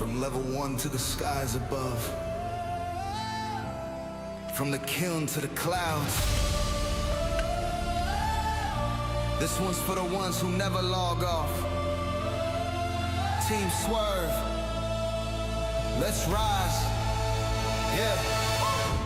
From level 1 to the skies above, from the kiln to the clouds. This one's for the ones who never log off. Team Swerve, let's rise. Yeah.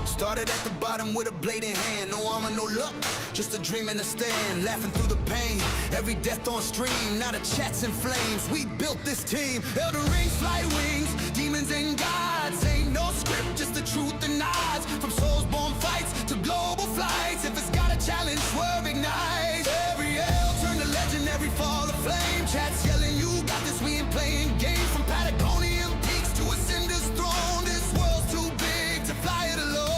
Started at the bottom with a blade in hand. No armor, no luck, just a dream in the stand. Laughing through the pain, every death on stream. Now the chat's in flames, we built this team. Elder rings, fly wings, demons and gods. Ain't no script, just the truth and odds. From souls born fights to global flights. If it's got a challenge, Swerve ignites. Every hell turn to legend, every fall of flame. Chat's yelling, you got this, we ain't playing games. From Patagonian peaks to Ascender's throne. This world's too big to fly it alone.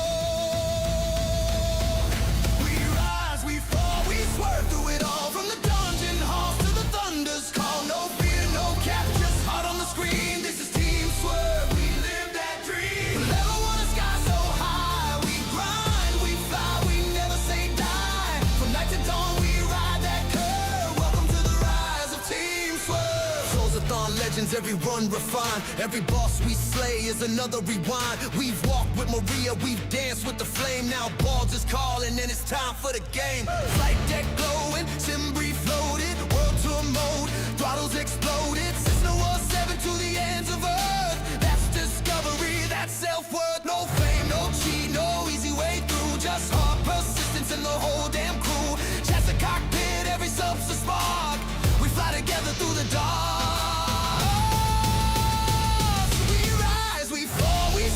Swerve through it all, from the dungeon halls to the thunder's call. No fear, no cap, just heart on the screen. This is Team Swerve, we live that dream. Level 1 the sky so high, we grind, we fly, we never say die. From night to dawn we ride that curve. Welcome to the rise of Team Swerve. Souls-a-thon legends, every run refined. Every boss we slay is another rewind. We've walked with Maria, we've danced with the flame. Now Balls is calling and it's time for the game. Flight deck glowing, sim brief loaded, world tour mode, throttles exploded. System War 7 to the ends of earth. That's discovery, that's self-worth. No fame, no cheat, no easy way through. Just hard persistence and the whole damn crew. Chat's a cockpit, every sub's a spark. We fly together through the dark.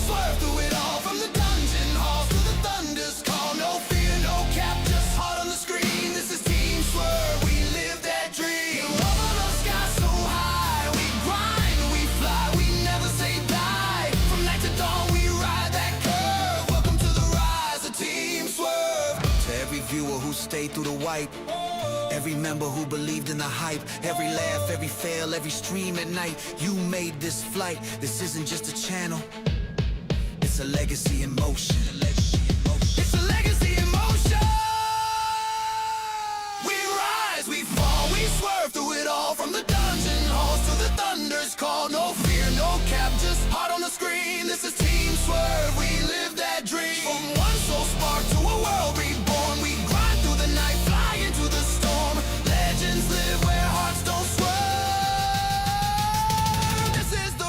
Swerve through it all, from the dungeon halls to the thunder's call. No fear, no cap, just heart on the screen. This is Team Swerve, we live that dream. Over the sky so high, we grind, we fly, we never say die. From night to dawn we ride that curve. Welcome to the rise of Team Swerve. To every viewer who stayed through the wipe, every member who believed in the hype, every laugh, every fail, every stream at night. You made this flight, this isn't just a channel. It's a legacy in motion. It's a legacy in motion. We rise, we fall, we swerve through it all. From the dungeon halls to the thunder's call. No fear, no cap, just heart on the screen. This is Team Swerve, we live that dream. From one soul spark to a world reborn. We grind through the night, fly into the storm. Legends live where hearts don't swerve. This is the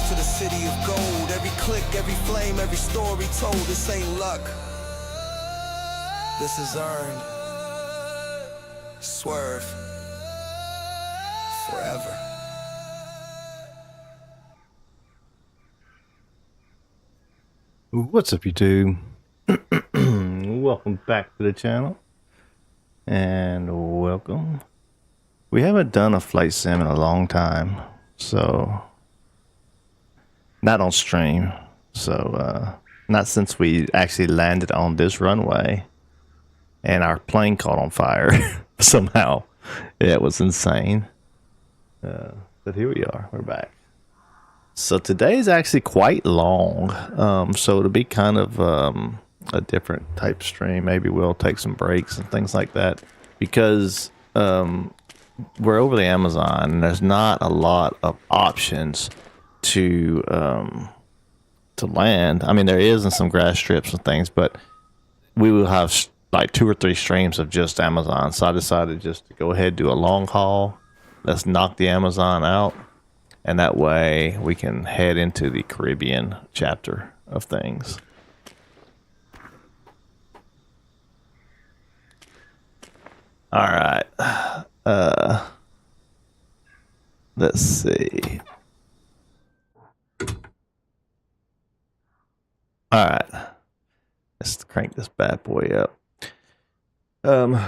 to the city of gold. Every click, every flame, every story told. This ain't luck, this is earned. Swerve forever. What's up, YouTube? Welcome back to the channel, and welcome. We haven't done a flight sim in a long time, so not on stream, so not since we actually landed on this runway and our plane caught on fire somehow. It was insane, but here we are, we're back. So today is actually quite long, so to be kind of a different type stream, maybe we'll take some breaks and things like that, because we're over the Amazon and there's not a lot of options to land. I mean, there is in some grass strips and things, but we will have like 2 or 3 streams of just Amazon. So I decided just to go ahead and do a long haul. Let's knock the Amazon out, and that way we can head into the Caribbean chapter of things. All right, let's see. All right, let's crank this bad boy up.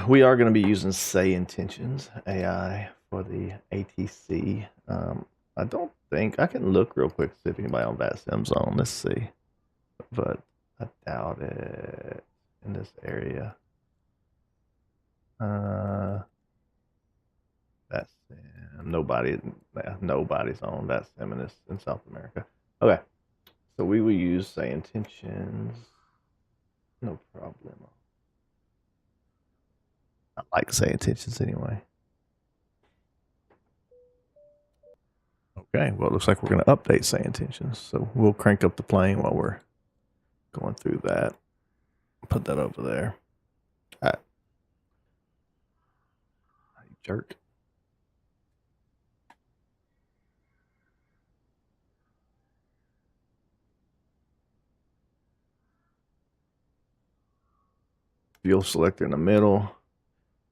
We are going to be using SayIntentions AI for the ATC. I don't think I can look real quick to see if anybody on VATSIM zone. Let's see, but I doubt it in this area. That's nobody's on that sim in South America. Okay, so we will use SayIntentions. No problem. I like SayIntentions anyway. Okay, well, it looks like we're going to update SayIntentions. So we'll crank up the plane while we're going through that. Put that over there. All right. You jerk. Fuel selector in the middle.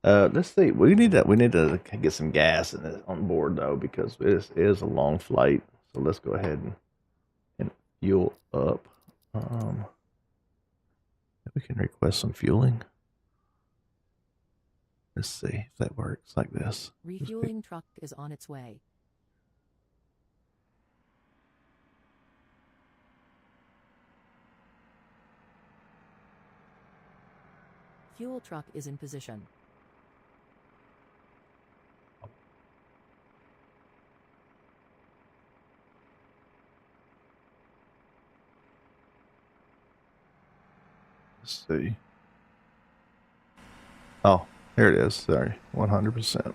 Let's see. We need to get some gas in it on board though, because it is a long flight. So let's go ahead and fuel up. We can request some fueling. Let's see if that works like this. Refueling truck is on its way. Fuel truck is in position. Let's see. Oh, here it is. Sorry, 100%.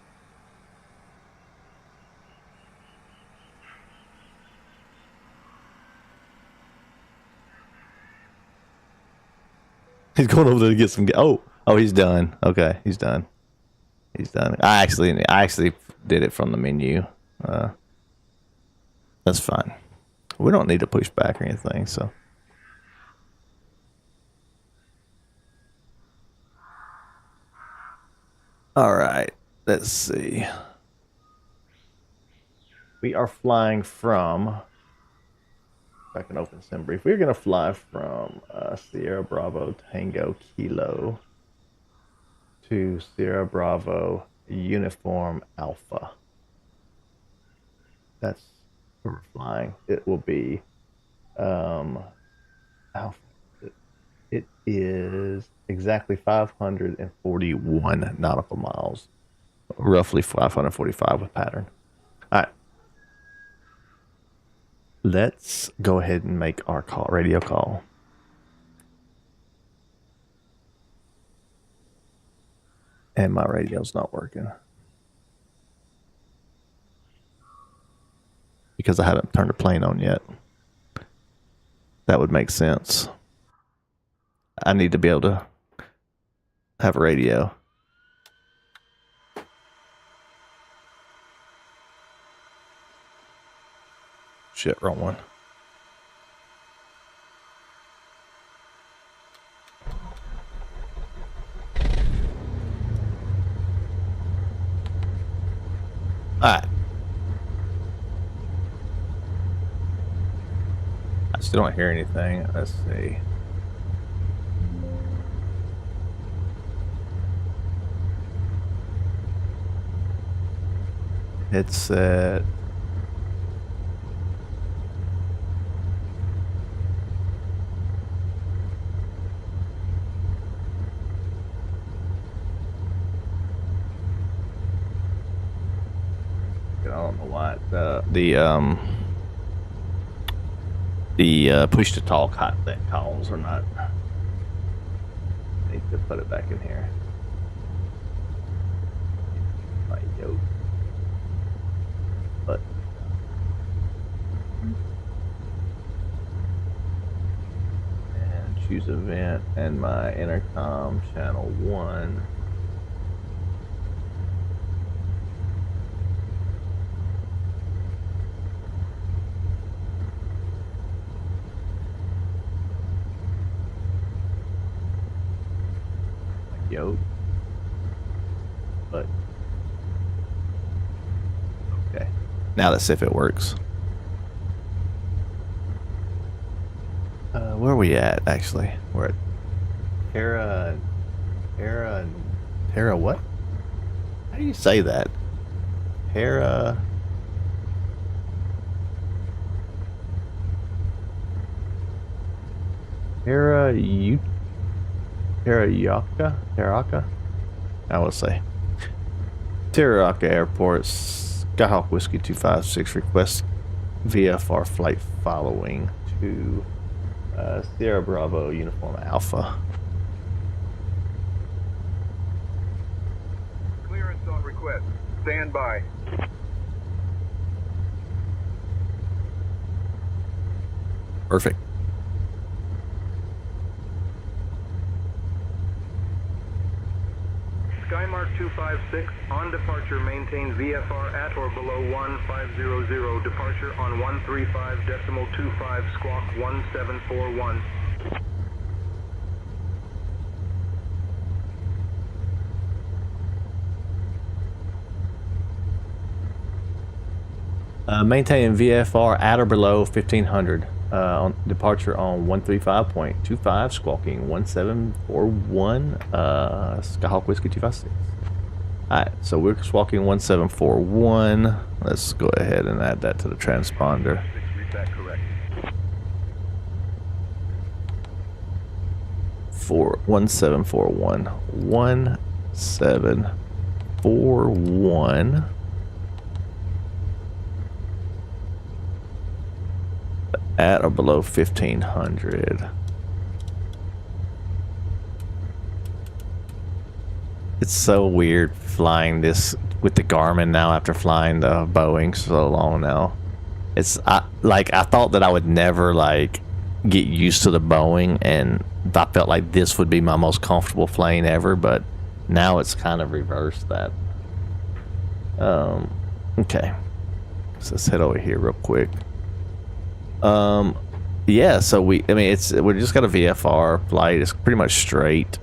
He's going over there to get some. Oh, he's done. Okay, he's done. He's done. I actually did it from the menu. That's fine. We don't need to push back or anything. So. All right. Let's see. We are flying from. If I can open SimBrief. We're gonna fly from Sierra Bravo Tango Kilo to Sierra Bravo Uniform Alpha. That's where we're flying. It will be Alpha. It is exactly 541 nautical miles, roughly 545 with pattern. All right. Let's go ahead and make our radio call. And my radio's not working. Because I haven't turned the plane on yet. That would make sense. I need to be able to have a radio. Shit, wrong one. Alright. I still don't hear anything. Let's see. Headset. I don't know why the push to talk hot that calls are not. I need to put it back in here. My yoke. But and choose event and my intercom channel 1. Yoke. But okay. Now let's see if it works. Where are we at, actually? We're at Terra what? How do you say that? Terra Terrayaka? I would say. Taraca Airport, Skyhawk Whiskey 256 requests VFR flight following to Sierra Bravo Uniform Alpha. Clearance on request. Stand by. Perfect. Skymark 256, on departure maintain VFR at or below 1500, departure on 135.25, squawk 1741. Maintaining VFR at or below 1500. On departure on 135.25, squawking 1741. Skyhawk Whiskey 256. Alright, so we're squawking 1741. Let's go ahead and add that to the transponder. Read that correct. 1741. 1741. At or below 1500. It's so weird flying this with the Garmin now after flying the Boeing so long now. It's I thought that I would never like get used to the Boeing, and I felt like this would be my most comfortable plane ever, but now it's kind of reversed that. Okay. So let's head over here real quick. Yeah, so we just got a VFR flight. It's pretty much straight.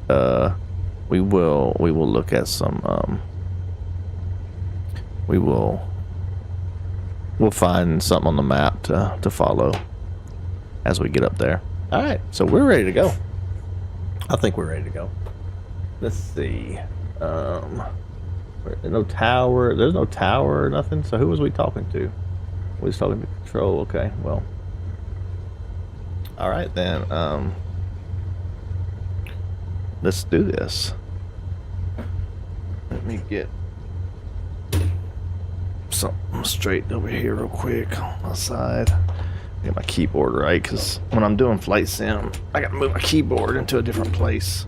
We will look at some we'll find something on the map to follow as we get up there. All right, so we're ready to go. I think we're ready to go. Let's see. No tower. There's no tower or nothing. So who was we talking to? We was talking to control. Okay, well. All right then. Let's do this. Let me get something straight over here real quick on my side. Get my keyboard right, because when I'm doing flight sim, I gotta move my keyboard into a different place.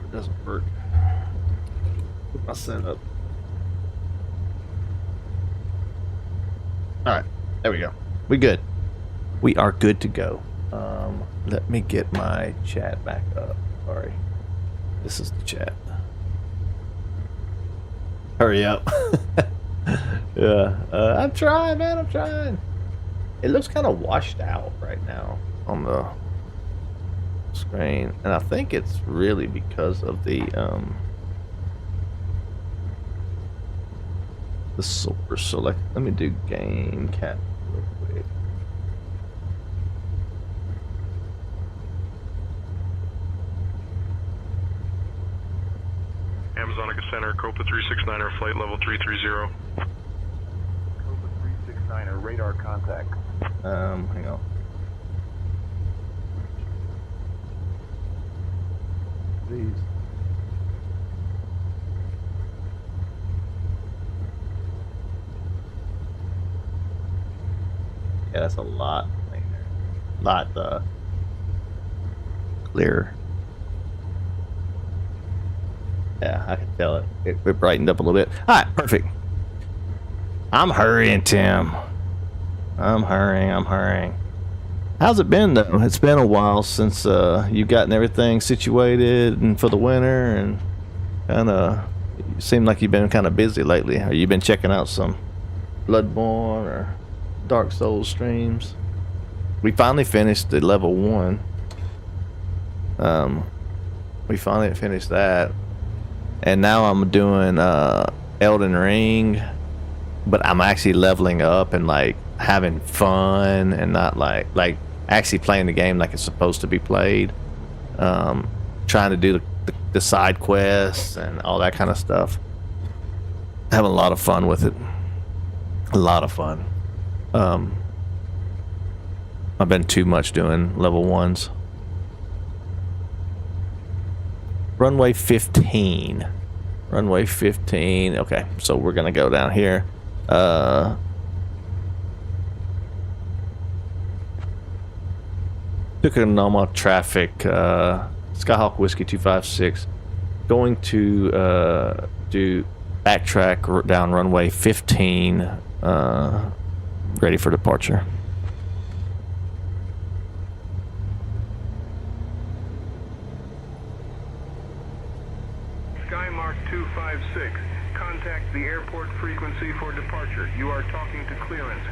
It doesn't work. Put my setup. All right, there we go. We good. We are good to go. Let me get my chat back up. Sorry, this is the chat. Hurry up. Yeah, I'm trying, man. I'm trying. It looks kind of washed out right now on the screen, and I think it's really because of the source. So let me do game cap real quick. Amazonica Center, Copa 369er, flight level 330. Copa 369er, radar contact. Hang on. Please. Yeah, that's a lot cleaner. Lot clearer. Yeah, I can tell it. It brightened up a little bit. All right, perfect. I'm hurrying, Tim. I'm hurrying. How's it been, though? It's been a while since you've gotten everything situated and for the winter, and kind of seemed like you've been kind of busy lately. Have you been checking out some Bloodborne or Dark Souls streams? We finally finished the level 1. We finally finished that. And now I'm doing Elden Ring, but I'm actually leveling up and like having fun and not like actually playing the game like it's supposed to be played. Trying to do the side quests and all that kind of stuff. Having a lot of fun with it. A lot of fun. I've been too much doing level 1s. Runway 15. Runway 15. Okay, so we're gonna go down here. Tucumcari traffic. Skyhawk Whiskey 256. Going to do backtrack down runway 15. Ready for departure. Skymark 256. Contact the airport frequency for departure. You are talking to clearance.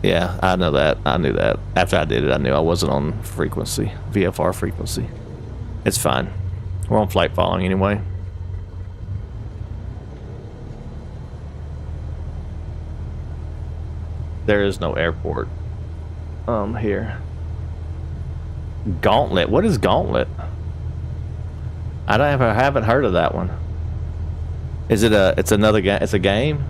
Yeah, I know that. I knew that. After I did it, I knew I wasn't on frequency. VFR frequency. It's fine. We're on flight following anyway. There is no airport. Here. Gauntlet. What is Gauntlet? I haven't heard of that one. Is it it's another game? It's a game?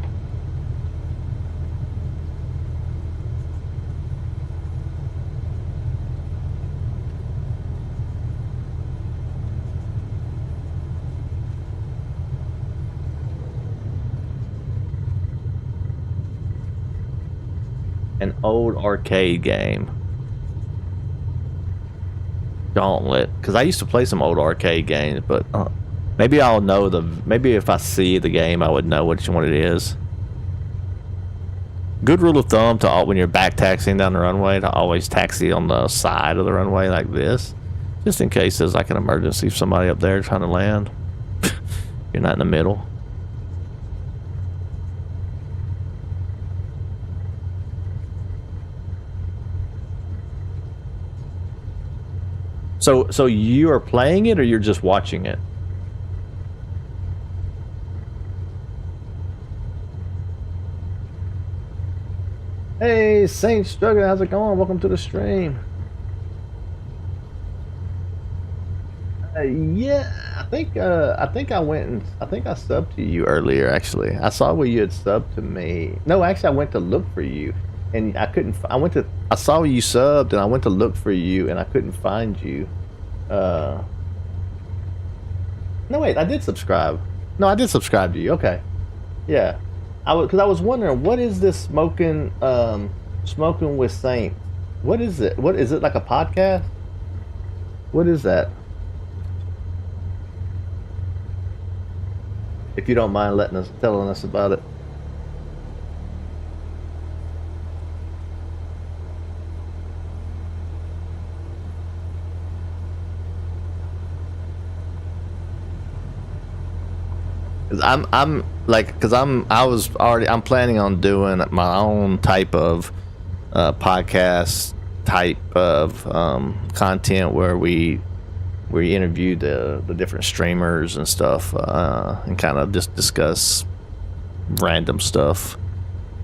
An old arcade game. Gauntlet, because I used to play some old arcade games, but maybe I'll know maybe if I see the game I would know which one it is. Good rule of thumb when you're back taxiing down the runway to always taxi on the side of the runway like this, just in case there's like an emergency, if somebody up there trying to land. You're not in the middle. So you are playing it or you're just watching it? Hey, Saint Struggle, how's it going? Welcome to the stream. Yeah, I think I went and I subbed to you earlier. Actually, I saw where you had subbed to me. No, actually, I went to look for you, and I couldn't. I saw you subbed, and I went to look for you, and I couldn't find you. No, wait, I did subscribe. No, I did subscribe to you. Okay, yeah, because I was wondering what is this smoking with Saint? What is it? What is it, like a podcast? What is that? If you don't mind telling us about it. I'm planning on doing my own type of podcast type of content where we interview the different streamers and stuff, and kind of just discuss random stuff.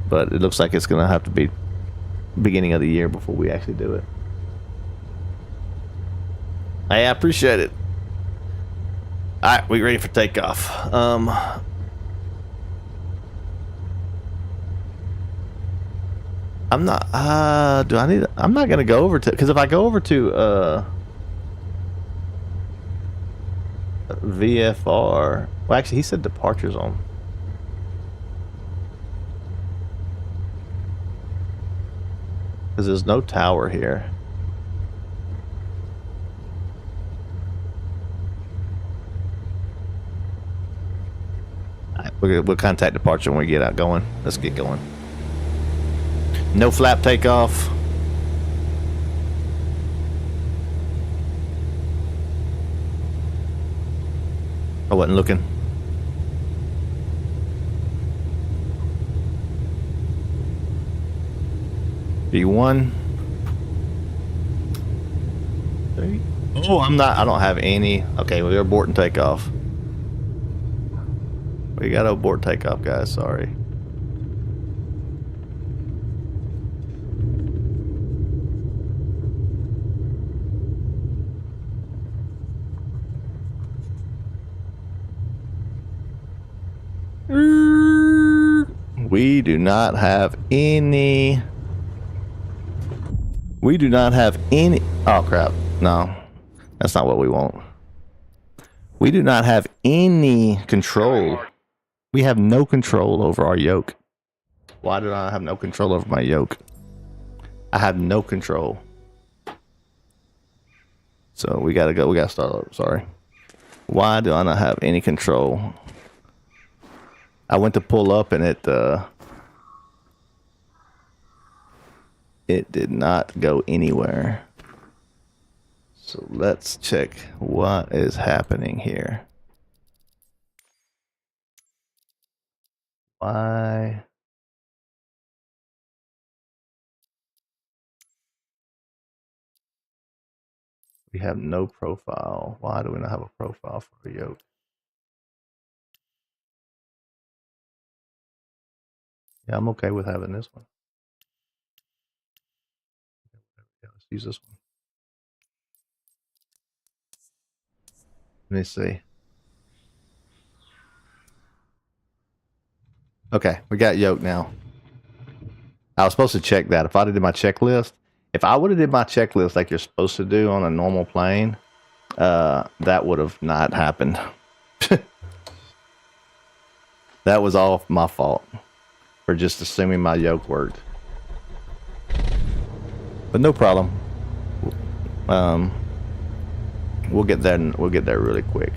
But it looks like it's gonna have to be beginning of the year before we actually do it. Hey, I appreciate it. All right, we ready for takeoff? I'm not. I'm not gonna go over to, because if I go over to VFR. Well, actually, he said departure zone. Because there's no tower here. We'll contact departure when we get out going. Let's get going. No flap takeoff. I wasn't looking. B1. Oh, I'm not. I don't have any. Okay, we're aborting takeoff. We got to abort takeoff, guys. Sorry. We do not have any. We do not have any. Oh, crap. No. That's not what we want. We do not have any control. We have no control over our yoke. Why do I have no control over my yoke? I have no control. So we gotta go. We gotta start over. Sorry. Why do I not have any control? I went to pull up and it did not go anywhere. So let's check what is happening here. Why? We have no profile. Why do we not have a profile for a yoke? Yeah, I'm okay with having this one. Yeah, let's use this one. Let me see. Okay, we got yoke now. I was supposed to check that. If I did my checklist, if I would have did my checklist like you're supposed to do on a normal plane, that would have not happened. That was all my fault for just assuming my yoke worked. But no problem. We'll get there. We'll get there really quick.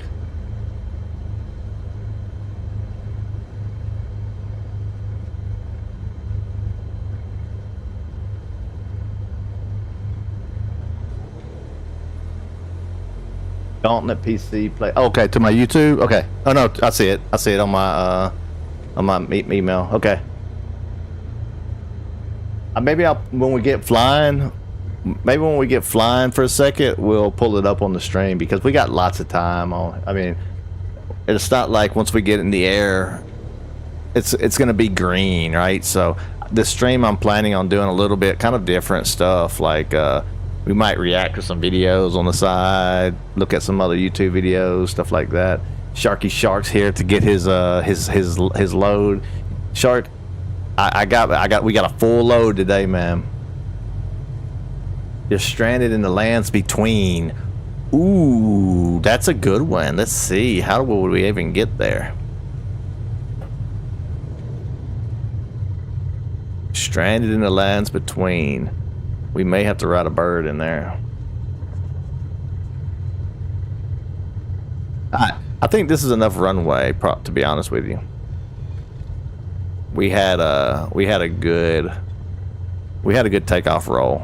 Gauntlet PC play. Okay, to my YouTube. Okay. Oh no, I see it. I see it on my email. Okay. Maybe when we get flying for a second, we'll pull it up on the stream because we got lots of time on. I mean, it's not like once we get in the air, it's gonna be green, right? So this stream I'm planning on doing a little bit kind of different stuff, like we might react to some videos on the side, look at some other YouTube videos, stuff like that. Sharky Shark's here to get his load. Shark, we got a full load today, man. You're stranded in the lands between. Ooh, that's a good one. Let's see, how would we even get there? Stranded in the lands between. We may have to ride a bird in there. I think this is enough runway, to be honest with you. We had a good takeoff roll.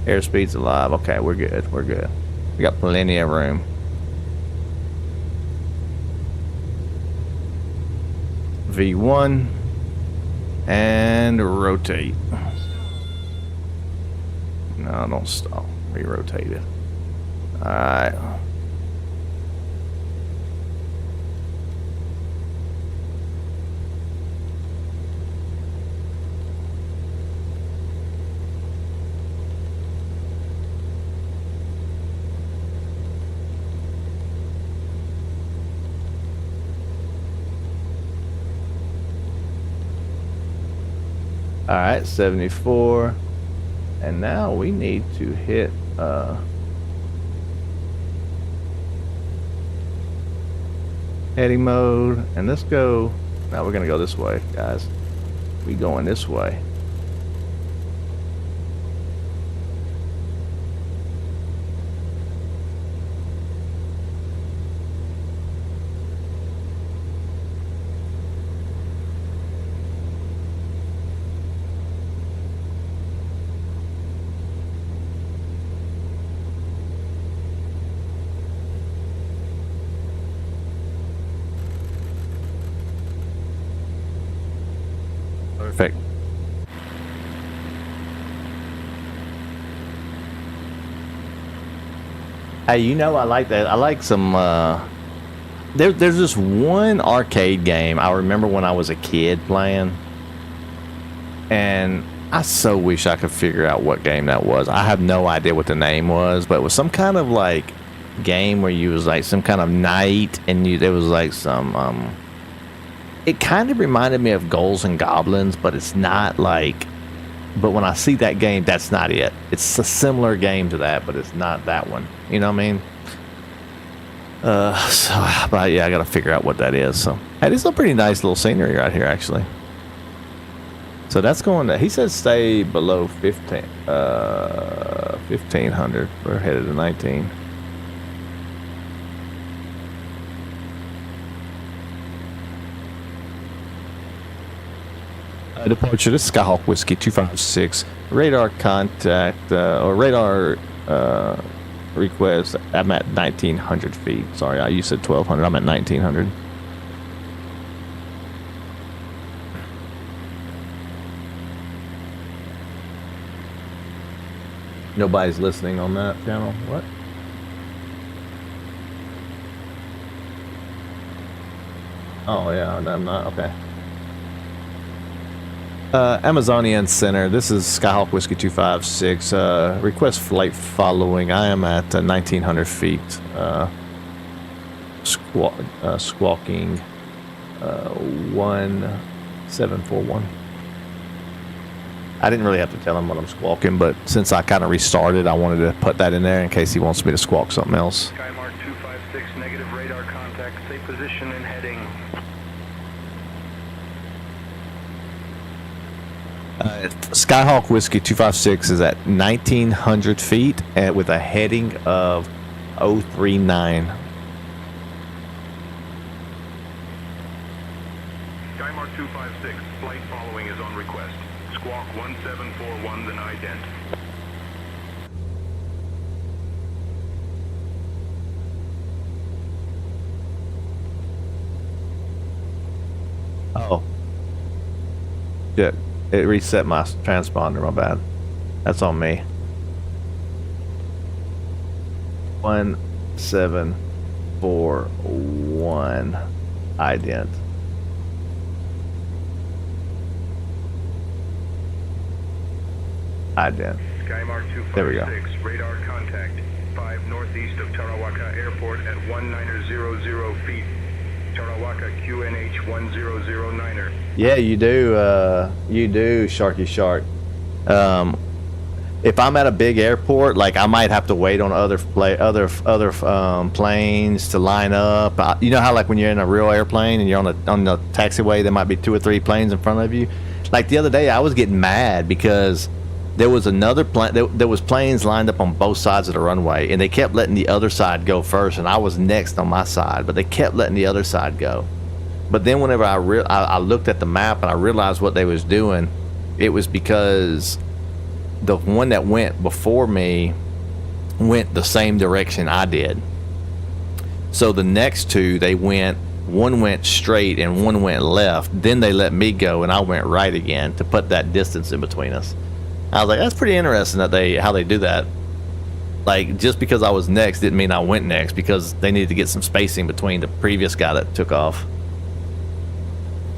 Airspeed's alive. Okay, we're good. We're good. We got plenty of room. V1 and rotate. No, don't stop. Re-rotate it. All right. All right, 74. And now we need to hit heading mode. And let's go. Now we're gonna go this way, guys. We going this way. Perfect. Hey, you know I like that. I like some there's this one arcade game I remember when I was a kid playing, and I so wish I could figure out what game that was. I have no idea what the name was, but it was some kind of like game where you was like some kind of knight, and there was like some it kind of reminded me of Ghouls and Goblins, but it's not like. But when I see that game, that's not it. It's a similar game to that, but it's not that one. You know what I mean? But yeah, I gotta figure out what that is. So, hey, this is a pretty nice little scenery right here, actually. So that's going to, he says stay below 1500. We're headed to 19. Departure, this is Skyhawk Whiskey 256. Radar contact, or radar request. I'm at 1900 feet. Sorry, you said 1200. I'm at 1900. Nobody's listening on that channel. What? Oh, yeah, I'm not. Okay. Amazonian Center. This is Skyhawk Whiskey 256. Request flight following. I am at 1900 feet. Squawking 1741. I didn't really have to tell him what I'm squawking, but since I kind of restarted, I wanted to put that in there in case he wants me to squawk something else. Skymark 256, negative radar contact. Stay position and heading. Skyhawk Whiskey 256 is at 1900 feet and with a heading of 039. Skymark 256, flight following is on request. Squawk 1741, then ident. Oh. Shit. It reset my transponder, my bad. That's on me. 1741 ident. Ident. Skymark There we go. 256, radar contact. 5 northeast of Tarawaka Airport at 1900 feet. Tarawaka QNH 1009er. Yeah, you do, Sharky Shark. If I'm at a big airport, like I might have to wait on other planes to line up. You know how like when you're in a real airplane and you're on the taxiway, there might be 2 or 3 planes in front of you. Like the other day, I was getting mad because there was another plane. There was planes lined up on both sides of the runway, and they kept letting the other side go first, and I was next on my side, but they kept letting the other side go. But then whenever I looked at the map and I realized what they was doing, it was because the one that went before me went the same direction I did. So the next 2, one went straight and one went left. Then they let me go, and I went right again to put that distance in between us. I was like, that's pretty interesting that how they do that. Like, just because I was next didn't mean I went next, because they needed to get some spacing between the previous guy that took off.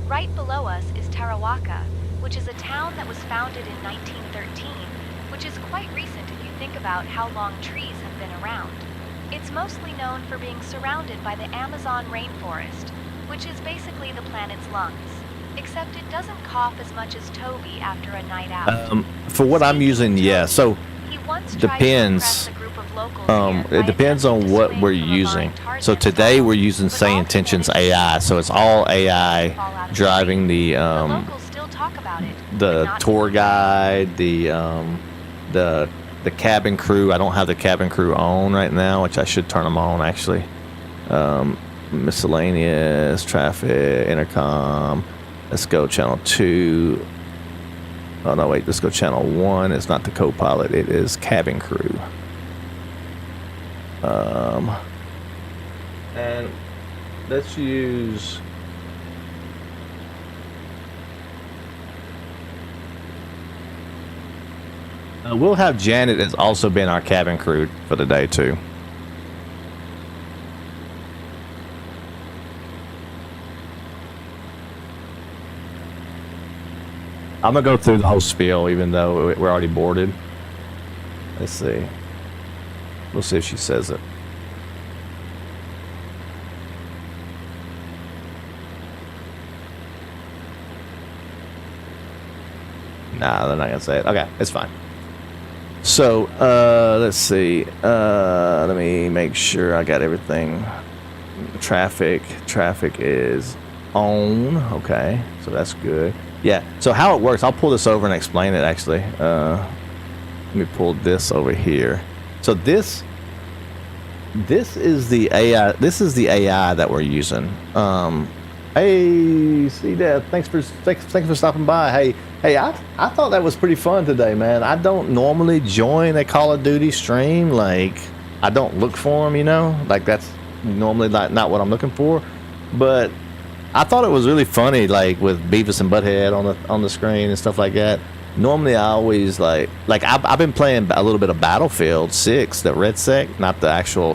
Right below us is Tarawaka, which is a town that was founded in 1913, which is quite recent if you think about how long trees have been around. It's mostly known for being surrounded by the Amazon rainforest, which is basically the planet's lungs. Except it doesn't cough as much as Toby after a night out. For what I'm using, yeah. So depends. It depends on what we're using. So today we're using SayIntentions AI. So it's all AI driving the tour guide, the cabin crew. I don't have the cabin crew on right now, which I should turn them on actually. Miscellaneous, traffic, intercom. Let's go channel 2. Oh no, wait, let's go channel 1. It's not the co-pilot, it is cabin crew. And let's use we'll have Janet as also been our cabin crew for the day too. I'm gonna go through the whole spiel, even though we're already boarded. Let's see. We'll see if she says it. Nah, they're not gonna say it. Okay, it's fine. So, let's see. Let me make sure I got everything. Traffic is on. Okay, so that's good. Yeah, so how it works, I'll pull this over and explain it actually. Let me pull this over here. So this is the AI. This is the AI that we're using. Hey, C-Dev, thanks for stopping by. Hey, I thought that was pretty fun today, man. I don't normally join a Call of Duty stream. Like, I don't look for them, you know? Like, that's normally not what I'm looking for. But I thought it was really funny, like, with Beavis and Butthead on the screen and stuff like that. Normally, I always, like I've been playing a little bit of Battlefield 6, the Red Sec, not the actual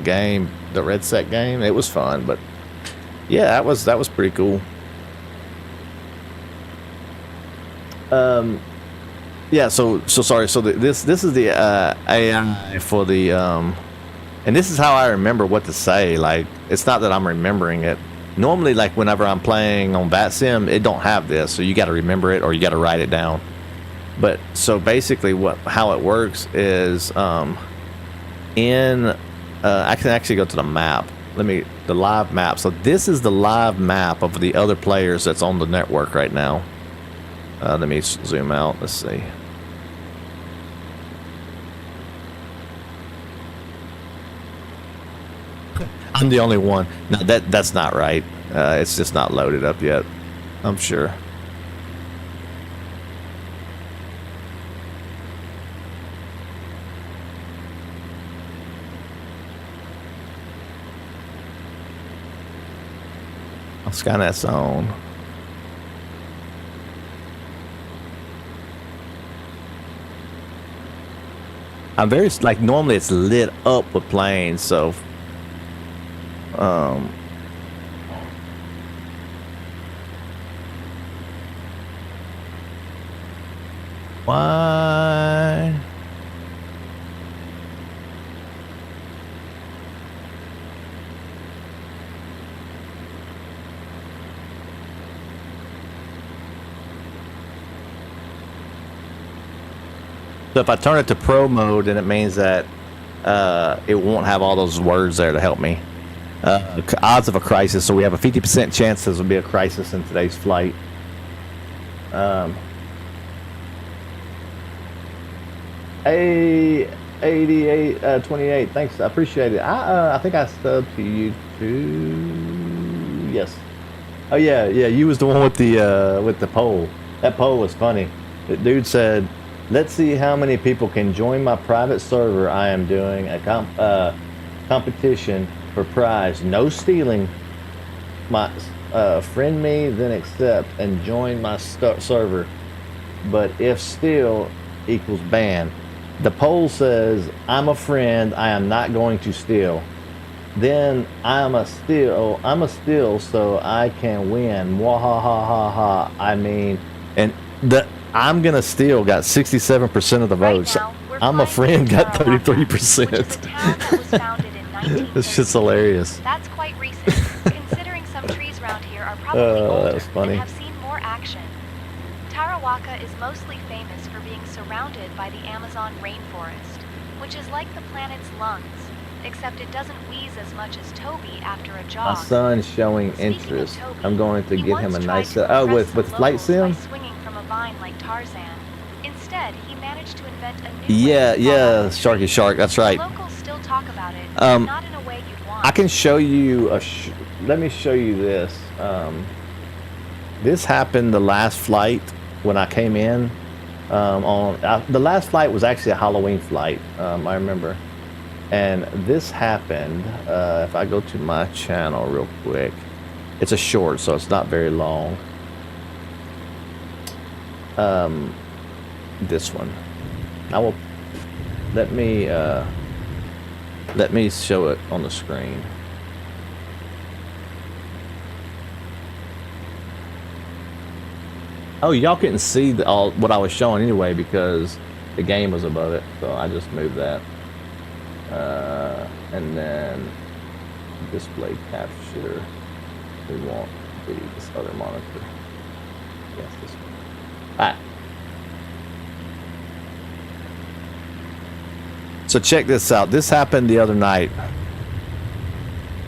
game, the Red Sec game. It was fun, but yeah, that was pretty cool. Yeah, so sorry. So this is the AI for the and this is how I remember what to say. Like, it's not that I'm remembering it. Normally, like whenever I'm playing on VATSIM, it don't have this, so you got to remember it or you got to write it down. But so basically, how it works is I can actually go to the map. The live map. So this is the live map of the other players that's on the network right now. Let me zoom out. Let's see. I'm the only one. No, that's not right. It's just not loaded up yet, I'm sure. Skynet's on. I'm very, like, normally it's lit up with planes, so why? So if I turn it to pro mode, then it means that it won't have all those words there to help me. Odds of a crisis. So we have a 50% chance this will be a crisis in today's flight. 8828. Thanks, I appreciate it. I think I subbed to you too. Yes. Oh yeah. You was the one with the poll. That poll was funny. The dude said, "Let's see how many people can join my private server. I am doing a competition for prize. No stealing. My friend me, then accept and join my server. But if steal equals ban." The poll says, "I'm a friend. I am not going to steal." Then I'm a steal, so I can win. Wahahaha. I mean, and the I'm gonna steal got 67% of the votes. Right now, I'm a friend got 33%. Which is a town that was founded in 1932. This shit's hilarious. That's quite recent, considering some trees around here are probably older that was funny. and have seen more action. Tarawaka is mostly famous for being surrounded by the Amazon rainforest, which is like the planet's lungs, except it doesn't wheeze as much as Toby after a My jog. son's showing Speaking of interest. Toby, I'm going to he get him a once nice tried to with impress some flight locals sim. by swinging from a vine like Tarzan. Instead, he managed to invent a new way Yeah, to fall out of a Sharky tree. Shark. That's right. Locals still talk about it, but not in a way you'd want. I can show you let me show you this. This happened the last flight when I came in. The last flight was actually a Halloween flight. I remember, and this happened. If I go to my channel real quick, it's a short, so it's not very long. This one. I will. Let me show it on the screen. Oh, y'all couldn't see all what I was showing anyway because the game was above it, so I just moved that. And then display capture. We want this other monitor. Yes, this one. All right. So check this out. This happened the other night.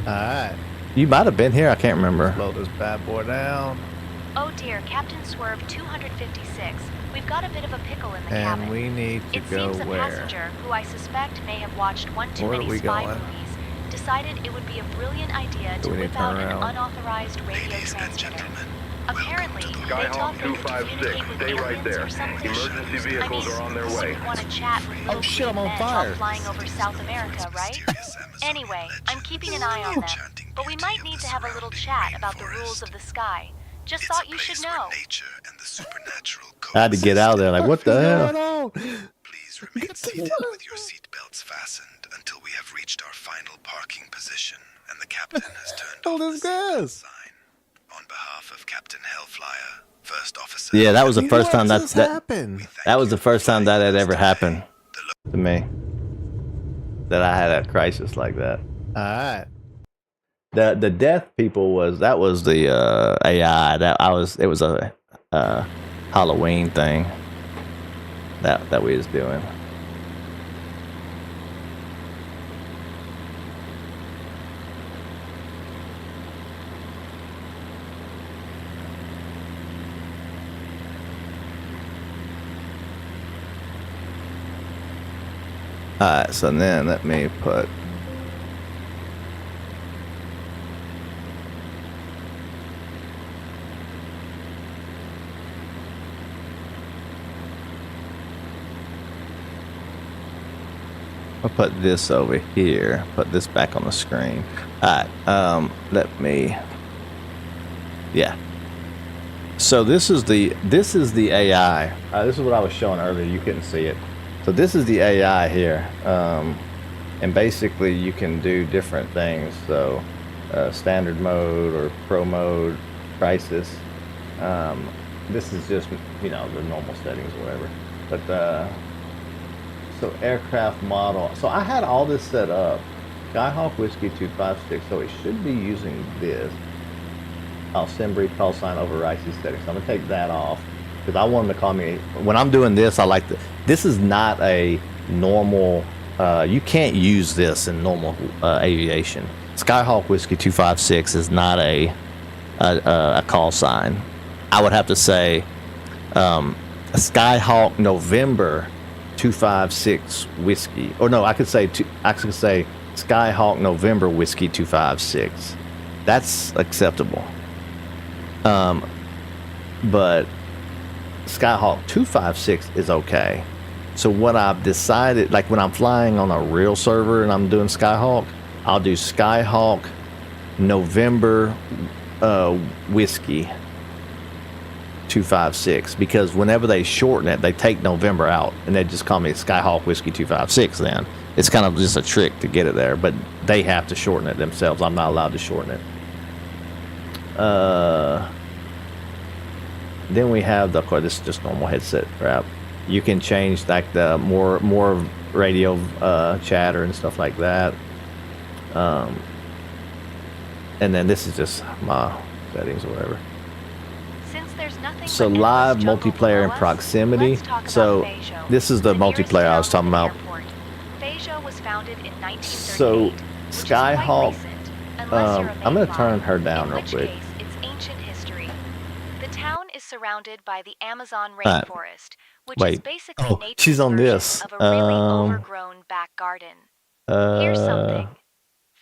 All right. You might have been here. I can't remember. Slow this bad boy down. Oh dear, Captain Swerve256. We've got a bit of a pickle in the cabin. And we need to It go seems a where? passenger who I suspect may have watched one too Where are many we spy going? movies decided it would be a brilliant idea to we need whip to turn out an around? unauthorized radio Ladies and transmitter. gentlemen, Apparently, they Skyhawk thought they could 256, communicate with stay right aliens there. or something. Emergency vehicles are on their who way. wouldn't want to chat with little shit, I'm green on men fire. while flying over South America, right? Anyway, I'm keeping an eye on them, but we might need to have a little chat about the rules of the sky. Just thought you should know. I had to get out of there. Like, what the hell? Please remain seated with your seatbelts fastened until we have reached our final parking position and the captain has turned Oh, off this the seatbelt gas. sign. On behalf of Captain Hellflyer, First Officer. Yeah, that was the first time that happened. that was the first time that had ever happened to me. That I had a crisis like that. All right. The death people was the AI it was a Halloween thing that we was doing. Alright, so then let me put I'll put this over here, put this back on the screen. Alright, let me, yeah. So this is the AI. This is what I was showing earlier, you couldn't see it. So this is the AI here. And basically you can do different things. So standard mode or pro mode, crisis. This is just, you know, the normal settings or whatever. But so aircraft model. So I had all this set up. Skyhawk Whiskey 256. So it should be using this. I'll send brief call sign overwrites these settings. So I'm gonna take that off because I want them to call me when I'm doing this. I like the. This is not a normal. You can't use this in normal aviation. Skyhawk Whiskey 256 is not a call sign. I would have to say Skyhawk November 256 Whiskey, or no, I could say Skyhawk November Whiskey 256. That's acceptable. But Skyhawk 256 is okay. So what I've decided, like when I'm flying on a real server and I'm doing Skyhawk, I'll do Skyhawk November Whiskey 256, because whenever they shorten it, they take November out and they just call me Skyhawk Whiskey 256. Then it's kind of just a trick to get it there, but they have to shorten it themselves. I'm not allowed to shorten it. Then we have of course, this is just normal headset crap. You can change like the more radio chatter and stuff like that. And then this is just my settings or whatever. Since there's nothing So but live endless jungle multiplayer and below us, proximity. let's talk about So Feijo, this is the the nearest multiplayer I was town talking with an about. airport. Feijo was founded in 1938, So which is quite Skyhawk, recent, unless you're a I'm gonna Mayflower, turn her down in real which quick. case it's ancient history. The town is surrounded by the Amazon Alright. rainforest, which is Wait. basically Oh, nature's she's on version this. of a really overgrown back garden. Here's something.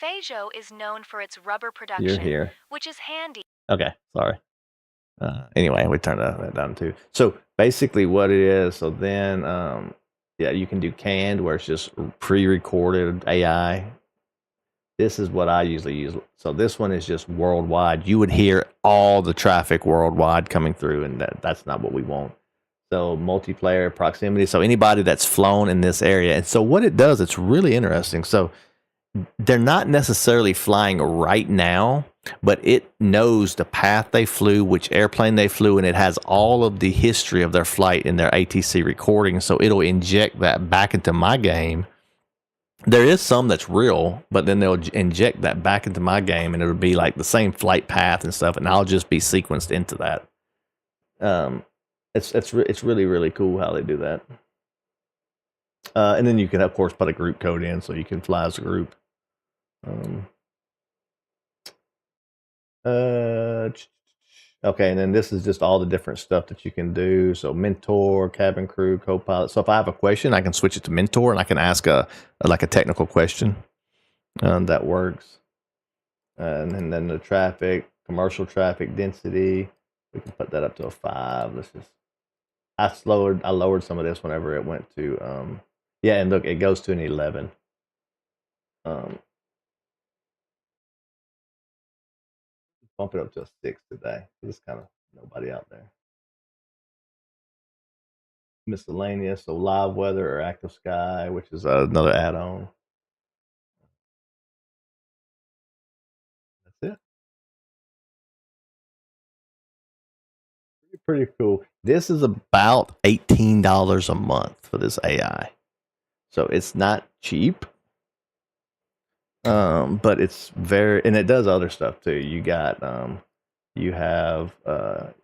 Feijo is known for its rubber production, You're here. which is handy. Okay, sorry. Anyway, we turned that down too. So basically what it is, so then, yeah, you can do canned where it's just pre-recorded AI. This is what I usually use. So this one is just worldwide. You would hear all the traffic worldwide coming through, and that's not what we want. So multiplayer proximity. So anybody that's flown in this area. And so what it does, it's really interesting. So they're not necessarily flying right now, but it knows the path they flew, which airplane they flew, and it has all of the history of their flight in their ATC recording. So it'll inject that back into my game. There is some that's real, but then they'll inject that back into my game, and it'll be like the same flight path and stuff, and I'll just be sequenced into that. It's really, really cool how they do that. And then you can, of course, put a group code in so you can fly as a group. Okay, and then this is just all the different stuff that you can do. So mentor, cabin crew, co-pilot. So if I have a question, I can switch it to mentor, and I can ask a technical question. That works. And then the traffic, commercial traffic density, we can put that up to a 5. Let's just. I lowered some of this whenever it went to yeah, and look, it goes to an 11. Bump it up to a 6 today. There's kind of nobody out there. Miscellaneous, so live weather or active sky, which is another add-on. That's it. Pretty cool. This is about $18 a month for this AI. So it's not cheap. But it's very, and it does other stuff too. You got you have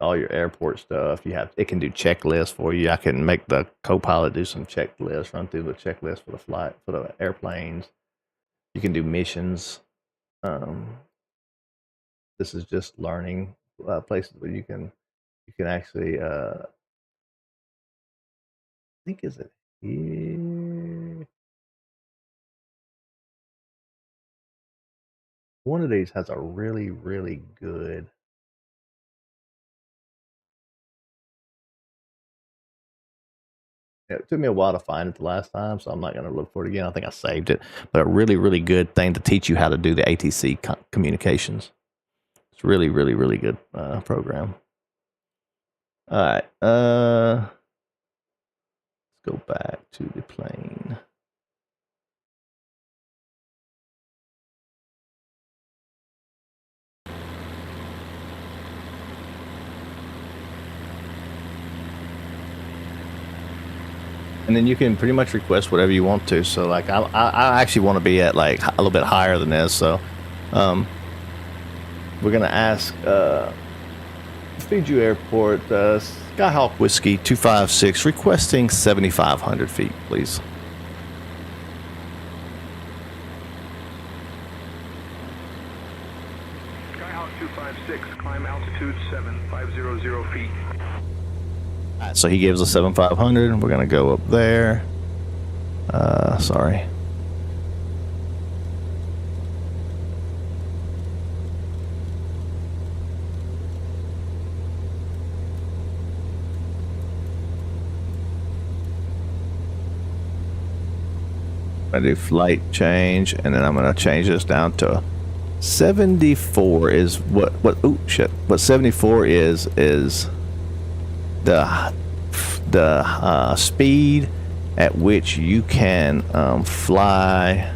all your airport stuff. It can do checklists for you. I can make the co-pilot do some checklists, run through the checklist for the flight, for the airplanes. You can do missions. This is just learning places where you can actually I think, is it here? One of these has a really, really good. It took me a while to find it the last time, so I'm not going to look for it again. I think I saved it, but a really, really good thing to teach you how to do the ATC communications. It's really, really, really good program. All right, let's go back to the plane. And then you can pretty much request whatever you want to. So like I actually want to be at like a little bit higher than this. So we're gonna ask Fiju Airport, Skyhawk Whiskey 256 requesting 7,500 feet, please. Skyhawk 256, climb altitude 7500 feet. So he gives us 7,500. We're gonna go up there. Sorry. I do flight change, and then I'm gonna change this down to 74. Is what? Oh shit! What 74 is the speed at which you can fly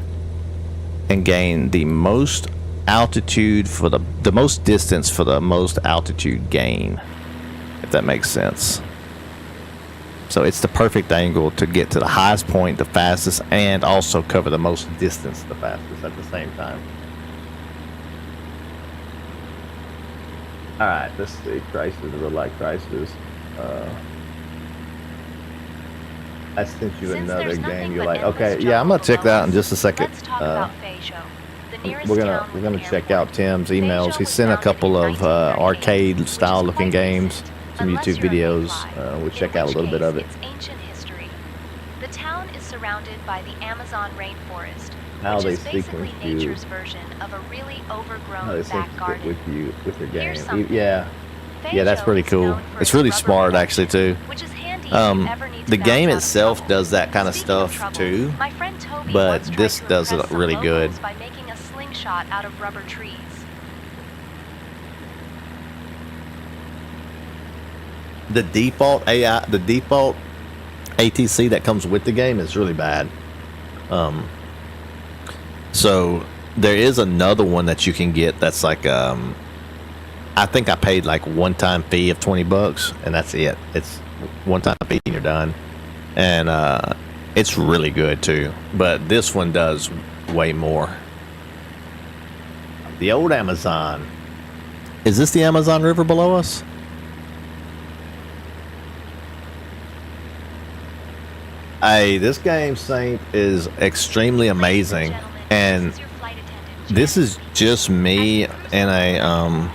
and gain the most altitude for the most distance for the most altitude gain, if that makes sense. So it's the perfect angle to get to the highest point the fastest, and also cover the most distance the fastest at the same time. All right, let's see. Crisis, real life crisis. I sent you another game. You're like, okay, yeah, I'm gonna check that out in just a second. We're gonna check out Tim's emails. He sent a couple of arcade style looking games, some YouTube videos. We'll check out a little bit of it. Its ancient history. The town is surrounded by the Amazon rainforest, How which they is basically sequence you. nature's version of a really overgrown How they back sync it garden. with your game. Here's something. Yeah, that's Feijo pretty is cool. known for It's its really rubber smart bullets, actually too. which is handy if you ever need to The bounce game out of itself trouble. does that kind of Speaking of stuff trouble, too, my friend Toby but once tried this to does impress it some really good. locals by making a slingshot out of rubber trees. The default AI, the default ATC that comes with the game is really bad. So there is another one that you can get that's like I think I paid like one-time fee of $20 and that's it. It's one-time fee and you're done. And it's really good too. But this one does way more. The old Amazon. Is this the Amazon River below us? Hey, this game, Saint, is extremely amazing. And this is just me in a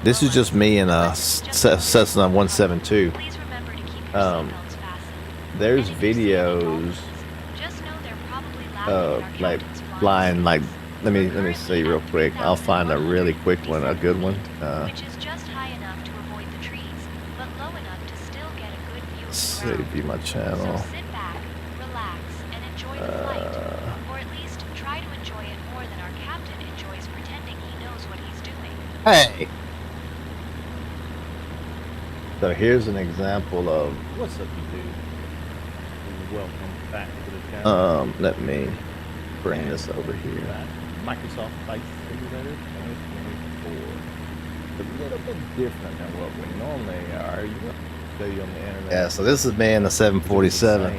this is just me in a Cessna 172. There's videos of like flying like let me see real quick. I'll find a really quick one, a good one. Which is just high enough to avoid the trees, but low enough to still get a good view of Let's the ground. see, view my channel. So sit back, relax, and enjoy the flight, or at least try to enjoy it more than our captain enjoys pretending he knows what he's doing. Hey. So here's an example of what's up, you dude. Welcome back to the channel. Let me bring this over here. Microsoft Flight Simulator 2024. A little bit different than what we normally are. You know, show you on the internet. Yeah, so this is me in the 747.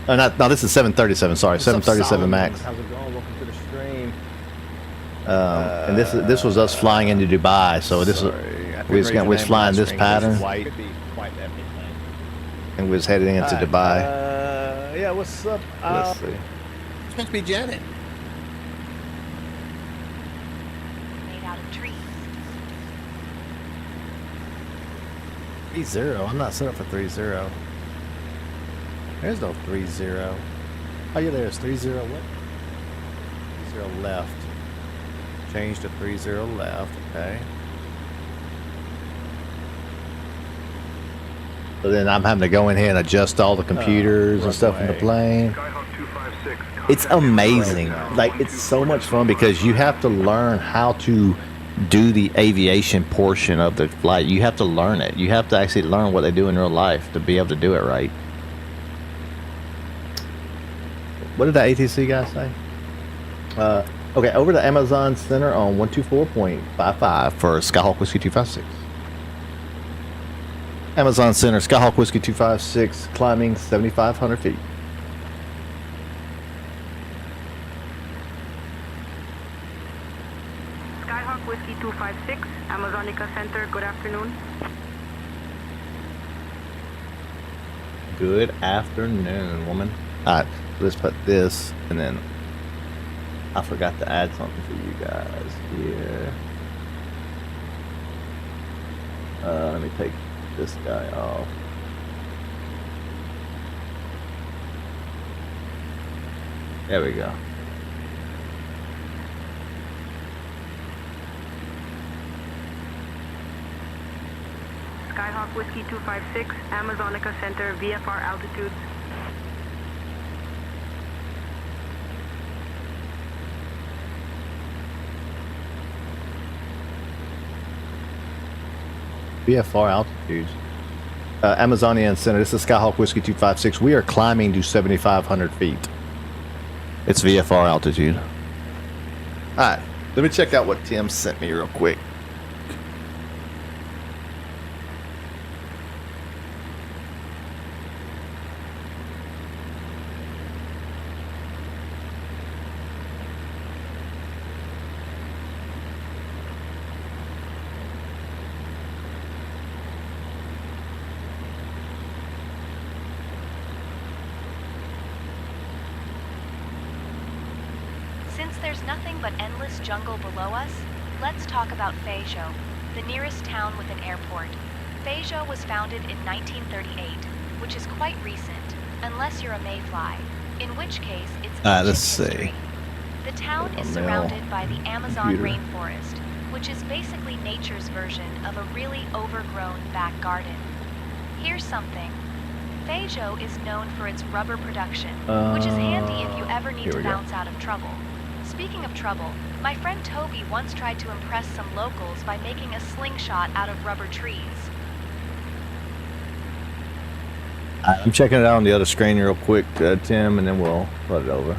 Oh, no, this is 737. Sorry, 737 Max. How's it going? Welcome to the stream. And this was us flying into Dubai. So this we was flying this pattern, White. Could be quite everything. and we was heading into Dubai. Yeah, what's up? Let's see. It's meant to be Janet. Made out of trees. 3-0. I'm not set up for 3-0. There's no 3-0. Oh yeah, there's 3-0. What? 3-0 left. Change to 3-0 left. Okay. So then I'm having to go in here and adjust all the computers and stuff in the plane. Skyhawk 256. It's amazing. Like, it's so much fun because you have to learn how to do the aviation portion of the flight. You have to learn it. You have to actually learn what they do in real life to be able to do it right. What did the ATC guy say? Okay, over to Amazon Center on 124.55 for Skyhawk Whiskey 256. Amazon Center, Skyhawk Whiskey 256, climbing 7,500 feet. Skyhawk Whiskey 256, Amazonica Center, good afternoon. Good afternoon, woman. Alright, let's put this, and then I forgot to add something for you guys here. Let me take this guy off. There we go. Skyhawk Whiskey 256, Amazonica Center, VFR altitude. VFR altitudes. Amazonian Center, this is Skyhawk Whiskey 256. We are climbing to 7,500 feet. It's VFR altitude. Alright, let me check out what Tim sent me real quick. Since there's nothing but endless jungle below us, let's talk about Feijo, the nearest town with an airport. Feijo was founded in 1938, which is quite recent, unless you're a mayfly, in which case it's ancient let's history. see. The town is Mail. surrounded by the Amazon Computer. rainforest, which is basically nature's version of a really overgrown back garden. Here's something. Feijo is known for its rubber production, which is handy if you ever need here to we go. bounce out of trouble. Speaking of trouble, my friend Toby once tried to impress some locals by making a slingshot out of rubber trees. I'm checking it out on the other screen real quick, Tim, and then we'll put it over.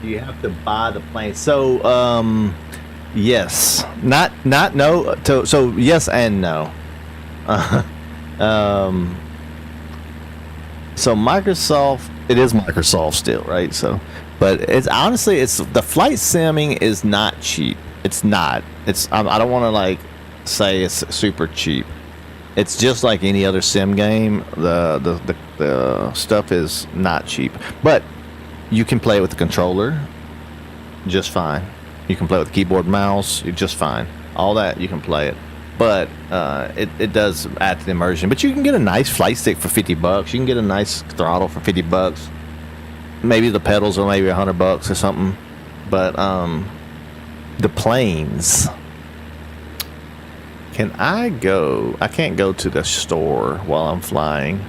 You have to buy the plane. So, yes, not no. So yes and no. So Microsoft, it is Microsoft still, right? So, but it's honestly, it's the flight simming is not cheap. It's not. It's I don't want to like say it's super cheap. It's just like any other sim game. The stuff is not cheap, but you can play it with the controller just fine. You can play with the keyboard, mouse, just fine. All that you can play it, but it does add to the immersion. But you can get a nice flight stick for $50. You can get a nice throttle for $50. Maybe the pedals are maybe $100 or something. But the planes. Can I go? I can't go to the store while I'm flying.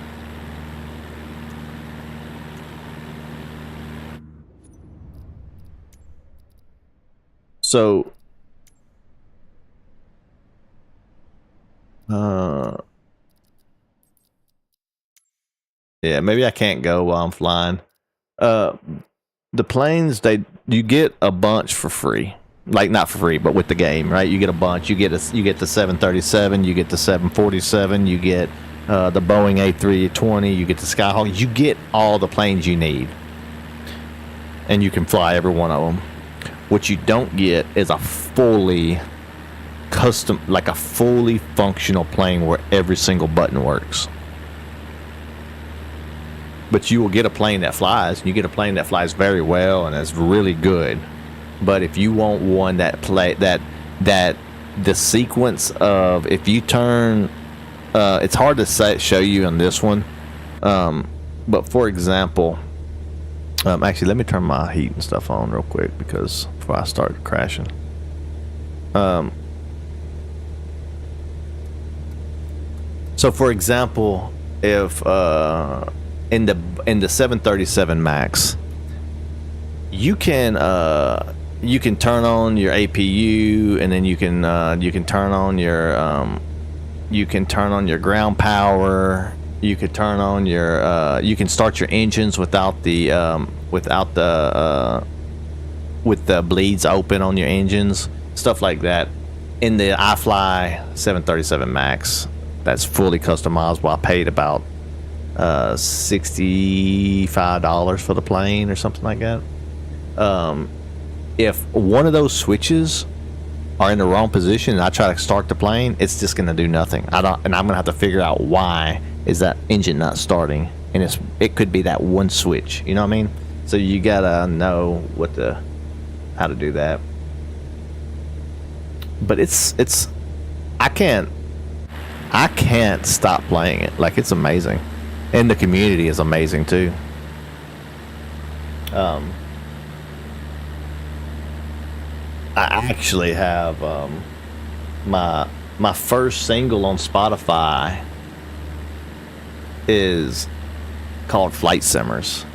So, yeah, maybe I can't go while I'm flying. The planes, you get a bunch for free. Like not for free, but with the game, right? You get a bunch. You get the 737, you get the 747, you get the Boeing A320, you get the Skyhawk. You get all the planes you need, and you can fly every one of them. What you don't get is a fully custom, like a fully functional plane where every single button works. But you will get a plane that flies. You get a plane that flies very well and is really good. But if you want one that the sequence of if you turn, it's hard to show you on this one. But for example, actually, let me turn my heat and stuff on real quick before I start crashing. So for example, if in the 737 Max, you can turn on your APU, and then you can turn on your ground power. You could turn on your you can start your engines with the bleeds open on your engines, stuff like that. In the iFly 737 Max, that's fully customizable. I paid about $65 for the plane or something like that. If one of those switches are in the wrong position and I try to start the plane, it's just gonna do nothing. And I'm gonna have to figure out why is that engine not starting, and it could be that one switch. You know what I mean? So you gotta know how to do that. But I can't stop playing it. Like, it's amazing, and the community is amazing too. I actually have my first single on Spotify is called Flight Simmers.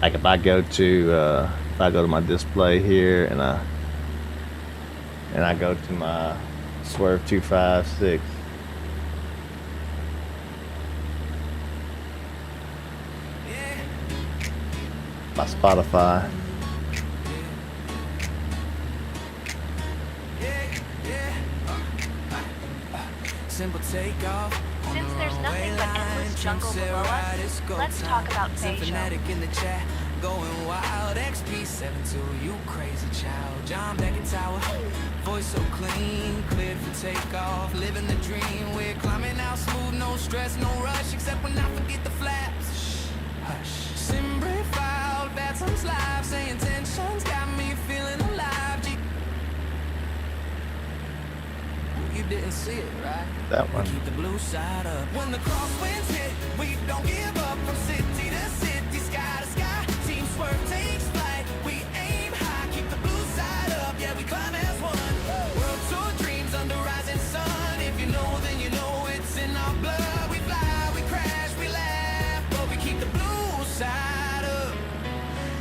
Like if I go to my display here and I go to my Swerve256, my Spotify. Since there's nothing but endless jungle below us, let's talk about Beijing. Going wild, XP72, you crazy child. John Beckett Tower, voice so clean, cleared for takeoff. Living the dream, we're climbing out smooth, no stress, no rush, except when I forget the flaps. Shh, hush. Simbre file, that's some live. SayIntentions got me feeling alive. You didn't see it, right? That one. Keep the blue side up. When the crosswinds hit, we don't give up from city to city, sky to sky. Team Swerve takes flight. We aim high, keep the blue side up. Yeah, we climb as one. World tour dreams under rising sun. If you know, then you know it's in our blood. We fly, we crash, we laugh, but we keep the blue side up.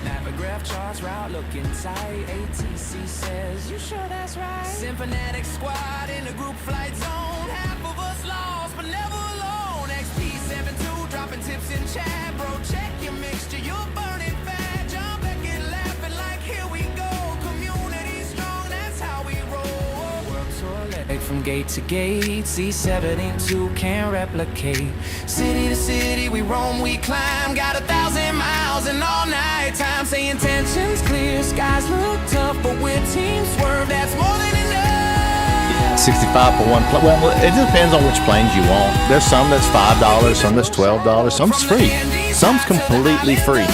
Navigraph charts, route looking tight. ATC says, you sure that's right? Symphonetic squad in the group flight zone. Half of us lost, but never alone. XP72 dropping tips in chat. Bro, check your mixture, you're burning fat. John Beckett laughing like, here we go. Community strong, that's how we roll. World tour leg from gate to gate. C72 can't replicate. City to city, we roam, we climb. Got 1,000 miles and all night time. Say intentions clear, skies look tough, but we're Team Swerve, that's more than enough. 65 for one plane. Well, it depends on which planes you want. There's some that's $5, some that's $12, some's free, some's completely free.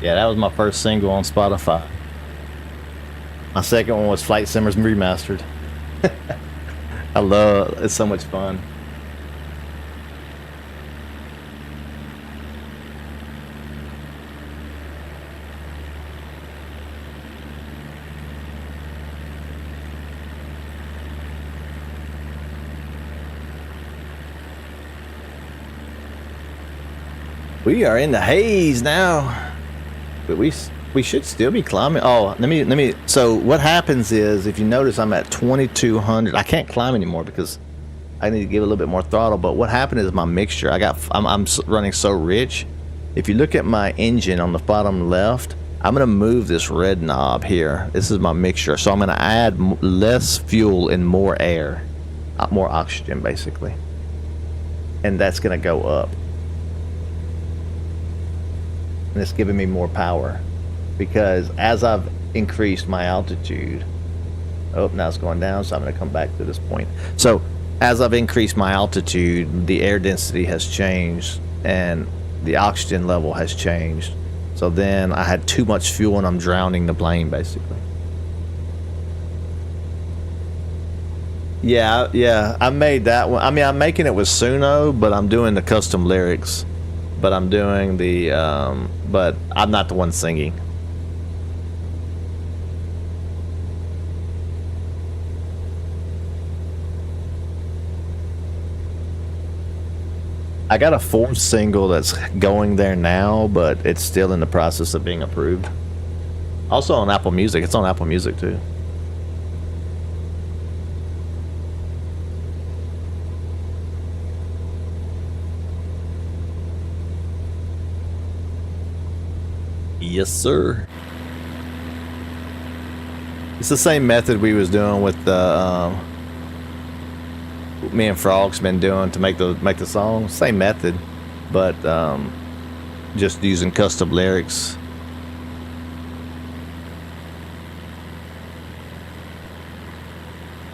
Yeah, that was my first single on Spotify. My second one was Flight Simmers Remastered. It's so much fun. We are in the haze now. But we should still be climbing. Oh, let me. So what happens is, if you notice, I'm at 2,200. I can't climb anymore because I need to give a little bit more throttle. But what happened is my mixture. I'm running so rich. If you look at my engine on the bottom left, I'm gonna move this red knob here. This is my mixture. So I'm gonna add less fuel and more air, more oxygen, basically, and that's gonna go up. And it's giving me more power because as I've increased my altitude, now it's going down, so I'm going to come back to this point. So as I've increased my altitude, the air density has changed and the oxygen level has changed. So then I had too much fuel and I'm drowning the plane, basically. Yeah, I made that one. I mean, I'm making it with Suno, but I'm doing the custom lyrics. But I'm doing the, but I'm not the one singing. I got a fourth single that's going there now, but it's still in the process of being approved. Also on Apple Music. It's on Apple Music too. Yes, sir. It's the same method we was doing with the me and Frog's been doing to make the song. Same method, but just using custom lyrics.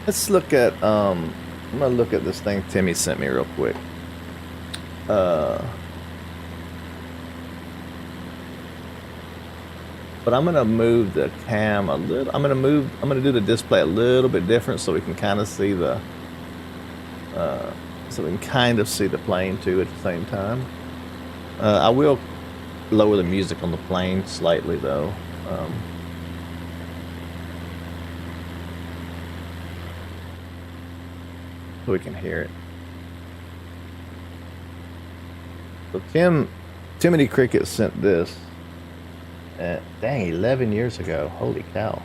Let's look at I'm gonna look at this thing Timmy sent me real quick. But I'm gonna move the cam a little. I'm gonna do the display a little bit different so we can kind of see the plane too at the same time. I will lower the music on the plane slightly though. So we can hear it. So Timothy Cricket sent this. Dang, 11 years ago. Holy cow.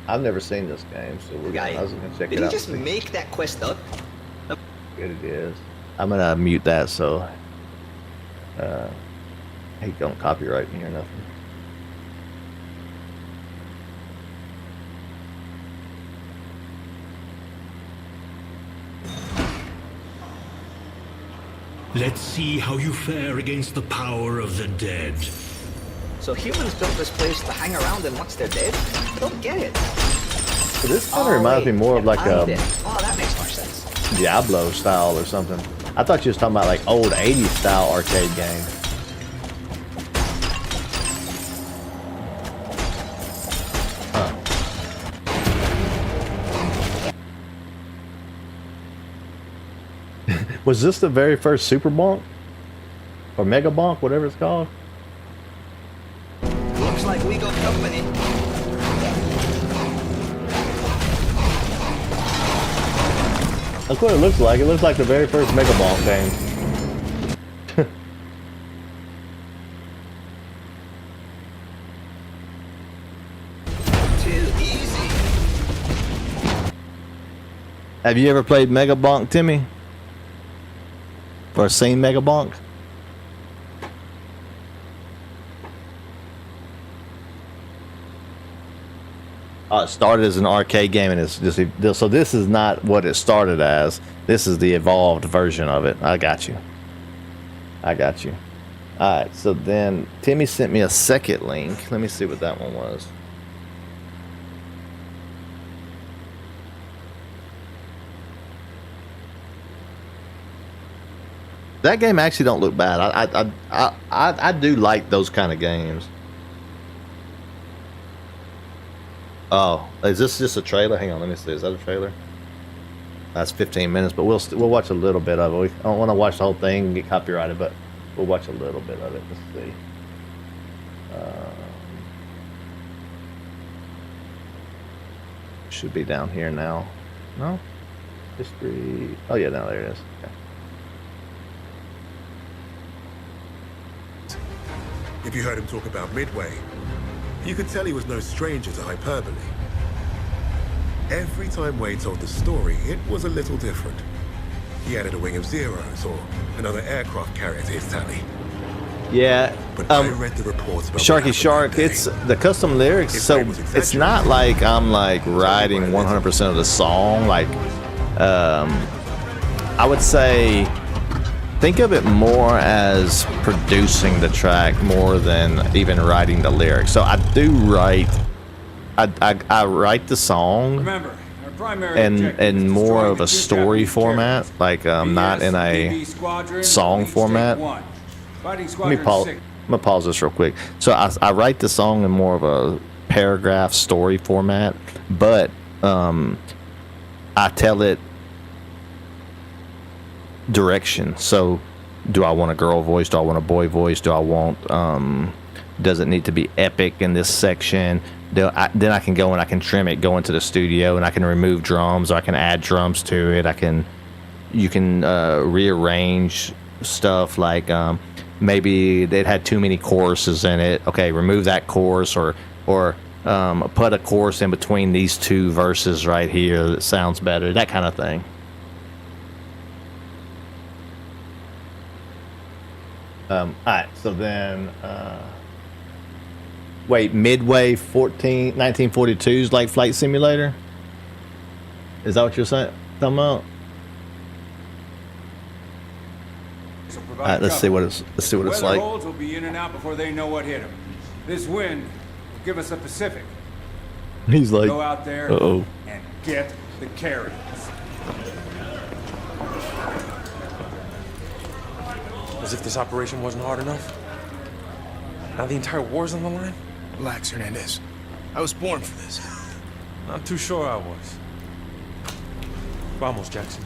I've never seen this game, so I was gonna check it out. Did you just make that quest up? Good it is. I'm gonna mute that so he don't copyright me or nothing. Let's see how you fare against the power of the dead. So humans built this place to hang around and watch their dead? I don't get it. So this kind of reminds me more of like a that makes more sense. Diablo style or something. I thought you was talking about like old 80s style arcade game. Was this the very first Super Bonk? Or Mega Bonk, whatever it's called? Looks like we got company. That's what it looks like. It looks like the very first Mega Bonk game. Too easy. Have you ever played Mega Bonk, Timmy? Or seen Mega Bonk? It started as an arcade game, and it's just so. This is not what it started as. This is the evolved version of it. I got you. I got you. All right. So then Timmy sent me a second link. Let me see what that one was. That game actually don't look bad. I do like those kind of games. Oh, is this just a trailer? Hang on, let me see. Is that a trailer? That's 15 minutes, but we'll watch a little bit of it. I don't want to watch the whole thing and get copyrighted, but we'll watch a little bit of it. Let's see. Should be down here now. No? History. Oh yeah, now there it is. Okay. If you heard him talk about Midway, you could tell he was no stranger to hyperbole. Every time Wade told the story, it was a little different. He added a wing of zeros or another aircraft carrier to his tally. Yeah, but I read the reports about Sharky Shark, it's the custom lyrics, so it's not like I'm like writing 100% of the song. Like, I would say, think of it more as producing the track more than even writing the lyrics. So I do write, I write the song. Remember, our primary in more of a story format, like not in a song format. Let me pause. I'm gonna pause this real quick. So I write the song in more of a paragraph story format, but I tell it direction. So do I want a girl voice? Do I want a boy voice? Do I want does it need to be epic in this section? Then I can go and I can trim it, go into the studio, and I can remove drums, or I can add drums to it. You can rearrange stuff, like maybe it had too many choruses in it. Okay, remove that chorus, or put a chorus in between these two verses right here that sounds better, that kind of thing. Alright, so then wait, Midway 1942's like Flight Simulator? Is that what you're saying? Talking about? Alright, let's see what it's like. Holds will be in and out before they know what hit them. This wind will give us a Pacific. He's like, go out there and get the carriers. As if this operation wasn't hard enough. Now the entire war's on the line? Relax, Hernandez. I was born for this. Not too sure I was. Vamos, Jackson.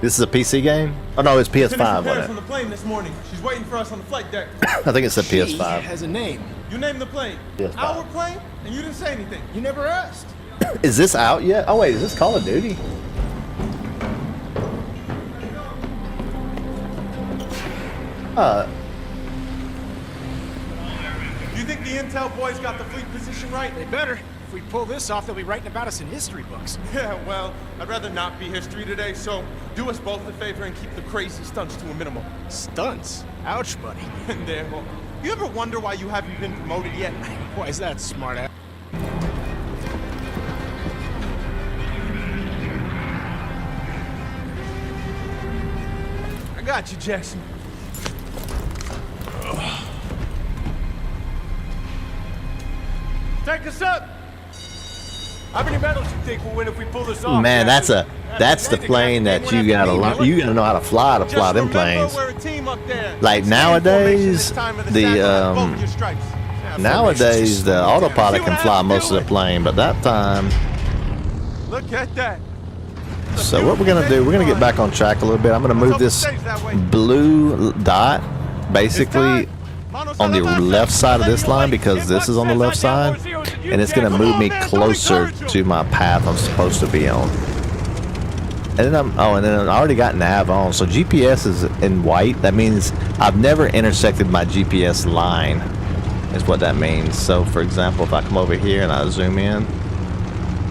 This is a PC game? Oh no, it's PS5 on it. From the plane this morning. She's waiting for us on the flight deck. I think it's a PS5. Has a name. You named the plane. PS5. Our plane, and you didn't say anything. You never asked. Is this out yet? Oh wait, is this Call of Duty? Do you think the intel boys got the fleet position right? They better. If we pull this off, they'll be writing about us in history books. Yeah, well, I'd rather not be history today, so do us both a favor and keep the crazy stunts to a minimum. Stunts? Ouch, buddy. Damn. You ever wonder why you haven't been promoted yet? Why is that, smart ass? I got you, Jackson. Take us up! How many medals you think we'll win if we pull this off? Man, that's the plane that you gotta know how to fly them planes. Like nowadays, the Nowadays, the autopilot can fly most of the plane, but that time. Look at that. So what we're gonna do, we're gonna get back on track a little bit. I'm gonna move this blue dot basically on the left side of this line because this is on the left side, and it's gonna move me closer to my path I'm supposed to be on. And then and then I already got nav on, so GPS is in white. That means I've never intersected my GPS line, is what that means. So for example, if I come over here and I zoom in,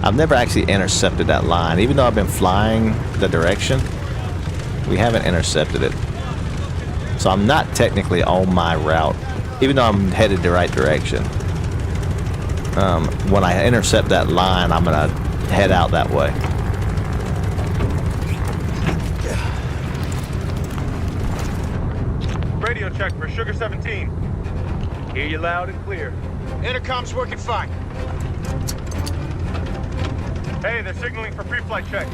I've never actually intercepted that line. Even though I've been flying the direction, we haven't intercepted it. So I'm not technically on my route, even though I'm headed the right direction. When I intercept that line, I'm gonna head out that way. Radio check for Sugar 17. Hear you loud and clear. Intercom's working fine. Hey, they're signaling for pre-flight check.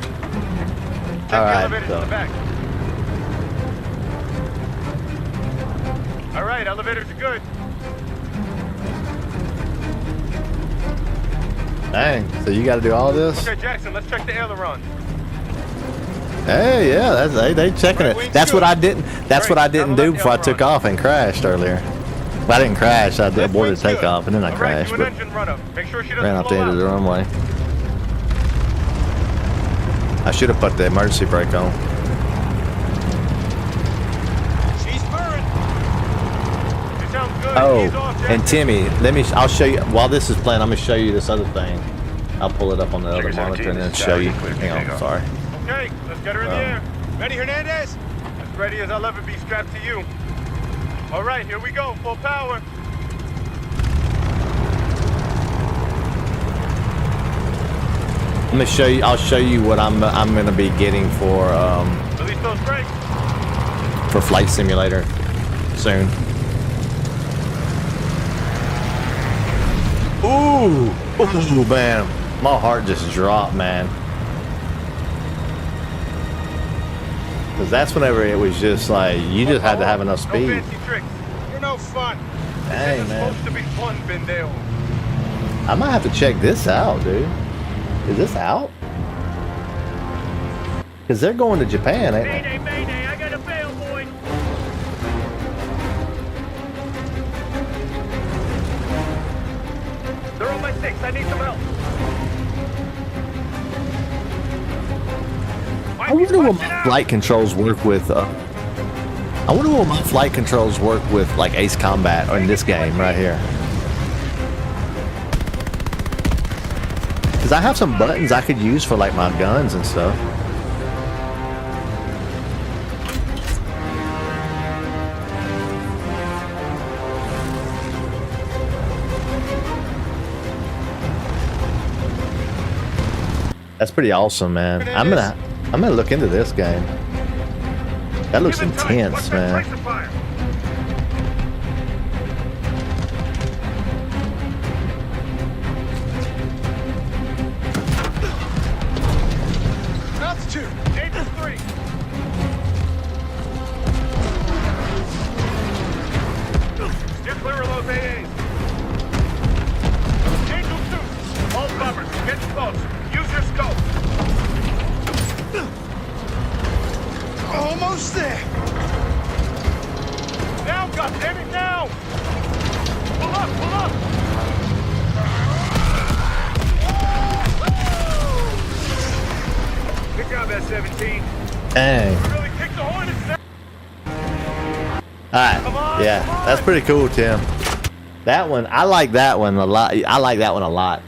All right. Elevators in the back. All right, elevators are good. Dang, so you got to do all this? Okay, Jackson, let's check the ailerons. Hey, yeah, they checking it. That's what I didn't. That's what I didn't do before I took off and crashed earlier. Well, I didn't crash. I aborted takeoff and then I crashed. But ran off the end of the runway. I should have put the emergency brake on. She's burned. She sounds good. Oh, and Timmy, I'll show you while this is playing. I'm gonna show you this other thing. I'll pull it up on the other monitor and then show you. Hang on, sorry. Okay, let's get her in the air. Ready, Hernandez? As ready as I'll ever be, strapped to you. All right, here we go, full power. Let me show you. I'll show you what I'm gonna be getting for Release those brakes. For Flight Simulator soon. Ooh, man, my heart just dropped, man. Because that's whenever it was just like you just had to have enough speed. No fancy tricks. You're no fun. Dang, man. Supposed to be fun, Bendale. I might have to check this out, dude. Is this out? Because they're going to Japan, ain't they? Mayday, mayday, I got a bail, boy. They're on my six, I need some help. I wonder what my flight controls work with. I wonder what my flight controls work with, like Ace Combat or in this game right here. Because I have some buttons I could use for like my guns and stuff. That's pretty awesome, man. I'm gonna look into this game. That looks intense, man. Altitude, 83. Steer clear of those AAs. Angel 2, all bumpers, get close. Use your scope. Almost there. Now, goddammit, now! Pull up, pull up! Good job, S-17. Dang. Really kicked the Hornets now. Alright, yeah, that's pretty cool, Tim. That one, I like that one a lot. I like that one a lot.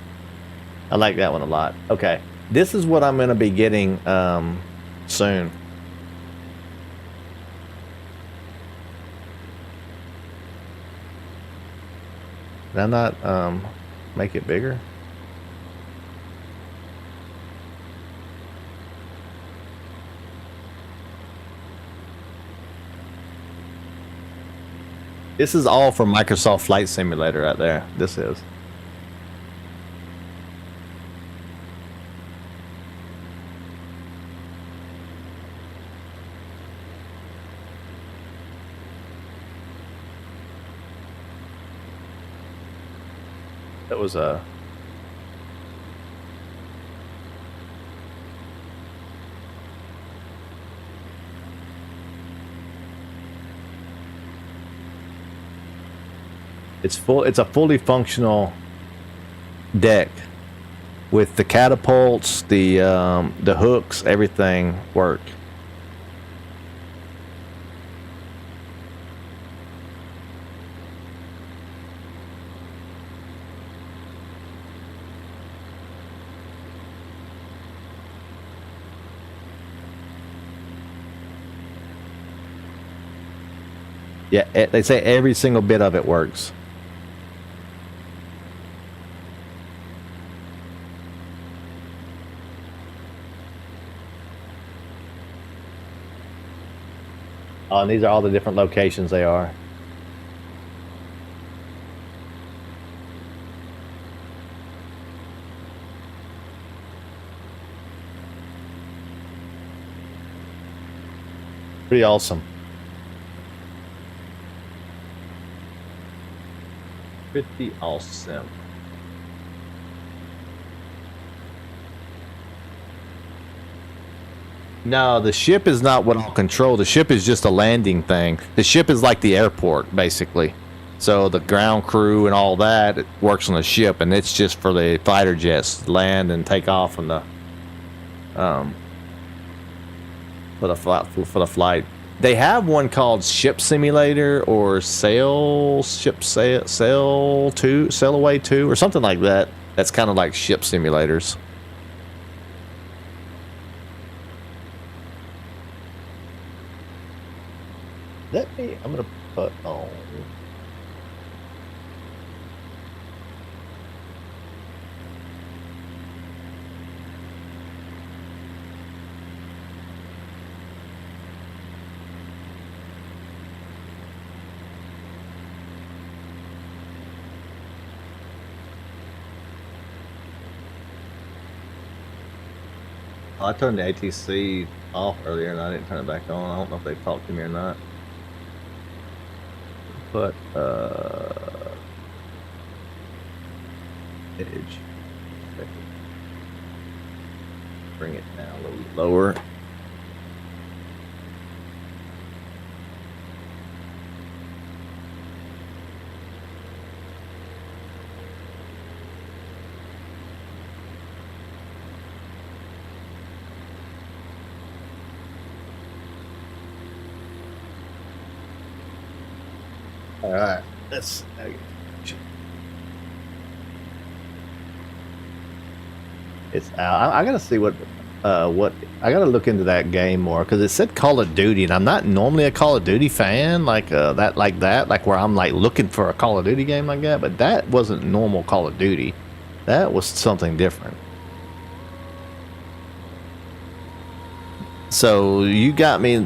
I like that one a lot. Okay, this is what I'm gonna be getting soon. Did I not make it bigger? This is all from Microsoft Flight Simulator right there. This is. That was a. It's full. It's a fully functional deck with the catapults, the hooks, everything work. Yeah, they say every single bit of it works. Oh, and these are all the different locations they are. Pretty awesome. Pretty awesome. No, the ship is not what I'll control. The ship is just a landing thing. The ship is like the airport, basically. So the ground crew and all that it works on the ship, and it's just for the fighter jets to land and take off from the for the flight. They have one called Ship Simulator or Sail 2, Sail Away 2 or something like that. That's kind of like ship simulators. I'm gonna put on. I turned the ATC off earlier and I didn't turn it back on. I don't know if they talked to me or not. But edge. Bring it down a little bit lower. All right, let's. It's out. I gotta see what I gotta look into that game more because it said Call of Duty, and I'm not normally a Call of Duty fan like where I'm like looking for a Call of Duty game like that. But that wasn't normal Call of Duty. That was something different. So you got me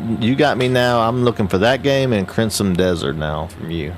now. I'm looking for that game and Crimson Desert now from you.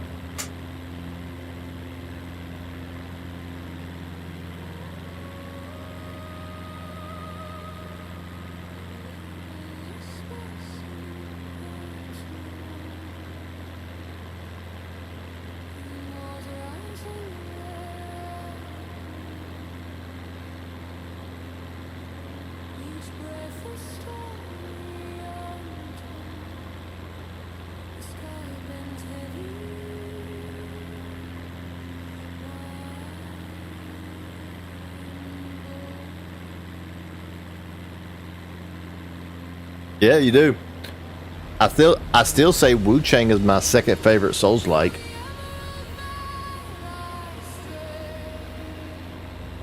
Yeah, you do. I still say Wu Chang is my second favorite Souls-like.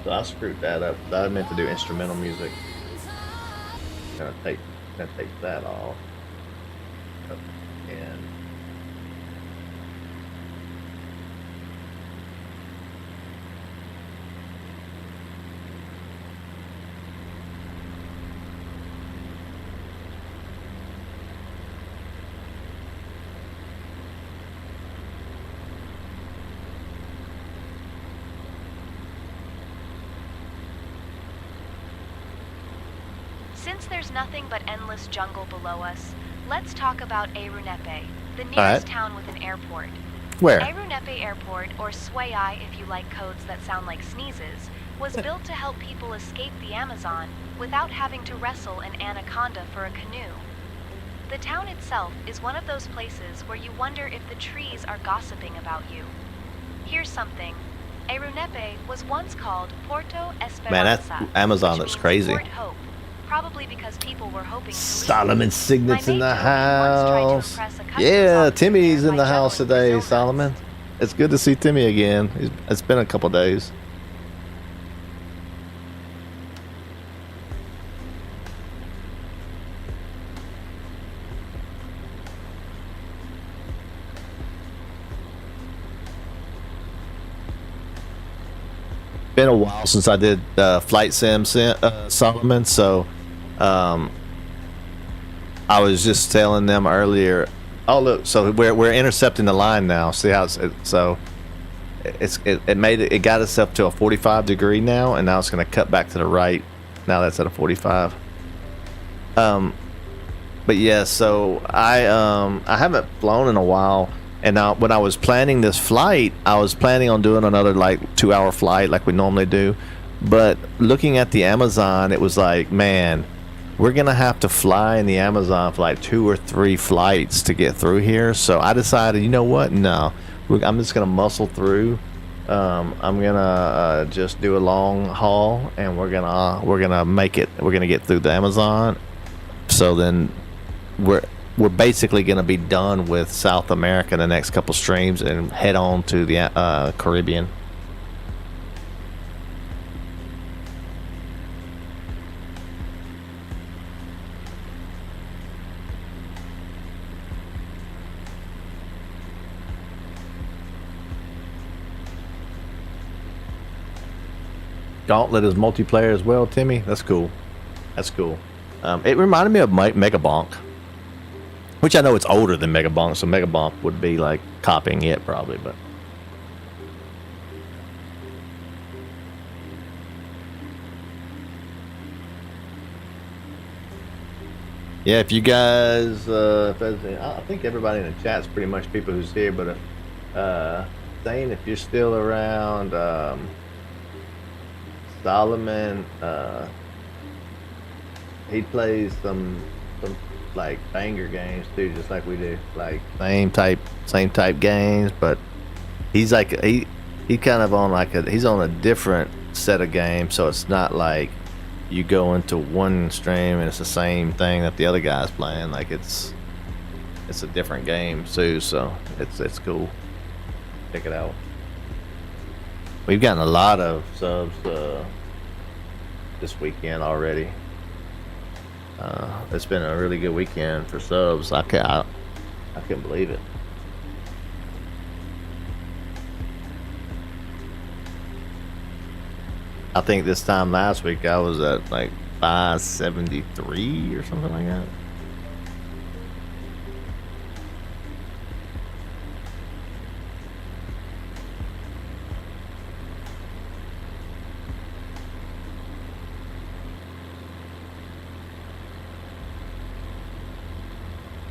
So I screwed that up. I meant to do instrumental music. Gonna take that off. And Since there's nothing but endless jungle below us, let's talk about Erunepe, the nearest town with an airport. Where? Airunepe Airport, or SWAI if you like codes that sound like sneezes, was built to help people escape the Amazon without having to wrestle an anaconda for a canoe. The town itself is one of those places where you wonder if the trees are gossiping about you. Here's something. Airunepe was once called Porto Esperanza. Man, that Amazon looks crazy. Port Hope, probably because people were hoping to Solomon Signet's in the house. Yeah, Timmy's in the house today, Solomon. It's good to see Timmy again. It's been a couple days. Been a while since I did flight sim, Solomon, so I was just telling them earlier. Oh look, so we're intercepting the line now. See how it got itself to a 45 degree now, and now it's going to cut back to the right. Now that's at a 45. But yeah, so I haven't flown in a while. And now, when I was planning this flight, I was planning on doing another like 2-hour flight like we normally do. But looking at the Amazon, it was like, man, we're going to have to fly in the Amazon for like 2 or 3 flights to get through here. So I decided, you know what? No, I'm just going to muscle through. I'm going to just do a long haul, and we're going to make it. We're going to get through the Amazon. So then we're basically going to be done with South America in the next couple streams and head on to the Caribbean. Gauntlet is multiplayer as well, Timmy. That's cool. That's cool. It reminded me of Megabonk, which I know it's older than Megabonk, so Megabonk would be like copying it probably, but yeah, if you guys, I think everybody in the chat's pretty much people who's here, but Zane, if you're still around, Solomon, he plays some like banger games too, just like we do, like same type games, but he's like he kind of on like he's on a different set of games, so it's not like you go into one stream and it's the same thing that the other guy's playing. Like it's a different game too, so it's cool. Check it out. We've gotten a lot of subs this weekend already. It's been a really good weekend for subs. I can't believe it. I think this time last week I was at like 573 or something like that.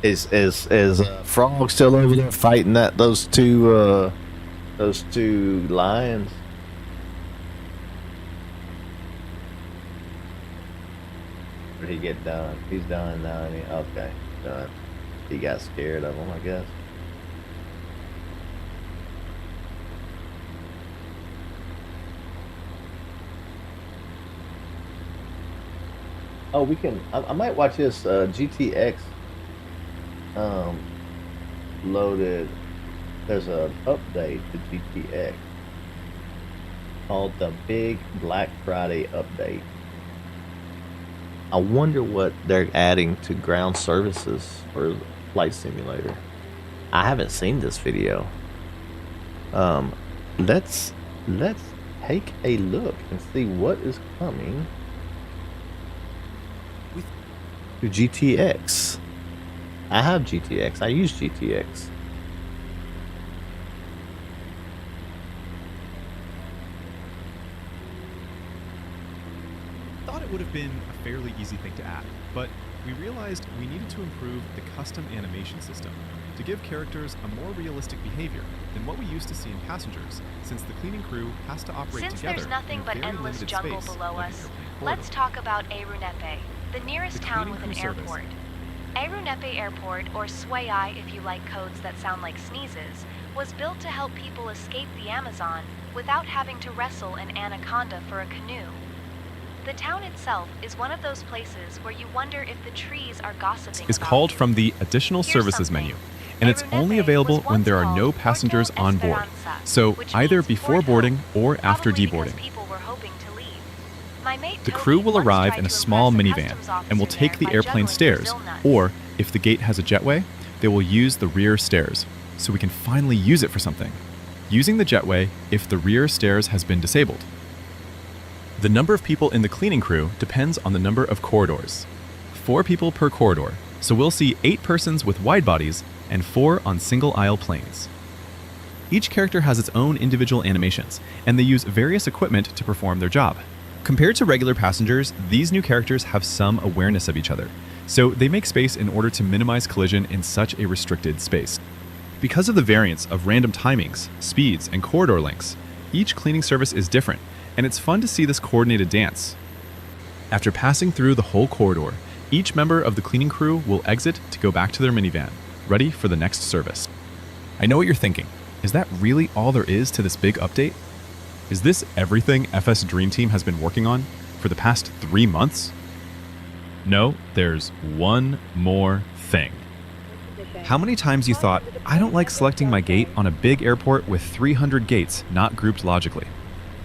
Is Frog still over there fighting those two lions? Or did he get done? He's done now. Okay, done. He got scared of them, I guess. Oh, we can. I might watch this GTX. Loaded. There's an update to GTX called the Big Black Friday Update. I wonder what they're adding to ground services for Flight Simulator. I haven't seen this video. Let's take a look and see what is coming to GTX. I have GTX. I use GTX. Thought it would have been a fairly easy thing to add, but we realized we needed to improve the custom animation system. to give characters a more realistic behavior than what we used to see in Passengers, since the cleaning crew has to operate Since together there's nothing in a but very endless limited jungle space, below like an us, airplane let's corridor. talk about Arunepe, the nearest The town cleaning with an crew service. airport. Arunepe Airport, or SWAI if you like codes that sound like sneezes, was built to help people escape the Amazon without having to wrestle an anaconda for a canoe. The town itself is one of those places where you wonder if the trees are gossiping Is about called you. from the Additional Here's Services something. menu, and it's only available when there are no passengers on board, so either before boarding or after deboarding. The crew will arrive in a small minivan and will take the airplane stairs, or if the gate has a jetway, they will use the rear stairs, so we can finally use it for something. Using the jetway if the rear stairs has been disabled. The number of people in the cleaning crew depends on the number of corridors. 4 people per corridor, so we'll see 8 persons with wide bodies and 4 on single-aisle planes. Each character has its own individual animations, and they use various equipment to perform their job. Compared to regular passengers, these new characters have some awareness of each other, so they make space in order to minimize collision in such a restricted space. Because of the variance of random timings, speeds, and corridor lengths, each cleaning service is different, and it's fun to see this coordinated dance. After passing through the whole corridor, each member of the cleaning crew will exit to go back to their minivan, ready for the next service. I know what you're thinking. Is that really all there is to this big update? Is this everything FS Dream Team has been working on for the past 3 months? No, there's one more thing. How many times you thought, I don't like selecting my gate on a big airport with 300 gates not grouped logically?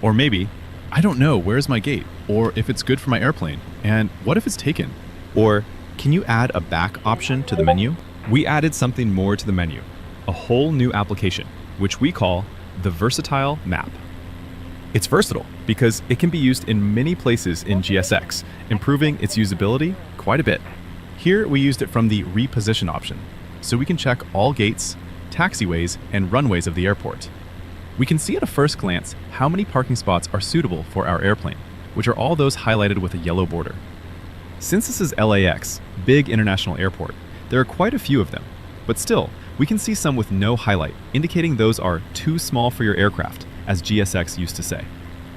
Or maybe, I don't know where's my gate, or if it's good for my airplane, and what if it's taken? Or, can you add a back option to the menu? We added something more to the menu, a whole new application, which we call the Versatile Map. It's versatile because it can be used in many places in GSX, improving its usability quite a bit. Here we used it from the reposition option, so we can check all gates, taxiways, and runways of the airport. We can see at a first glance how many parking spots are suitable for our airplane, which are all those highlighted with a yellow border. Since this is LAX, big international airport, there are quite a few of them, but still, we can see some with no highlight, indicating those are too small for your aircraft, as GSX used to say.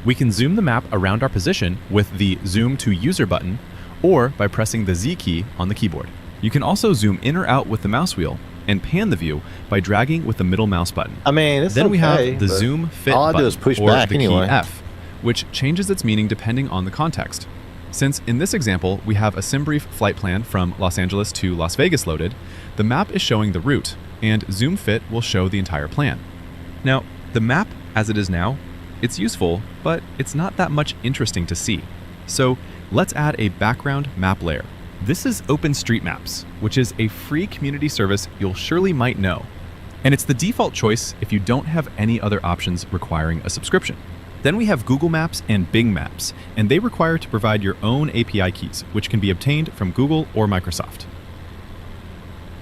We can zoom the map around our position with the Zoom to User button, or by pressing the Z key on the keyboard. You can also zoom in or out with the mouse wheel, and pan the view by dragging with the middle mouse button. I mean, it's Then we okay, have the but Zoom Fit all I button, do is push or back the anyway. key F, which changes its meaning depending on the context. Since in this example, we have a SimBrief flight plan from Los Angeles to Las Vegas loaded, the map is showing the route, and Zoom Fit will show the entire plan. Now, the map, as it is now, it's useful, but it's not that much interesting to see. So let's add a background map layer. This is OpenStreetMaps, which is a free community service you'll surely might know. And it's the default choice if you don't have any other options requiring a subscription. Then we have Google Maps and Bing Maps, and they require to provide your own API keys, which can be obtained from Google or Microsoft.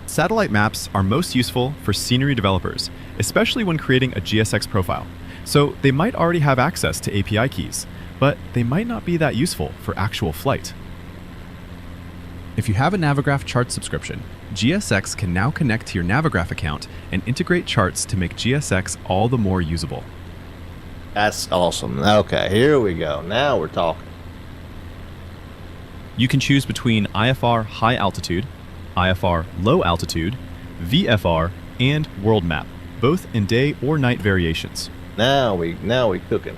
Satellite maps are most useful for scenery developers, especially when creating a GSX profile. So they might already have access to API keys, but they might not be that useful for actual flight. If you have a Navigraph chart subscription, GSX can now connect to your Navigraph account and integrate charts to make GSX all the more usable. That's awesome. Okay, here we go. Now we're talking. You can choose between IFR high altitude, IFR low altitude, VFR, and world map, both in day or night variations. Now we cooking.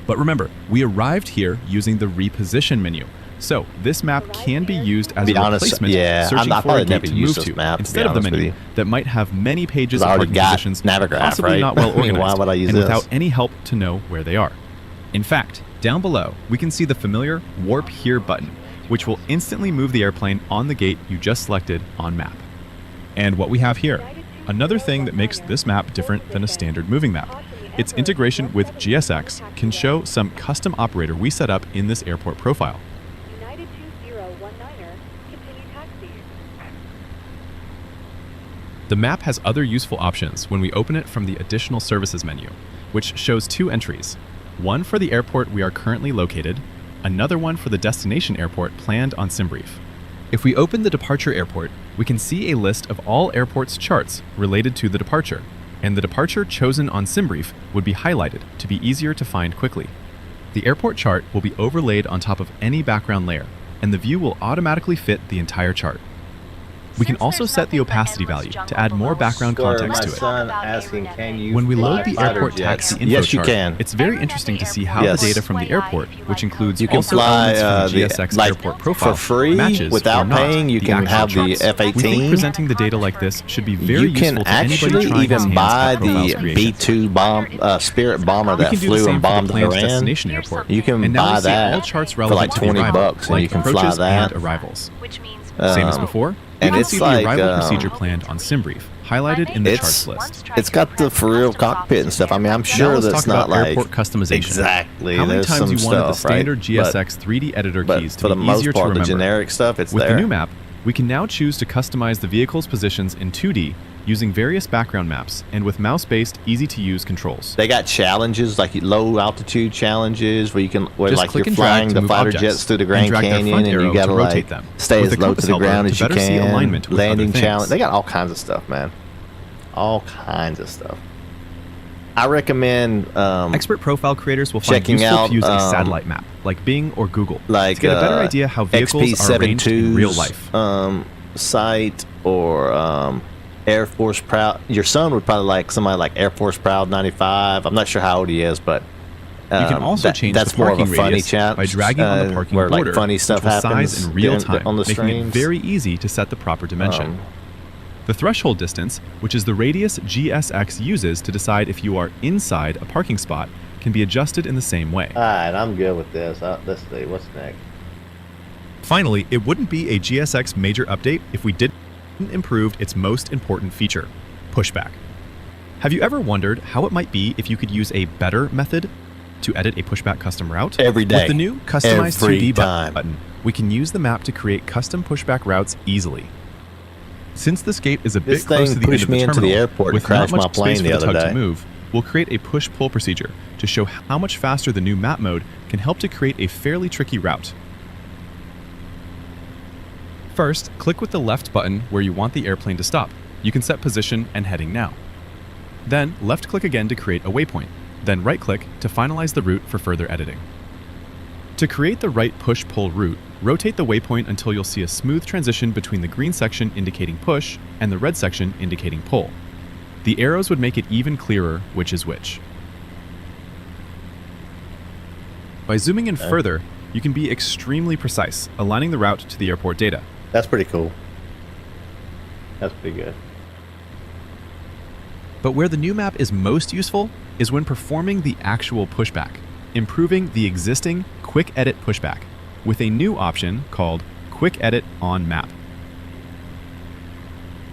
But remember, we arrived here using the reposition menu. So this map can be used as a replacement, searching for a gate to move to, instead of the menu that might have many pages of parking positions, possibly not well organized, why would I use and this? without any help to know where they are. In fact, down below, we can see the familiar Warp Here button, which will instantly move the airplane on the gate you just selected on map. And what we have here, another thing that makes this map different than a standard moving map. Its integration with GSX can show some custom operator we set up in this airport profile. The map has other useful options when we open it from the Additional Services menu, which shows 2 entries. One for the airport we are currently located, another one for the destination airport planned on SimBrief. If we open the departure airport, we can see a list of all airport's charts related to the departure, and the departure chosen on SimBrief would be highlighted to be easier to find quickly. The airport chart will be overlaid on top of any background layer, and the view will automatically fit the entire chart. We can also set the opacity value to add more background context to it. Asking, can you When we load fly the airport fighter jets? taxi info Yes, you chart, can. it's very interesting to see how Yes. the data from the airport, which includes You can also fly elements from the GSX like airport profile, for free matches without or not paying. You the can actual have the charts. We think F-18. presenting the data like this should be very You can useful to anybody actually trying his even hands buy at profiles the creation. B-2 bomb, Spirit bomber We that can do the flew same and for the bombed planned Iran. destination airport. You can And now buy we see all that charts for relevant like to the 20 arrival, bucks, and like you can fly approaches that. and arrivals. Um, Same as before, we and can it's see like, the arrival procedure planned on SimBrief, highlighted in the charts list. It's got the for real cockpit and stuff. I mean, I'm Now sure let's that's talk not about like airport customization. exactly. How many There's times some you wanted the stuff, right? standard GSX 3D editor but keys for to the be most easier to part, remember? the generic stuff, it's With there. the new map, we can now choose to customize the vehicle's positions in 2D using various background maps and with mouse-based, easy-to-use controls. They got challenges like low altitude challenges where you can where Just like click you're and drag flying to the move fighter objects jets through the and Grand drag their Canyon front and arrow you gotta to rotate like them, stay with as the low to compass the ground helper as to you better see can. alignment with Landing other things. challenge. They got all kinds of stuff, man. All kinds of stuff. I recommend Expert profile creators will find checking useful out to use a satellite map, like Bing or Google, like to get a better idea how vehicles are arranged in real life. Site or Air Force Proud. Your son would probably like somebody like Air Force Proud 95. I'm not sure how old he is, but You can also change that's the more of parking a funny radius chat by dragging on the parking where border, like funny stuff which will happens size in real time, on the making streams. it very easy to set the proper dimension. The threshold distance, which is the radius GSX uses to decide if you are inside a parking spot, can be adjusted in the same way. All right, I'm good with this. Let's see what's next. Finally, it wouldn't be a GSX major update if we didn't improve its most important feature, pushback. Have you ever wondered how it might be if you could use a better method to edit a pushback custom route? Every day. With the new customized Every 2D time. button, we can use the map to create custom pushback routes easily. Since this gate is a This bit close to thing the end pushed of the me into terminal, the airport and with not crashed much my plane space the for the other tug day. to move, we'll create a push-pull procedure to show how much faster the new map mode can help to create a fairly tricky route. First, click with the left button where you want the airplane to stop. You can set position and heading now. Then, left-click again to create a waypoint. Then right-click to finalize the route for further editing. To create the right push-pull route, rotate the waypoint until you'll see a smooth transition between the green section indicating push and the red section indicating pull. The arrows would make it even clearer which is which. By zooming in further, you can be extremely precise, aligning the route to the airport data. That's pretty cool. That's pretty good. But where the new map is most useful is when performing the actual pushback, improving the existing Quick Edit pushback with a new option called Quick Edit on Map.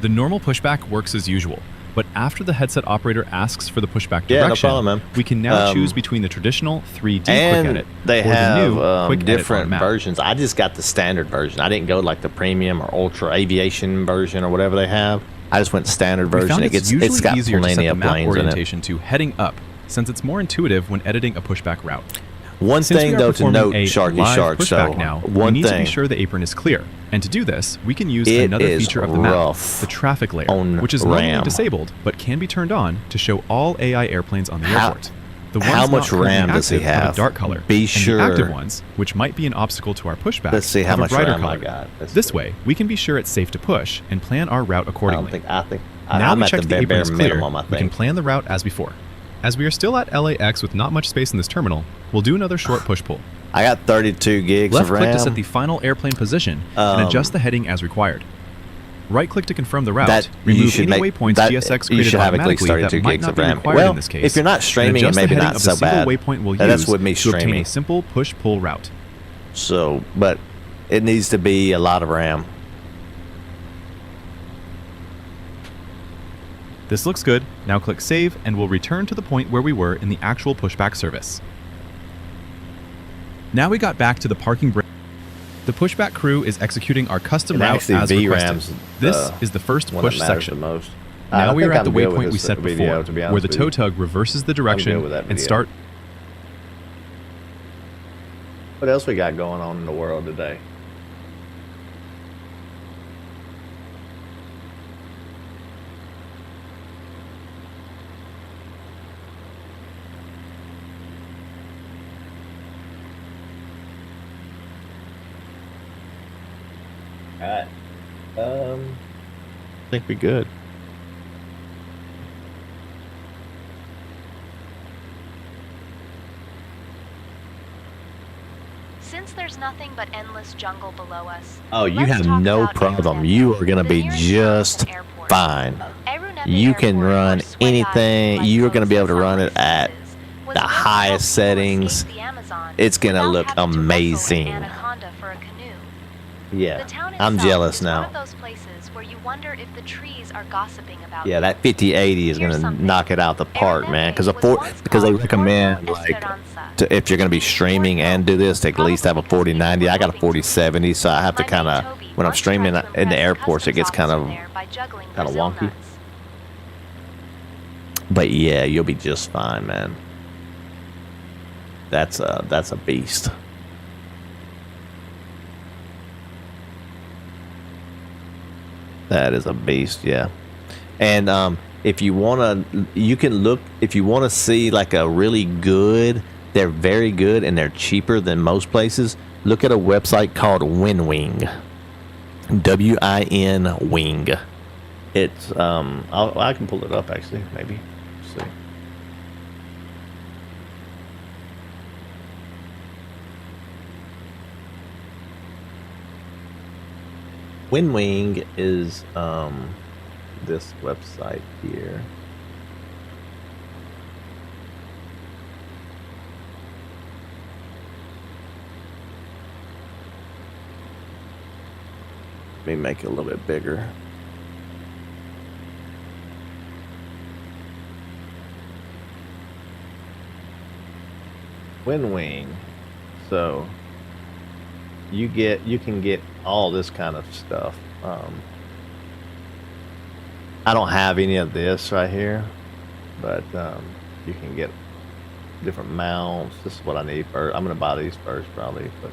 The normal pushback works as usual, but after the headset operator asks for the pushback Yeah, no direction, problem, man. we can now choose between the traditional 3D Quick And Edit they or the have new Quick Edit on different Map. versions. I just got the standard version. I didn't go like the premium or ultra aviation version or whatever they have. I just went standard We version. found it's usually It's got easier to set plenty the of map planes in it. orientation to heading up, since it's more intuitive when editing a pushback route. One Since thing we are though to performing note, a Sharky live Shark. pushback So now, we one need to thing, be sure the apron is clear, and to do this, we can use It another is feature of the map, rough the traffic layer, on which is normally RAM. disabled but can be turned on to show all AI airplanes on the airport. The ones how not much currently RAM does he active have? a dark color, Be and sure. the active ones, which might be an obstacle to our pushback, Let's see how have much a brighter RAM I color. got. Let's This way, we can be sure it's safe to push and plan our route accordingly. I think Now I'm we at checked the the apron bare is clear, minimum. I we can think. plan the route as before. As we are still at LAX with not much space in this terminal, we'll do another short push-pull. I got 32 gigs of RAM. Left-click to set the final airplane position and adjust the heading as required. Right-click to confirm the route. That remove you should any make waypoints that GSX you created should have at least automatically that 32 might gigs not of be RAM. required Well, in this case. if you're not and streaming, adjust it maybe the heading not of so the single bad. waypoint we'll That's use with me to obtain streaming. a simple push-pull route. So, but it needs to be a lot of RAM. This looks good. Now click Save, and we'll return to the point where we were in the actual pushback service. Now we got back to the parking brake. The pushback crew is executing our custom And route actually, as VRAM's requested. This is the first one that push matters section. the most. Now I we are think at the I'm good with waypoint we this set video, before, to be honest where the with tow you. tug reverses the I'm good direction with that and video. start. What else we got going on in the world today? Alright. I think we're good. Since there's nothing but endless jungle below us. Oh, you let's have talk no about problem. Aeronet. You are going to The be nearest town is just an airport. fine. Aeronet You can Airport, run or Sweat anything. Island, You're like going to be able most to run it sunrise at places, was the built to help highest people settings. escape the Amazon It's going to without look having to wrestle an amazing. anaconda for a canoe. Yeah, The town I'm itself jealous is now. one of those places where you wonder if the trees are gossiping about Yeah, you. that 5080 is Here's going to something. knock it out the park, man. Because was they once recommend called like Esperanza. if you're going to be streaming and do this, to at least have a 4090. I got a 4070, so I have to kind of when I'm streaming in the airports, it gets kind of wonky. But yeah, you'll be just fine, man. That's a beast. That is a beast, yeah. And if you wanna, you can look. If you wanna see like a really good, they're very good and they're cheaper than most places. Look at a website called WinWing. WIN Wing. It's I can pull it up actually, maybe. Let's see. WinWing is this website here. Let me make it a little bit bigger. WinWing. So you can get all this kind of stuff. I don't have any of this right here, but you can get different mounts. This is what I need first. I'm gonna buy these first probably, but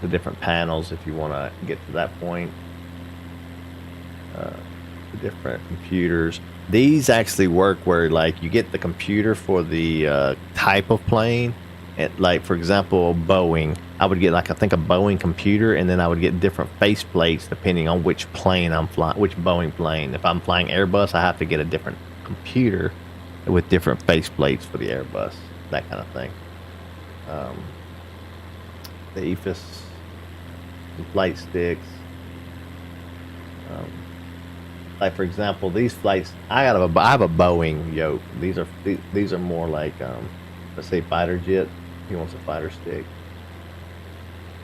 the different panels if you want to get to that point. The different computers. These actually work where like you get the computer for the type of plane. And like for example, Boeing, I would get like I think a Boeing computer, and then I would get different face plates depending on which plane I'm flying, which Boeing plane. If I'm flying Airbus, I have to get a different computer with different face plates for the Airbus, that kind of thing. The EFIS, the flight sticks. Like for example, these flights, I have a Boeing yoke. These are more like let's say fighter jet. He wants a fighter stick.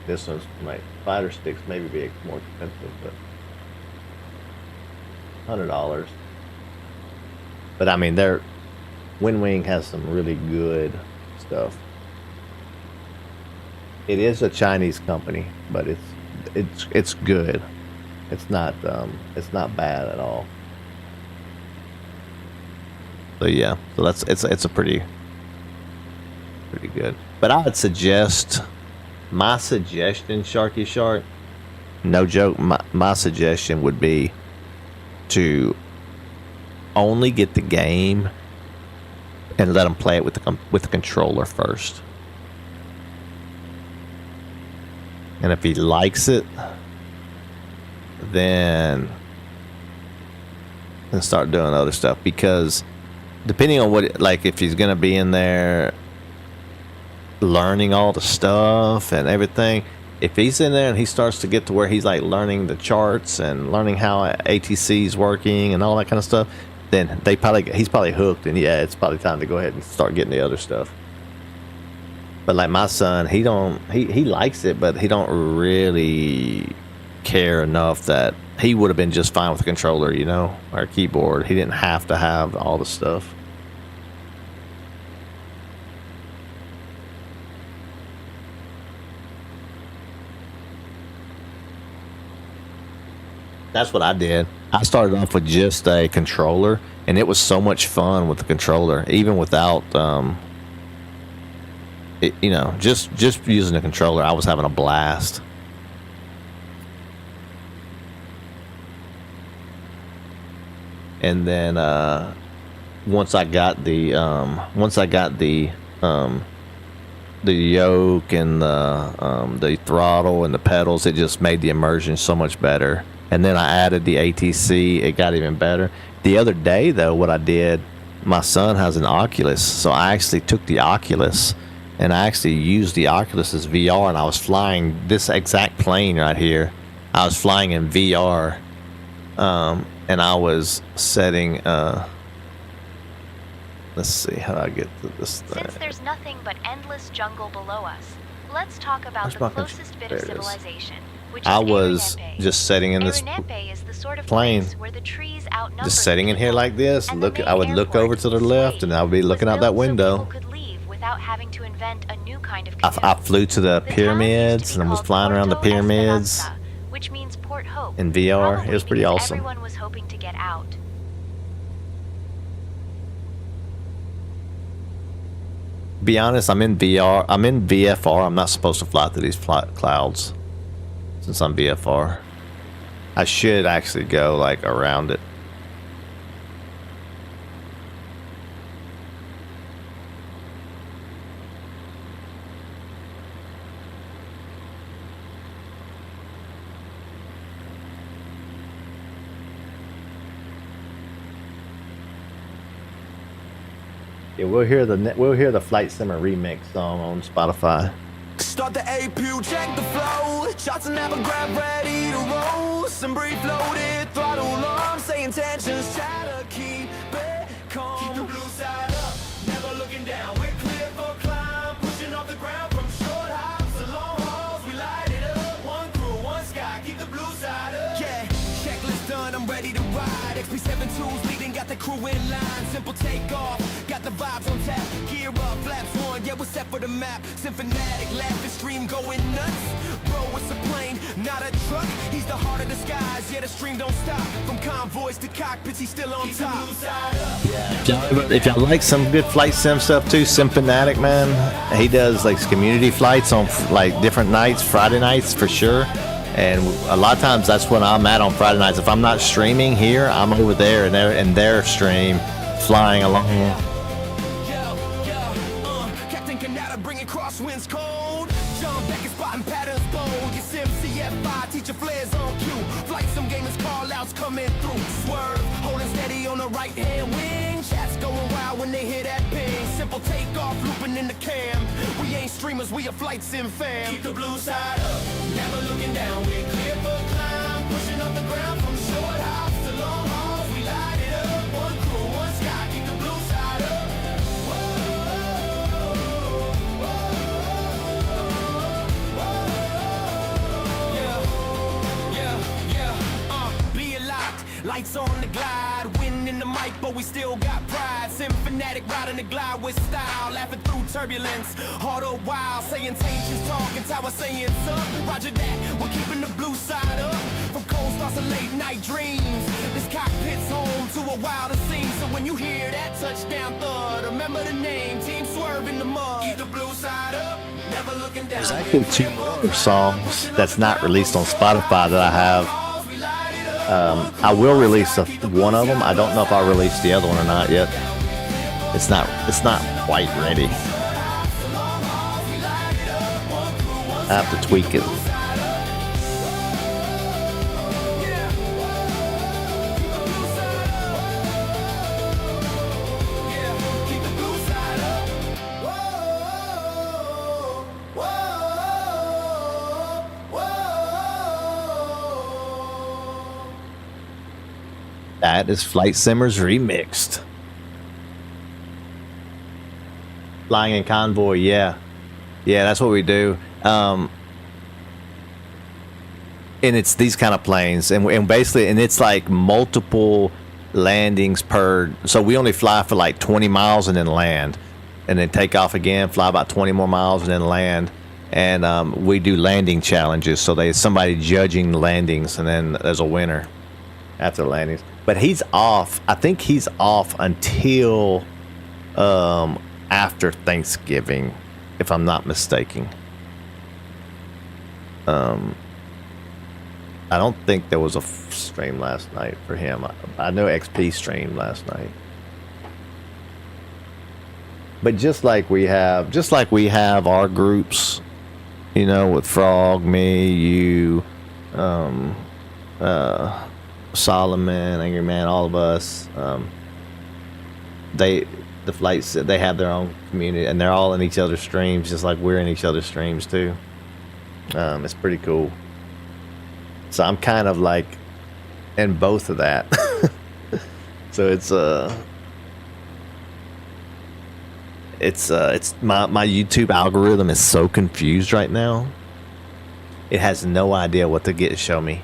This one's like fighter sticks, maybe be more expensive, but $100. But I mean, WinWing has some really good stuff. It is a Chinese company, but it's good. It's not bad at all. So yeah, so it's a pretty good. But I would suggest, my suggestion, Sharky Shark, no joke, my suggestion would be to only get the game and let him play it with the controller first. And if he likes it, then start doing other stuff, because depending on what, like if he's gonna be in there learning all the stuff and everything, if he's in there and he starts to get to where he's like learning the charts and learning how ATC is working and all that kind of stuff, then he's probably hooked, and yeah, it's probably time to go ahead and start getting the other stuff. But like my son, he likes it, but he don't really care enough that he would have been just fine with the controller, you know, or keyboard. He didn't have to have all the stuff. That's what I did. I started off with just a controller, and it was so much fun with the controller, even without, you know, just using the controller. I was having a blast. And then once I got the the yoke and the throttle and the pedals. It just made the immersion so much better. And then I added the ATC. It got even better. The other day, though, what I did, my son has an Oculus, so I actually took the Oculus and I actually used the Oculus as VR, and I was flying this exact plane right here. I was flying in VR, and I was setting. Let's see how do I get to this thing. Since there's nothing but endless jungle below us, let's talk about the closest bit of civilization, which I is was Arinepe. just setting in this Arinepe is the sort of plane, place where the trees outnumber just sitting in here like this. Look, I would look over to the left, and I would be looking out that window. could leave without having to invent a new kind of I flew to the pyramids, and I was flying around the pyramids which means Port Hope, in VR. probably It was pretty because awesome. Everyone was hoping to get out. Be honest, I'm in VR. I'm in VFR. I'm not supposed to fly through these clouds since I'm VFR. I should actually go like around it. Yeah, we'll hear the Flight Simmer remix song on Spotify. Start the APU, check the flow. Shots and never grab ready to roll. Some brief loaded, throttle alarm. SayIntentions, try to keep it calm. Keep the blue side up, never looking down. We're clear for climb, pushing off the ground from short hops to long hauls. We light it up, one crew, one sky. Keep the blue side up. Yeah, checklist done, I'm ready to ride. XP72's leading, got the crew in line. Simple takeoff, got the vibes on tap. Gear up, flaps one, yeah, we're set for the map. Symphonic, laughing stream going nuts. Bro, it's a plane, not a truck. He's the heart of the skies, yeah, the stream don't stop. From convoys to cockpits, he's still on top. If y'all like some good flight sim stuff too, Symphonic, man, he does like community flights on like different nights, Friday nights for sure. And a lot of times that's when I'm at on Friday nights. If I'm not streaming here, I'm over there in their stream, flying along. Captain Canada bringing crosswinds cold. John Beckett spotting patterns bold. Your Sim CF5, teacher flares on cue. Flight some gamers call outs coming through. Swerve, holding steady on the right hand wing. Chats going wild when they hear that ping. Simple takeoff, looping in the cam. We ain't streamers, we a flight sim fam. Keep the blue side up, never looking down. We're clear for climb, pushing off the ground from short hops to long hauls. We light it up, one crew, one sky. Keep the blue side up. Lights on the glide, wind in the mic, but we still got pride. Symphonic riding the glide with style, laughing through turbulence. All the while, SayIntentions talking, tower saying something. Roger that, we're keeping the blue side up. From cold starts to late night dreams. This cockpit's home to a wilder scene. So when you hear that touchdown thud, remember the name, Team Swerve in the mud. Keep the blue side up, never looking down. There's actually 2 more songs that's not released on Spotify that I have. I will release one of them. I don't know if I'll release the other one or not yet. It's not quite ready. I have to tweak it. That is Flight Simmers remixed. Flying in convoy, yeah. Yeah, that's what we do. And it's these kind of planes. And basically, and it's like multiple landings per. So we only fly for like 20 miles and then land. And then take off again, fly about 20 more miles and then land. And we do landing challenges. So there's somebody judging landings, and then there's a winner after landings. But he's off. I think he's off until after Thanksgiving, if I'm not mistaken. I don't think there was a stream last night for him. I know XP streamed last night. But just like we have our groups, you know, with Frog, me, you, Solomon, Angry Man, all of us. The flights, they have their own community, and they're all in each other's streams, just like we're in each other's streams too. It's pretty cool. So I'm kind of like in both of that. So it's my YouTube algorithm is so confused right now. It has no idea what to show me.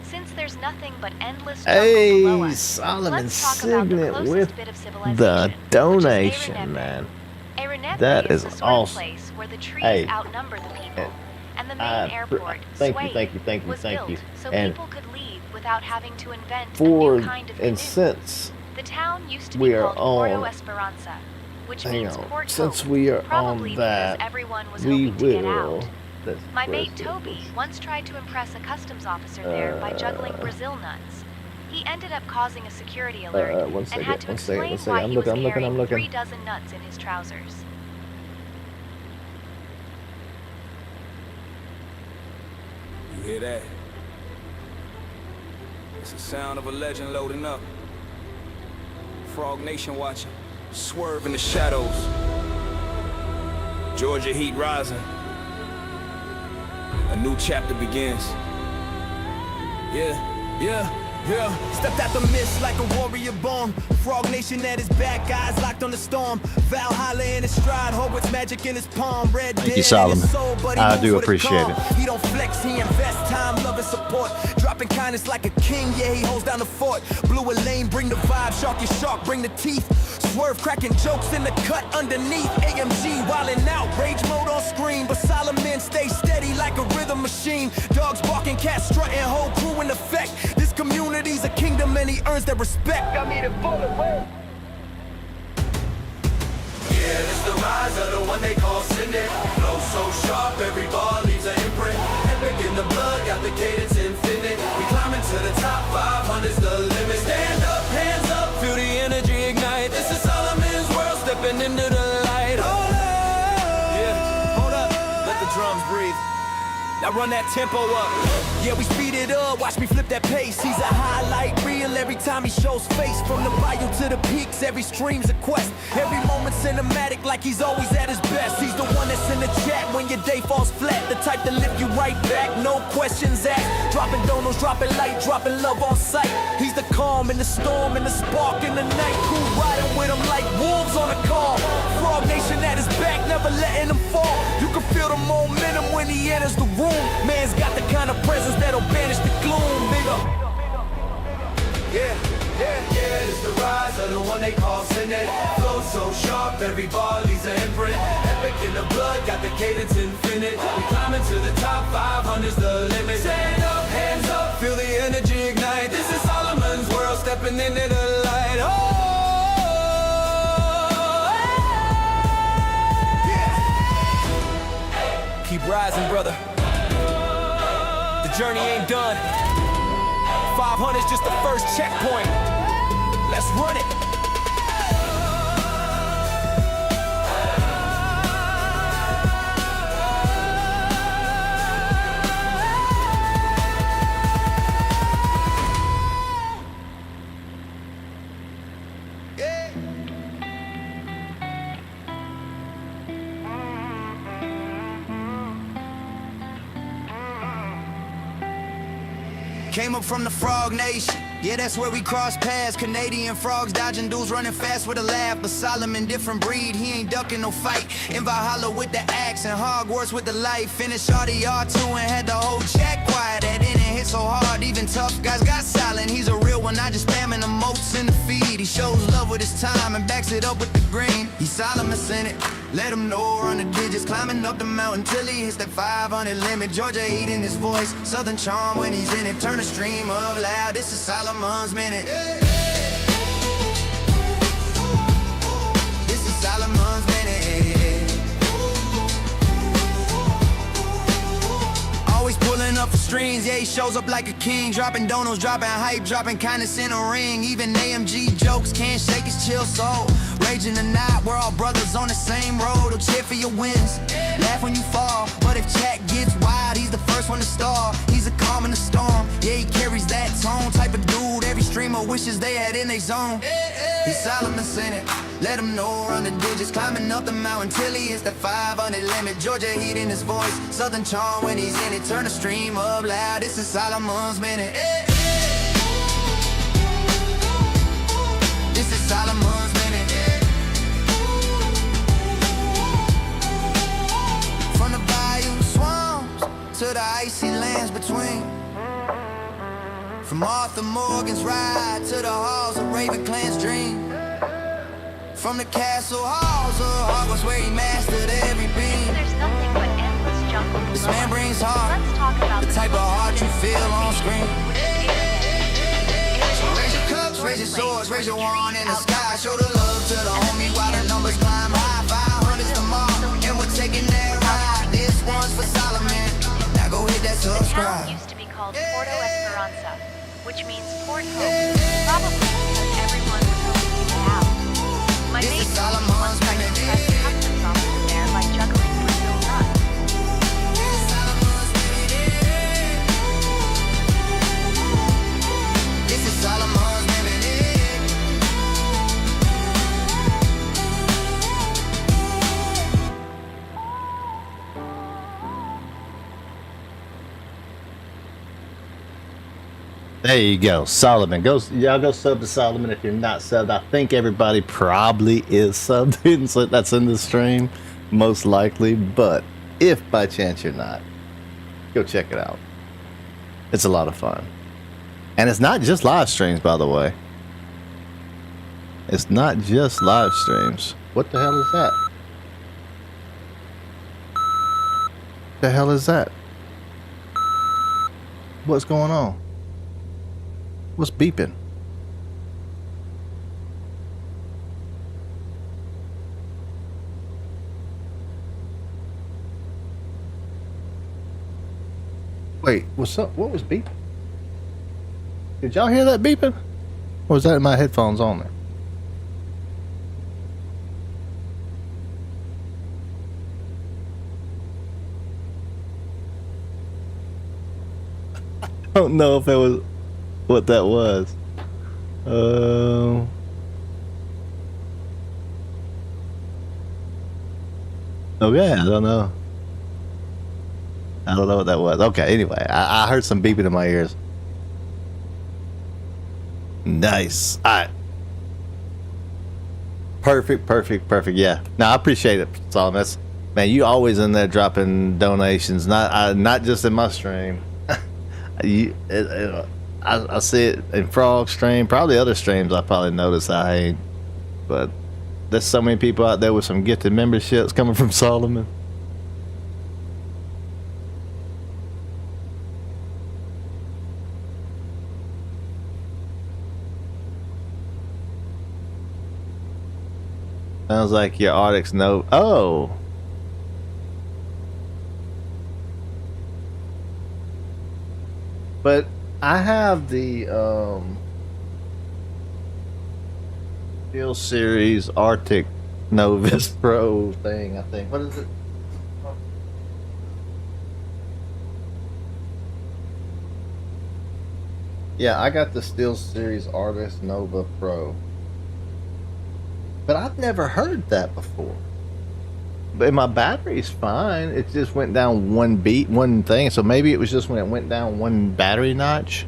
Since there's nothing but endless Hey, jungle below us, Solomon let's talk about the Signet closest with bit of civilization, the donation, which is man. Erenebe That is is the sort of awesome. place where the trees Hey, outnumber the people, and the main airport, thank you, Swerve, was built so and people could leave without having to invent a for new kind of and canoe. since The town used to we be are called on, Porto Esperanza, which hang means on, Port since Hope, we are probably on because that, everyone was we hoping to get will. out. My mate Toby once tried to impress a customs officer there by juggling Brazil nuts. He ended up causing a security alert and had to explain why he was carrying 3 dozen nuts in his trousers. You hear that? It's the sound of a legend loading up. Frog Nation watching. Swerve in the shadows. Georgia heat rising. A new chapter begins. Yeah. Stepped out the mist like a warrior born. Frog Nation at his back, eyes locked on the storm. Valhalla in his stride, Hogwarts magic in his palm. Red Thank you, Solomon. I do appreciate it. He don't flex, he invest time, love and support. Dropping kindness like a king, yeah, he holds down the fort. Blue a lane, bring the vibe, shark is shark, bring the teeth. Swerve cracking jokes in the cut underneath. AMG wildin' out, rage mode on screen. But Solomon stay steady like a rhythm machine. Dogs barking, cats strutting, whole crew in effect. This community's a kingdom and he earns their respect. I need it full away. Yeah, it's the rise of the one they call Syndic. Flow so sharp, every ball leaves an imprint. Epic in the blood, got the cadence infinite. We climbing to the top, 500's the limit. Stand up, hands up, feel the energy ignite. This is Solomon's world, stepping into the light. Hold up, yeah, hold up, let the drums breathe. Now run that tempo up. Yeah, we speed it up, watch me flip that pace. He's a highlight reel every time he shows face. From the bayou to the peaks, every stream's a quest. Every moment cinematic like he's always at his best. He's the one that's in the chat when your day falls flat. The type to lift you right back, no questions asked. Dropping donos, dropping light, dropping love on sight. He's the calm in the storm and the spark in the night. Crew riding with him like wolves on a call. Frog Nation at his back, never letting him fall. You can feel the momentum when he enters the room. Man's got the kind of presence that'll banish the gloom, nigga. Yeah, it's the rise of the one they call Syndic. Flow so sharp, every ball leaves an imprint. Epic in the blood, got the cadence infinite. We climbing to the top, 500's the limit. Stand up, hands up, feel the energy ignite. This is Solomon's world, stepping into the light. Keep rising, brother. The journey ain't done. 500's just the first checkpoint. Let's run it. Came up from the Frog Nation. Yeah, that's where we cross paths. Canadian frogs dodging dudes running fast with a laugh. But Solomon, different breed, he ain't ducking no fight. In Valhalla with the axe and Hogwarts with the light. Finished RDR2 and had the whole chat quiet. That didn't hit so hard, even tough guys got silent. He's a real one, not just spamming emotes in the feed. He shows love with his time and backs it up with the green. He's Solomon in it. Let him know, run the digits, climbing up the mountain till he hits that 500 limit. Georgia heat in his voice, southern charm when he's in it. Turn the stream up loud, this is Solomon's minute. This is Solomon's minute. Always pulling up up for strings. Yeah, he shows up like a king, dropping donos, dropping hype, dropping kindness in a ring. Even AMG jokes can't shake his chill soul. Raging the night, we're all brothers on the same road. He'll cheer for your wins, laugh when you fall. But if chat gets wild, he's the first one to stall. He's a calm in the storm, yeah, he carries that tone. Type of dude every streamer wishes they had in their zone. He's Solomon Senate, let him know, run the digits, climbing up the mountain till he hits that 500 limit. Georgia heat in his voice, southern charm when he's in it. Turn the stream up loud, this is Solomon's Minute. This is Solomon's Minute. From the bayou swamps to the icy lands between. From Arthur Morgan's ride to the halls of Raven Clan's dream. From the castle halls of Hogwarts where he mastered every beam. There's nothing but endless jungle. This man brings heart, Let's talk about the type of heart you feel on screen. So raise your cups, raise your swords, raise your wand in the sky. Show the love to the homie while the numbers climb high. 500's the mark, and we're taking that ride. This one's for Solomon, now go hit that The subscribe. town used to be called Porto Esperanza, which means Port Hope, probably because everyone was hoping to get out. My This mate is told me Solomon's once I could Minute. press customs officer there by juggling Brazil nuts. This is Solomon's Minute. There you go, Solomon. Y'all go sub to Solomon if you're not subbed. I think everybody probably is subbed, so that's in the stream, most likely. But if by chance you're not, go check it out. It's a lot of fun, and it's not just live streams, by the way. It's not just live streams. What the hell is that? The hell is that? What's going on? What's beeping? Wait, what's up? What was beeping? Did y'all hear that beeping? Or was that in my headphones on there? I don't know if it was what that was. Okay, I don't know. I don't know what that was. Okay, anyway, I heard some beeping in my ears. Nice. All right. Perfect. Yeah. No, I appreciate it, Solomon. That's, man, you always in there dropping donations. Not just in my stream. I see it in Frog stream, probably other streams. I probably noticed I ain't, but there's so many people out there with some gifted memberships coming from Solomon. Sounds like your Arctic's no. Oh. But I have the Steel Series Arctic Novus Pro thing, I think. What is it? Yeah, I got the Steel Series Artist Nova Pro. But I've never heard that before. But my battery's fine. It just went down one thing. So maybe it was just when it went down one battery notch.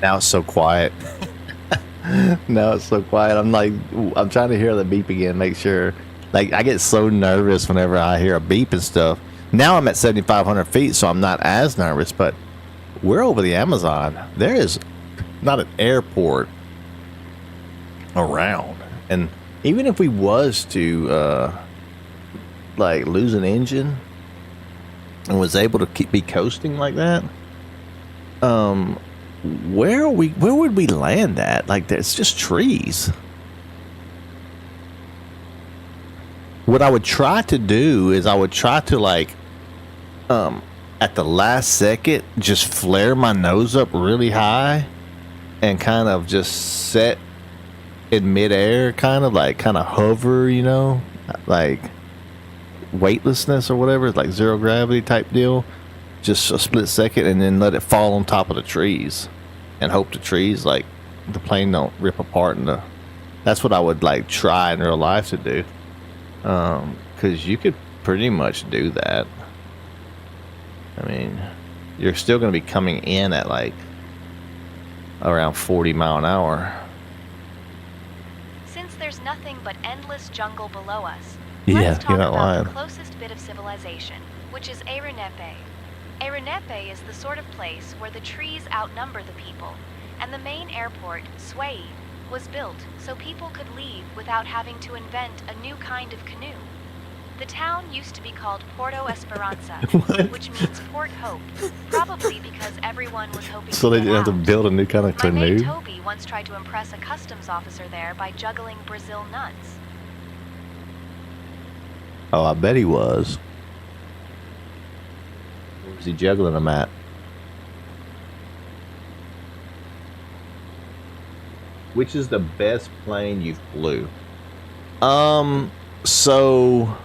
Now it's so quiet. Now it's so quiet. I'm like, I'm trying to hear the beep again, make sure. Like, I get so nervous whenever I hear a beep and stuff. Now I'm at 7,500 feet, so I'm not as nervous, but we're over the Amazon. There is not an airport around. And even if we was to, like, lose an engine and was able to be coasting like that, where would we land at? Like, it's just trees. What I would try to do is I would try to, like, at the last second, just flare my nose up really high and kind of just set in midair, kind of hover, you know, like weightlessness or whatever, like zero gravity type deal. Just a split second, and then let it fall on top of the trees and hope the trees, like, the plane don't rip apart. And that's what I would, like, try in real life to do. Because you could pretty much do that. I mean, you're still going to be coming in at, like, around 40 mile an hour. Since there's nothing but endless jungle below us, Yeah, let's talk you're not about lying. the closest bit of civilization, which is Erenepe. Erenepe is the sort of place where the trees outnumber the people, and the main airport, Sway, was built so people could leave without having to invent a new kind of canoe. The town used to be called Porto Esperanza, which means Port Hope, probably because everyone was hoping So to they get didn't have to out. build a new kind of My mate canoe? Toby once tried to impress a customs officer there by juggling Brazil nuts. Oh, I bet he was. Where was he juggling them at? Which is the best plane you've flew? So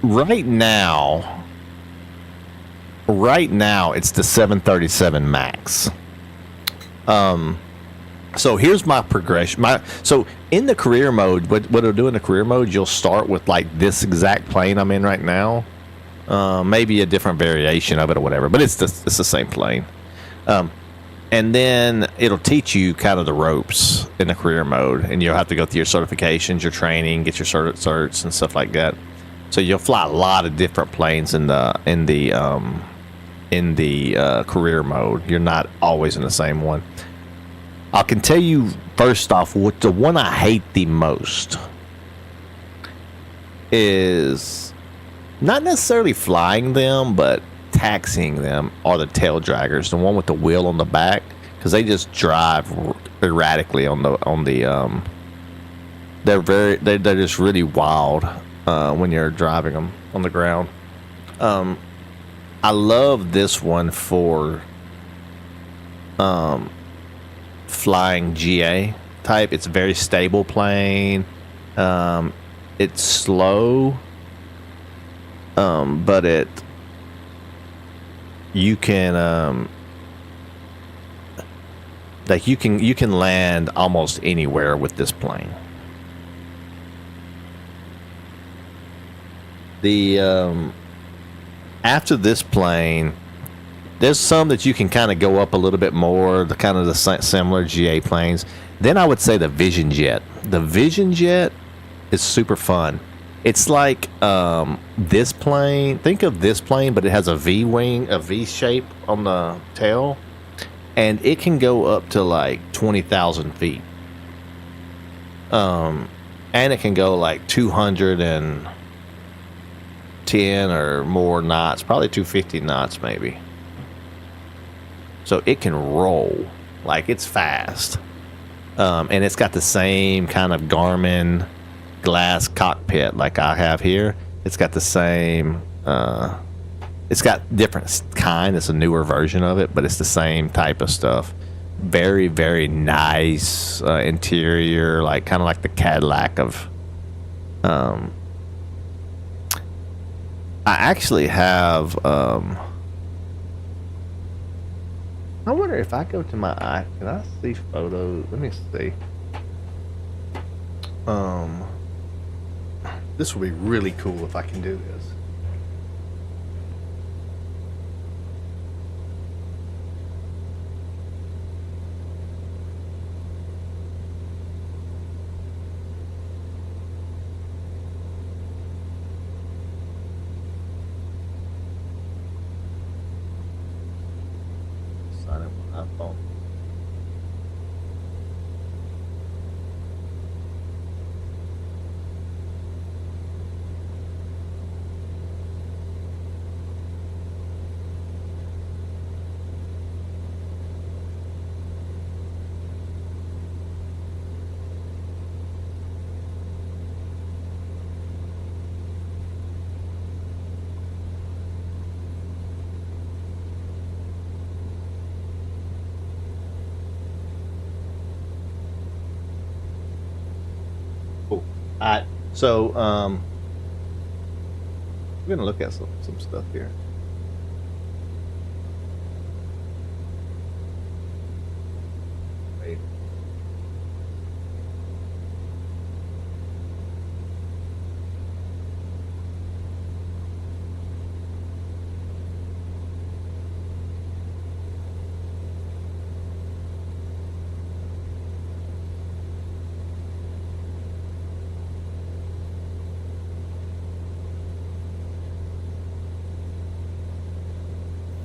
right now it's the 737 Max. So here's my progression. So in the career mode, what it'll do in the career mode, you'll start with, like, this exact plane I'm in right now. Maybe a different variation of it or whatever, but it's the same plane. And then it'll teach you kind of the ropes in the career mode, and you'll have to go through your certifications, your training, get your certs and stuff like that. So you'll fly a lot of different planes in the career mode. You're not always in the same one. I can tell you first off, what the one I hate the most is not necessarily flying them, but taxiing them, are the tail draggers, the one with the wheel on the back, because they just drive erratically on the they're just really wild when you're driving them on the ground. I love this one for flying GA type. It's a very stable plane. It's slow, but you can like you can land almost anywhere with this plane. The after this plane, there's some that you can kind of go up a little bit more, the kind of the similar GA planes. Then I would say the Vision Jet. The Vision Jet is super fun. It's like this plane. Think of this plane, but it has a V wing, a V shape on the tail, and it can go up to like 20,000 feet. And it can go like 210 or more knots, probably 250 knots maybe. So it can roll, like, it's fast. And it's got the same kind of Garmin glass cockpit like I have here. It's got the same, it's got different kind. It's a newer version of it, but it's the same type of stuff. Very, very nice interior, like kind of like the Cadillac of. I actually have. I wonder if I go to my eye, can I see photos? Let me see. This would be really cool if I can do this. iPhone. Cool. Alright, so we're gonna look at some stuff here. Wait.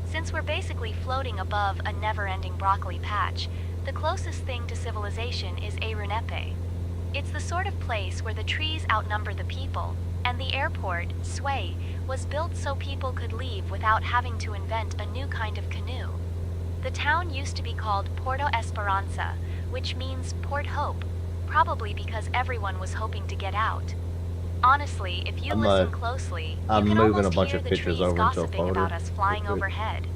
Since we're basically floating above a never-ending broccoli patch, the closest thing to civilization is Arunepe. It's the sort of place where the trees outnumber the people, and the airport, Sway, was built so people could leave without having to invent a new kind of canoe. The town used to be called Porto Esperanza, which means Port Hope, probably because everyone was hoping to get out. Honestly, if you listen closely, you can almost hear the trees gossiping about us flying overhead.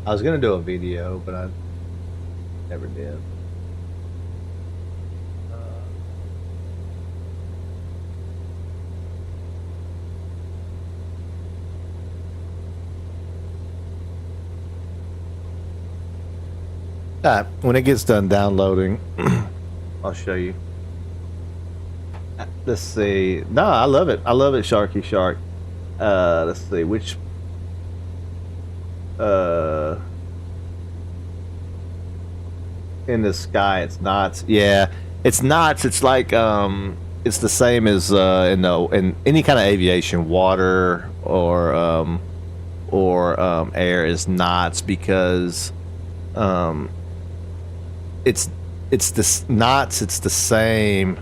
I was gonna do a video, but I never did. When it gets done downloading, I'll show you. Let's see. No, I love it. I love it, Sharky Shark. Let's see which. In the sky, it's knots. Yeah, it's knots. It's like it's the same as in any kind of aviation, water or air is knots because it's the knots. It's the same.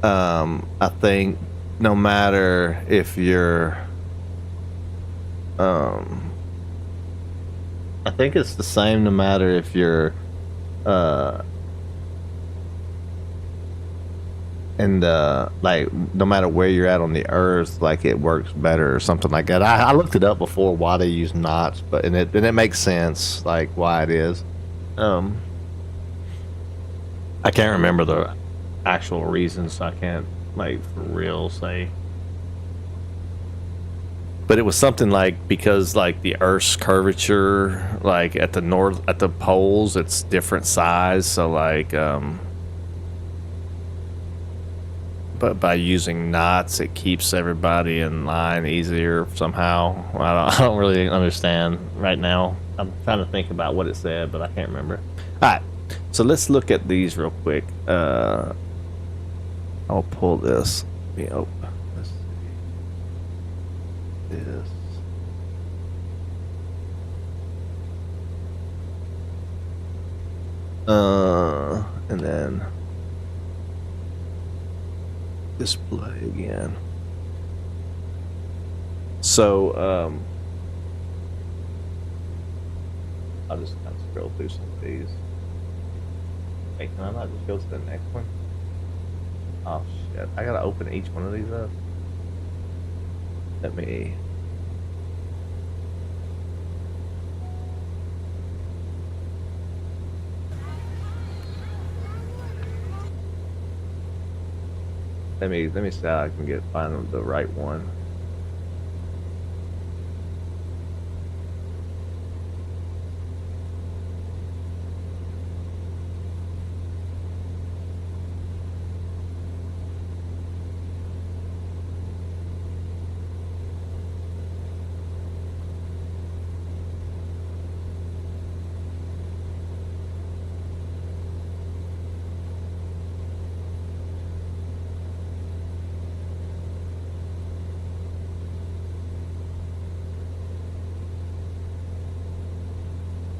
I think no matter if you're I think it's the same no matter if you're and like no matter where you're at on the earth, like it works better or something like that. I looked it up before why they use knots, but and it makes sense like why it is. I can't remember the actual reasons, so I can't like for real say. But it was something like because like the Earth's curvature, like at the poles, it's different size. So like, but by using knots, it keeps everybody in line easier somehow. I don't really understand right now. I'm trying to think about what it said, but I can't remember. All right, so let's look at these real quick. I'll pull this. Let's see. This. And then display again. So I'll just kind of scroll through some of these. Hey, can I not just go to the next one? Oh shit, I gotta open each one of these up. Let me see how I can find the right one.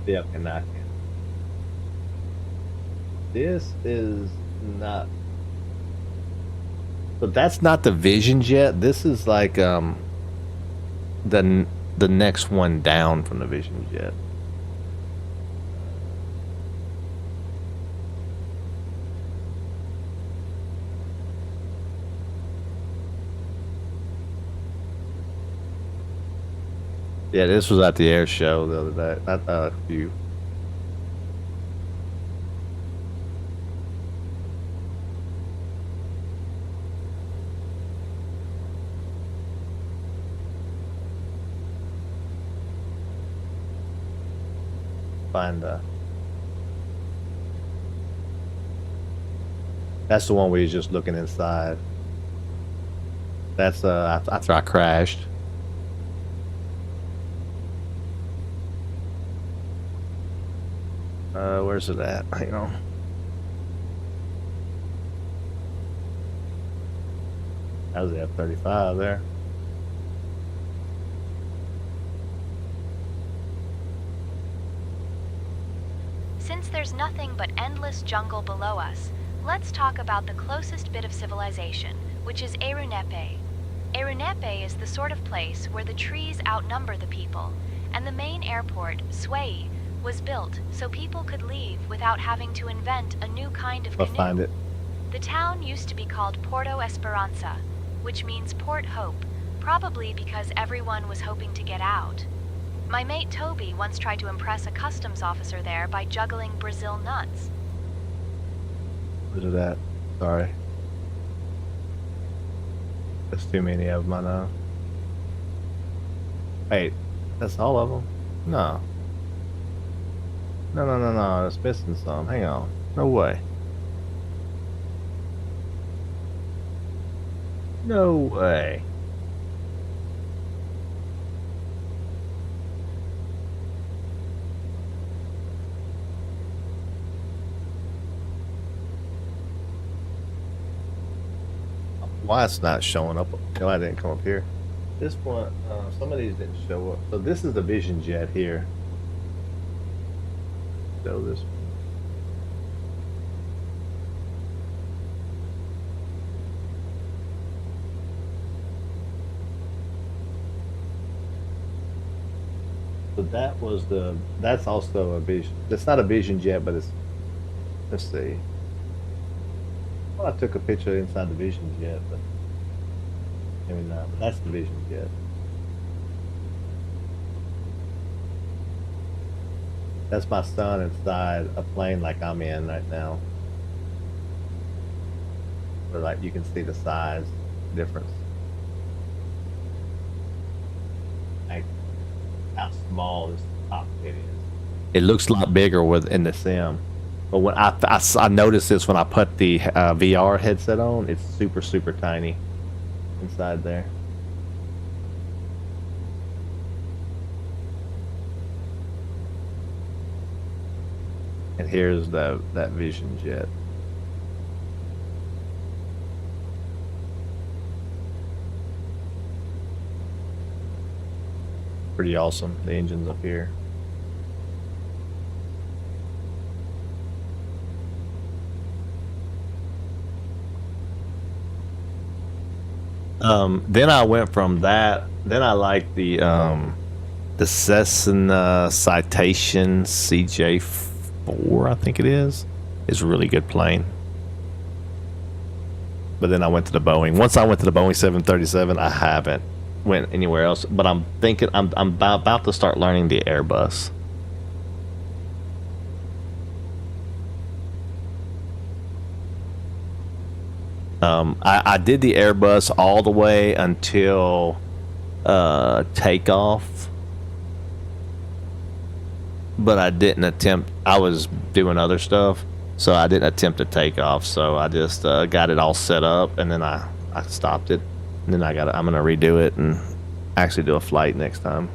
Yeah, okay, not. This is not. But that's not the Vision Jet. This is like the next one down from the Vision Jet. Yeah, this was at the air show the other day. Not a few. Find that's the one where you're just looking inside. That's after I crashed. Where's it at? Hang on. That was the F-35 there. Since there's nothing but endless jungle below us, let's talk about the closest bit of civilization, which is Erunepe. Erunepe is the sort of place where the trees outnumber the people, and the main airport, Sway, was built so people could leave without having to invent a new kind of canoe. I'll find it. The town used to be called Porto Esperanza, which means Port Hope, probably because everyone was hoping to get out. My mate Toby once tried to impress a customs officer there by juggling Brazil nuts. Where's it at? Sorry. There's too many of them, I know. Wait, that's all of them? No. No. It's missing some. Hang on. No way. No way. Why it's not showing up? No, I didn't come up here. This one, some of these didn't show up. So this is the Vision Jet here. Show this one. So that was that's also a Vision. It's not a Vision Jet, but it's, let's see. Well, I took a picture inside the Vision Jet, but maybe not. But that's the Vision Jet. That's my son inside a plane like I'm in right now. Where like you can see the size difference. Like how small this cockpit is. It looks a lot bigger in the sim. But when I noticed this when I put the VR headset on, it's super, super tiny inside there. And here's that Vision Jet. Pretty awesome. The engine's up here. Then I went from that. Then I like the Cessna Citation CJ4, I think it is. It's a really good plane. But then I went to the Boeing. Once I went to the Boeing 737, I haven't went anywhere else. But I'm thinking I'm about to start learning the Airbus. I did the Airbus all the way until takeoff, but I didn't attempt. I was doing other stuff, so I didn't attempt to take off. So I just got it all set up, and then I stopped it. And then I'm gonna redo it and actually do a flight next time.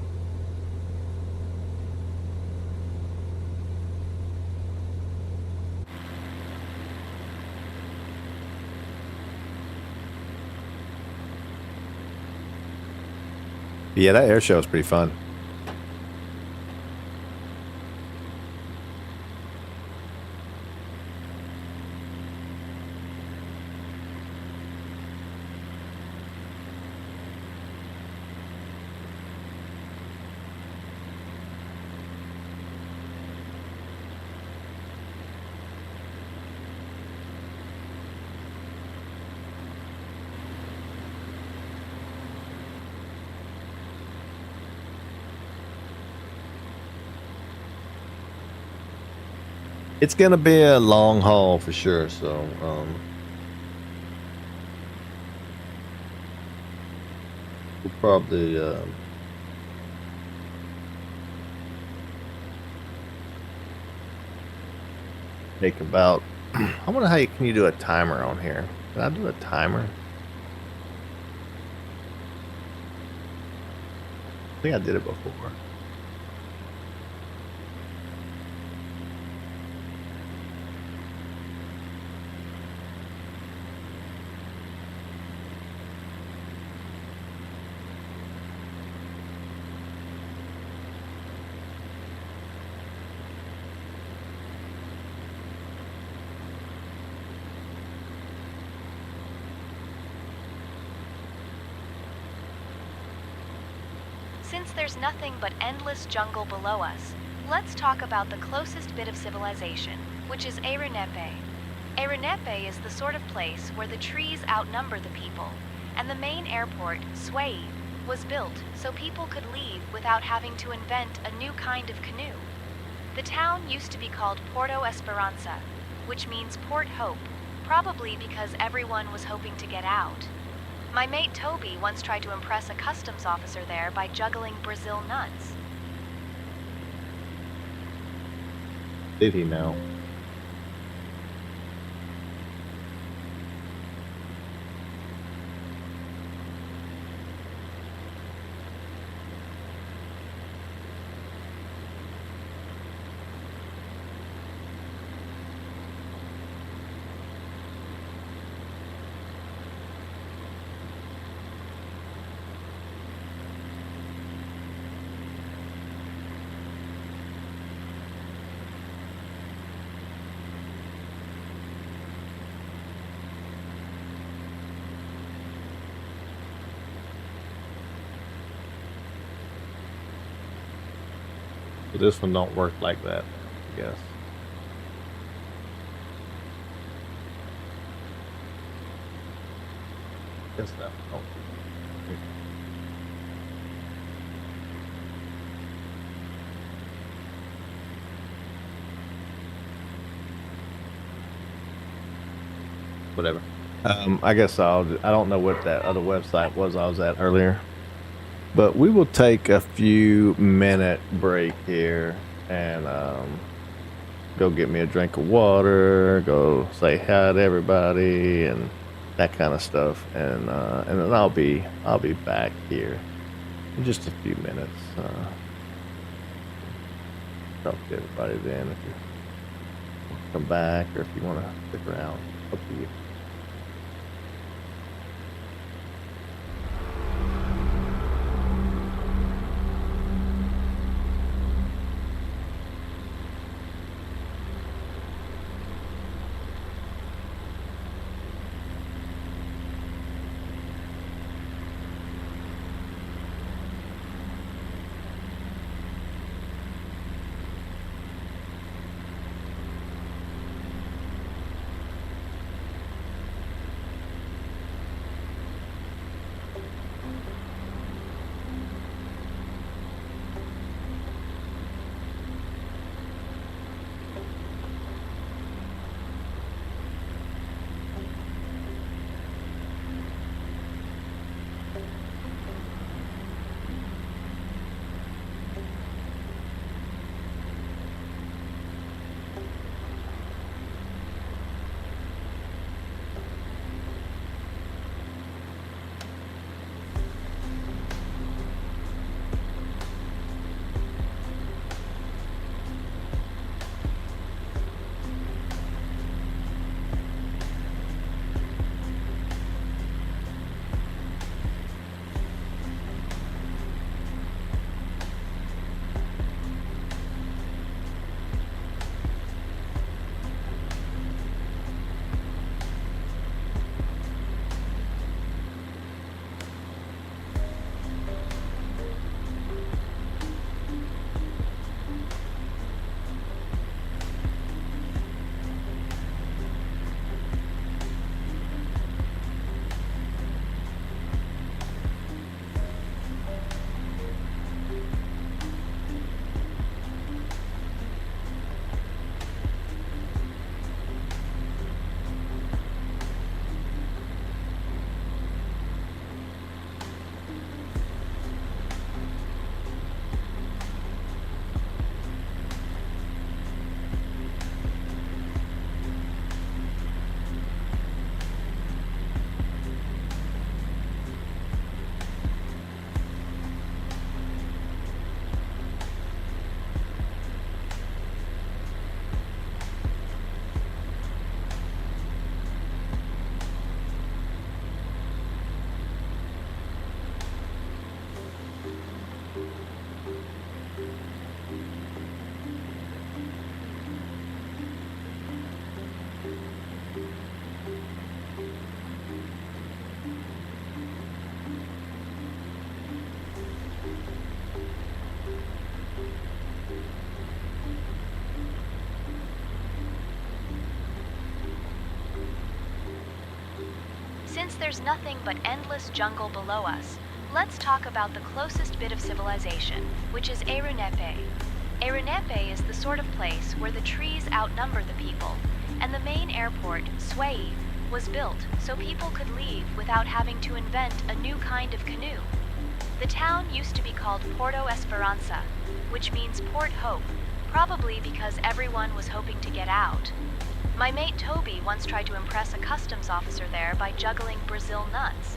Yeah, that air show is pretty fun. It's gonna be a long haul for sure. So we'll probably take about. I wonder how can you do a timer on here? Can I do a timer? I think I did it before. Since there's nothing but endless jungle below us, let's talk about the closest bit of civilization, which is Arinepe. Arinepe is the sort of place where the trees outnumber the people, and the main airport, Swerve, was built so people could leave without having to invent a new kind of canoe. The town used to be called Porto Esperanza, which means Port Hope, probably because everyone was hoping to get out. My mate Toby once tried to impress a customs officer there by juggling Brazil nuts. Did he now? So this one don't work like that, I guess. Guess that one don't. Whatever. I guess I don't know what that other website was I was at earlier. But we will take a few minute break here and go get me a drink of water, go say hi to everybody and that kind of stuff, and then I'll be back here in just a few minutes. Talk to everybody then if you want to come back or if you want to stick around. Up to you. Since there's nothing but endless jungle below us, let's talk about the closest bit of civilization, which is Erunepe. Erunepe is the sort of place where the trees outnumber the people, and the main airport, Sway, was built so people could leave without having to invent a new kind of canoe. The town used to be called Porto Esperanza, which means Port Hope, probably because everyone was hoping to get out. My mate Toby once tried to impress a customs officer there by juggling Brazil nuts.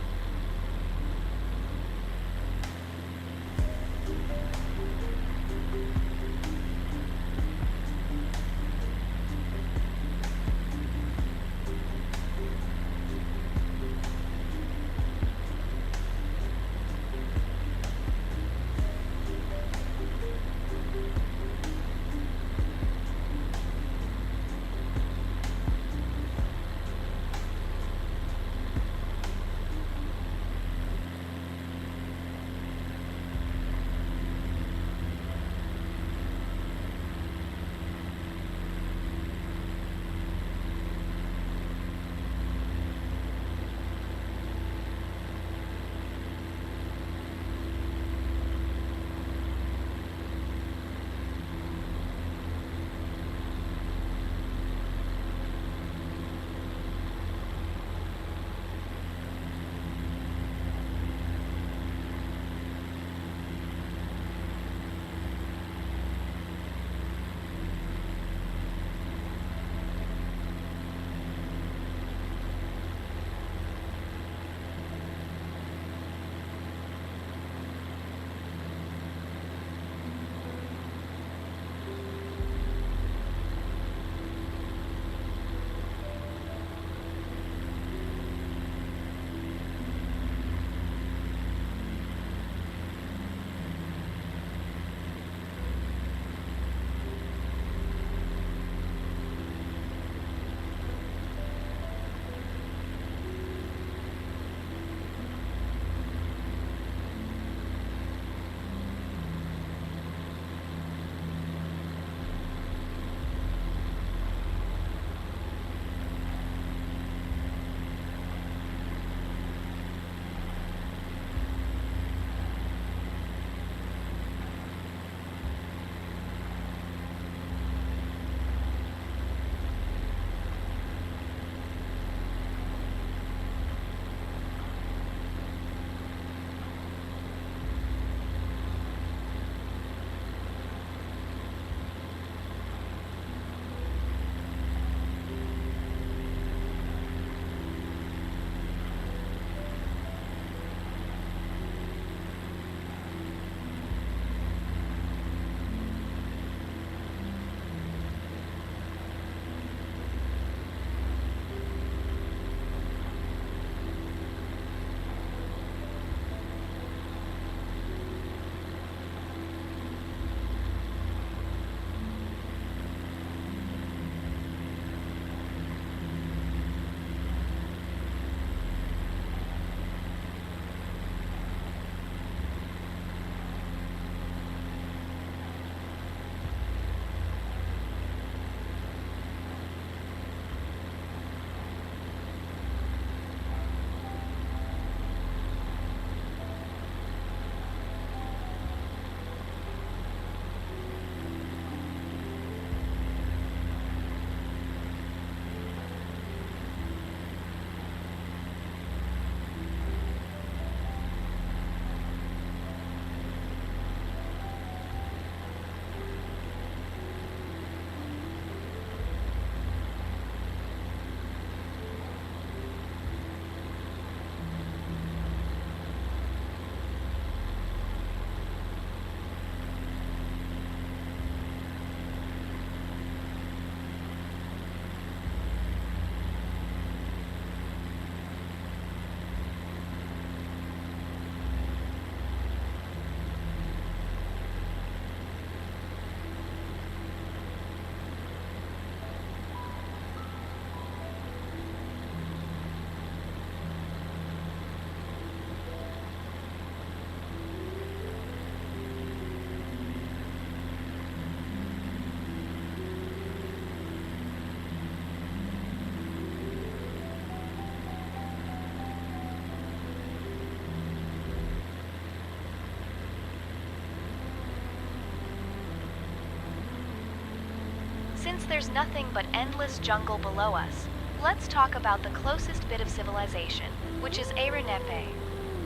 Since there's nothing but endless jungle below us, let's talk about the closest bit of civilization, which is Arinepe.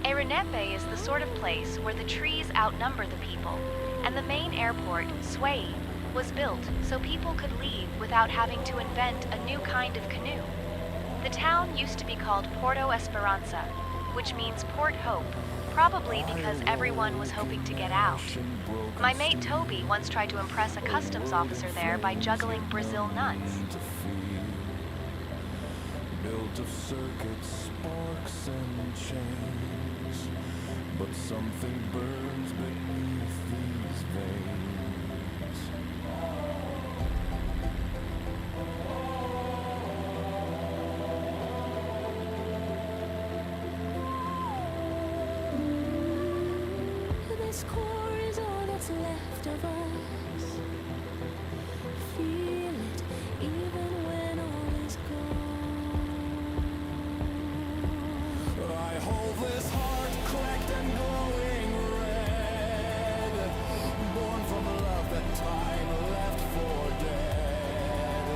Arinepe is the sort of place where the trees outnumber the people, and the main airport, Swerve, was built so people could leave without having to invent a new kind of canoe. The town used to be called Porto Esperanza, which means Port Hope, probably because everyone was hoping to get out. My mate Toby once tried to impress a customs officer there by juggling Brazil nuts. Built of circuits, sparks and chains, but something burns beneath these veins. This core is all that's left of us. Feel it even when all is gone. I hold this heart cracked and glowing red, born from love that time left for dead.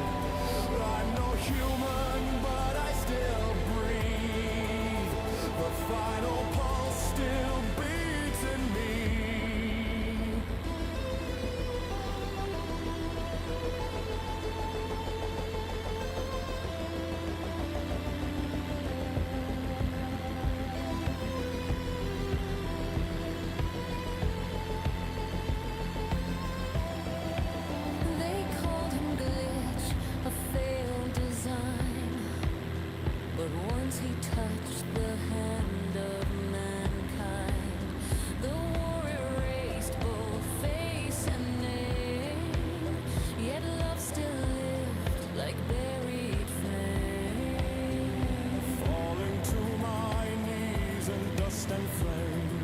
I'm no human, but I still breathe. The final pulse still beats in me. They called him glitch, a failed design. But once he touched the hand of mankind, the war erased both face and name. Yet love still lived like buried flame. Falling to my knees in dust and flame.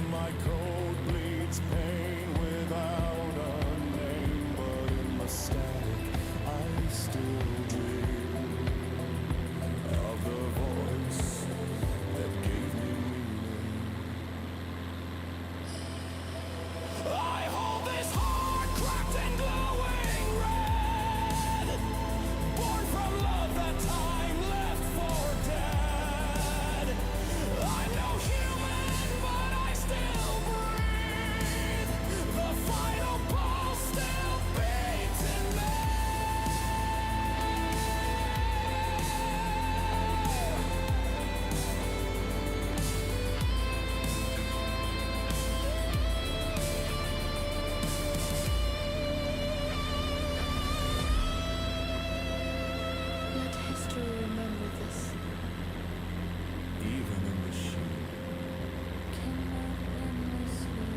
My code bleeds pain without a name, but in the static I still dream of the voice that gave me meaning. I hold this heart cracked and glowing red, born from love that time left for dead. I'm no human, but I still breathe. The final pulse still beats in me. Let history remember this. Even in the sheet. Cannot endlessly.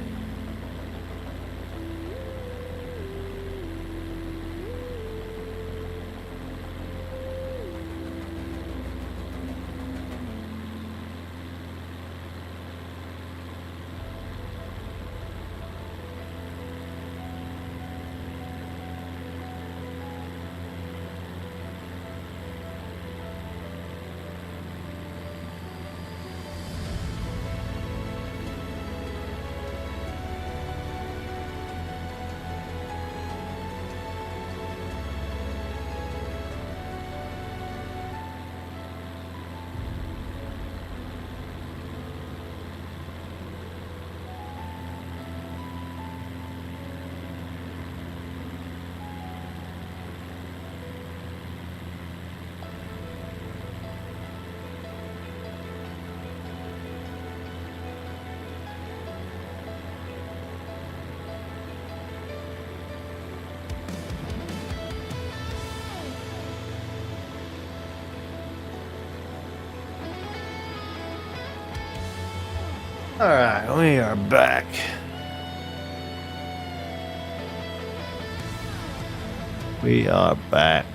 All right, we are back. We are back.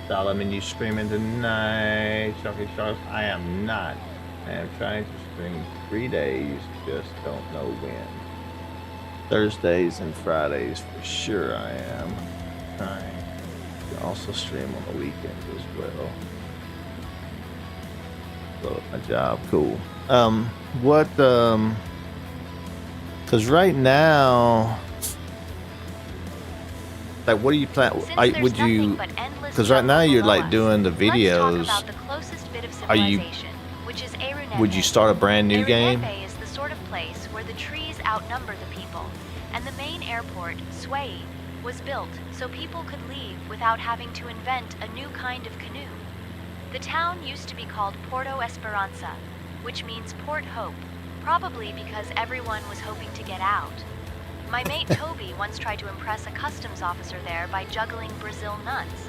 Solomon, you streaming tonight? Sharky Sharks, I am not. I am trying to stream 3 days, just don't know when. Thursdays and Fridays for sure I am. Trying to also stream on the weekends as well. So my job, cool. What? Because right now, like, what do you plan? Would you? Because right now you're like doing the videos. Are you? Would you start a brand new game? Arundefe is the sort of place where the trees outnumber the people, and the main airport, Sway, was built so people could leave without having to invent a new kind of canoe. The town used to be called Porto Esperanza, which means Port Hope, probably because everyone was hoping to get out. My mate Toby once tried to impress a customs officer there by juggling Brazil nuts.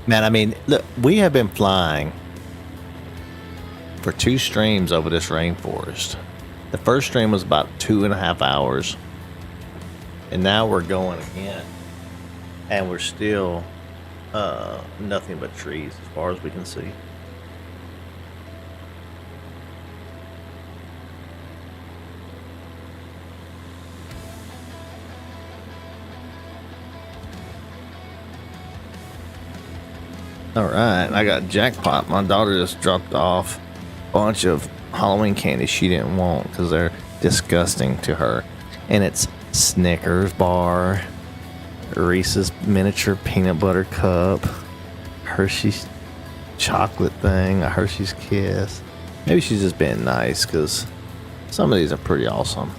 Man, I mean, look, we have been flying for 2 streams over this rainforest. The first stream was about 2.5 hours. And now we're going again. And we're still nothing but trees as far as we can see. All right, I got jackpot. My daughter just dropped off a bunch of Halloween candy she didn't want because they're disgusting to her. And it's Snickers bar, Reese's miniature peanut butter cup, Hershey's chocolate thing, a Hershey's Kiss. Maybe she's just being nice because some of these are pretty awesome.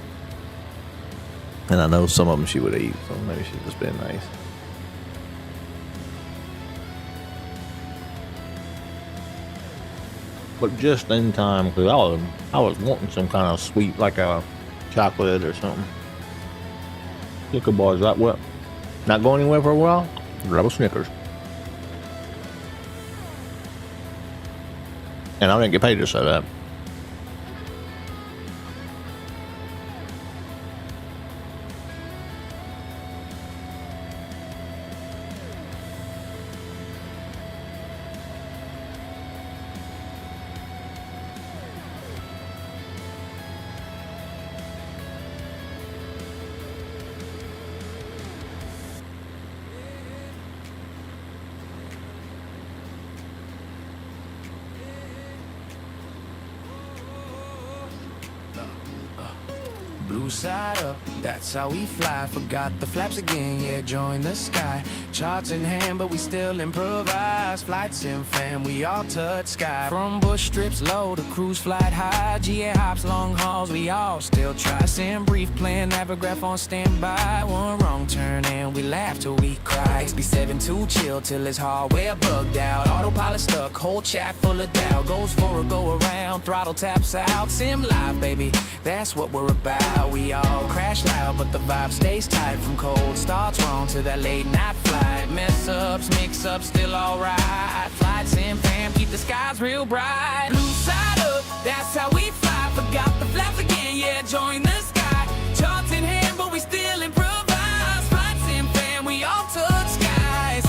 And I know some of them she would eat, so maybe she's just being nice. But just in time, because I was wanting some kind of sweet, like a chocolate or something. Snicker bars, that what? Not going anywhere for a while? Grab a Snickers. And I didn't get paid to say that. Blue side up, that's how we fly. Forgot the flaps again, yeah, join the sky. Charts in hand, but we still improvise. Flight sim fam, we all touch sky. From bush strips low to cruise flight high. GA hops, long hauls, we all still try. Sim brief plan, navigraph on standby. One wrong turn and we laugh till we cry. XB7 too chill till it's hardware bugged out. Autopilot stuck, whole chat full of doubt. Goes for a go around, throttle taps out. Sim live, baby, that's what we're about. We all crash loud, but the vibe stays tight. From cold starts wrong to that late night flight. Mess ups, mix ups, still alright. Flights in fam, keep the skies real bright. Blue side up, that's how we fly. Forgot the flaps again, yeah, join the sky. Charts in hand, but we still improvise. Flights in fam, we all touch skies.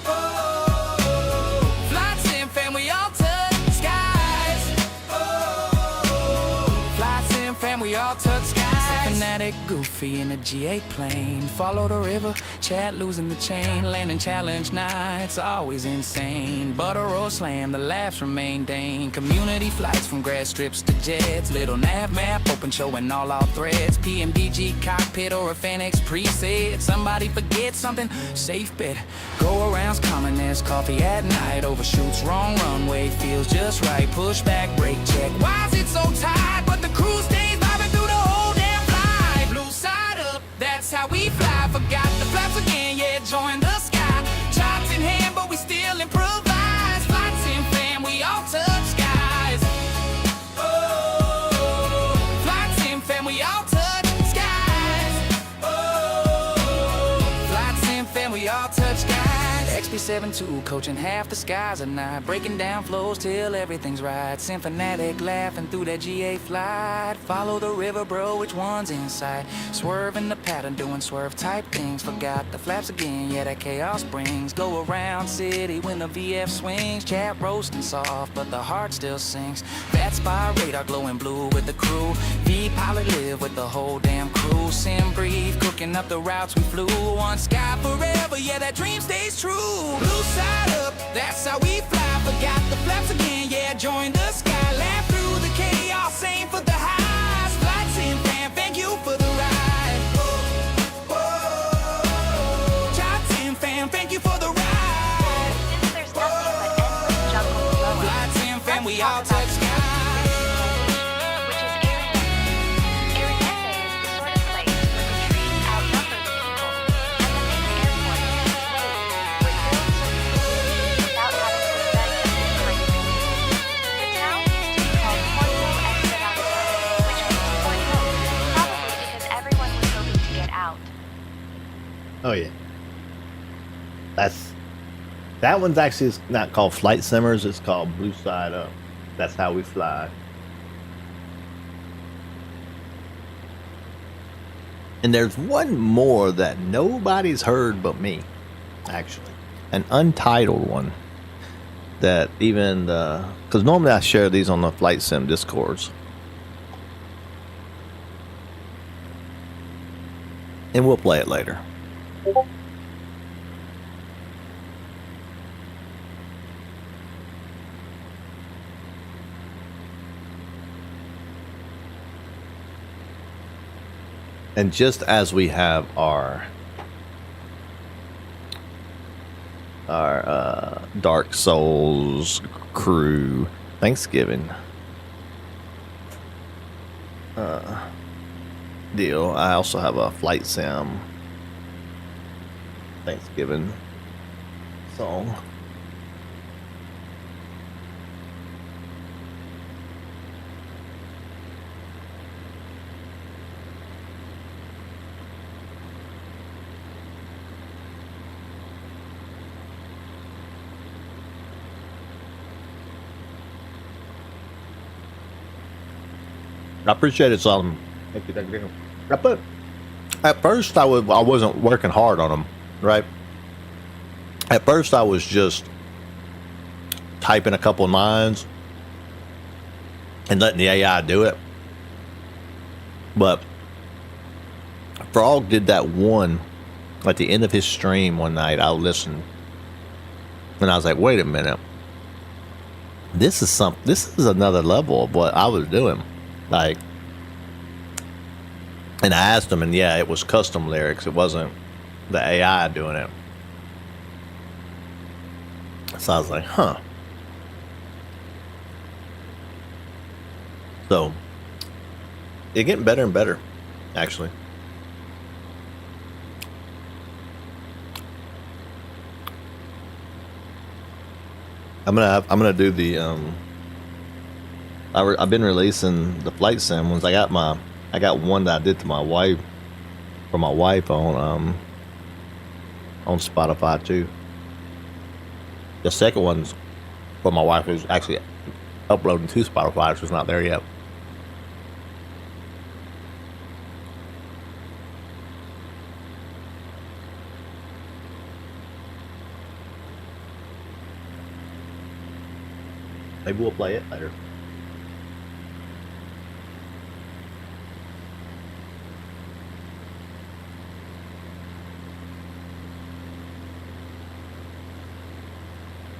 Oh, flights in fam, we all touch skies. Oh, flights in fam, we all touch skies. Fanatic, goofy in a GA plane. Follow the river, chat losing the chain. Landing challenge nights, always insane. Butter or slam, the laughs remain dane. Community flights from grass strips to jets. Little nav map, open showing all our threads. PMDG cockpit or a Fanex preset. Somebody forget something, safe bet. Go arounds common as coffee at night. Overshoots, wrong runway, feels just right. Push back, brake check. Why is it so tight? But the crew stays vibing through the whole damn flight. Blue side up, that's how we fly. Forgot the flaps again, yeah, join the sky. Charts in hand, but we still improvise. Flights in fam, we all touch skies. Oh, flights in fam, we all touch skies. Oh, flights in fam, we all touch skies. 7-2, coaching half the skies at night, breaking down flows till everything's right. Symphonic, laughing through that GA flight. Follow the river, bro, which one's in sight? Swerving the pattern, doing swerve type things. Forgot the flaps again, yeah, that chaos brings. Go around city when the VF swings. Chat roasting soft, but the heart still sings. Fat spy radar glowing blue with the crew. V-pilot live with the whole damn crew. Sim breathe, cooking up the routes we flew. One sky forever, yeah, that dream stays true. Blue side up, that's how we fly. Forgot the flaps again, yeah, join the sky. Laugh through the chaos, aim for the highs. Flight sim fan, thank you for the ride. Chat sim fan, thank you for the ride. Since there's nothing but endless jungle below us, Flight sim fan, we all touch sky. Oh yeah. That one's actually not called Flight Simmers, it's called Blue Side Up. That's how we fly. And there's one more that nobody's heard but me, actually. An untitled one. That even because normally I share these on the Flight Sim Discords. And we'll play it later. And just as we have our Dark Souls crew Thanksgiving deal, I also have a Flight Sim Thanksgiving song. I appreciate it, Solomon. Thank you, thank you. At first, I wasn't working hard on them, right? At first, I was just typing a couple of lines and letting the AI do it. But Frog did that one at the end of his stream one night. I listened, and I was like, "Wait a minute, this is another level of what I was doing." Like, and I asked him, and yeah, it was custom lyrics. It wasn't the AI doing it. So I was like, huh. So, it's getting better and better, actually. I'm gonna do the I've been releasing the Flight Sim ones. I got one that I did to my wife, for my wife on Spotify too. The second one's for my wife, who's actually uploading to Spotify, which is not there yet. Maybe we'll play it later.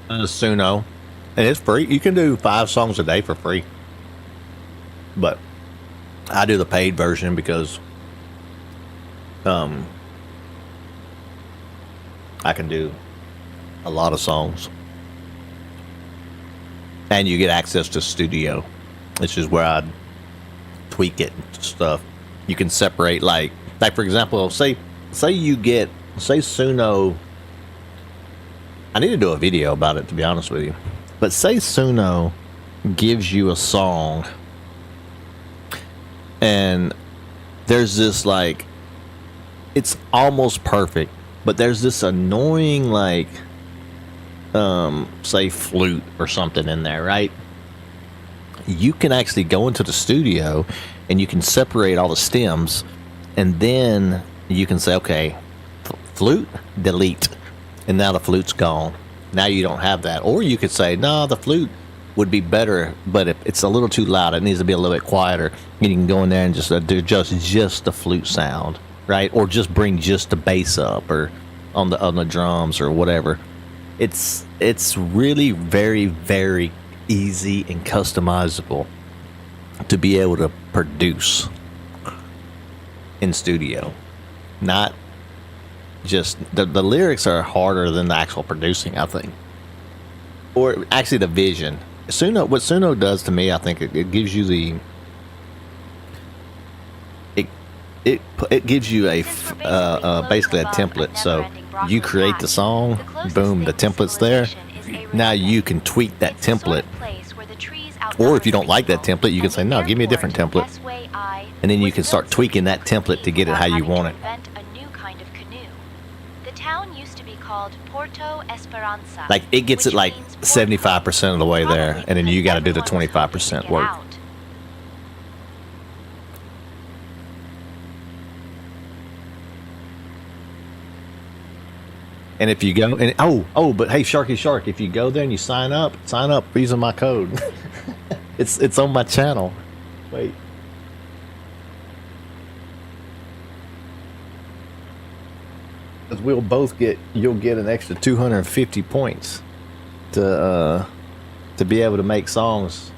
Suno, and it's free. You can do 5 songs a day for free, but I do the paid version because I can do a lot of songs, and you get access to studio, which is where I tweak it and stuff. You can separate, like for example, say Suno. I need to do a video about it, to be honest with you. But say Suno gives you a song, and there's this, like, it's almost perfect, but there's this annoying, like, say flute or something in there, right? You can actually go into the studio and you can separate all the stems, and then you can say, okay, flute, delete, and now the flute's gone. Now you don't have that. Or you could say, no, the flute would be better, but if it's a little too loud, it needs to be a little bit quieter. And you can go in there and just adjust just the flute sound, right? Or just bring just the bass up, or on the drums or whatever. It's really very, very easy and customizable to be able to produce in studio. Not just the lyrics are harder than the actual producing, I think, or actually the vision. What Suno does to me, I think it gives you it gives you a basically a template. So you create the song, boom, the template's there. Now you can tweak that template, or if you don't like that template, you can say, no, give me a different template, and then you can start tweaking that template to get it how you want it. The town used to be called Porto Esperanza. Like, it gets it like 75% of the way there, and then you got to do the 25% work. And if you go and but hey, Sharky Shark, if you go there and you sign up using my code. it's on my channel. Wait. Because you'll get an extra 250 points to be able to make songs.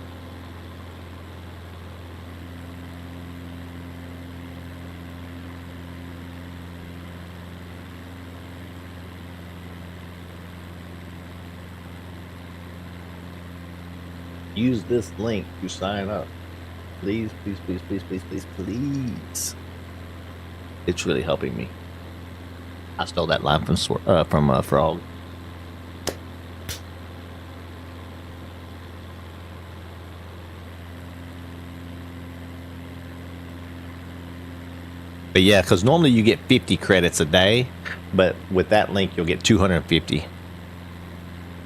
Use this link to sign up. Please, please, please, please, please, please, please. It's really helping me. I stole that line from Frog. But yeah, because normally you get 50 credits a day, but with that link you'll get 250.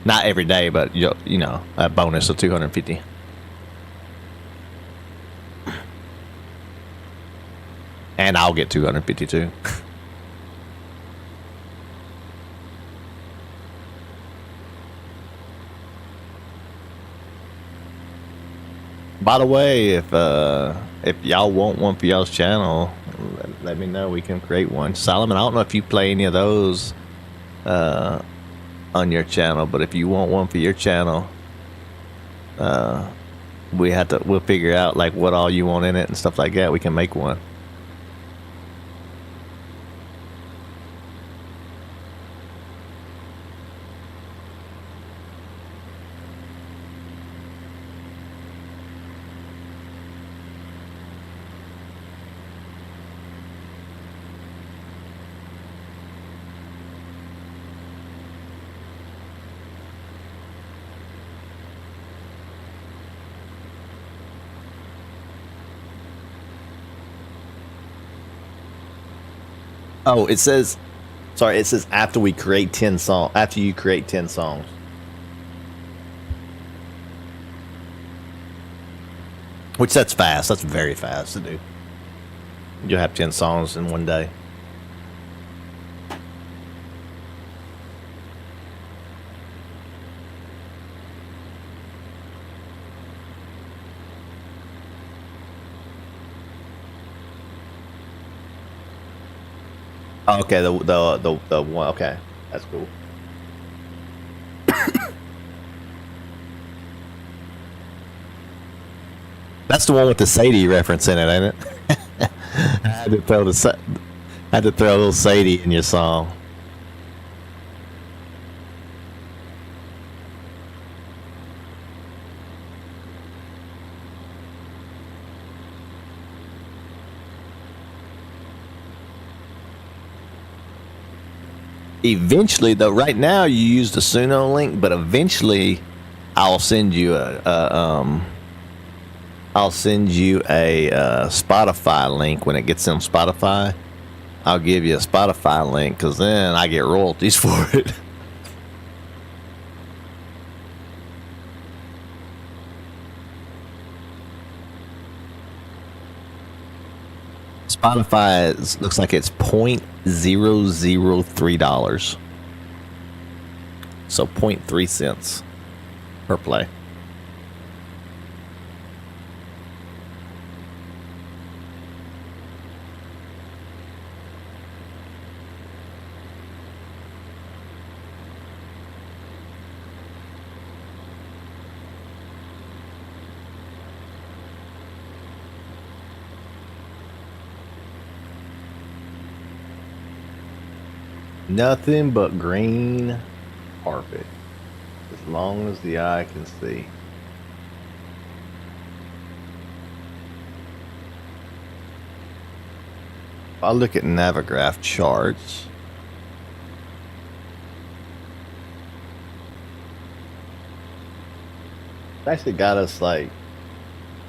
Not every day, but you know, a bonus of 250. And I'll get 250 too. By the way, if y'all want one for y'all's channel, let me know. We can create one. Solomon, I don't know if you play any of those on your channel, but if you want one for your channel, we'll figure out like what all you want in it and stuff like that. We can make one. Oh, it says after you create 10 songs. Which that's fast. That's very fast to do. You'll have 10 songs in one day. Okay, the one. Okay, that's cool. That's the one with the Sadie reference in it, ain't it? I had to throw a little Sadie in your song. Eventually, though, right now you use the Suno link, but eventually I'll send you a Spotify link when it gets on Spotify. I'll give you a Spotify link because then I get royalties for it. Spotify looks like it's $0.003. So 0.3 cents per play. Nothing but green carpet, as long as the eye can see. If I look at Navigraph charts, it's actually got us like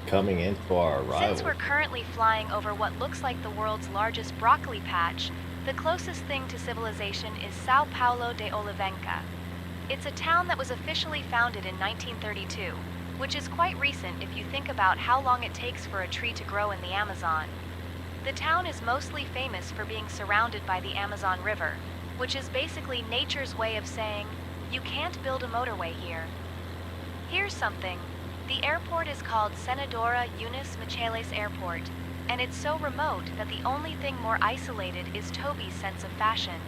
coming into our arrival. Since we're currently flying over what looks like the world's largest broccoli patch, the closest thing to civilization is Sao Paulo de Olivenca. It's a town that was officially founded in 1932, which is quite recent if you think about how long it takes for a tree to grow in the Amazon. The town is mostly famous for being surrounded by the Amazon River, which is basically nature's way of saying, you can't build a motorway here. Here's something. The airport is called Senadora Eunice Micheles Airport, and it's so remote that the only thing more isolated is Toby's sense of fashion.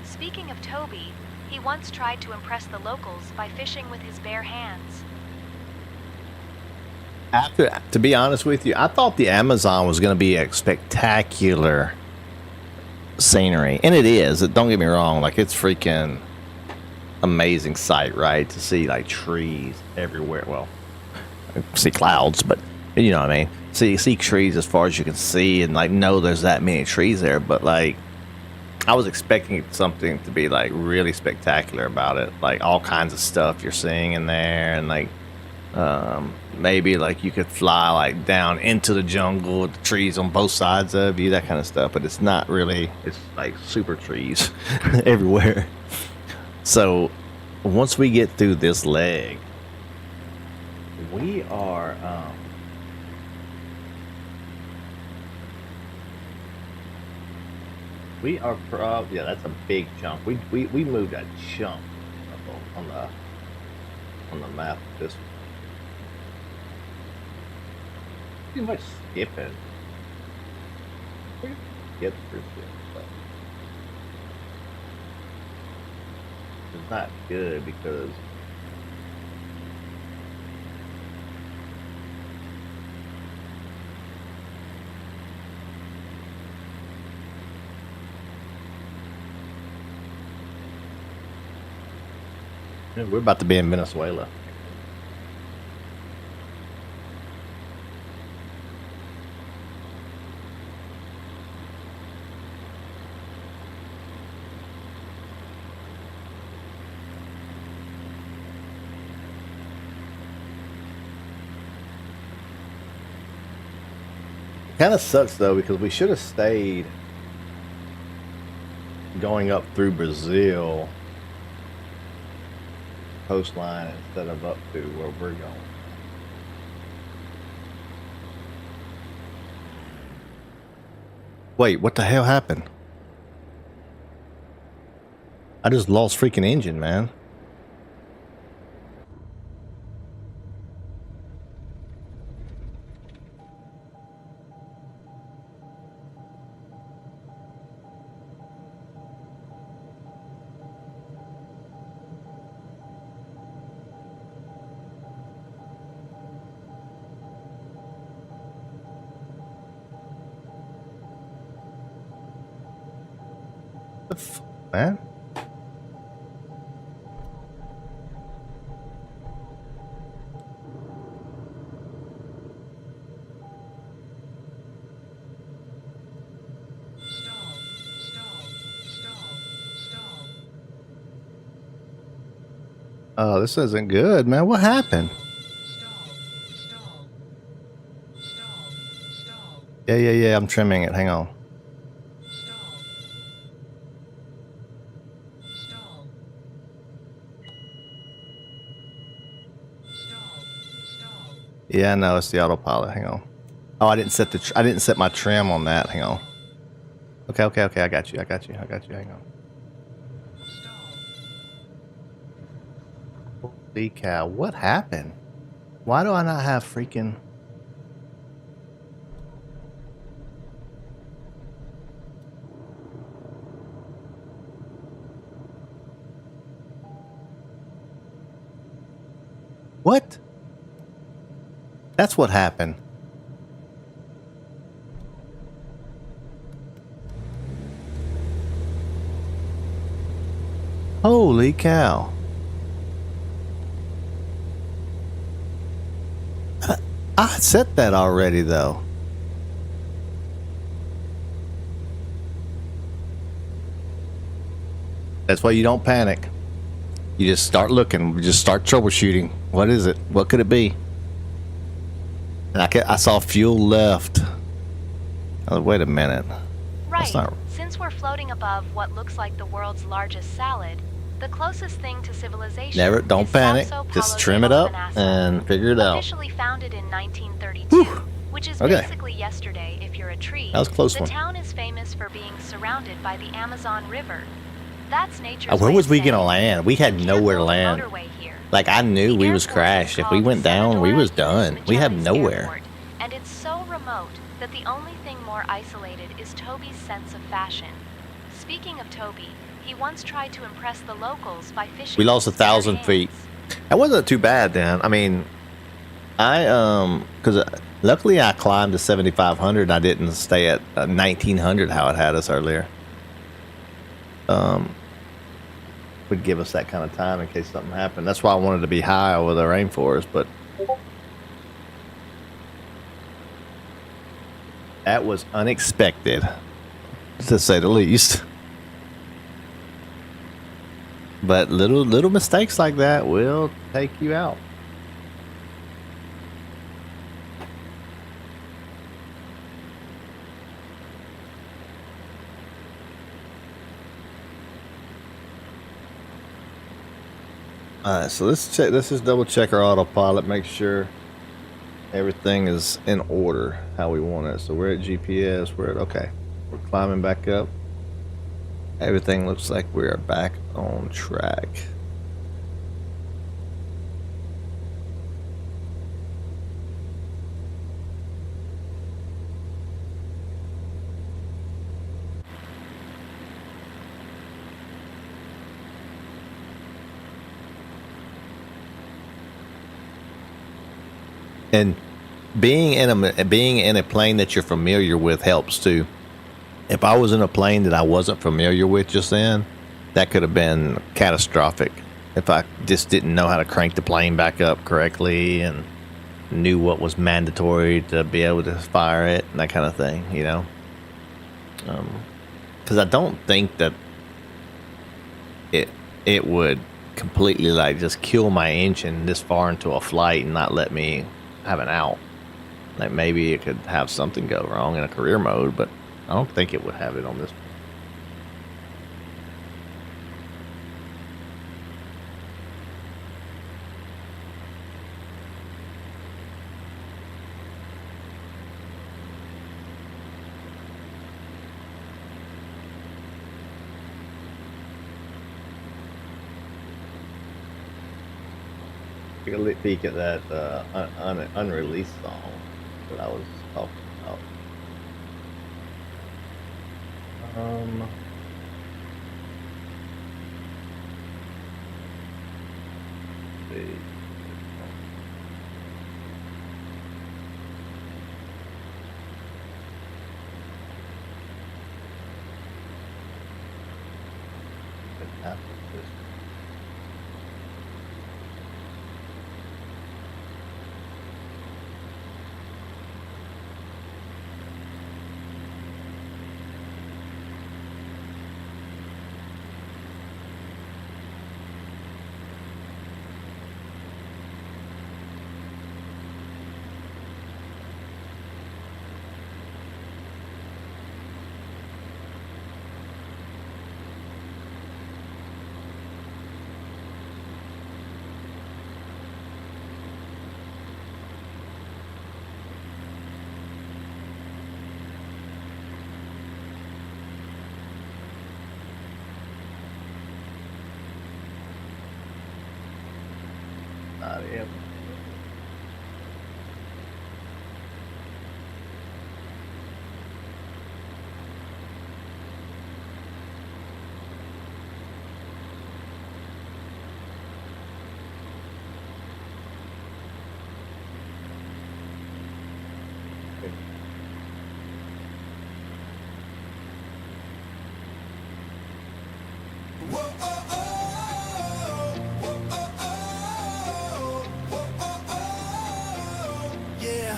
Speaking of Toby, he once tried to impress the locals by fishing with his bare hands. To be honest with you, I thought the Amazon was going to be a spectacular scenery, and it is. Don't get me wrong, like it's freaking amazing sight, right? To see like trees everywhere. Well, see clouds, but you know what I mean. So you see trees as far as you can see, and like know there's that many trees there. But like, I was expecting something to be like really spectacular about it, like all kinds of stuff you're seeing in there, and like maybe like you could fly like down into the jungle with the trees on both sides of you, that kind of stuff. But it's not really. It's like super trees everywhere. So once we get through this leg, we are probably, yeah, that's a big chunk. We moved a chunk on the map. This pretty much skipping. We skip through shit, but it's not good because we're about to be in Venezuela. Kind of sucks though, because we should have stayed going up through Brazil coastline instead of up to where we're going. Wait, what the hell happened? I just lost freaking engine, man. Man. Oh, this isn't good, man. What happened? Yeah. I'm trimming it. Hang on. Yeah, no, it's the autopilot. Hang on. Oh, I didn't set my trim on that. Hang on. Okay. I got you. Hang on. Holy cow! What happened? Why do I not have freaking? What? That's what happened. Holy cow. I set that already though. That's why you don't panic. You just start looking. Just start troubleshooting. What is it? What could it be? And I saw fuel left. Oh, wait a minute. Right. Since we're floating above what looks like the world's largest salad, the closest thing to civilization Don't is panic. Sao Paulo Just trim de it up Manassa. and figure it out. Officially founded in 1932, which is Okay. basically yesterday if you're a tree. That was a close the one. town is famous for being surrounded by the Amazon River. That's nature's Where way was of we saying, gonna land? We had nowhere to land. motorway here. Like I knew we was crashed. If we went down, we was done. We have nowhere. Airport, and it's so remote that the only thing more isolated is Toby's sense of fashion. Speaking of Toby, he once tried to impress the locals by fishing. We lost with bare 1,000 hands. feet. That wasn't too bad then. I mean, because luckily I climbed to 7,500. I didn't stay at 1,900 how it had us earlier. Would give us that kind of time in case something happened. That's why I wanted to be high over the rainforest, but that was unexpected, to say the least. But little mistakes like that will take you out. Alright, so let's just double check our autopilot, make sure everything is in order how we want it. So we're at GPS, we're climbing back up. Everything looks like we're back on track. And being in a plane that you're familiar with helps too. If I was in a plane that I wasn't familiar with just then, that could have been catastrophic. If I just didn't know how to crank the plane back up correctly and knew what was mandatory to be able to fire it and that kind of thing, you know. Because I don't think that it would completely like just kill my engine this far into a flight and not let me have an out. Like maybe it could have something go wrong in a career mode, but I don't think it would have it on this. Take a little peek at that unreleased song that I was talking about. Let's see. not it. Yeah,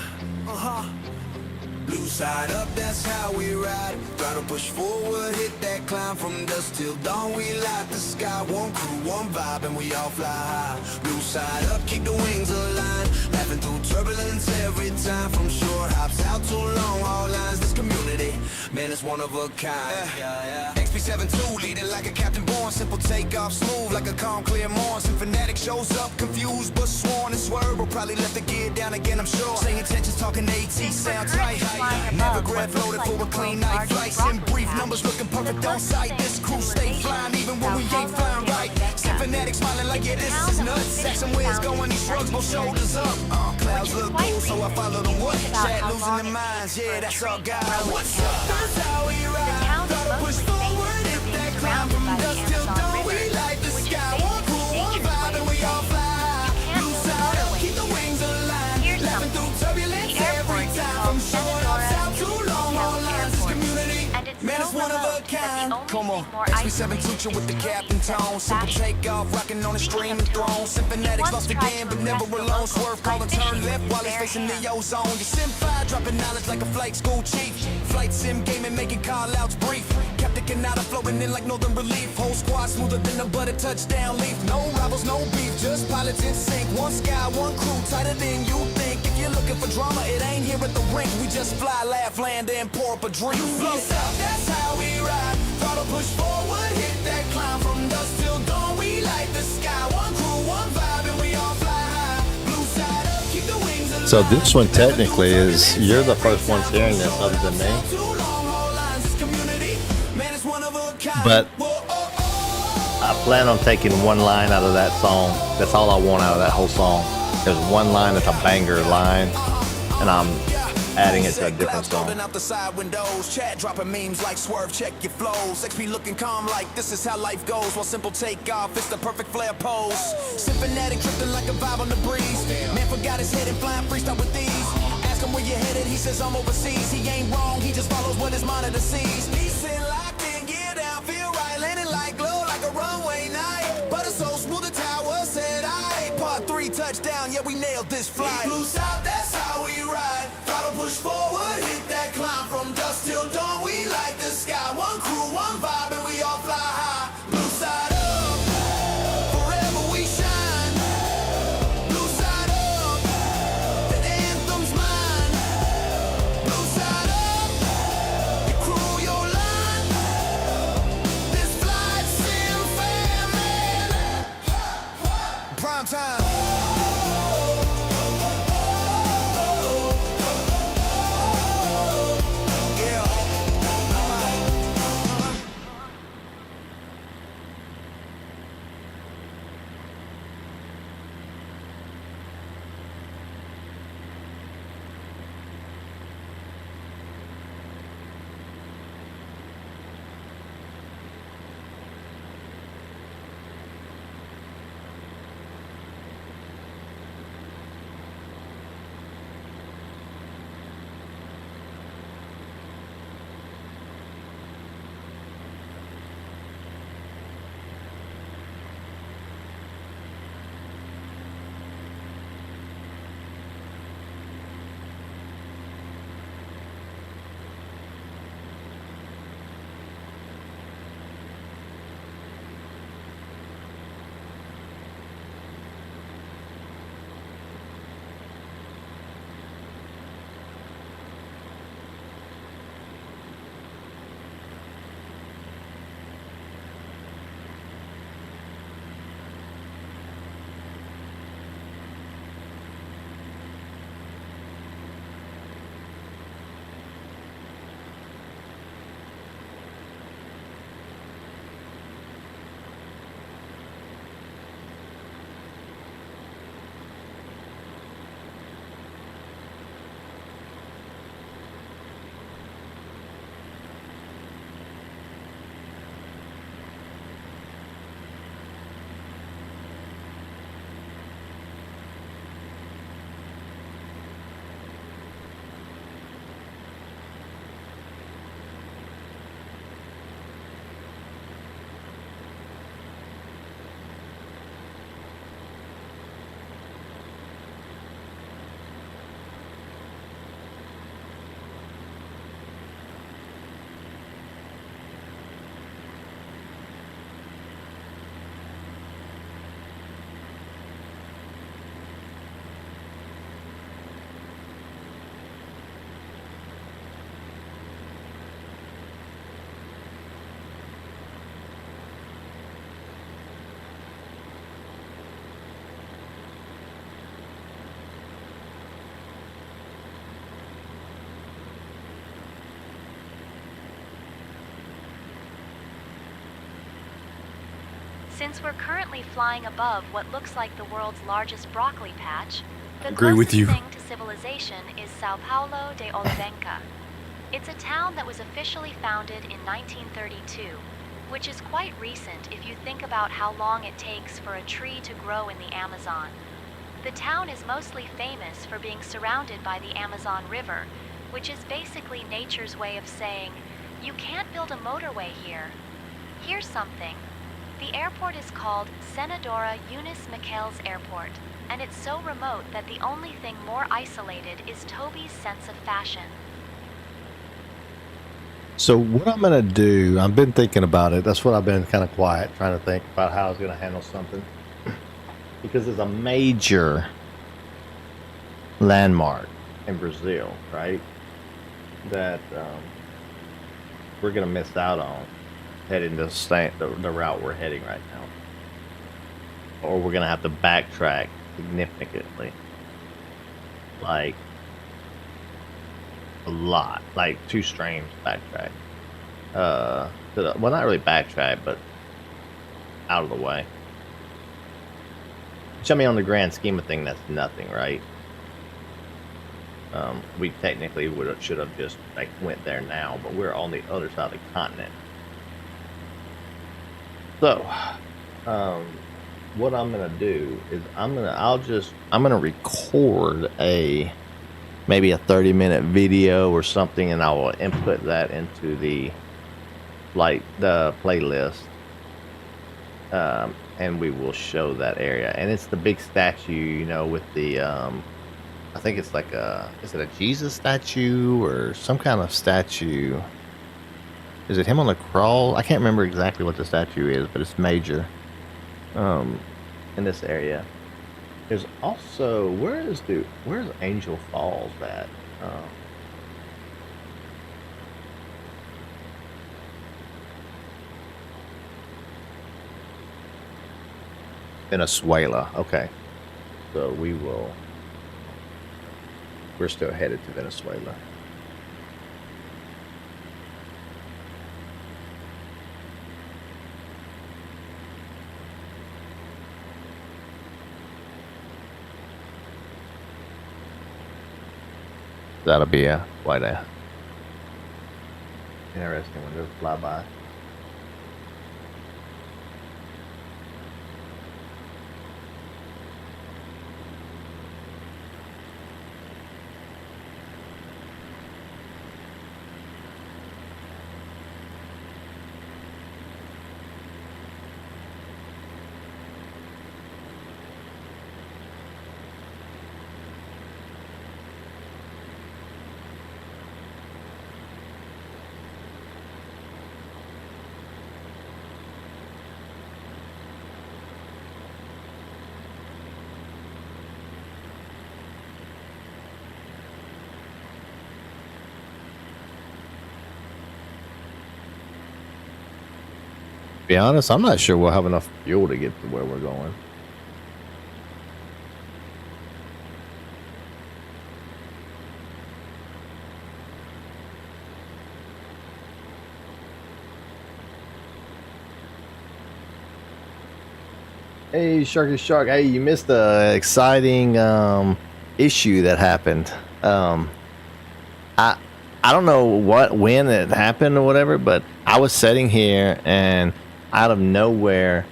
Blue side up, that's how we ride. Try to push forward, hit that climb from dusk till dawn. We light the sky, one crew, one vibe, and we all fly high. Blue side up, keep the wings aligned. Laughing through turbulence every time. From short hops out to long haul lines. This community, man, it's one of a kind. XP72 leading like a Captain Born. Simple takeoff, smooth like a calm, clear morn. Some fanatic shows up, confused but sworn. And Swerve will probably let the gear down again, I'm sure. SayIntentions talking AT, sound tight. Never grab loaded for a clean night. Flights in brief, numbers looking perfect on sight. This crew stay flying even when we ain't flying right. Some fanatic smiling like, yeah, this is nuts. Saxon ways going, he shrugs both shoulders up. Clouds look cool, so I follow them what? Chat losing their minds, yeah, that's all God. What's up? That's how we ride. Gotta push forward, hit that climb from dusk till dawn. We light the sky, one crew, one vibe, and we all fly. Blue side up, keep the wings aligned. Laughing through turbulence every time. From short ups out to long haul lines. This community, man, it's one of a kind. Come on, XP7 teacher with the captain tone. Simple takeoff, rocking on a streaming throne. Synphonetics lost again, but never alone. Swerve, call and turn left while he's facing the ozone. Your Sim 5 dropping knowledge like a flight school chief. Flight sim gaming, making call-outs brief. Captain Canada flowing in like Northern Relief. Whole squad smoother than a buttered touchdown leaf. No rivals, no beef, just pilots in sync. One sky, one crew, tighter than you think. If you're looking for drama, it ain't here at the rink. We just fly, laugh, land, and pour up a drink. Flow south, that's how we ride. Throttle push forward, hit that climb from dusk till dawn. We light the sky, one crew, one vibe, and we all fly high. Blue side up, keep the wings aligned. So this one technically is, you're the first ones hearing this other than me. But I plan on taking one line out of that song. That's all I want out of that whole song. There's one line that's a banger line, and I'm adding it to a different song. Out the side windows, chat dropping memes like Swerve, check your flows. XP looking calm like this is how life goes. While simple takeoff, it's the perfect flare pose. Symphonetic drifting like a vibe on the breeze. Man forgot his head and flying freestyle with these. Ask him where you headed, he says I'm overseas. He ain't wrong, he just follows what his monitor sees. He's in locked in, gear down, feel right, landing like glow like a runway night. But it's so smooth, the tower said I. Part 3 touchdown, yeah, we nailed this flight. Blue south, that's how we ride. Throttle push forward, hit that climb from dusk till dawn. We light the sky, one crew, one vibe, and we all fly high. Blue side up, forever we shine. Blue side up, the anthem's mine. Blue side up, you crew your line. This flight sim family. Prime time. Since we're currently flying above what looks like the world's largest broccoli patch, the Agree with closest you. thing to civilization is Sao Paulo de Olivenca. It's a town that was officially founded in 1932, which is quite recent if you think about how long it takes for a tree to grow in the Amazon. The town is mostly famous for being surrounded by the Amazon River, which is basically nature's way of saying, you can't build a motorway here. Here's something. The airport is called Senadora Eunice Michels Airport, and it's so remote that the only thing more isolated is Toby's sense of fashion. So what I'm gonna do, I've been thinking about it. That's what I've been kind of quiet, trying to think about how I was gonna handle something. Because there's a major landmark in Brazil, right? That we're gonna miss out on heading the route we're heading right now. Or we're gonna have to backtrack significantly. Like a lot, like 2 streams backtrack. Well, not really backtrack, but out of the way. Which, I mean, on the grand scheme of things, that's nothing, right? We technically should have just like went there now, but we're on the other side of the continent. So, what I'm gonna do is I'm gonna record maybe a 30-minute video or something, and I will input that into the playlist, and we will show that area. And it's the big statue, you know, with the I think it's like is it a Jesus statue or some kind of statue? Is it him on the cross? I can't remember exactly what the statue is, but it's major in this area. There's also, where's Angel Falls at? Venezuela. Okay. So we're still headed to Venezuela. That'll be quite a interesting one to fly by. To be honest, I'm not sure we'll have enough fuel to get to where we're going. Hey, Sharky Shark. Hey, you missed the exciting issue that happened. I don't know when it happened or whatever, but I was sitting here and out of nowhere,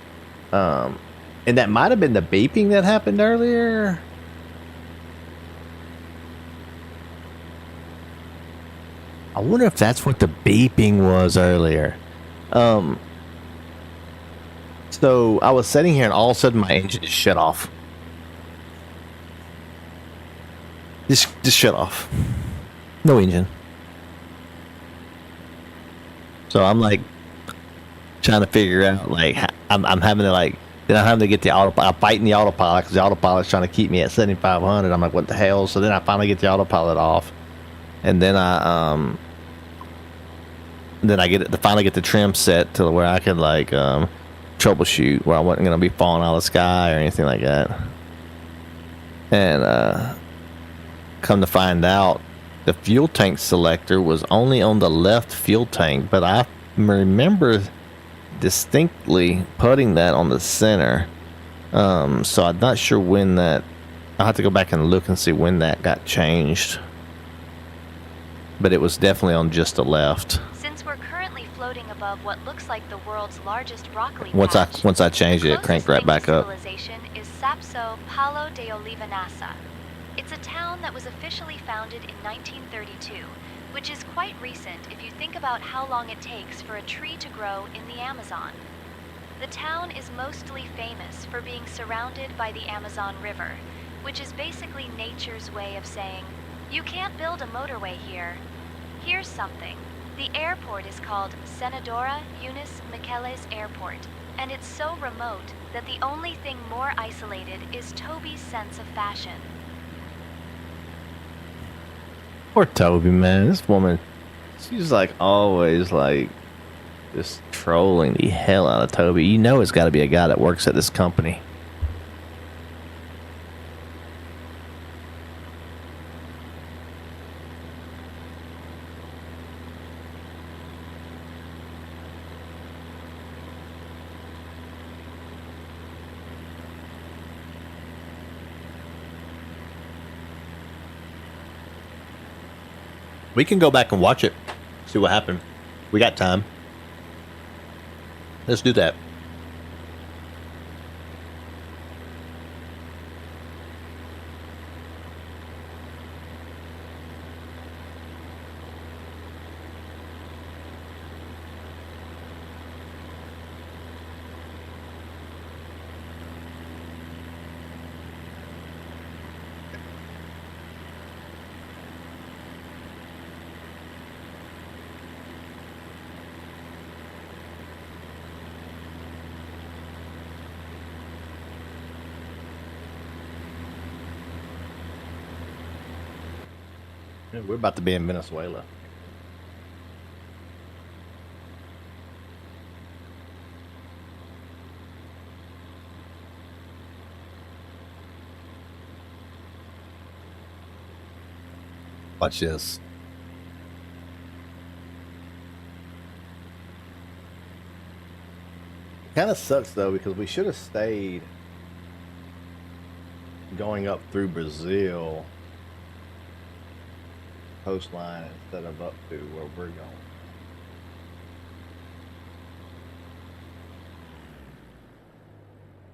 and that might have been the beeping that happened earlier. I wonder if that's what the beeping was earlier. So I was sitting here and all of a sudden my engine just shut off. Just shut off. No engine. So I'm like trying to figure out, like, I'm having to, like, then I'm having to get the autopilot. I'm fighting the autopilot because the autopilot's trying to keep me at 7,500. I'm like, what the hell? So then I finally get the autopilot off, and then I finally get the trim set to where I could, like, troubleshoot, where I wasn't gonna be falling out of the sky or anything like that. And come to find out, the fuel tank selector was only on the left fuel tank, but I remember distinctly putting that on the center. So I'm not sure when that. I'll have to go back and look and see when that got changed. But it was definitely on just the left. Since we're currently floating above what looks like the world's largest broccoli Once patch, I changed it, it cranked right back up. civilization is Sapso Palo de Olivanasa. It's a town that was officially founded in 1932, which is quite recent if you think about how long it takes for a tree to grow in the Amazon. The town is mostly famous for being surrounded by the Amazon River, which is basically nature's way of saying, you can't build a motorway here. Here's something. The airport is called Senadora Eunice Micheles Airport, and it's so remote that the only thing more isolated is Toby's sense of fashion. Poor Toby, man. This woman, she's like always like just trolling the hell out of Toby. You know it's got to be a guy that works at this company. We can go back and watch it, see what happened. We got time. Let's do that. We're about to be in Venezuela. Watch this. Kind of sucks though because we should have stayed going up through Brazil coastline instead of up to where we're going.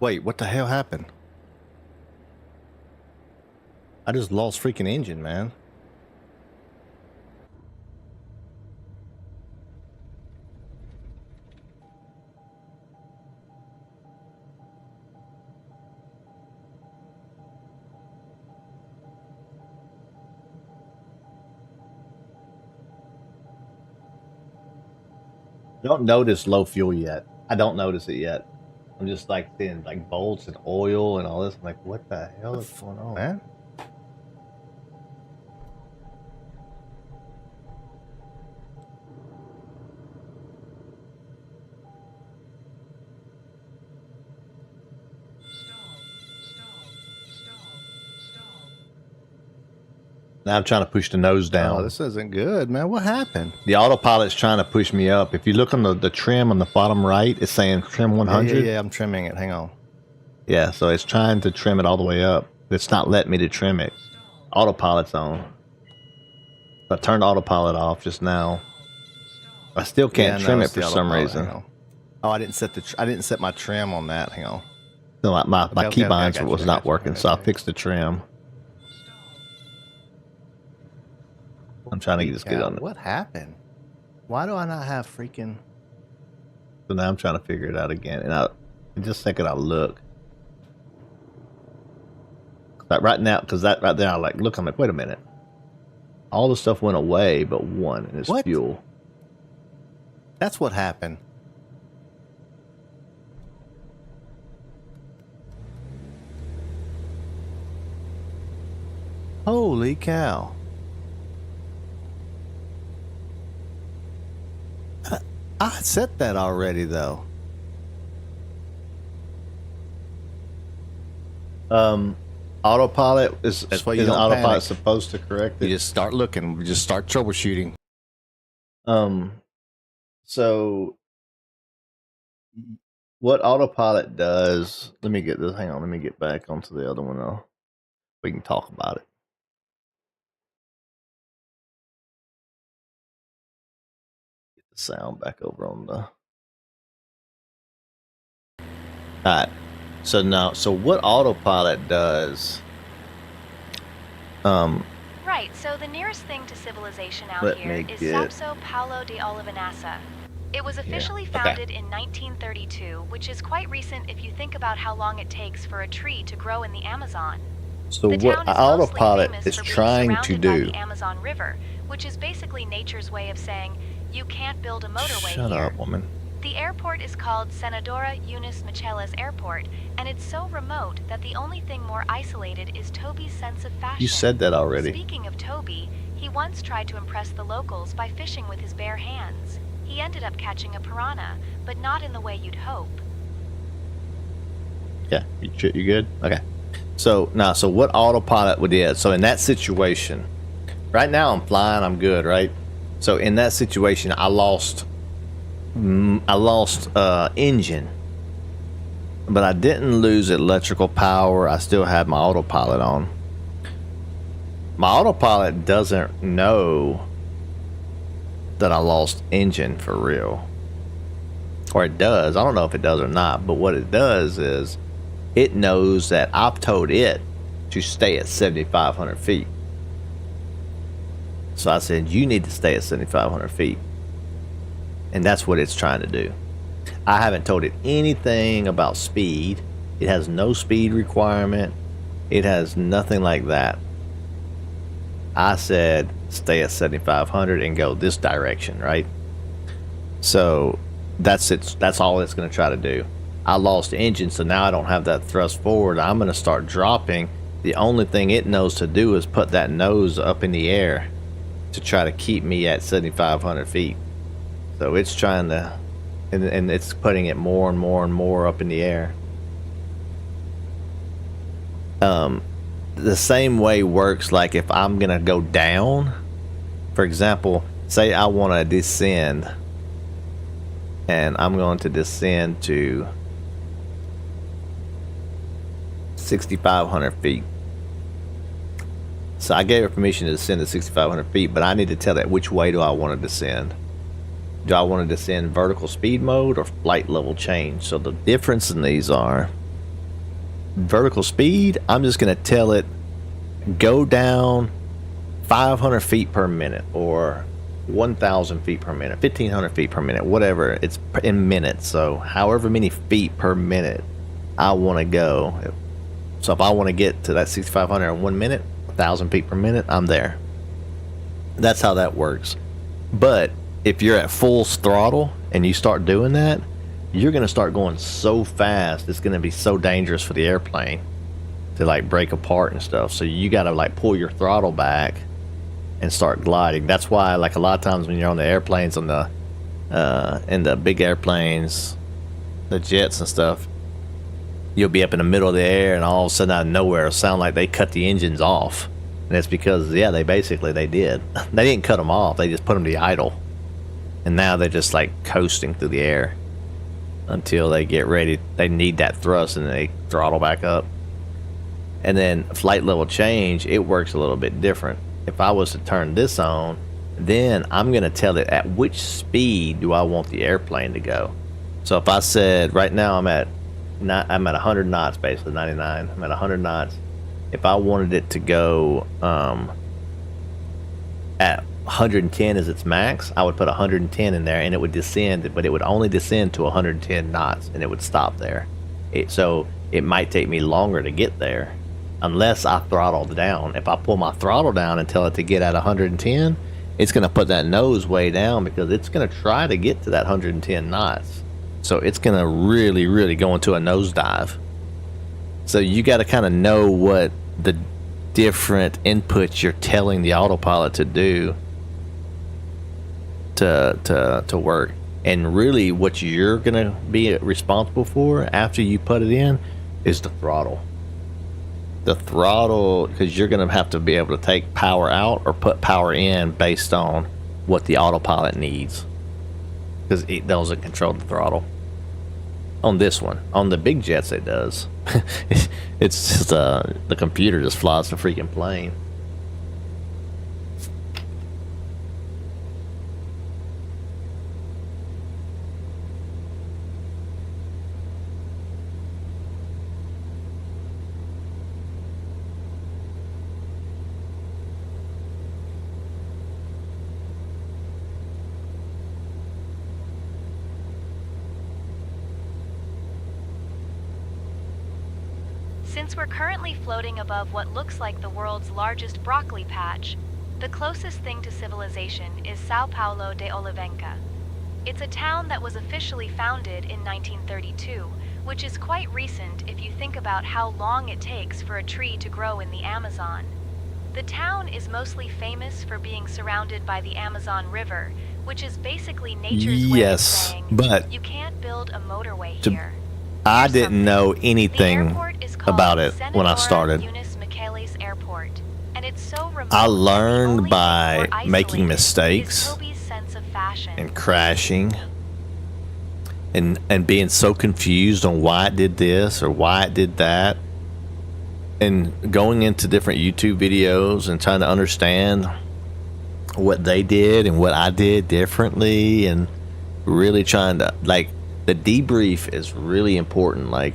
Wait, what the hell happened? I just lost freaking engine, man. Don't notice low fuel yet. I don't notice it yet. I'm just like seeing like bolts and oil and all this. I'm like, what the hell is going on, man? Now I'm trying to push the nose down. Oh, this isn't good, man. What happened? The autopilot's trying to push me up. If you look on the trim on the bottom right, it's saying trim 100. Yeah, I'm trimming it. Hang on. Yeah, so it's trying to trim it all the way up. It's not letting me to trim it. Autopilot's on. I turned autopilot off just now. I still can't trim it for some reason. Oh, I didn't set my trim on that. Hang on. So my keybinds was not working, so I fixed the trim. I'm trying to just get on it. What happened? Why do I not have freaking... So now I'm trying to figure it out again. And in just a second, I'll look. Like right now, because that right there, I like, look, I'm like, wait a minute. All the stuff went away but one, and it's fuel. That's what happened. Holy cow. I set that already, though. Autopilot is That's why you don't autopilot panic. supposed to correct it. You just start looking. You just start troubleshooting. So what autopilot does, let me get this, hang on, let me get back onto the other one now. We can talk about it. Get the sound back over on the... Alright, so now, so what autopilot does, Right, so the nearest thing to civilization out Let here me is get- Sapso Paulo de Olivenasa. It was officially founded in 1932, which is quite recent if you think about how long it takes for a tree to grow in the Amazon. so The what town is mostly autopilot famous is for being trying to surrounded by do... the Amazon River, which is basically nature's way of saying, you can't build a motorway Shut here. up, woman. The airport is called Senadora Eunice Micheles Airport, and it's so remote that the only thing more isolated is Toby's sense of fashion. You said that already. Speaking of Toby, he once tried to impress the locals by fishing with his bare hands. He ended up catching a piranha, but not in the way you'd hope. Yeah, you good? Okay. So now, so what autopilot would do? So in that situation, right now I'm flying, I'm good, right? So in that situation, I lost engine, but I didn't lose electrical power. I still had my autopilot on. My autopilot doesn't know that I lost engine for real, or it does. I don't know if it does or not, but what it does is it knows that I've told it to stay at 7,500 feet. So I said, you need to stay at 7,500 feet. And that's what it's trying to do. I haven't told it anything about speed. It has no speed requirement. It has nothing like that. I said, stay at 7,500 and go this direction, right? So that's it. That's all it's going to try to do. I lost engine, so now I don't have that thrust forward. I'm going to start dropping. The only thing it knows to do is put that nose up in the air to try to keep me at 7,500 feet. So it's trying to, and it's putting it more and more and more up in the air. The same way works like if I'm gonna go down, for example, say I want to descend, and I'm going to descend to 6,500 feet. So I gave it permission to descend to 6,500 feet, but I need to tell that which way do I want to descend. Do I want to descend vertical speed mode or flight level change? So the difference in these are vertical speed, I'm just going to tell it go down 500 feet per minute or 1,000 feet per minute, 1,500 feet per minute, whatever. It's in minutes. So however many feet per minute I want to go. So if I want to get to that 6,500 in 1 minute, 1,000 feet per minute, I'm there. That's how that works. But if you're at full throttle and you start doing that, you're going to start going so fast, it's going to be so dangerous for the airplane to like break apart and stuff. So you got to like pull your throttle back and start gliding. That's why like a lot of times when you're on the airplanes, on the in the big airplanes, the jets and stuff, you'll be up in the middle of the air and all of a sudden out of nowhere it'll sound like they cut the engines off. And it's because, yeah, they did. They didn't cut them off, they just put them to idle. And now they're just like coasting through the air until they get ready. They need that thrust and they throttle back up. And then flight level change, it works a little bit different. If I was to turn this on, then I'm going to tell it at which speed do I want the airplane to go. So if I said right now I'm at 100 knots, basically 99. I'm at 100 knots. If I wanted it to go at 110 as its max, I would put 110 in there and it would descend, but it would only descend to 110 knots and it would stop there. So it might take me longer to get there unless I throttled down. If I pull my throttle down and tell it to get at 110, it's going to put that nose way down because it's going to try to get to that 110 knots. So it's going to really, really go into a nosedive. So you got to kind of know what the different inputs you're telling the autopilot to do to work. And really what you're going to be responsible for after you put it in is the throttle. The throttle, because you're going to have to be able to take power out or put power in based on what the autopilot needs, because it doesn't control the throttle. On this one. On the big jets it does. It's just the computer just flies the freaking plane. Since we're currently floating above what looks like the world's largest broccoli patch, the closest thing to civilization is Sao Paulo de Olivenca. It's a town that was officially founded in 1932, which is quite recent if you think about how long it takes for a tree to grow in the Amazon. The town is mostly famous for being surrounded by the Amazon River, which is basically nature's way of saying, but you can't build a motorway to- here. I didn't know anything about it when I started. Airport, and it's so remote I that the learned only by thing more making isolated mistakes is Toby's sense of fashion. and crashing and being so confused on why it did this or why it did that, and going into different YouTube videos and trying to understand what they did and what I did differently, and really trying to, like, the debrief is really important. Like,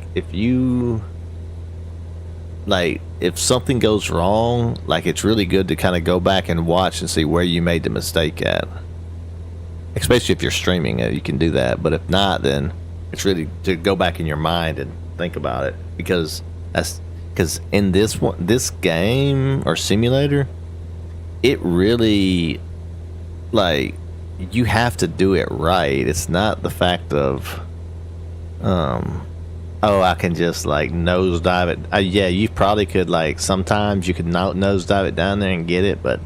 if something goes wrong, like, it's really good to kind of go back and watch and see where you made the mistake at. Especially if you're streaming it, you can do that. But if not, then it's really to go back in your mind and think about it, because in this game or simulator, it really, like, you have to do it right. It's not the fact of I can just, like, nosedive it. Yeah, you probably could, like, sometimes you could nosedive it down there and get it, but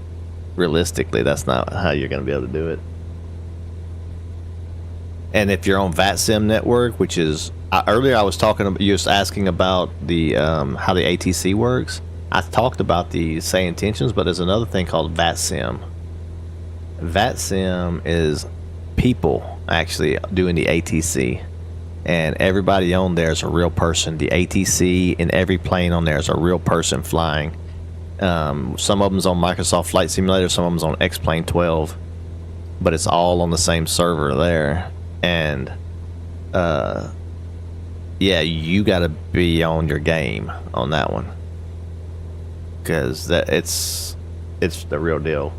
realistically that's not how you're going to be able to do it. And if you're on VATSIM network, which is earlier I was talking about, you was asking about the how the ATC works. I talked about the SayIntentions, but there's another thing called VATSIM. VATSIM is people actually doing the ATC, and everybody on there is a real person. The ATC and every plane on there is a real person flying. Some of them's on Microsoft Flight Simulator, some of them's on X-Plane 12, but it's all on the same server there. And yeah, you got to be on your game on that one, because it's the real deal.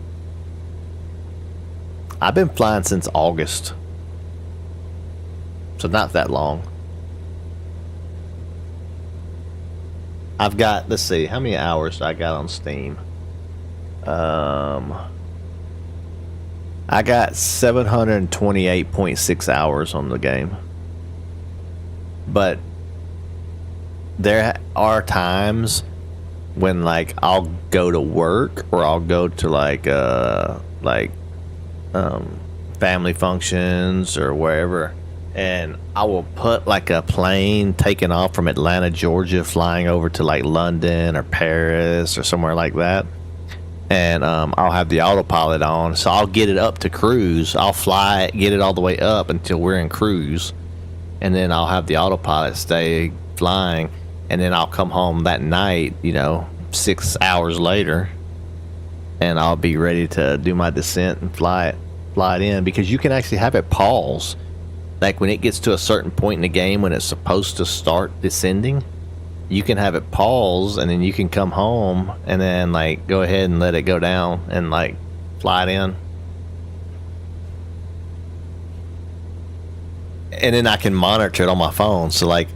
I've been flying since August, so not that long. I've got, let's see, how many hours I got on Steam? I got 728.6 hours on the game. But there are times when, like, I'll go to work or I'll go to family functions or wherever, and I will put, like, a plane taking off from Atlanta, Georgia, flying over to, like, London or Paris or somewhere like that, and I'll have the autopilot on, so I'll get it up to cruise. I'll fly it, get it all the way up until we're in cruise, and then I'll have the autopilot stay flying, and then I'll come home that night, 6 hours later, and I'll be ready to do my descent and fly it in, because you can actually have it pause. Like, when it gets to a certain point in the game when it's supposed to start descending, you can have it pause, and then you can come home and then, like, go ahead and let it go down and, like, fly it in. And then I can monitor it on my phone. So, like,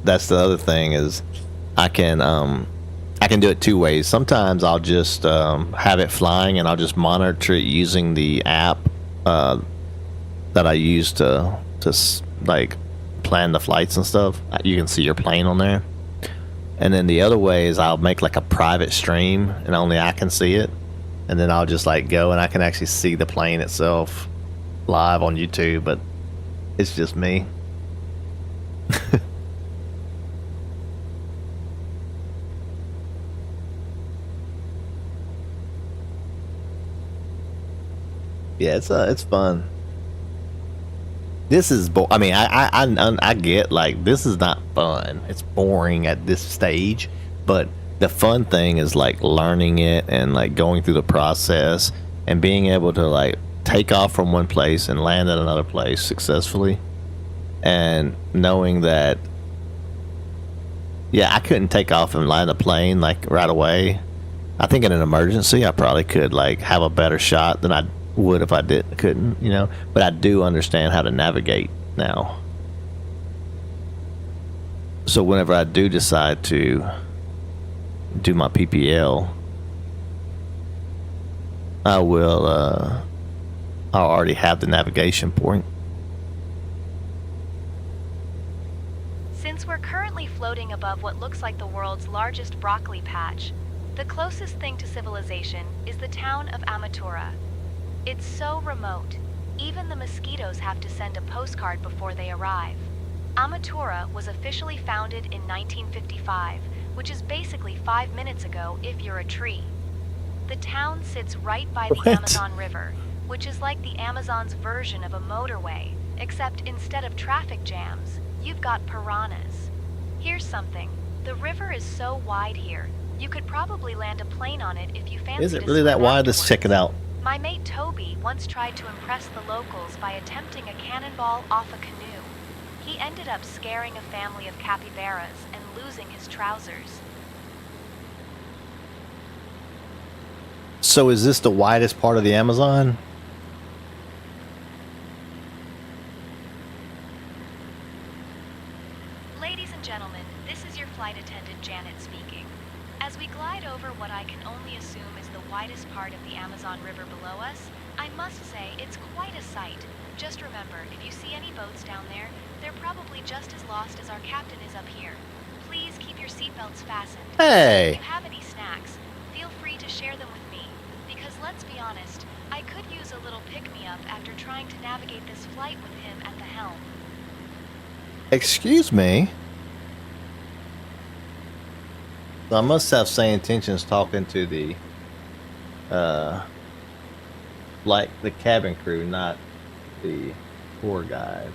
that's the other thing, is I can do it two ways. Sometimes I'll just have it flying, and I'll just monitor it using the app that I use to like plan the flights and stuff. You can see your plane on there. And then the other way is I'll make, like, a private stream, and only I can see it, and then I'll just, like, go and I can actually see the plane itself live on YouTube, but it's just me. Yeah, it's fun. this is. I mean, I get like this is not fun. It's boring at this stage, but the fun thing is like learning it and like going through the process and being able to like take off from one place and land at another place successfully, and knowing that. Yeah, I couldn't take off and land a plane like right away. I think in an emergency, I probably could like have a better shot than I would if I couldn't, you know. But I do understand how to navigate now. So whenever I do decide to do my PPL, I will. I'll already have the navigation point. Since we're currently floating above what looks like the world's largest broccoli patch, the closest thing to civilization is the town of Amatura. It's so remote, even the mosquitoes have to send a postcard before they arrive. Amatura was officially founded in 1955, which is basically 5 minutes ago if you're a tree. The town sits right by the Amazon River, which is like the Amazon's version of a motorway, except instead of traffic jams, you've got piranhas. Here's something. The river is so wide here, you could probably land a plane on it if you fancied. Is it really that wide? Let's check it out. My mate Toby once tried to impress the locals by attempting a cannonball off a canoe. He ended up scaring a family of capybaras and losing his trousers. So is this the widest part of the Amazon? Ladies and gentlemen, this is your flight attendant Janet speaking. As we glide over what I can only assume is the widest part of the Amazon River below us, I must say it's quite a sight. Just remember, if you see any boats down there, they're probably just as lost as our captain is up here. Please keep your seatbelts fastened. Hey! If you have any snacks, feel free to share them with me. Because let's be honest, I could use a little pick-me-up after trying to navigate this flight with him at the helm. Excuse me. So I must have SayIntentions talking to the like the cabin crew, not the tour guide.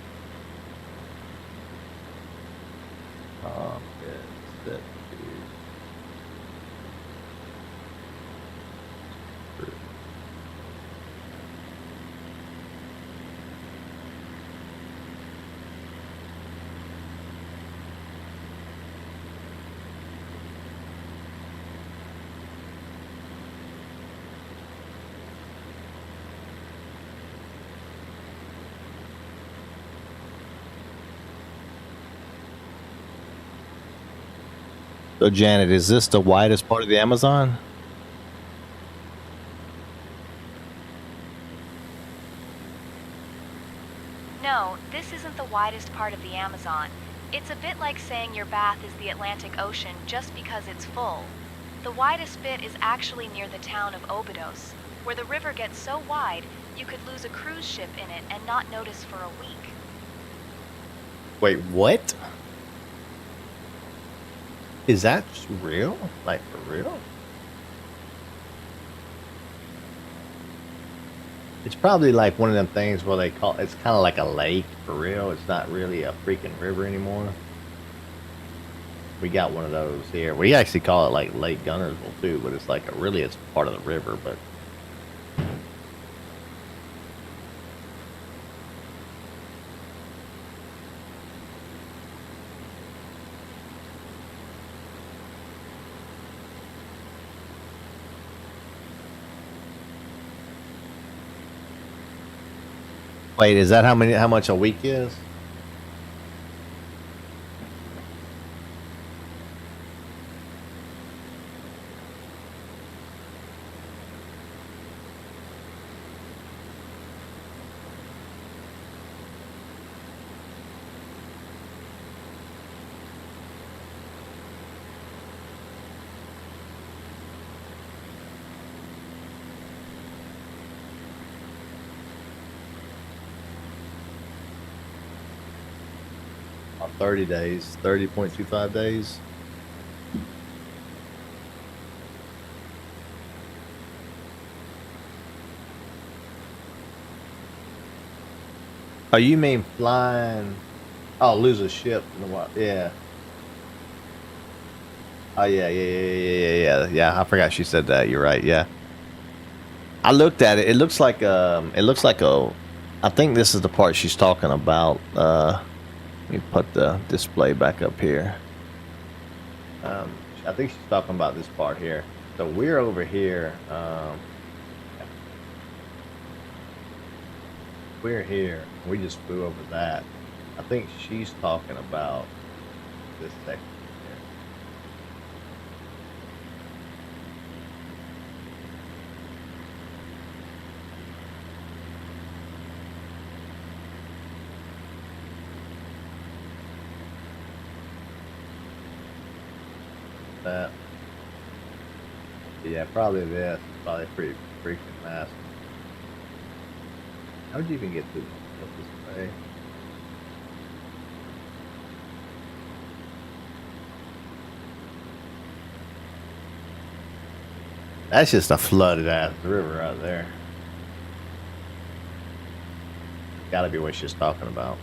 Yes, that So Janet, is this the widest part of the Amazon? No, this isn't the widest part of the Amazon. It's a bit like saying your bath is the Atlantic Ocean just because it's full. The widest bit is actually near the town of Obidos, where the river gets so wide you could lose a cruise ship in it and not notice for a week. Wait, what? Is that real? Like, for real? It's probably like one of them things where they call it's kind of like a lake, for real. It's not really a freaking river anymore. We got one of those here. We actually call it like Lake Gunnersville too, but it's like it's part of the river, but wait, is that how much a week is? On 30 days, 30.25 days. Oh, you mean flying? Oh, lose a ship in the water. Yeah. Oh yeah. I forgot she said that. You're right. Yeah. I looked at it. It looks like a. I think this is the part she's talking about. Let me put the display back up here. I think she's talking about this part here. So we're over here. We're here. We just flew over that. I think she's talking about this section here. That. Yeah, probably this. Probably pretty freaking massive. How'd you even get through this way? That's just a flooded ass river right there. Gotta be what she's talking about.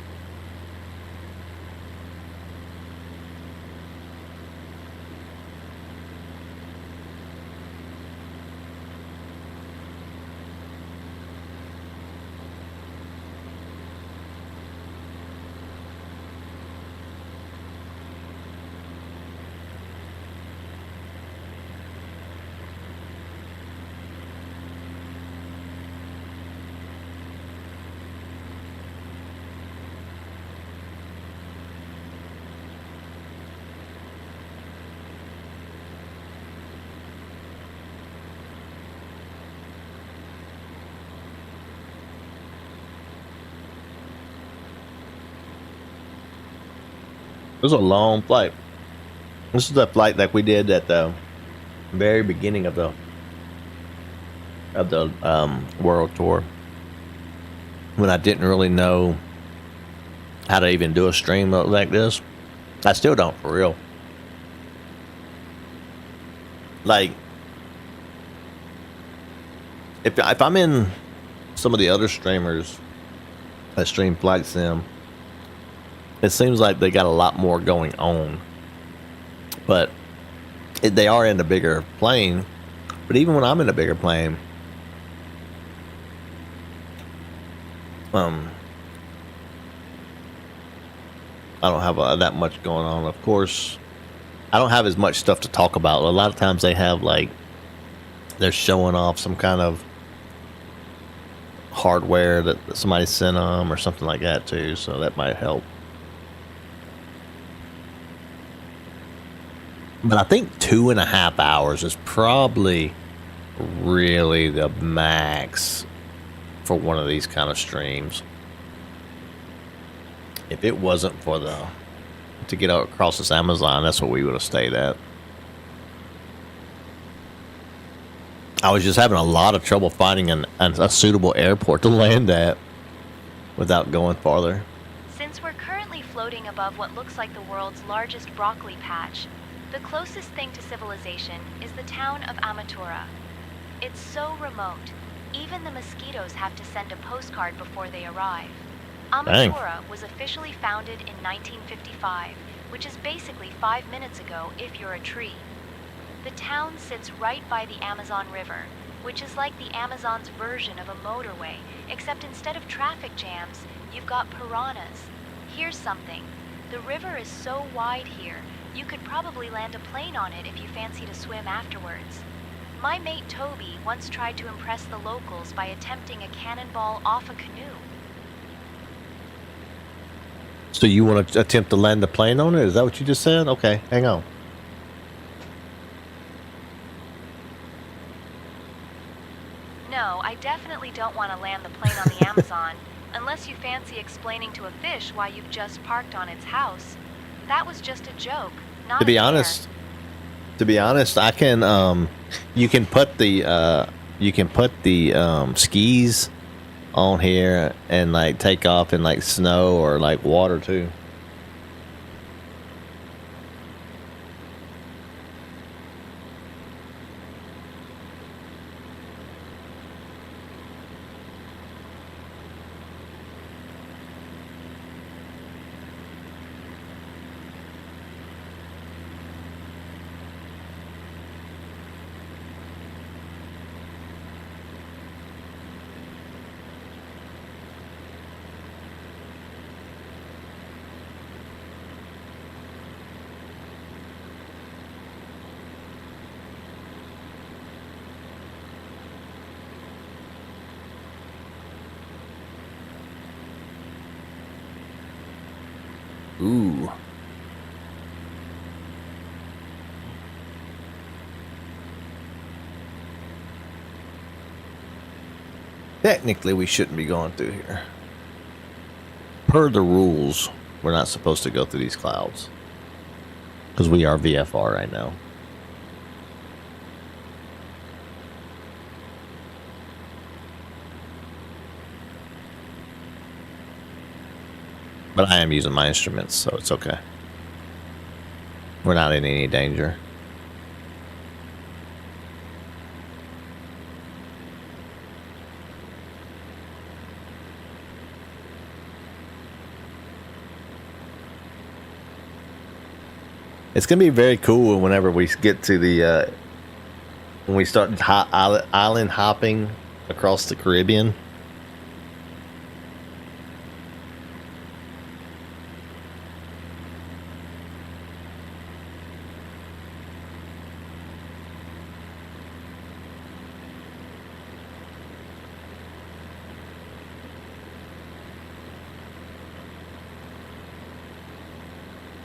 It was a long flight. This is the flight that we did at the very beginning of the World Tour, when I didn't really know how to even do a stream like this. I still don't, for real. Like, if I'm in some of the other streamers that stream Flight Sim, it seems like they got a lot more going on. But they are in a bigger plane. But even when I'm in a bigger plane, I don't have that much going on. Of course, I don't have as much stuff to talk about. A lot of times they have, like, they're showing off some kind of hardware that somebody sent them or something like that too, so that might help. But I think 2.5 hours is probably really the max for one of these kind of streams. If it wasn't for to get out across this Amazon, that's what we would have stayed at. I was just having a lot of trouble finding a suitable airport to land at without going farther. Since we're currently floating above what looks like the world's largest broccoli patch, the closest thing to civilization is the town of Amatura. It's so remote, even the mosquitoes have to send a postcard before they arrive. Amatura was officially founded in 1955, which is basically 5 minutes ago if you're a tree. The town sits right by the Amazon River, which is like the Amazon's version of a motorway, except instead of traffic jams, you've got piranhas. Here's something. The river is so wide here, you could probably land a plane on it if you fancy to swim afterwards. My mate Toby once tried to impress the locals by attempting a cannonball off a canoe. So you want to attempt to land the plane on it? Is that what you just said? Okay, hang on. No, I definitely don't want to land the plane on the Amazon, unless you fancy explaining to a fish why you've just parked on its house. That was just a joke, not To be a dare. honest, I can you can put the skis on here and like take off in like snow or like water too. Ooh. Technically, we shouldn't be going through here. Per the rules, we're not supposed to go through these clouds. Because we are VFR right now. But I am using my instruments, so it's okay. We're not in any danger. It's gonna be very cool whenever we get to the when we start island hopping across the Caribbean.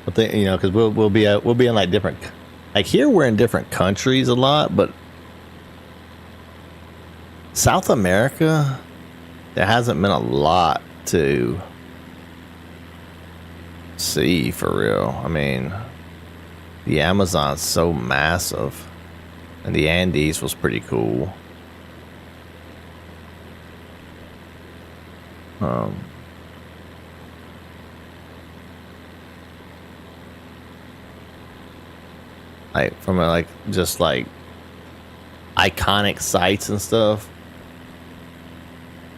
I think, you know, because we'll be in like different, like here we're in different countries a lot, but South America, there hasn't been a lot to see for real. I mean, the Amazon's so massive, and the Andes was pretty cool. Like from like just like iconic sites and stuff,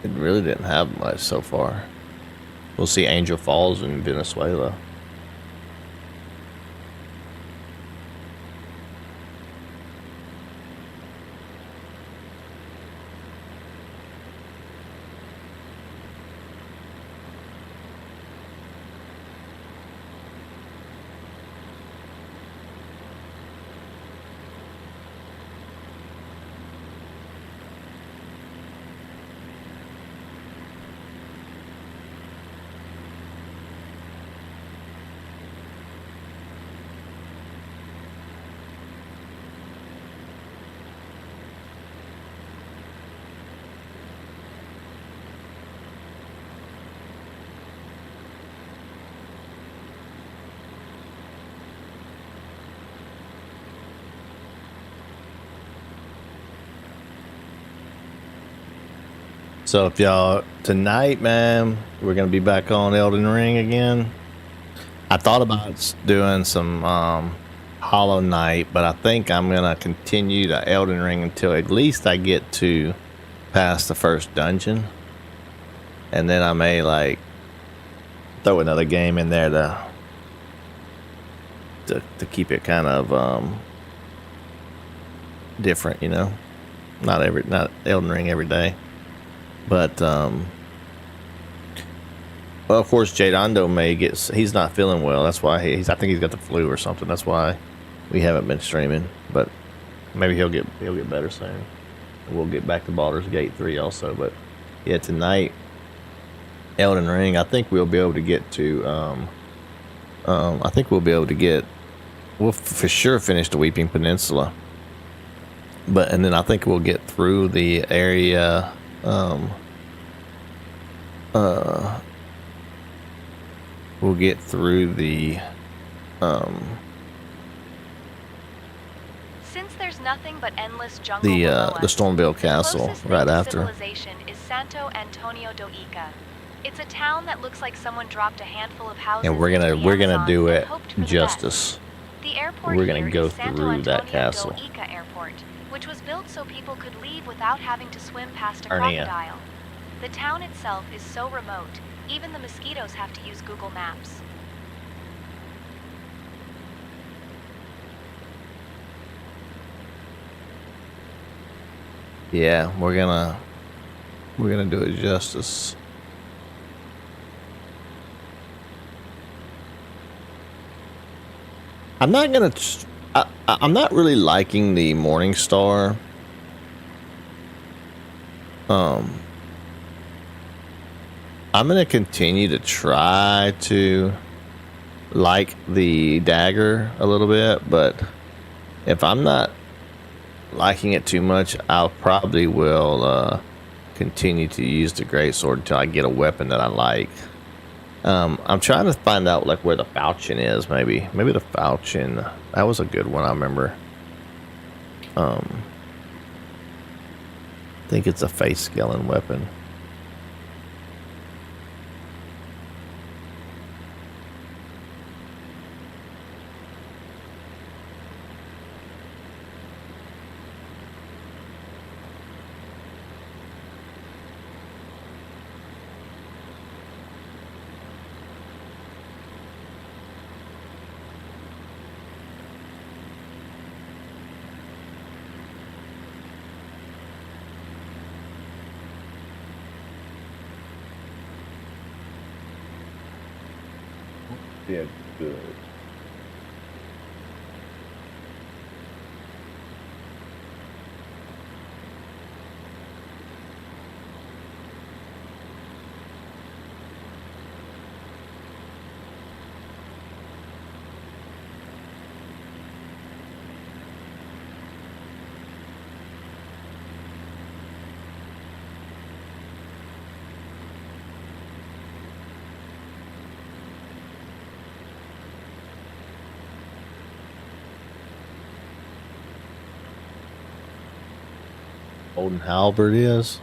it really didn't have much so far. We'll see Angel Falls in Venezuela. So if y'all, tonight, man, we're going to be back on Elden Ring again. I thought about doing some Hollow Knight, but I think I'm going to continue the Elden Ring until at least I get to past the first dungeon. And then I may like throw another game in there to keep it kind of different, you know. Not Elden Ring every day. But, well, of course, Jadondo he's not feeling well. That's why I think he's got the flu or something. That's why we haven't been streaming. But maybe he'll get better soon. We'll get back to Baldur's Gate 3 also. But yeah, tonight, Elden Ring, I think we'll be able to get to, we'll for sure finish the Weeping Peninsula. And then I think we'll get through the area. We'll get through the Since there's nothing but endless jungle below us, the Stormville Castle closest right thing to after. civilization is Santo Antonio do Ica. It's a town that looks like someone dropped a handful of houses And we're into gonna the Amazon do and it hoped for the justice. best. The airport We're gonna here go is Santo through that Antonio castle. do Ica Airport, which was built so people could leave without having to swim past a Arnia. crocodile. The town itself is so remote, even the mosquitoes have to use Google Maps. Yeah, we're gonna do it justice. I'm not gonna. I'm not really liking the Morning Star. I'm gonna continue to try to like the dagger a little bit, but if I'm not liking it too much, I'll probably will continue to use the greatsword until I get a weapon that I like. I'm trying to find out like where the falchion is. Maybe the falchion, that was a good one. I remember. I think it's a face scaling weapon. Yeah, good. Golden Halberd is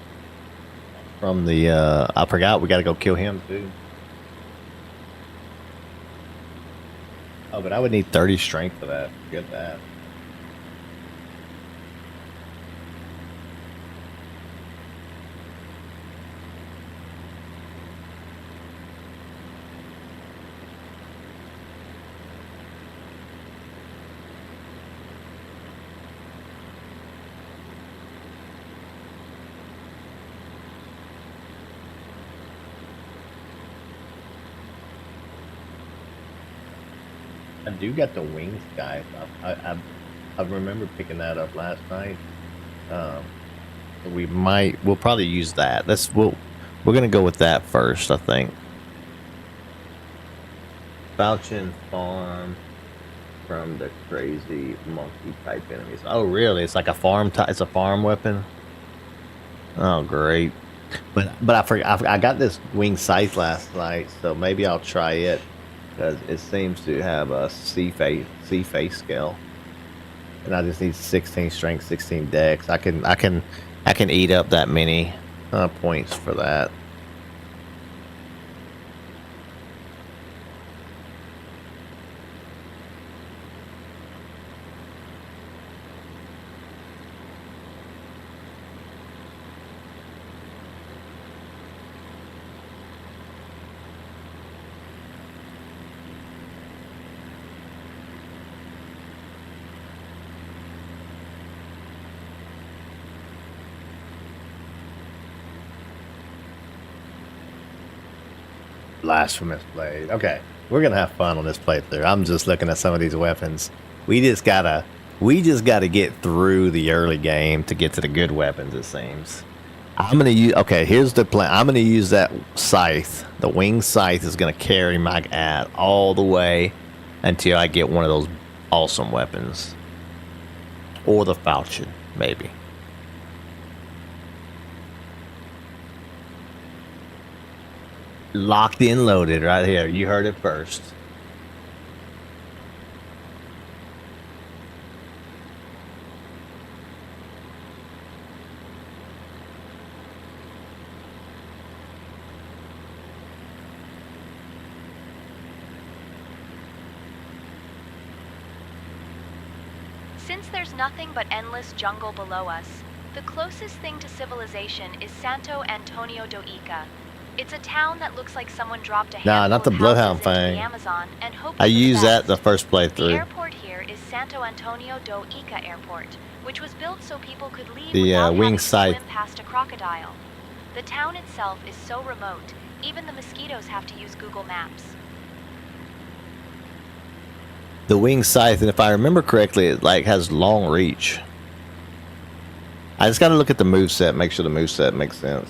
from the I forgot we got to go kill him too. Oh, but I would need 30 strength for that. Get that. I do got the wings, guys. I remember picking that up last night. We'll probably use that. We're gonna go with that first, I think. Falchion farm from the crazy monkey type enemies. Oh, really? It's like a farm type. It's a farm weapon. Oh, great. But I forgot. I got this wing scythe last night, so maybe I'll try it. Because it seems to have a C face scale, and I just need 16 strength, 16 dex. I can eat up that many points for that. Blasphemous blade. Okay, we're gonna have fun on this playthrough. I'm just looking at some of these weapons. We just gotta get through the early game to get to the good weapons. It seems. I'm gonna use. Okay, here's the plan. I'm gonna use that scythe. The wing scythe is gonna carry my ass all the way until I get one of those awesome weapons, or the falchion, maybe. Locked in, loaded, right here. You heard it first. Since there's nothing but endless jungle below us, the closest thing to civilization is Santo Antonio do Ica. It's a town that looks like someone dropped a handful Not the of Bloodhound houses into thing. the Amazon and hoped I for the used that best. the first The playthrough. airport here is Santo Antonio do Ica Airport, which was built so people could leave The, without wing having to scythe. swim past a crocodile. The town itself is so remote, even the mosquitoes have to use Google Maps. The wing scythe, and if I remember correctly, it like has long reach. I just gotta look at the moveset, make sure the moveset makes sense.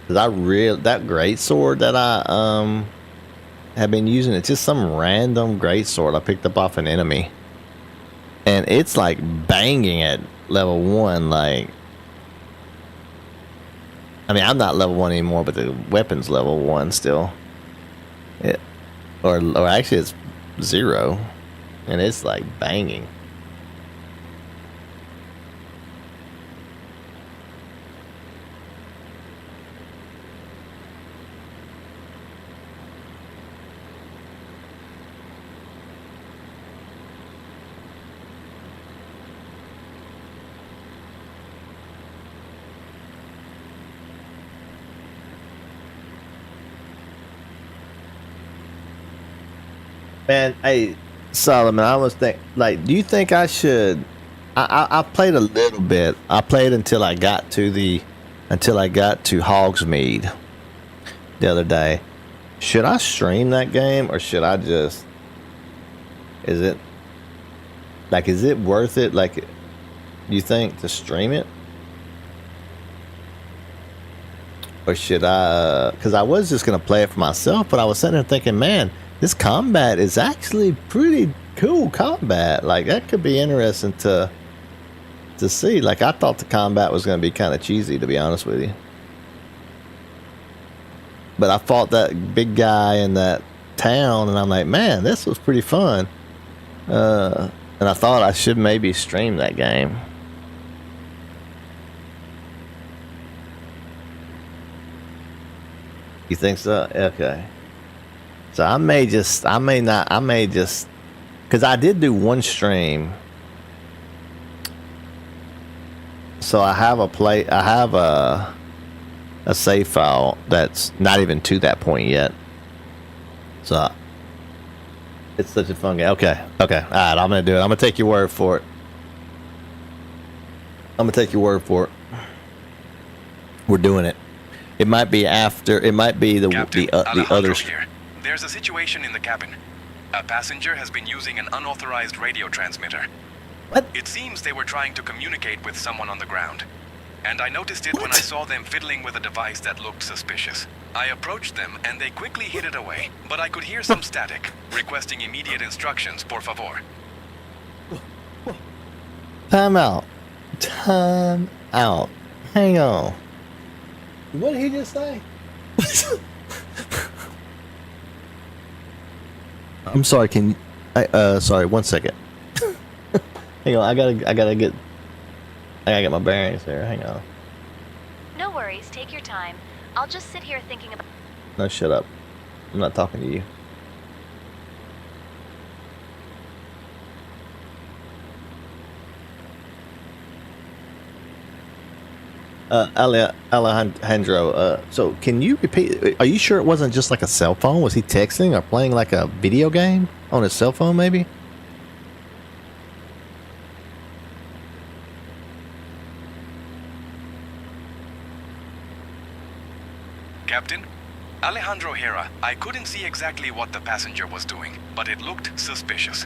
Cause that great sword that I have been using. It's just some random greatsword I picked up off an enemy. And it's like banging at level 1. Like, I mean, I'm not level 1 anymore, but the weapon's level 1 still. Or actually it's 0. And it's like banging. Man, hey, Solomon, I was think like, do you think I should? I played a little bit. I played until I got to Hogsmeade the other day. Should I stream that game or should I just? Is it worth it? Like, do you think to stream it? Or should I? Because I was just gonna play it for myself, but I was sitting there thinking, man, this combat is actually pretty cool combat. Like, that could be interesting to see. Like, I thought the combat was gonna be kind of cheesy, to be honest with you. But I fought that big guy in that town, and I'm like, man, this was pretty fun. And I thought I should maybe stream that game. You think so? Okay. So I may just, because I did do one stream. So I have a save file that's not even to that point yet. So it's such a fun game. Okay. All right, I'm going to do it. I'm going to take your word for it. We're doing it. It might be after, it might be the other. Here. There's a situation in the cabin. A passenger has been using an unauthorized radio transmitter. What? It seems they were trying to communicate with someone on the ground. And I noticed it when I saw them fiddling with a device that looked suspicious. I approached them and they quickly hid it away. But I could hear some static, requesting immediate instructions, por favor. Time out. Hang on. What did he just say? I'm sorry. Sorry. 1 second. Hang on. I gotta get my bearings here. Hang on. No worries. Take your time. I'll just sit here thinking about. No, shut up. I'm not talking to you. Alejandro, so can you repeat? Are you sure it wasn't just like a cell phone? Was he texting or playing like a video game on his cell phone, maybe? Captain? Alejandro Hera, I couldn't see exactly what the passenger was doing, but it looked suspicious.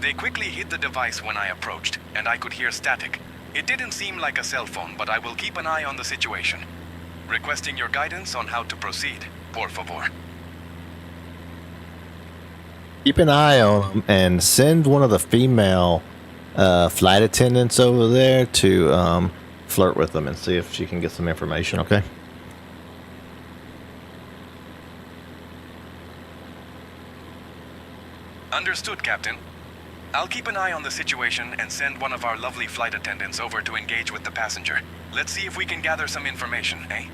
They quickly hid the device when I approached, and I could hear static. It didn't seem like a cell phone, but I will keep an eye on the situation. Requesting your guidance on how to proceed, por favor. Keep an eye on them and send one of the female flight attendants over there to flirt with them and see if she can get some information, okay? Understood, Captain. I'll keep an eye on the situation and send one of our lovely flight attendants over to engage with the passenger. Let's see if we can gather some information, eh?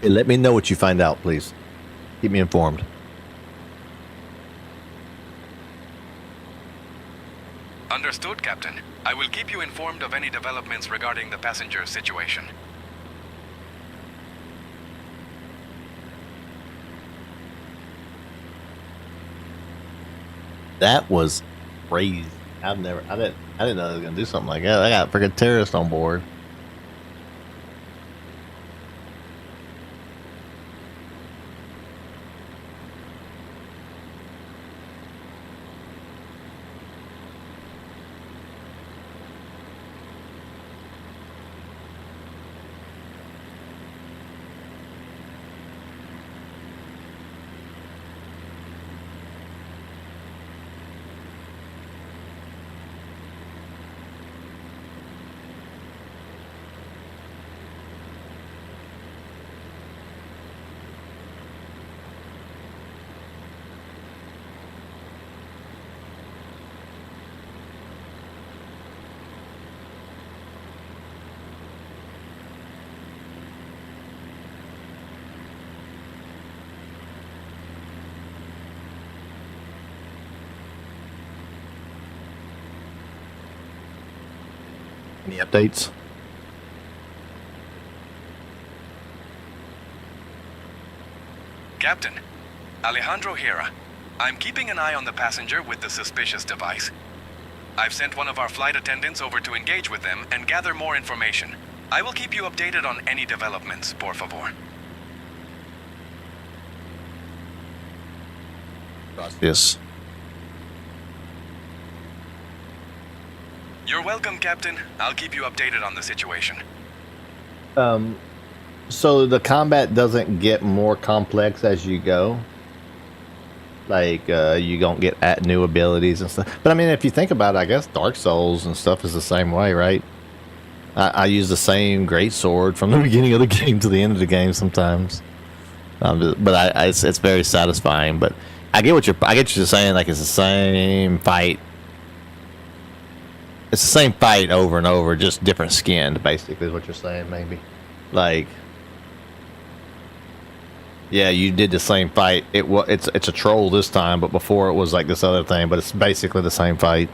Hey, let me know what you find out, please. Keep me informed. Understood, Captain. I will keep you informed of any developments regarding the passenger situation. That was crazy. I didn't know they were gonna do something like that. I got freaking terrorists on board. Any updates? Captain, Alejandro Hera. I'm keeping an eye on the passenger with the suspicious device. I've sent one of our flight attendants over to engage with them and gather more information. I will keep you updated on any developments, por favor. Yes. You're welcome, Captain. I'll keep you updated on the situation. So the combat doesn't get more complex as you go. Like, you don't get at new abilities and stuff. But I mean, if you think about it, I guess Dark Souls and stuff is the same way, right? I use the same great sword from the beginning of the game to the end of the game sometimes. But it's very satisfying. But I get what you're saying. Like, it's the same fight. It's the same fight over and over, just different skinned, basically, is what you're saying, maybe. Like, yeah, you did the same fight. It's a troll this time, but before it was like this other thing, but it's basically the same fight.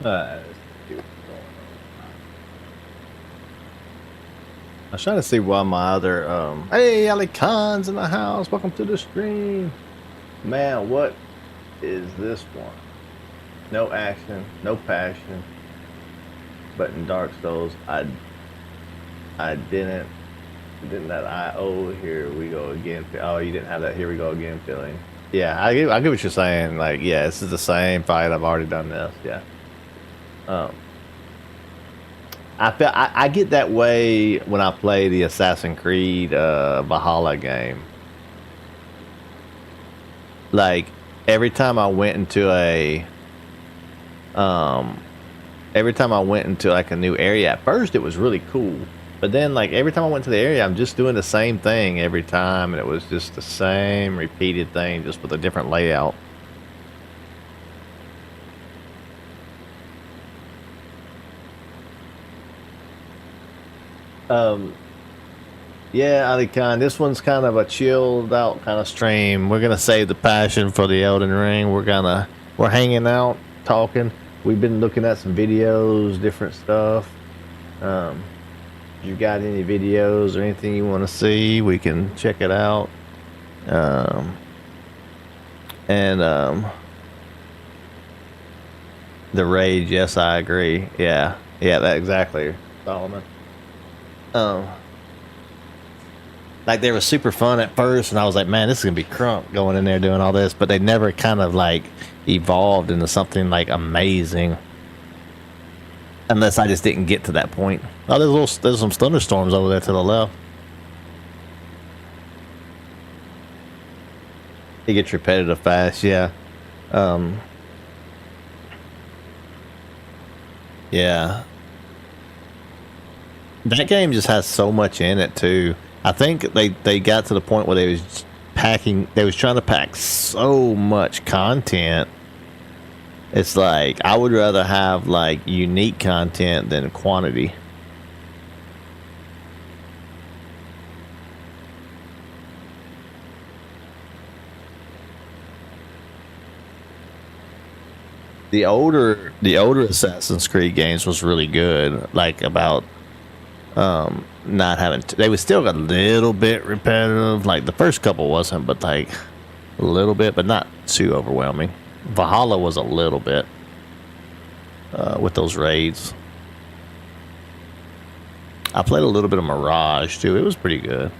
Let's see what's going on. I was trying to see why my other hey, Ali Khan's in the house. Welcome to the stream. Man, what is this one? No action, no passion. But in Dark Souls, I didn't that here we go again. Oh, you didn't have that here we go again feeling. Yeah, I get what you're saying. Like, yeah, this is the same fight. I've already done this. Yeah. I get that way when I play the Assassin's Creed Valhalla game. Like, every time I went into like a new area, at first it was really cool, but then like every time I went to the area, I'm just doing the same thing every time, and it was just the same repeated thing, just with a different layout. Yeah, Ali Khan, this one's kind of a chilled out kind of stream. We're gonna save the passion for the Elden Ring. We're hanging out, talking. We've been looking at some videos, different stuff. If you got any videos or anything you want to see, we can check it out. The rage, yes, I agree. Yeah, that exactly, Solomon. Like, they were super fun at first, and I was like, man, this is gonna be crunk going in there doing all this, but they never kind of like evolved into something like amazing, unless I just didn't get to that point. Oh, there's some thunderstorms over there to the left. It gets repetitive fast, yeah. Yeah. That game just has so much in it too. I think they got to the point where they was trying to pack so much content. It's like I would rather have like unique content than quantity. The older Assassin's Creed games was really good. Like about not having they was still a little bit repetitive. Like the first couple wasn't, but like a little bit, but not too overwhelming. Valhalla was a little bit with those raids. I played a little bit of Mirage too. It was pretty good.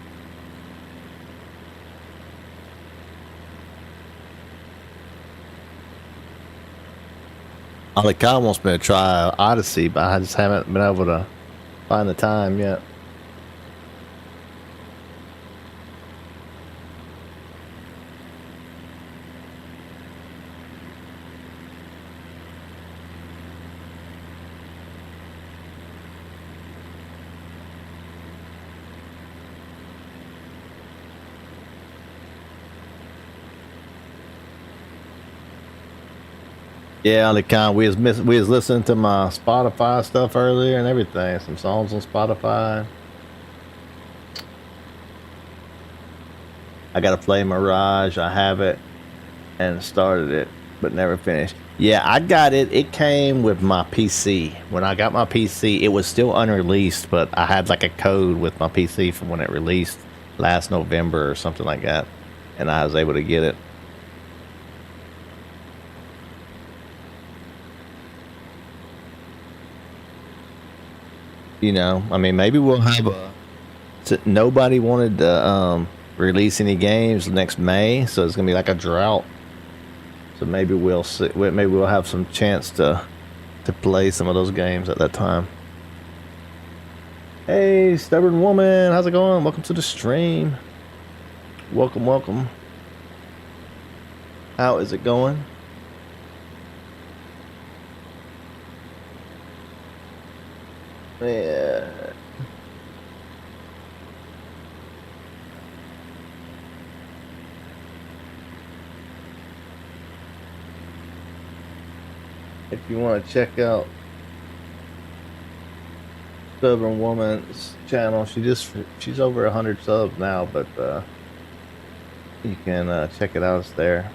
Alika wants me to try Odyssey, but I just haven't been able to find the time yet. Yeah, Alika, we was listening to my Spotify stuff earlier and everything. Some songs on Spotify. I gotta play Mirage. I have it and started it, but never finished. Yeah, I got it. It came with my PC. When I got my PC, it was still unreleased, but I had like a code with my PC from when it released last November or something like that, and I was able to get it. You know, I mean, maybe we'll have nobody wanted to release any games next May, so it's gonna be like a drought. So maybe we'll see, maybe we'll have some chance to play some of those games at that time. Hey, stubborn woman, how's it going? Welcome to the stream. Welcome, welcome. How is it going? Yeah. If you want to check out Stubborn Woman's channel, she's over 100 subs now, but you can check it out. It's there.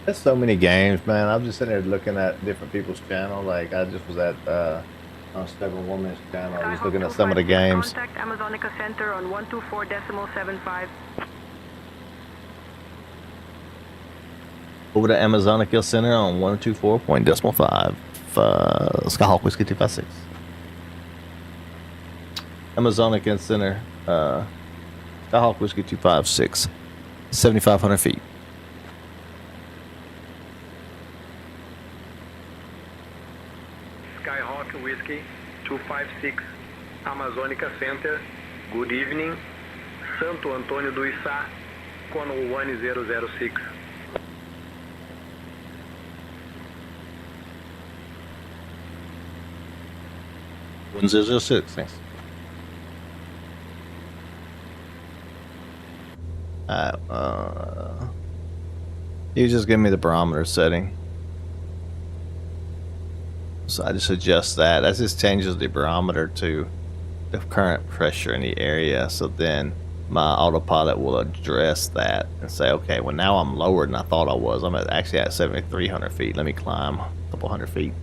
There's so many games, man. I'm just sitting there looking at different people's channel. Like I just was at on Stubborn Woman's channel. I was looking at some of the games. Contact Amazonica Center on 124.75. Over to Amazonica Center on 124.5. Skyhawk Whiskey 256. Amazonica Center, Skyhawk Whiskey 256. 7,500 feet. Skyhawk Whiskey 256, Amazonica Center, good evening, Santo Antônio do Içá, Cono 1006. 1006, thanks. You just give me the barometer setting. So I just adjust that. That just changes the barometer to the current pressure in the area. So then my autopilot will address that and say, okay, well now I'm lower than I thought I was. I'm actually at 7,300 feet. Let me climb a couple hundred feet.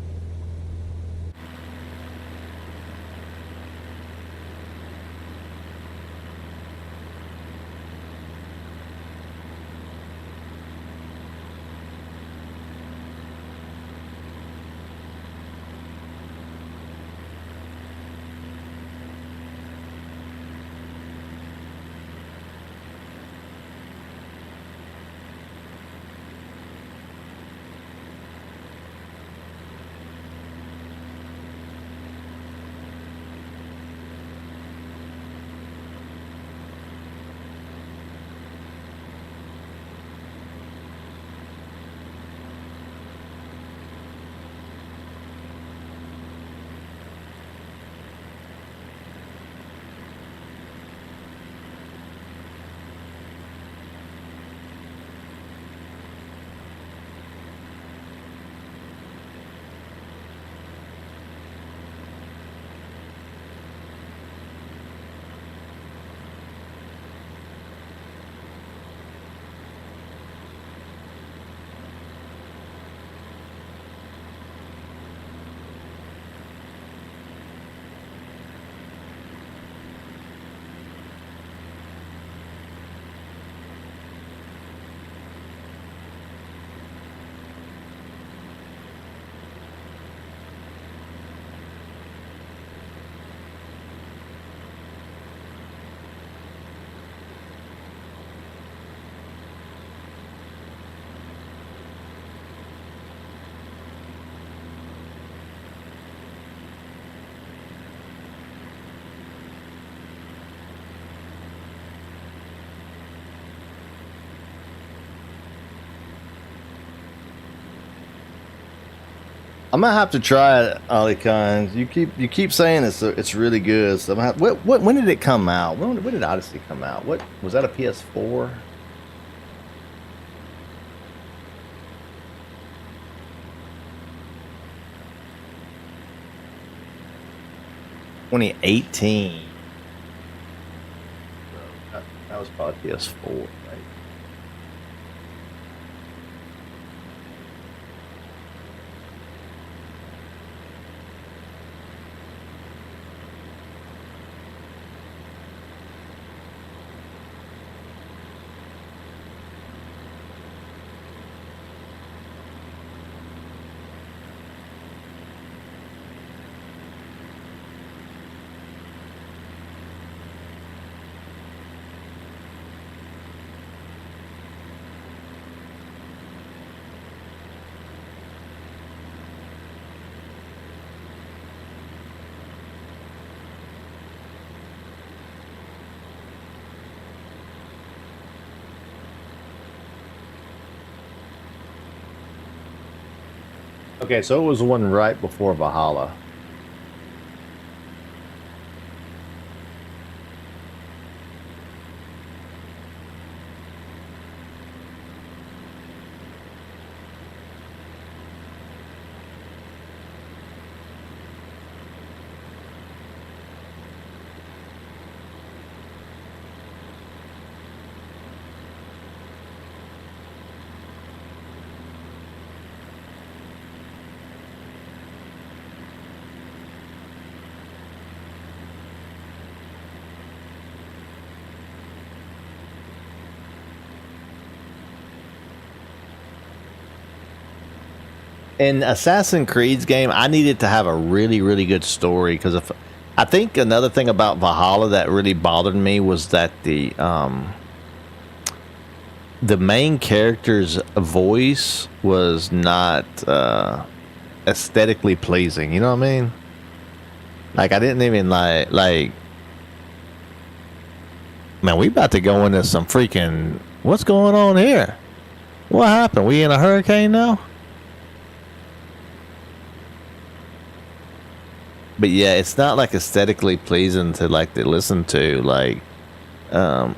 I'm gonna have to try it, Ali Khan. You keep saying it's really good. So I'm gonna have, when did it come out? When did Odyssey come out? What was that, a PS4? $2018. So that was probably PS4, right? Okay, so it was the one right before Valhalla. In Assassin's Creed's game, I needed to have a really, really good story because if I think another thing about Valhalla that really bothered me was that the main character's voice was not aesthetically pleasing. You know what I mean? Like I didn't even like. Man, we about to go into some freaking. What's going on here? What happened? We in a hurricane now? But yeah, it's not like aesthetically pleasing to like to listen to. Like, I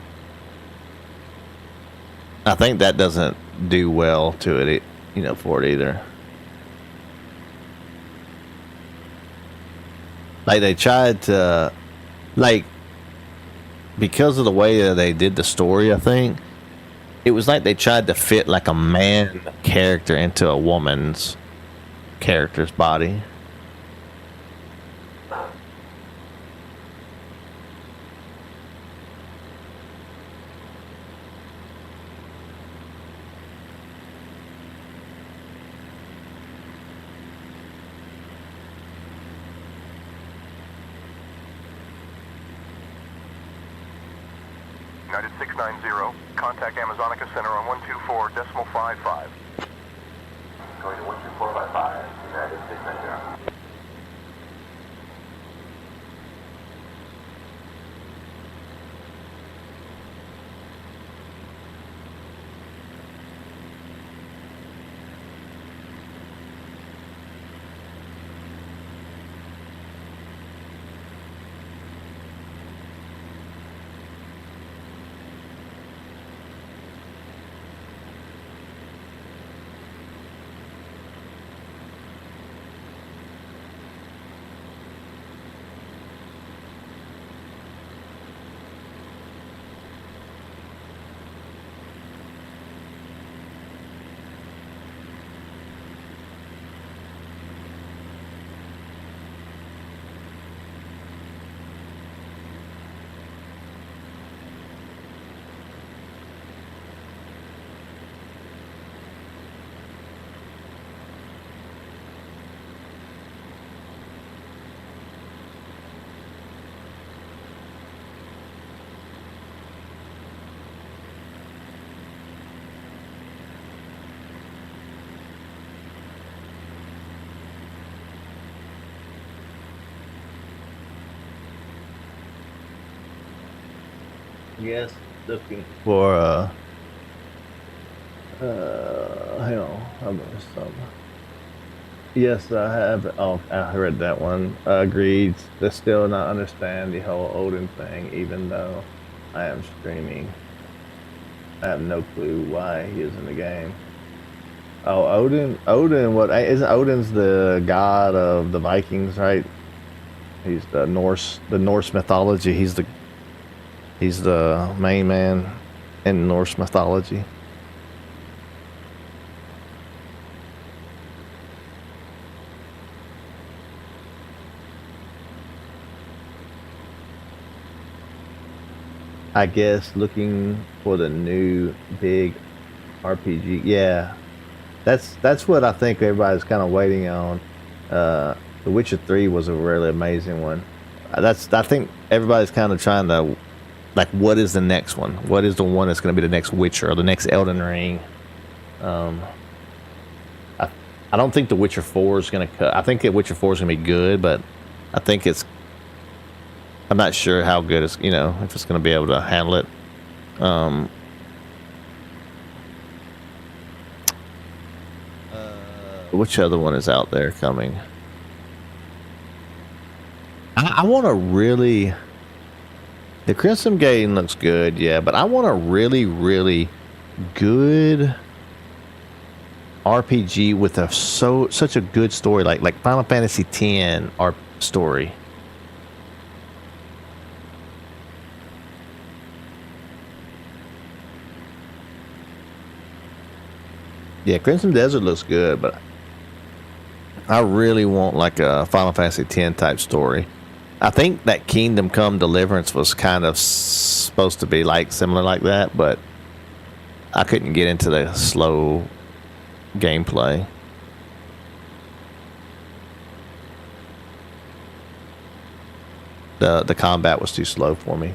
think that doesn't do well to it, you know, for it either. Like they tried to, like, because of the way that they did the story, I think it was like they tried to fit like a man character into a woman's character's body. United 690, contact Amazonica Center on 124.55. Going to 124.55, United 690. Yes, looking for hang on, I'm gonna stop. Yes, I have. Oh, I read that one. Agreed. They still not understand the whole Odin thing, even though I am streaming. I have no clue why he is in the game. Oh, Odin. Odin. What isn't Odin's the god of the Vikings, right? He's the Norse mythology. He's the main man in Norse mythology. I guess looking for the new big RPG. Yeah, that's what I think everybody's kind of waiting on. The Witcher 3 was a really amazing one. I think everybody's kind of trying to like, what is the next one? What is the one that's going to be the next Witcher or the next Elden Ring? I don't think The Witcher 4 is going to cut. I think The Witcher 4 is going to be good, but I think I'm not sure how good it's, if it's going to be able to handle it. Which other one is out there coming? I want to really... The Crimson Gate looks good, yeah, but I want a really, really good RPG with such a good story, like Final Fantasy X story. Yeah, Crimson Desert looks good, but I really want like a Final Fantasy X type story. I think that Kingdom Come Deliverance was kind of supposed to be like similar like that, but I couldn't get into the slow gameplay. The combat was too slow for me.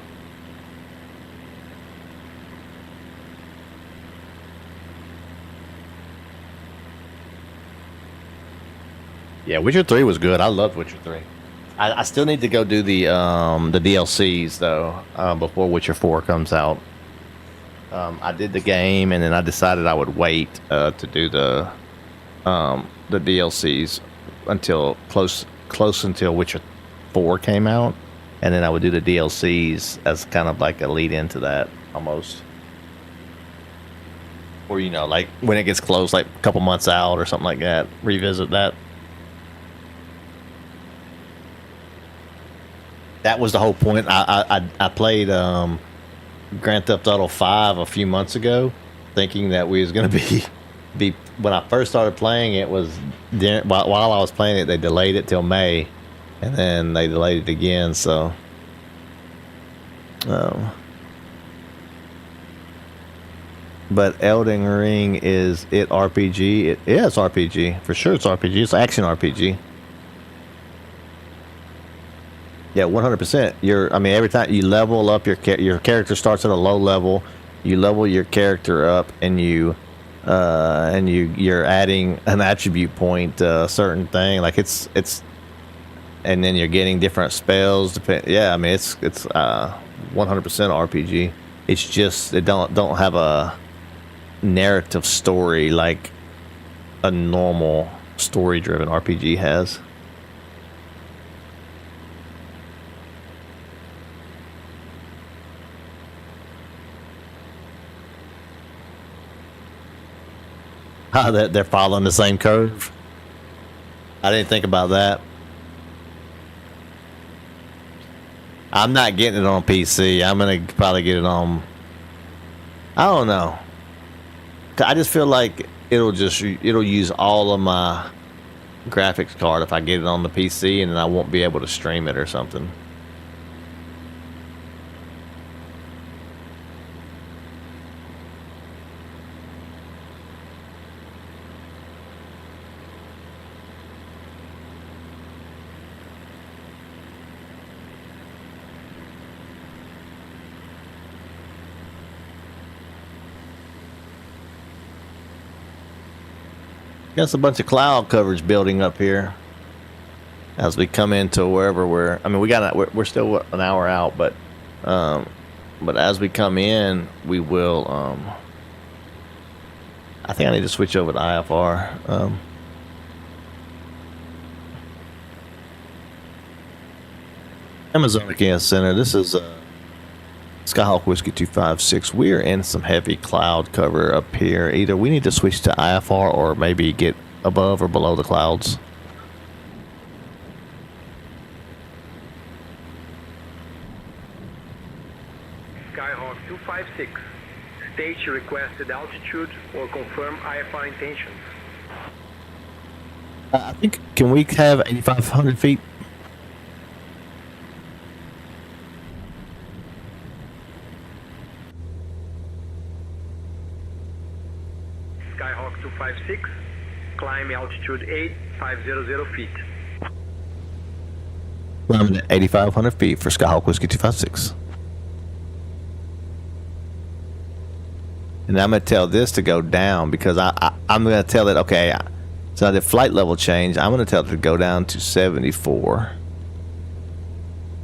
Yeah, Witcher 3 was good. I loved Witcher 3. I still need to go do the DLCs though before Witcher 4 comes out. I did the game and then I decided I would wait to do the DLCs until close until Witcher 4 came out, and then I would do the DLCs as kind of like a lead into that almost. Or like when it gets close, like a couple months out or something like that, revisit that. That was the whole point. I played Grand Theft Auto 5 a few months ago, thinking that we was gonna be when I first started playing it was while I was playing it they delayed it till May, and then they delayed it again. So, but Elden Ring, is it RPG? Yeah, it's RPG for sure. It's RPG. It's action RPG. Yeah, 100%. Every time you level up your character starts at a low level. You level your character up, and you're adding an attribute point to a certain thing. Like it's, and then you're getting different spells. Yeah, it's 100% RPG. It's just it don't have a narrative story like a normal story-driven RPG has. That they're following the same curve. I didn't think about that. I'm not getting it on PC. I'm gonna probably get it on. I don't know. I just feel like it'll use all of my graphics card if I get it on the PC, and then I won't be able to stream it or something. Got a bunch of cloud coverage building up here as we come into wherever we're. We're still an hour out, but as we come in, we will. I think I need to switch over to IFR. Amazonic Air Center. This is Skyhawk Whiskey 256. We're in some heavy cloud cover up here. Either we need to switch to IFR or maybe get above or below the clouds. Skyhawk 256. State your requested altitude or confirm IFR intentions. I think, can we have 8,500 feet? Skyhawk 256. Climb altitude 8500 feet. Climbing at 8,500 feet for Skyhawk Whiskey 256. And I'm going to tell this to go down because I'm going to tell it, okay, so I did flight level change. I'm going to tell it to go down to 74.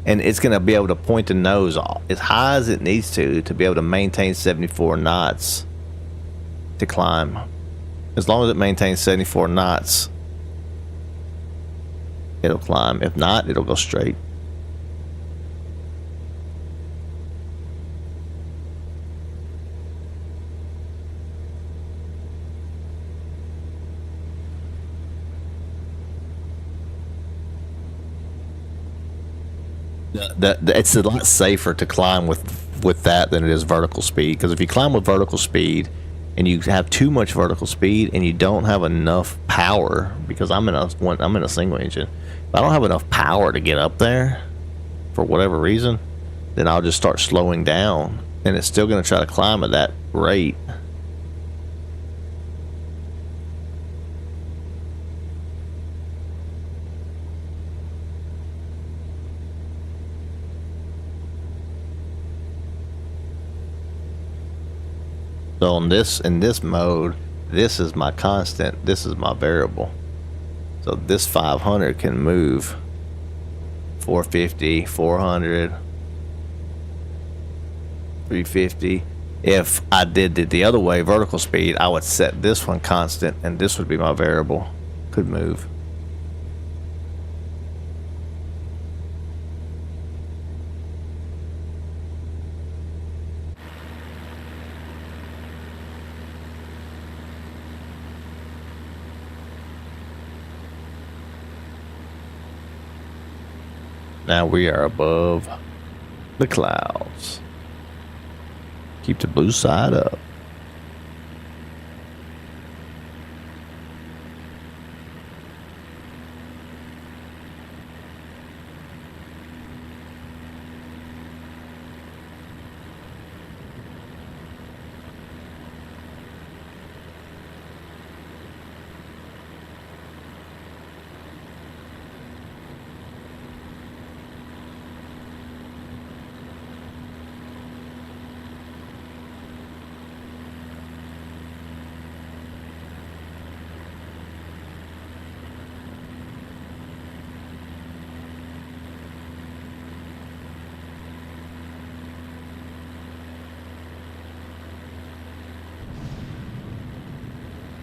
And it's going to be able to point the nose as high as it needs to be able to maintain 74 knots to climb. As long as it maintains 74 knots, it'll climb. If not, it'll go straight. It's a lot safer to climb with that than it is vertical speed, because if you climb with vertical speed and you have too much vertical speed and you don't have enough power, because I'm in a single engine, if I don't have enough power to get up there for whatever reason, then I'll just start slowing down and it's still going to try to climb at that rate. So in this mode, this is my constant, this is my variable. So this 500 can move 450, 400, 350. If I did it the other way, vertical speed, I would set this one constant and this would be my variable. Could move. Now we are above the clouds. Keep the blue side up.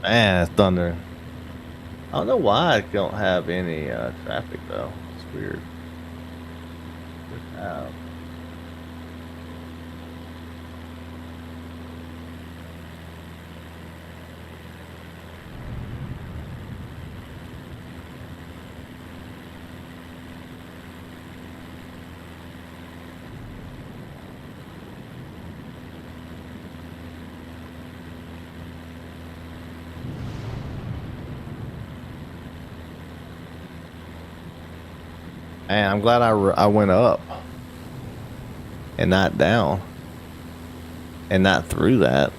Man, it's thundering. I don't know why I don't have any traffic though. It's weird. Man, I'm glad I went up and not down and not through that.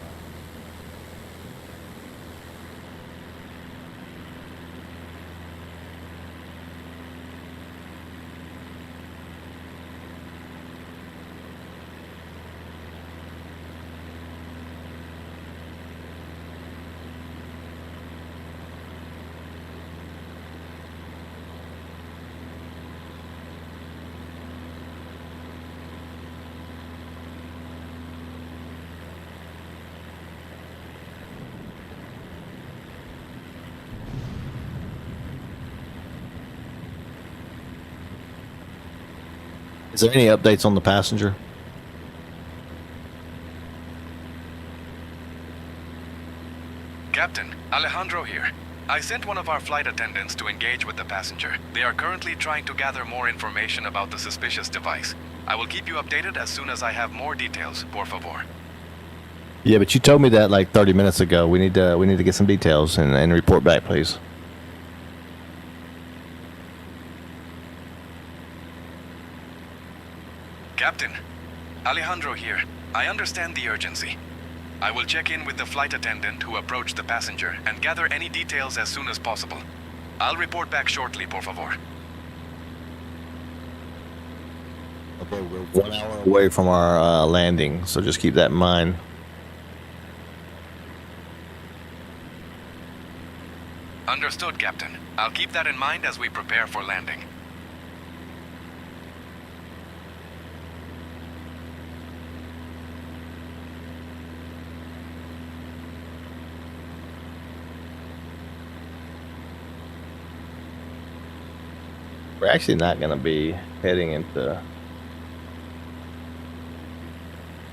Is there any updates on the passenger? Captain, Alejandro here. I sent one of our flight attendants to engage with the passenger. They are currently trying to gather more information about the suspicious device. I will keep you updated as soon as I have more details, por favor. Yeah, but you told me that like 30 minutes ago. We need to get some details and report back, please. Captain, Alejandro here. I understand the urgency. I will check in with the flight attendant who approached the passenger and gather any details as soon as possible. I'll report back shortly, por favor. Okay, we're 1 hour away from our landing, so just keep that in mind. Understood, Captain. I'll keep that in mind as we prepare for landing. We're actually not going to be heading into...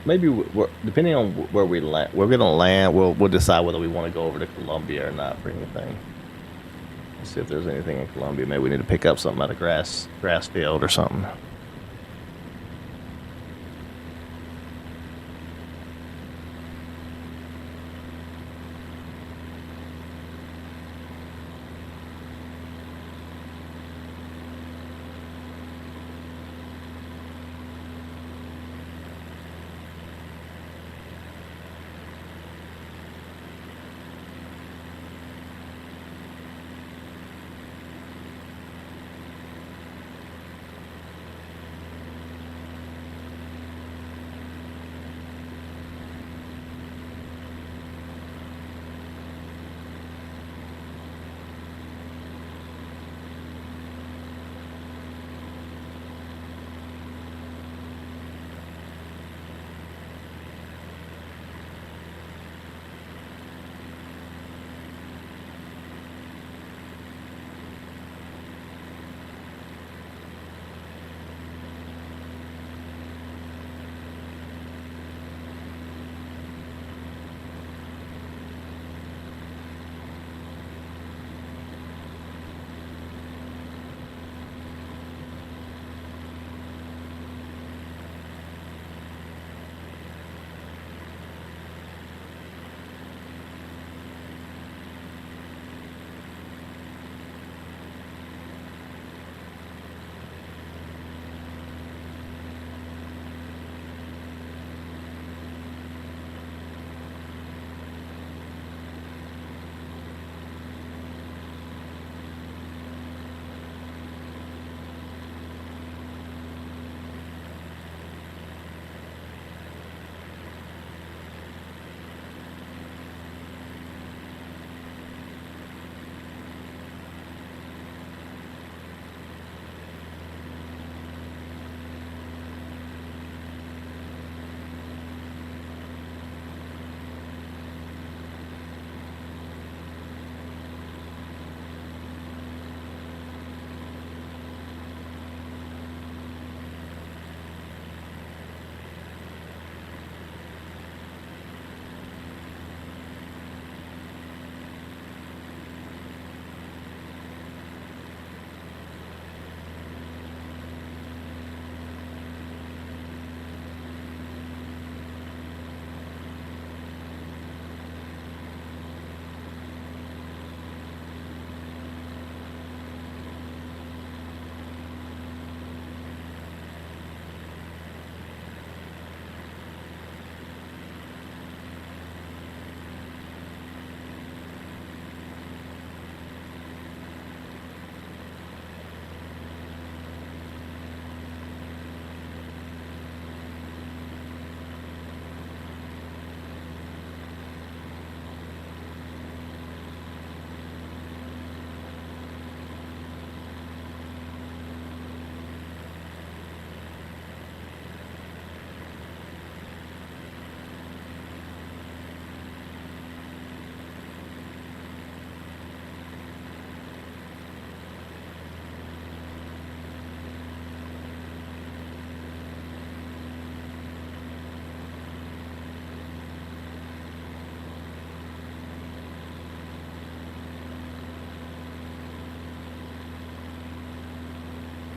Maybe we're, depending on where we land, we're going to land. We'll decide whether we want to go over to Colombia or not for anything. Let's see if there's anything in Colombia. Maybe we need to pick up something at a grass field or something.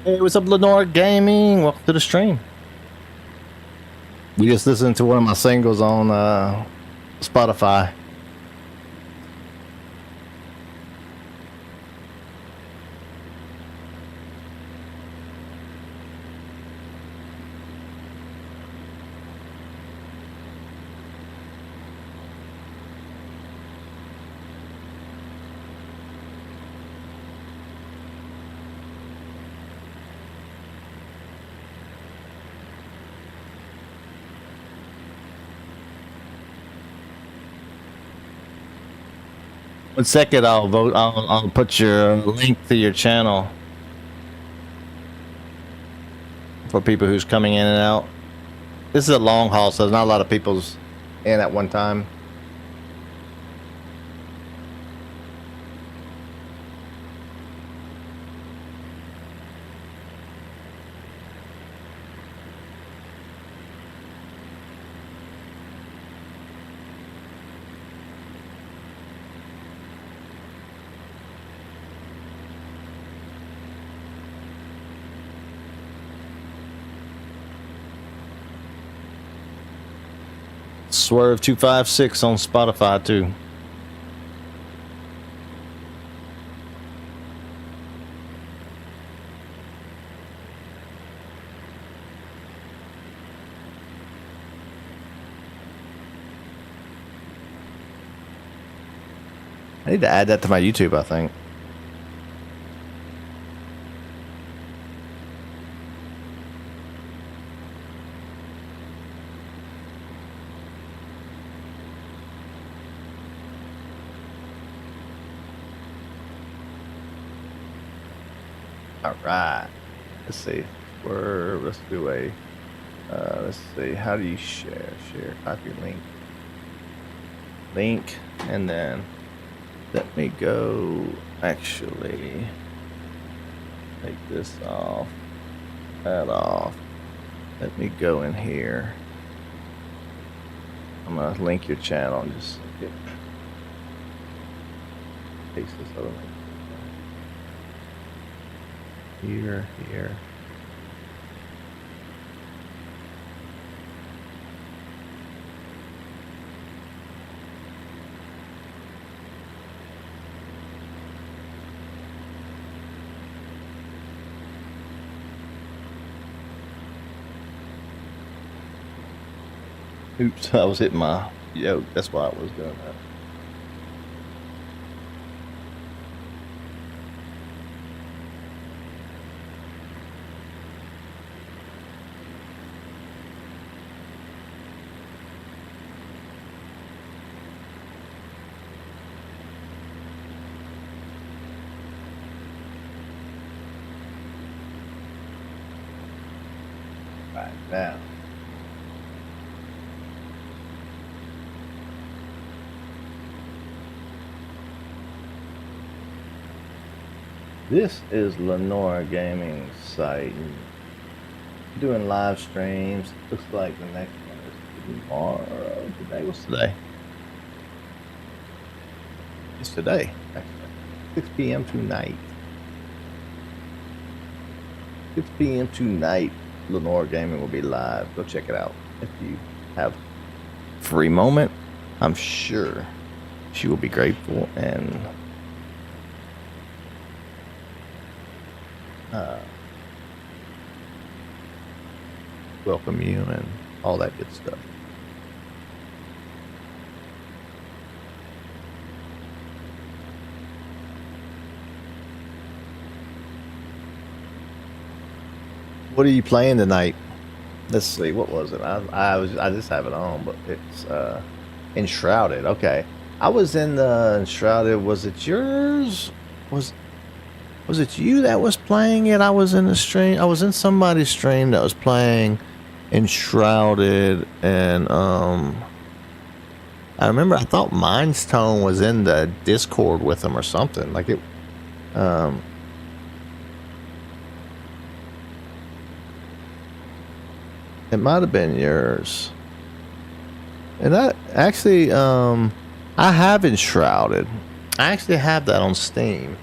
Hey, what's up, Lenore Gaming? Welcome to the stream. You just listened to one of my singles on Spotify. One second, I'll vote. I'll put your link to your channel for people who's coming in and out. This is a long haul, so there's not a lot of people's in at one time. Swerve256 on Spotify too. I need to add that to my YouTube, I think. All right, let's see. Let's do a. Let's see. How do you share? Share. Copy link, and then let me go. Actually, take this off. That off. Let me go in here. I'm gonna link your channel and just get paste this other link. Here. Oops, I was hitting my yoke. That's why I was doing that. Right now. This is Lenore Gaming's site. Doing live streams. Looks like the next one is tomorrow. Today was today. It's today, actually. 6 p.m. tonight. 6 p.m. tonight. Lenore Gaming will be live. Go check it out if you have a free moment. I'm sure she will be grateful and welcome you and all that good stuff. What are you playing tonight? Let's see, what was it? I just have it on, but it's Enshrouded. Okay, I was in the Enshrouded. Was it yours? Was it you that was playing it? I was in the stream. I was in somebody's stream that was playing Enshrouded, and I remember I thought Mind's Tone was in the Discord with him or something. Like it. It might have been yours. And I actually, I have Enshrouded. I actually have that on Steam.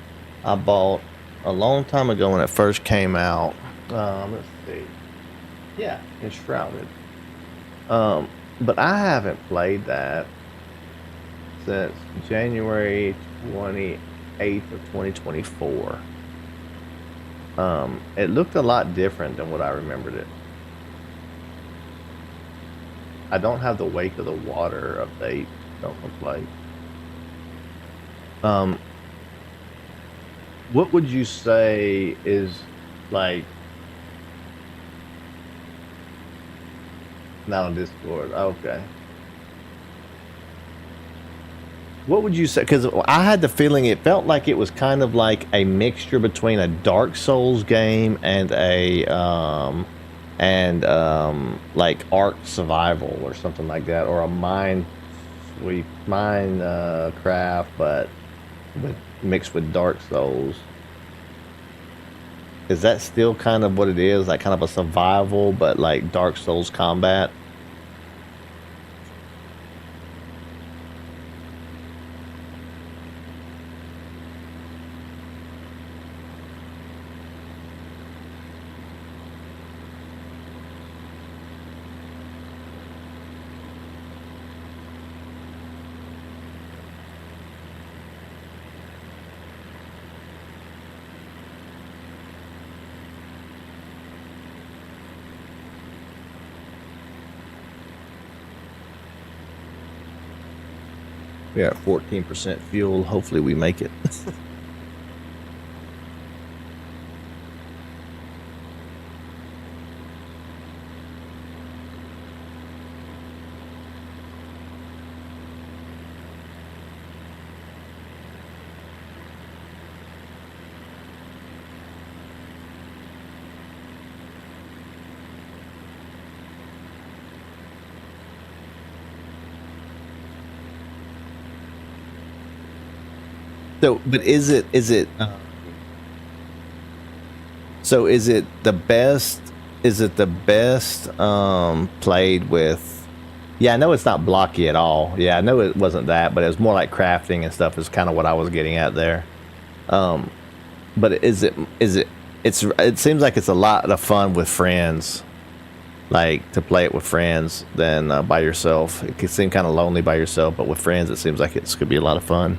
I bought a long time ago when it first came out. Let's see. Yeah, Enshrouded. But I haven't played that since January 28th of 2024. It looked a lot different than what I remembered it. I don't have the Wake of the Water update. Don't look like. What would you say is like? Not on Discord. Okay. What would you say? Because I had the feeling it felt like it was kind of like a mixture between a Dark Souls game and a like Ark Survival or something like that, or a Minecraft, but mixed with Dark Souls. Is that still kind of what it is? Like kind of a survival, but like Dark Souls combat? We are at 14% fuel. Hopefully we make it. So, but is it so is it the best? Is it the best played with? Yeah, I know it's not blocky at all. Yeah, I know it wasn't that, but it was more like crafting and stuff is kind of what I was getting at there. But it seems like it's a lot of fun with friends, like to play it with friends than by yourself. It could seem kind of lonely by yourself, but with friends it seems like it's could be a lot of fun.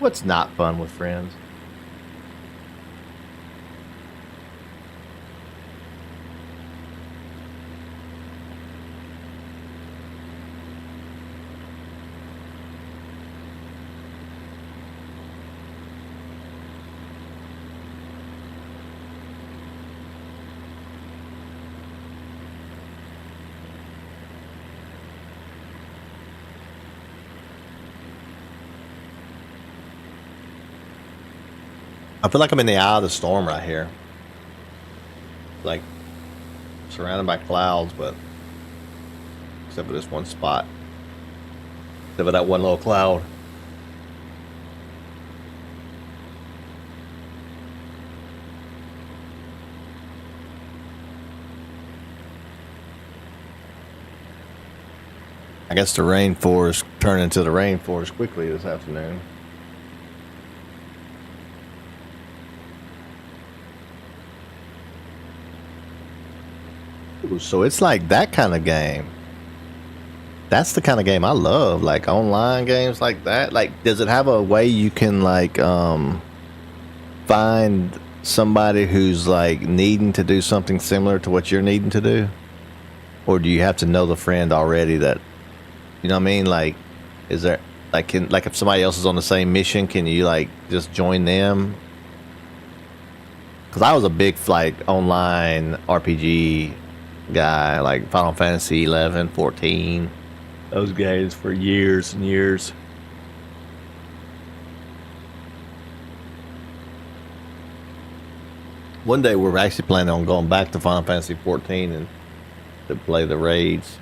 What's not fun with friends? I feel like I'm in the eye of the storm right here. Like surrounded by clouds, but except for this one spot. Except for that one little cloud. I guess the rainforest turned into the rainforest quickly this afternoon. So it's like that kind of game. That's the kind of game I love, like online games like that. Like, does it have a way you can like find somebody who's like needing to do something similar to what you're needing to do? Or do you have to know the friend already that, you know what I mean? Like, is there like if somebody else is on the same mission, can you like just join them? Because I was a big like online RPG guy, like Final Fantasy 11, 14, those games for years and years. One day we're actually planning on going back to Final Fantasy 14 and to play the raids.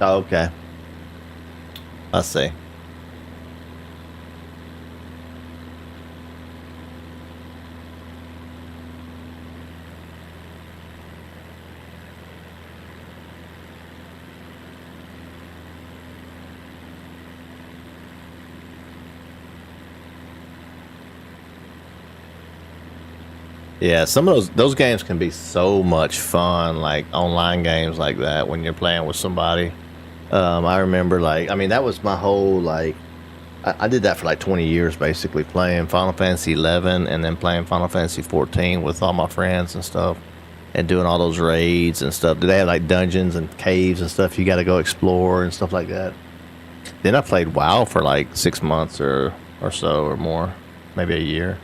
Oh, okay. I see. Yeah, some of those games can be so much fun, like online games like that when you're playing with somebody. I remember, like, I mean, that was my whole, like, I did that for like 20 years, basically, playing Final Fantasy 11 and then playing Final Fantasy 14 with all my friends and stuff, and doing all those raids and stuff. They had like dungeons and caves and stuff you got to go explore and stuff like that. Then I played WoW for like 6 months or so or more, maybe a year.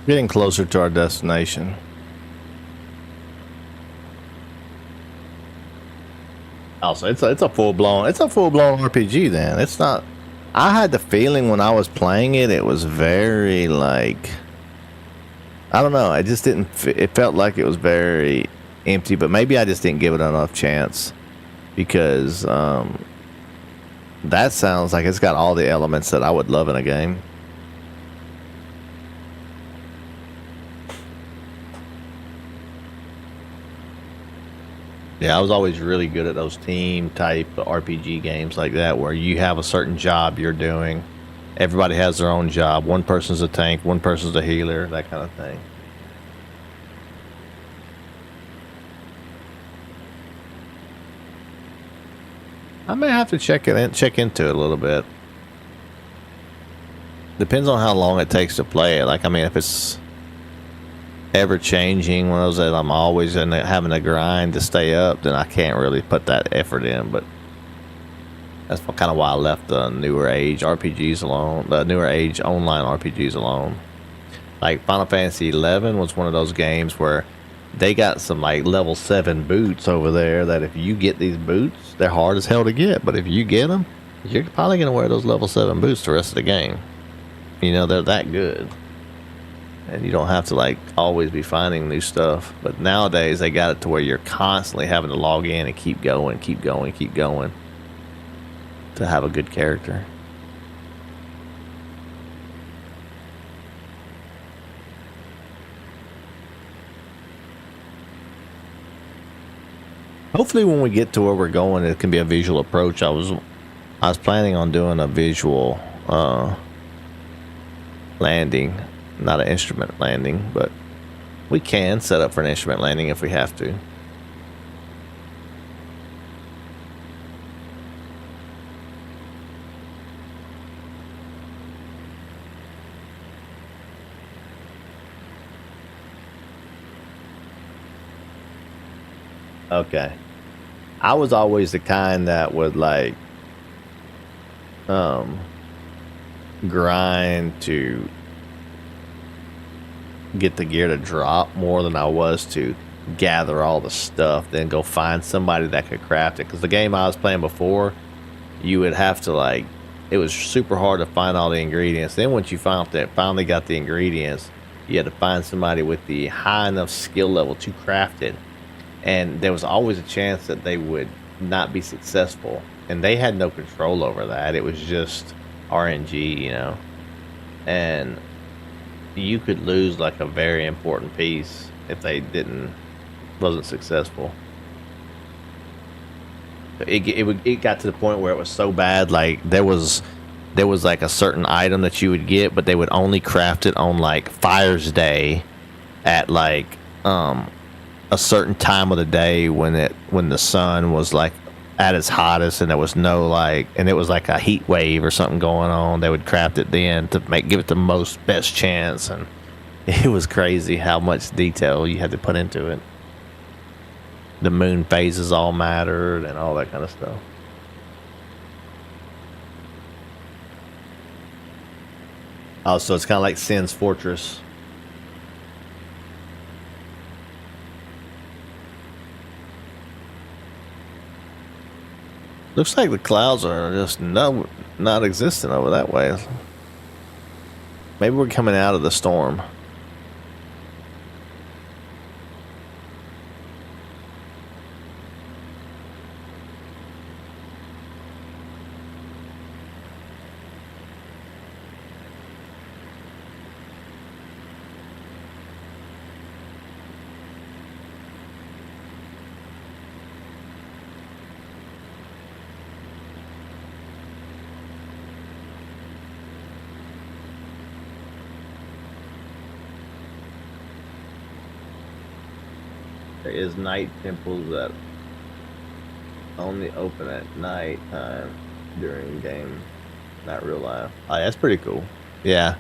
Getting closer to our destination. Also, it's a full blown RPG. Then it's not. I had the feeling when I was playing it, it was very like, I don't know. I just didn't. It felt like it was very empty. But maybe I just didn't give it enough chance, because that sounds like it's got all the elements that I would love in a game. Yeah, I was always really good at those team type RPG games like that, where you have a certain job you're doing. Everybody has their own job. One person's a tank, one person's a healer, that kind of thing. I may have to check into it a little bit. Depends on how long it takes to play it. Like, I mean, if it's ever changing, one of those that I'm always having to grind to stay up, then I can't really put that effort in. But that's kind of why I left the newer age RPGs alone, the newer age online RPGs alone. Like Final Fantasy 11 was one of those games where they got some like level 7 boots over there that if you get these boots, they're hard as hell to get. But if you get them, you're probably going to wear those level 7 boots the rest of the game. You know, they're that good. And you don't have to like always be finding new stuff. But nowadays they got it to where you're constantly having to log in and keep going to have a good character. Hopefully when we get to where we're going, it can be a visual approach. I was planning on doing a visual landing. Not an instrument landing, but we can set up for an instrument landing if we have to. Okay. I was always the kind that would like grind to get the gear to drop more than I was to gather all the stuff, then go find somebody that could craft it. Because the game I was playing before, you would have to like, it was super hard to find all the ingredients. Then once you finally got the ingredients, you had to find somebody with the high enough skill level to craft it. And there was always a chance that they would not be successful. And they had no control over that. It was just RNG, you know. And you could lose like a very important piece if they wasn't successful. It got to the point where it was so bad, like there was like a certain item that you would get, but they would only craft it on like Fire's Day at like a certain time of the day when the sun was like at its hottest, and there was no like, and it was like a heat wave or something going on. They would craft it then to give it the best chance, and it was crazy how much detail you had to put into it. the moon phases all mattered and all that kind of stuff. Oh, so it's kind of like Sin's Fortress. Looks like the clouds are just not existent over that way. Maybe we're coming out of the storm. There is night temples that only open at night time during game, not real life. Oh, that's pretty cool. Yeah.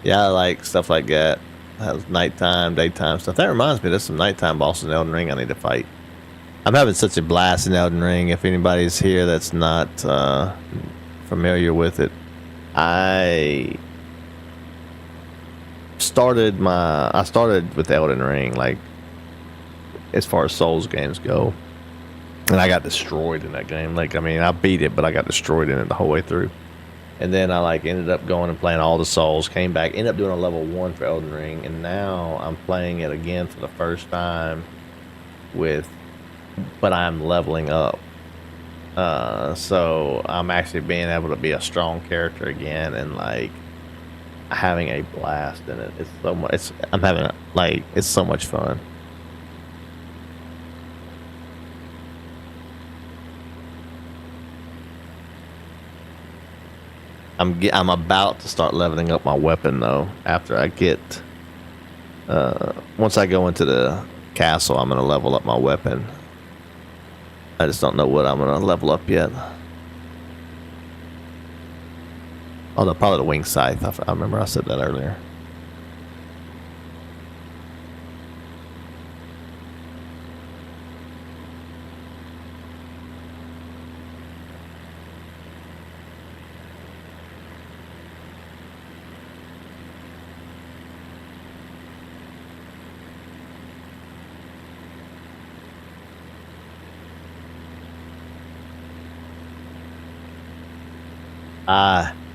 Yeah, I like stuff like that. Has nighttime, daytime stuff. That reminds me, there's some nighttime bosses in Elden Ring I need to fight. I'm having such a blast in Elden Ring. If anybody's here that's not familiar with it, I started with Elden Ring, like, as far as Souls games go, and I got destroyed in that game. Like, I mean, I beat it, but I got destroyed in it the whole way through. And then I like ended up going and playing all the Souls, came back, ended up doing a level 1 for Elden Ring, and now I'm playing it again for the first time but I'm leveling up. So I'm actually being able to be a strong character again and like having a blast in it. It's so much. It's so much fun. I'm about to start leveling up my weapon though. After I get, once I go into the castle, I'm gonna level up my weapon. I just don't know what I'm gonna level up yet. Oh, probably the wing scythe. I remember I said that earlier.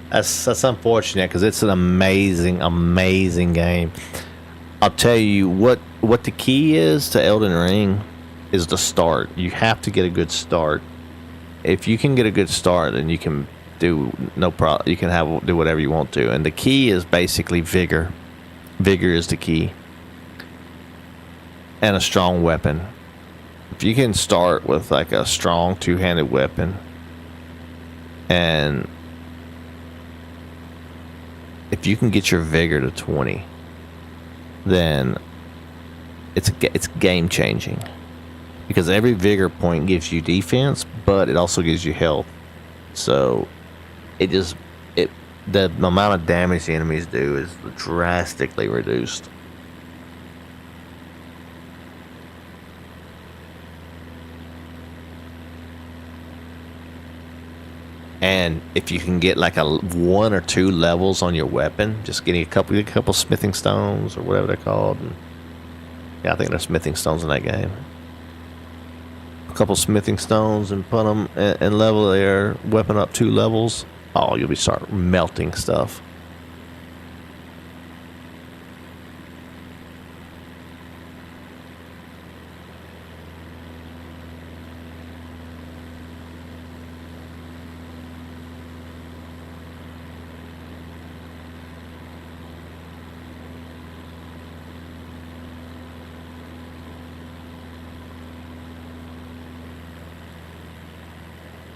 That's unfortunate because it's an amazing game. I'll tell you what the key is to Elden Ring is the start. You have to get a good start. If you can get a good start, then you can do no problem. You can do whatever you want to. And the key is basically vigor. Vigor is the key. And a strong weapon. If you can start with like a strong two-handed weapon and if you can get your vigor to 20, then it's game changing because every vigor point gives you defense, but it also gives you health. So the amount of damage the enemies do is drastically reduced. And if you can get like a 1 or 2 levels on your weapon, just getting a couple smithing stones or whatever they're called. And yeah, I think they're smithing stones in that game. A couple smithing stones and put them and level their weapon up 2 levels. Oh, you'll start melting stuff.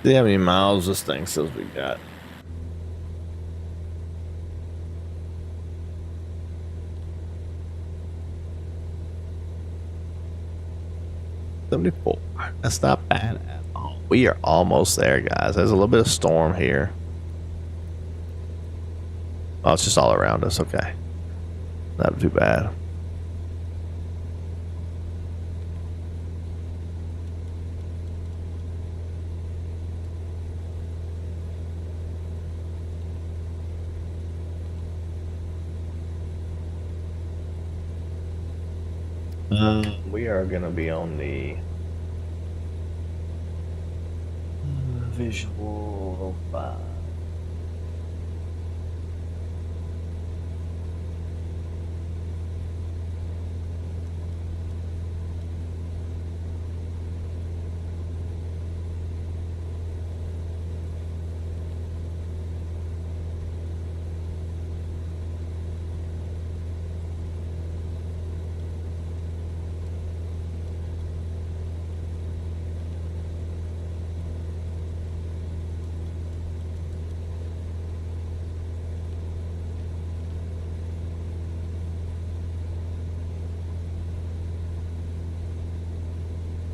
See how many miles this thing says we got. $74. That's not bad at all. We are almost there, guys. There's a little bit of storm here. Oh, it's just all around us. Okay. Not too bad. We are gonna be on the visual 5.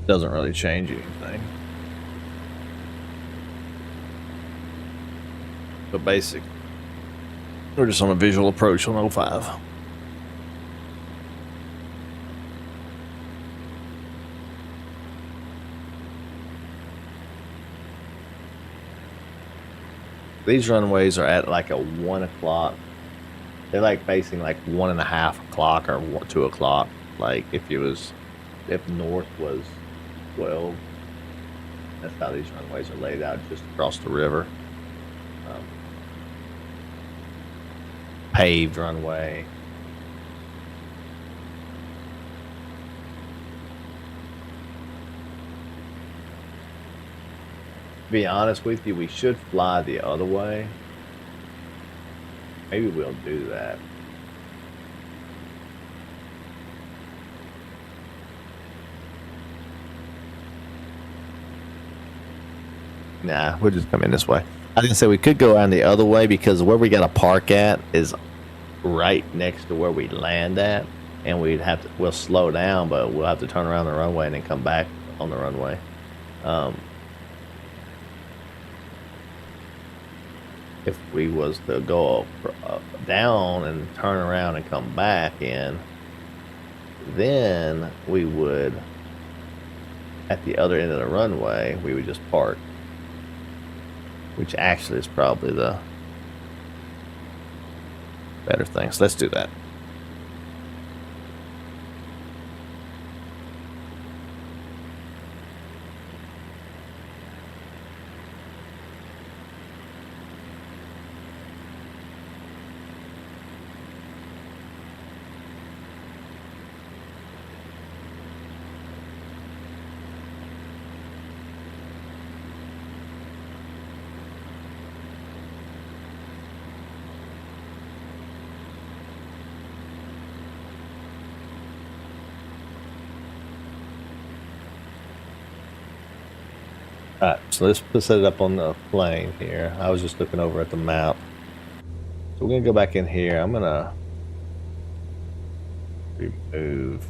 Doesn't really change anything. But basic. We're just on a visual approach on 05. These runways are at like a 1 o'clock. They're like facing like 1.5 o'clock or 2 o'clock. Like if north was 12, that's how these runways are laid out, just across the river. Paved runway. To be honest with you, we should fly the other way. Maybe we'll do that. Nah, we'll just come in this way. I was gonna say we could go around the other way because where we gotta park at is right next to where we land at, and we'll slow down, but we'll have to turn around the runway and then come back on the runway. If we was to go down and turn around and come back in, then we would, at the other end of the runway, we would just park, which actually is probably the better thing. So let's do that. Alright, so let's set it up on the plane here. I was just looking over at the map. So we're going to go back in here. I'm going to remove.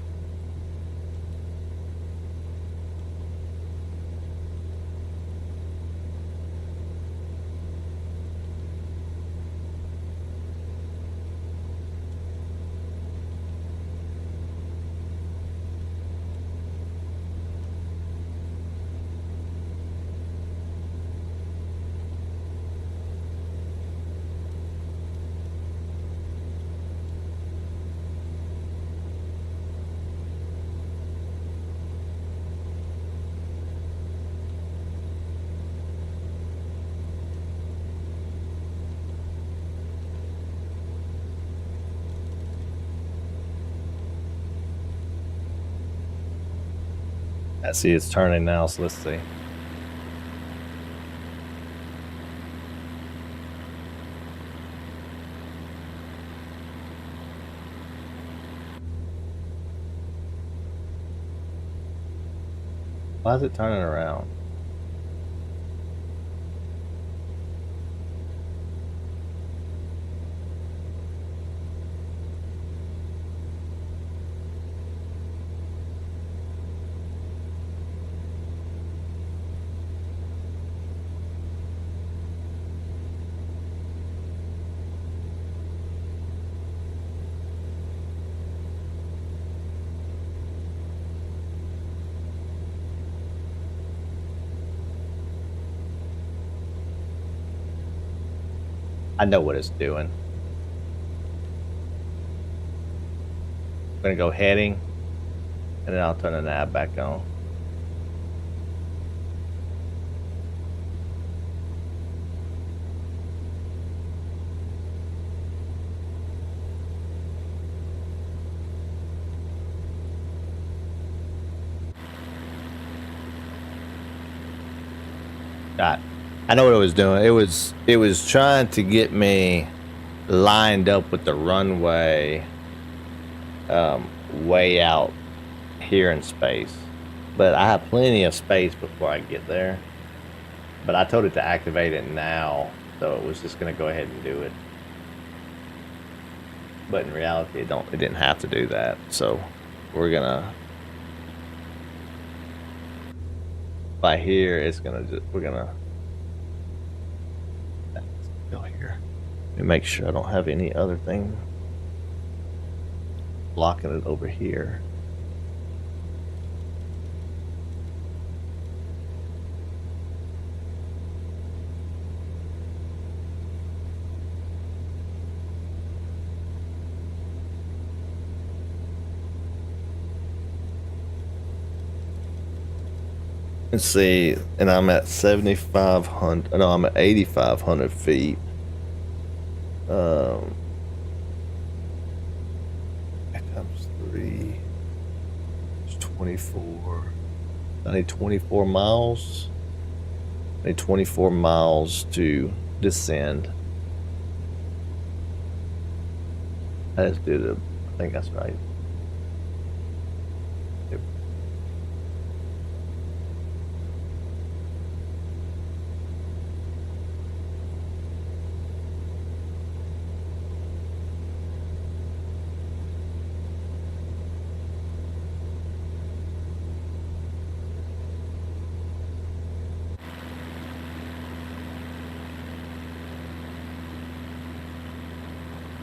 I see it's turning now, so let's see. Why is it turning around? I know what it's doing. I'm gonna go heading, And then I'll turn the nav back on. God, I know what it was doing. It was trying to get me lined up with the runway way out here in space. But I have plenty of space before I get there. But I told it to activate it now, so it was just gonna go ahead and do it. But in reality, it didn't have to do that. So we're gonna by here it's gonna we're gonna go here and make sure I don't have any other thing blocking it over here. Let's see, and I'm at 7,500. No, I'm at 8,500 feet. Times 3 is 24. I need 24 miles. I need 24 miles to descend. I just did it. I think that's right.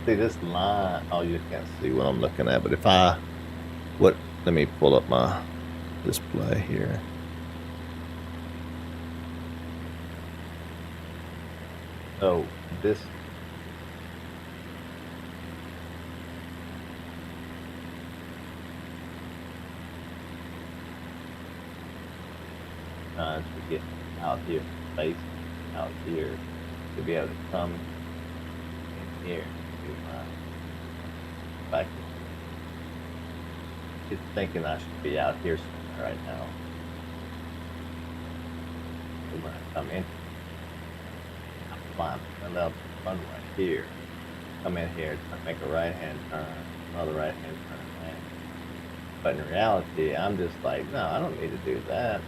See this line, oh, you can't see what I'm looking at, but if let me pull up my display here. Oh, this. Trying to get out here, space out here, to be able to come in here. Back. It's thinking I should be out here somewhere right now. I'm in. I'm flying up run right here. Come in here, make a right-hand turn, another right-hand turn. But in reality, I'm just like, no, I don't need to do that.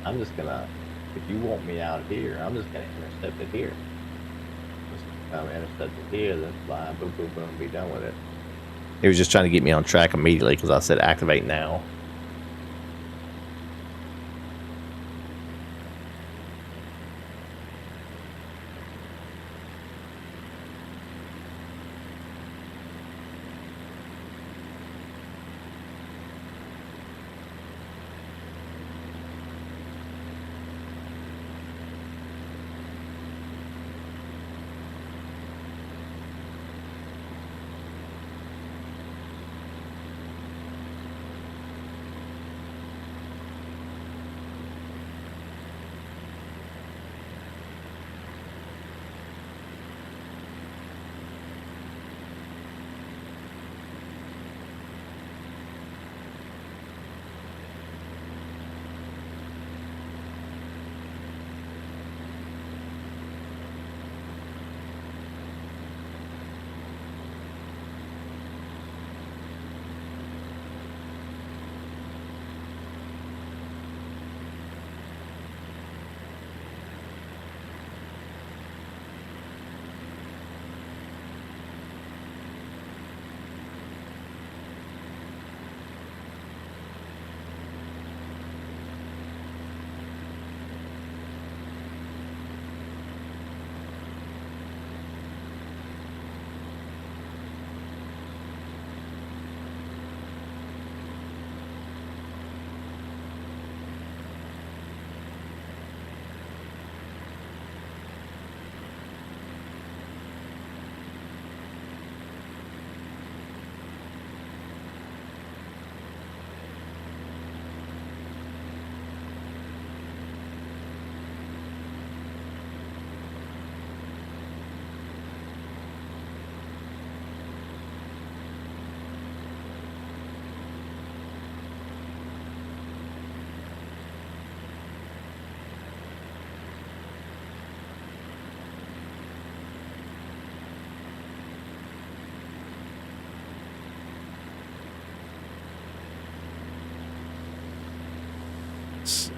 I'm just gonna, if you want me out here, I'm just gonna intercept it here. I'm intercepted here, then fly, boom, boom, boom, be done with it. He was just trying to get me on track immediately because I said activate now.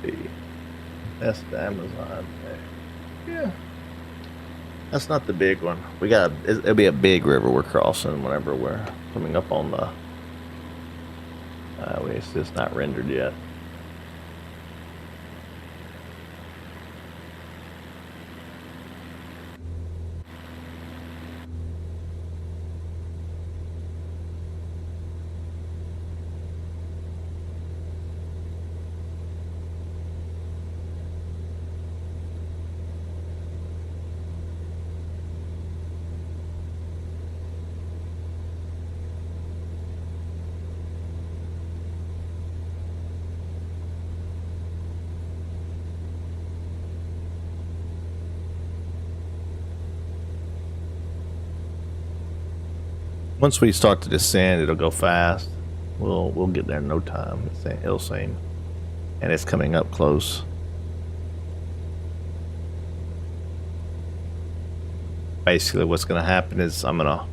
see. That's the Amazon. Yeah. That's not the big one. It'll be a big river we're crossing whenever we're coming up on the. It's just not rendered yet. Once we start to descend, it'll go fast. We'll get there in no time. It'll seem, and it's coming up close. Basically, what's going to happen is I'm going to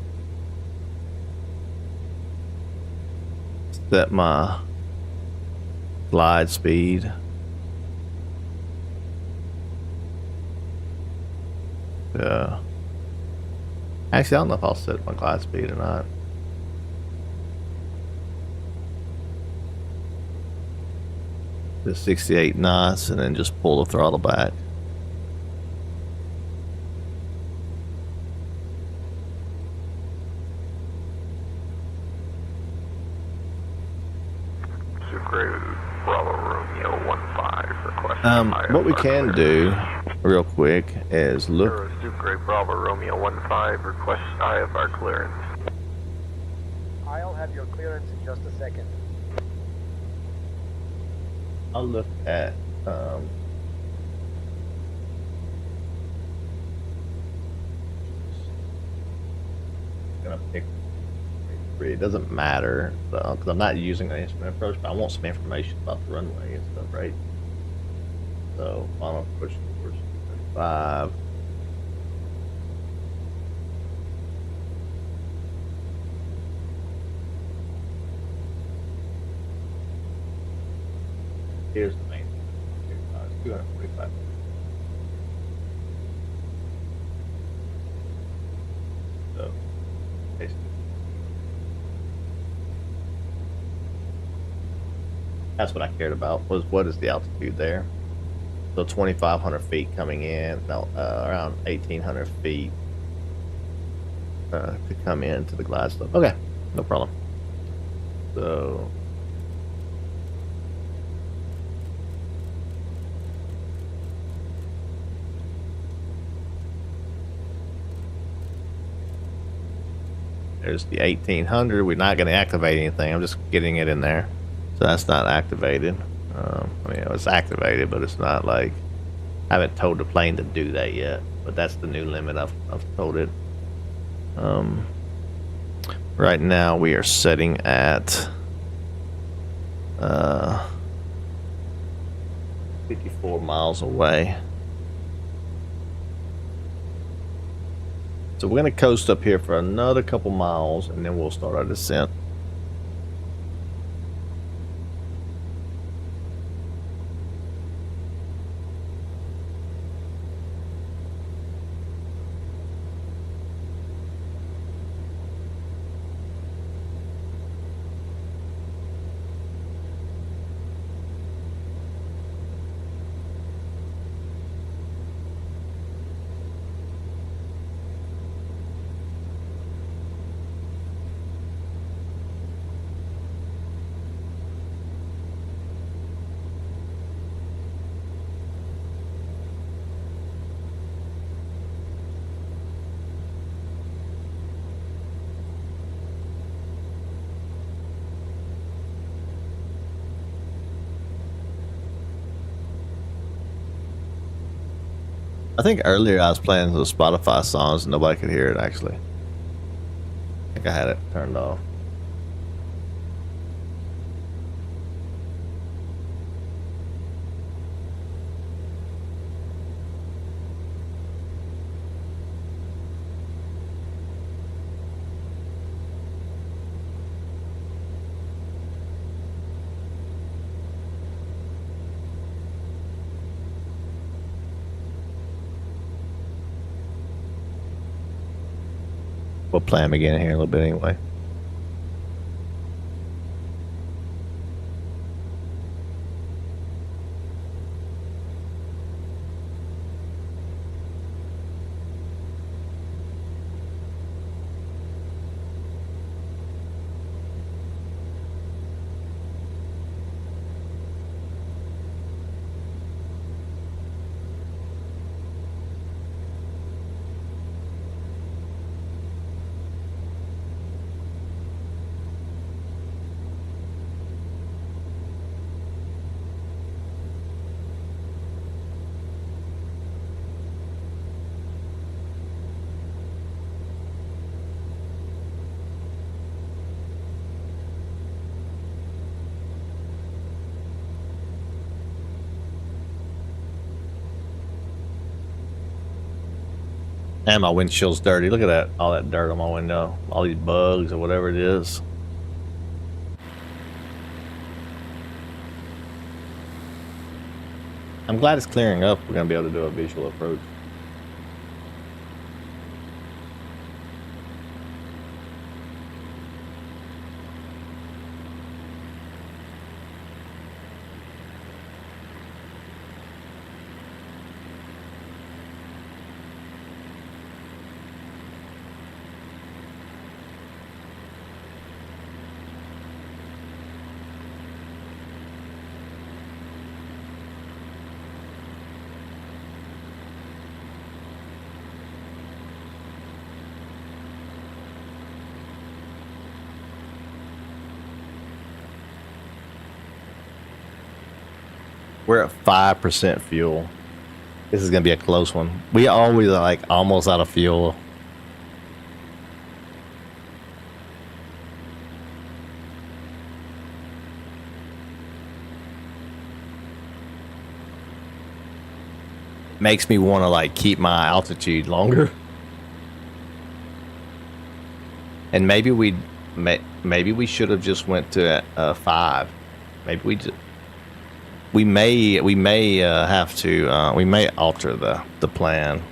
set my glide speed. Actually, I don't know if I'll set my glide speed or not. The 68 knots, and then just pull the throttle back. What we can do, real quick, is look. Super Bravo Romeo 15, request IFR clearance. I'll have your clearance in just a second. I'll look at gonna pick. It doesn't matter because I'm not using an instrument approach, but I want some information about the runway and stuff, right? So final approach towards 5. Here's the main thing. It's 245. So, basically. That's what I cared about, was what is the altitude there. So 2,500 feet coming in, around 1,800 feet to come into the glide slope. Okay, no problem. So there's the 1,800. We're not going to activate anything. I'm just getting it in there. So that's not activated. I mean, it's activated, but it's not like I haven't told the plane to do that yet. But that's the new limit I've told it. Right now we are setting at 54 miles away. So we're going to coast up here for another couple miles, and then we'll start our descent. I think earlier I was playing the Spotify songs and nobody could hear it, actually. I think I had it turned off. We'll play them again here in a little bit anyway. And my windshield's dirty. Look at that. All that dirt on my window. All these bugs or whatever it is. I'm glad it's clearing up. We're going to be able to do a visual approach. We're at 5% fuel. This is going to be a close one. We always are like almost out of fuel. Makes me want to like keep my altitude longer. And maybe we should have just went to 5. Maybe we may have to we may alter the plan.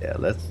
Yeah, let's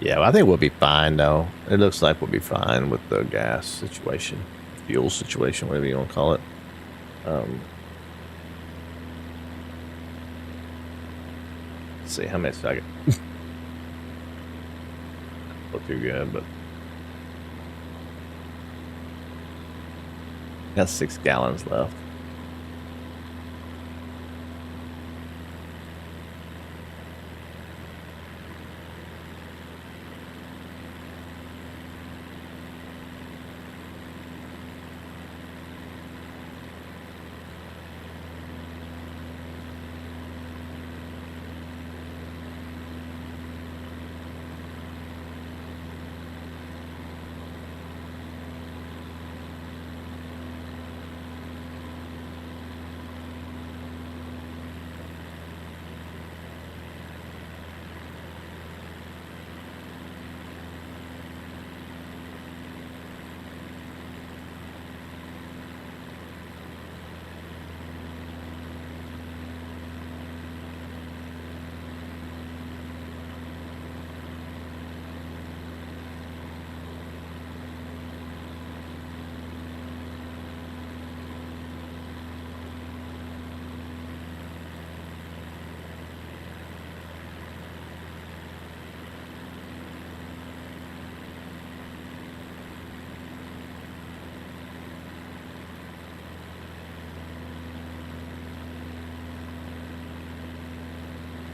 yeah, I think we'll be fine though. It looks like we'll be fine with the gas situation, fuel situation, whatever you want to call it. Let's see how many seconds. Not too good, but got 6 gallons left.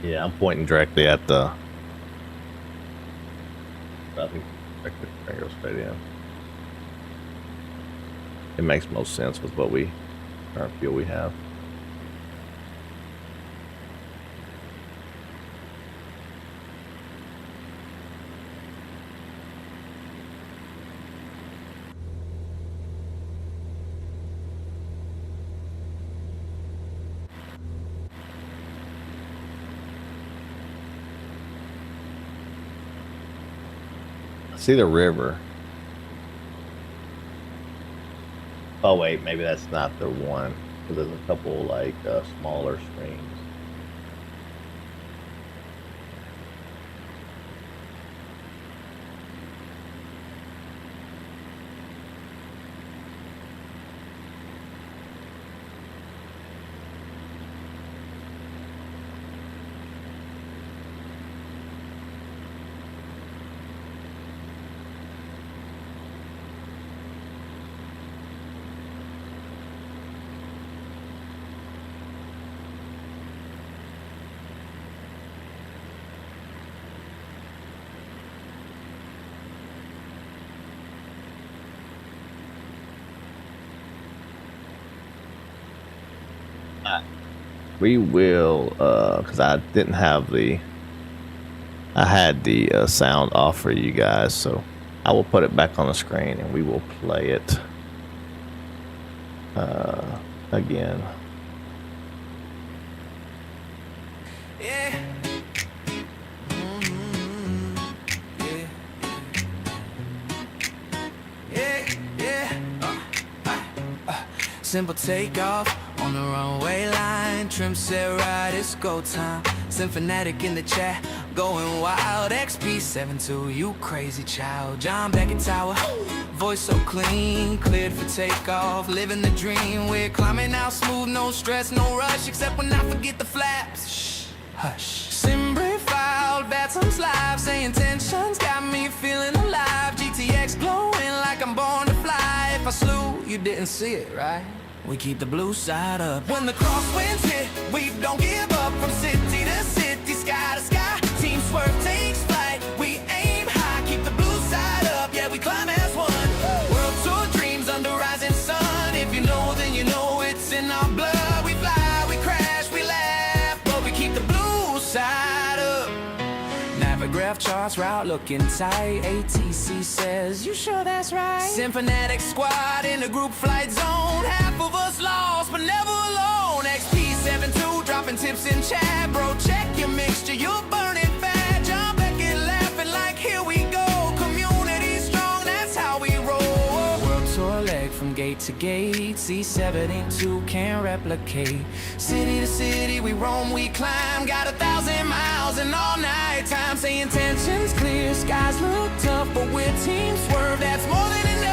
Yeah, I'm pointing directly at the. I think directly at Pringle Stadium. It makes most sense with what current fuel we have. I see the river. Oh wait, maybe that's not the one, because there's a couple like smaller streams. We will, because I didn't have I had the sound off for you guys, so I will put it back on the screen and we will play it again. Yeah. Simple takeoff on the runway line. Trim set right, it's go time. Symphonic in the chat, going wild. XP72, you crazy child. John Beckett Tower, voice so clean, cleared for takeoff. Living the dream, we're climbing out smooth, no stress, no rush. Except when I forget the flaps. Shh, hush. Simbri filed, Batums live. SayIntentions got me feeling alive. GTX glowing like I'm born to fly. If I slew, you didn't see it, right? We keep the blue side up. When the crosswinds hit, we don't give up. From city to city, sky to sky. Team Swerve takes flight. We aim high, keep the blue side up. Yeah, we climb as one. World tour dreams under rising sun. If you know, then you know it's in our blood. We fly, we crash, we laugh, but we keep the blue side up. Navigraph charts, route looking tight. ATC says, you sure that's right? Symphonic squad in the group flight zone. Half of us lost, but never alone. XP72 dropping tips in chat. Bro, check your mixture, you're burning fat. John Beckett laughing like, here we go. Community strong, that's how we roll. World tour leg from gate to gate. C72 can't replicate. City to city, we roam, we climb. Got 1,000 miles and all night time. SayIntentions clear, skies look tough, but we're Team Swerve, that's more than enough.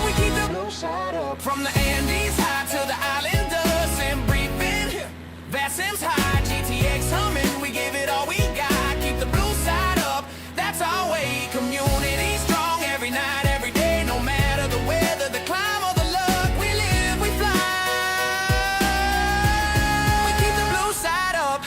We keep the blue side up. From the Andes high to the island dust and briefing. Vasim's high, GTX humming. We give it all we got. Keep the blue side up, that's our way. Community strong every night, every day. No matter the weather, the climb, or the luck. We live, we fly. We keep the blue side up.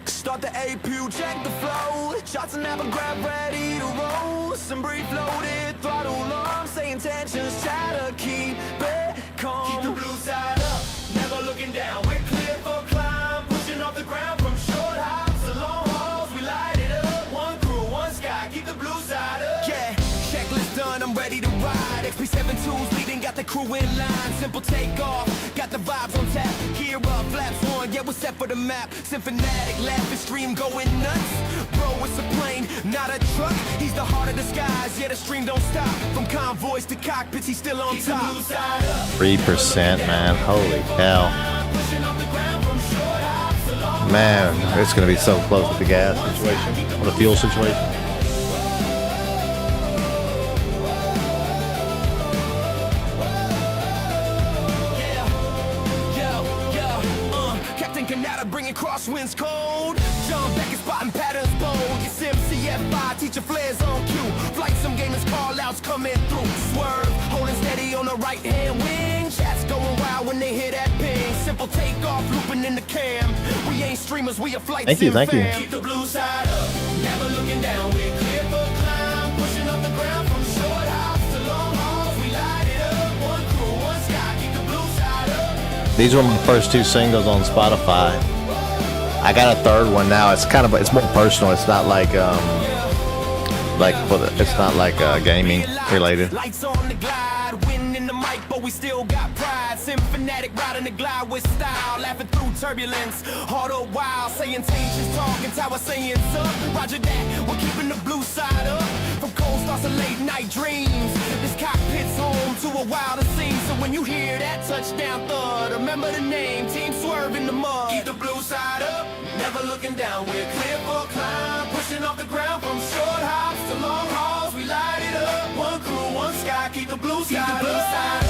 Start the APU, check the flow. Shots and never grab, ready to roll. Some brief loaded, throttle on. SayIntentions, try to keep it calm. Keep the blue side up, never looking down. We're clear for climb, pushing off the ground from short hops to long hauls. We light it up, one crew, one sky. Keep the blue side up. Yeah, checklist done, I'm ready to ride. XP72's leading, got the crew in line. Simple takeoff, got the vibes on tap. Gear up, flaps on, yeah, we're set for the map. Symphonic, laughing, stream going nuts. Bro, it's a plane, not a truck. He's the heart of the skies, yeah, the stream don't stop. From convoys to cockpits, he's still on top. 3%, man. Holy cow. Man, it's going to be so close with the gas situation, or the fuel situation. Captain Canada bringing crosswinds cold. John Beckett spotting patterns bold. It's MCF5, teacher flares on cue. Flight some gamers, call outs coming through. Swerve, holding steady on the right hand wing. when they hear that ping. Simple takeoff, looping in the cam. We ain't streamers, we a flight Thank you, sim thank you. fam. Keep the blue side up, never looking down. We're clear for climb, pushing up the ground from short hops to long hauls. We light it up, one crew, one sky. Keep the blue side up. These were my first 2 singles on Spotify. I got a 3rd one now. It's more personal. It's not like it's not like gaming related. Lights on the glide, wind in the mic, but we still got pride. Symphonic riding the glide with style, laughing through turbulence. Hard or wild, SayIntentions talking, tower saying up. Roger that, we're keeping the blue side up. From cold starts to late night dreams. This cockpit's home to a wilder scene. So when you hear that touchdown thud, remember the name, Team Swerve in the mud. Keep the blue side up, never looking down. We're clear for climb, pushing off the ground from short hops to long hauls. We light it up, one crew, one sky. Keep the blue side up.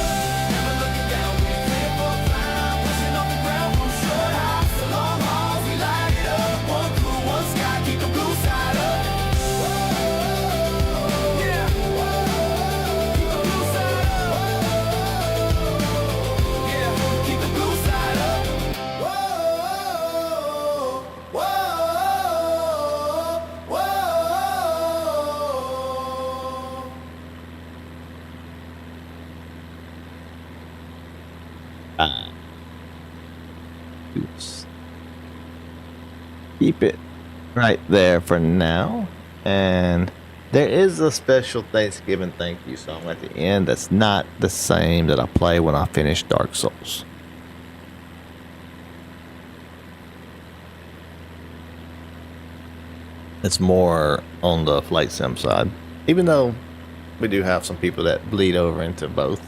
Never looking down. We're clear for climb, pushing off the ground from short hops to long hauls. We light it up, one crew, one sky. Keep the blue side up. Yeah. Keep the blue side up. Yeah. Keep the blue side up. Whoa. Oops. Keep it right there for now. And there is a special Thanksgiving thank you song at the end that's not the same that I play when I finish Dark Souls. It's more on the flight sim side, even though we do have some people that bleed over into both.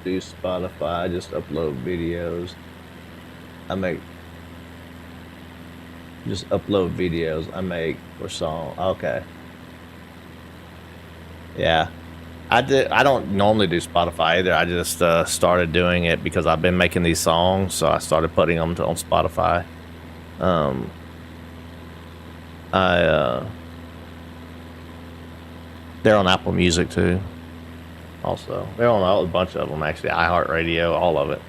Do Spotify, I just upload videos. Just upload videos I make for song. Okay. Yeah. I don't normally do Spotify either. I just started doing it because I've been making these songs, so I started putting them on Spotify. They're on Apple Music too. Also, they're on a bunch of them actually. iHeartRadio, all of it.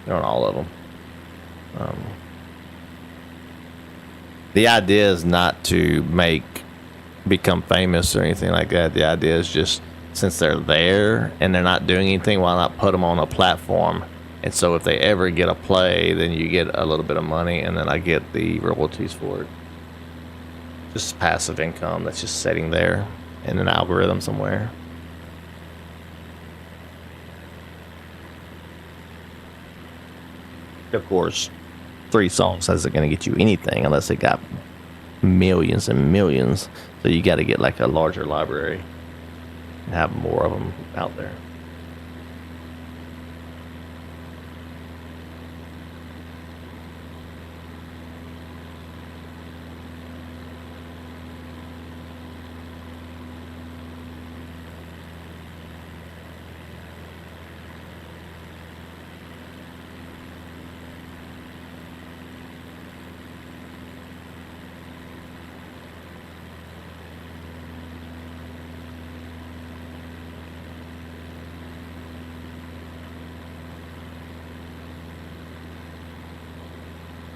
They're on all of them. The idea is not to become famous or anything like that. The idea is just, since they're there and they're not doing anything, why not put them on a platform? And so if they ever get a play, then you get a little bit of money, and then I get the royalties for it. Just passive income that's just sitting there in an algorithm somewhere. Of course, 3 songs isn't going to get you anything unless it got millions and millions. So you got to get like a larger library and have more of them out there.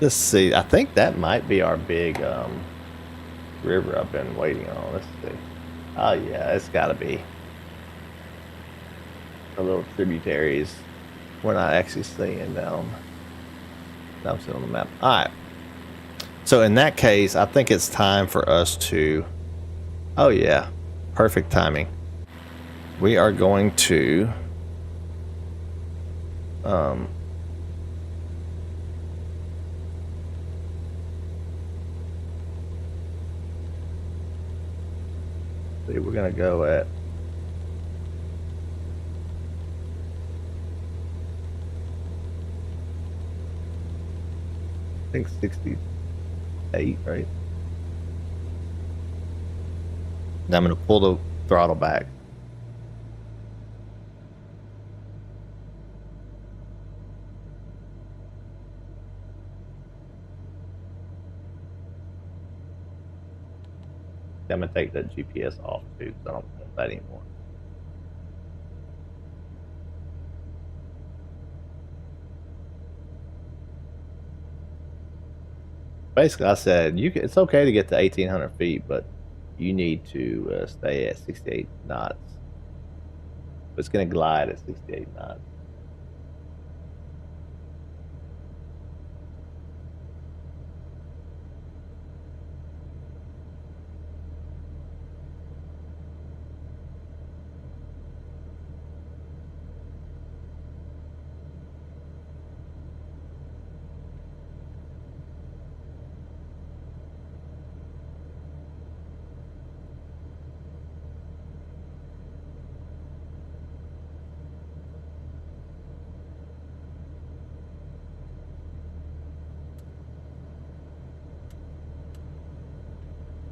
Let's see. I think that might be our big river I've been waiting on. Let's see. Oh yeah, it's got to be. The little tributaries. We're not actually seeing them. I'm seeing on the map. All right. So in that case, I think it's time for us to. Oh yeah, perfect timing. We are going to. See, we're gonna go at I think 68, right? Now I'm gonna pull the throttle back. I'm gonna take that GPS off too, because I don't want that anymore. Basically, I said it's okay to get to 1,800 feet, but you need to stay at 68 knots. It's gonna glide at 68 knots.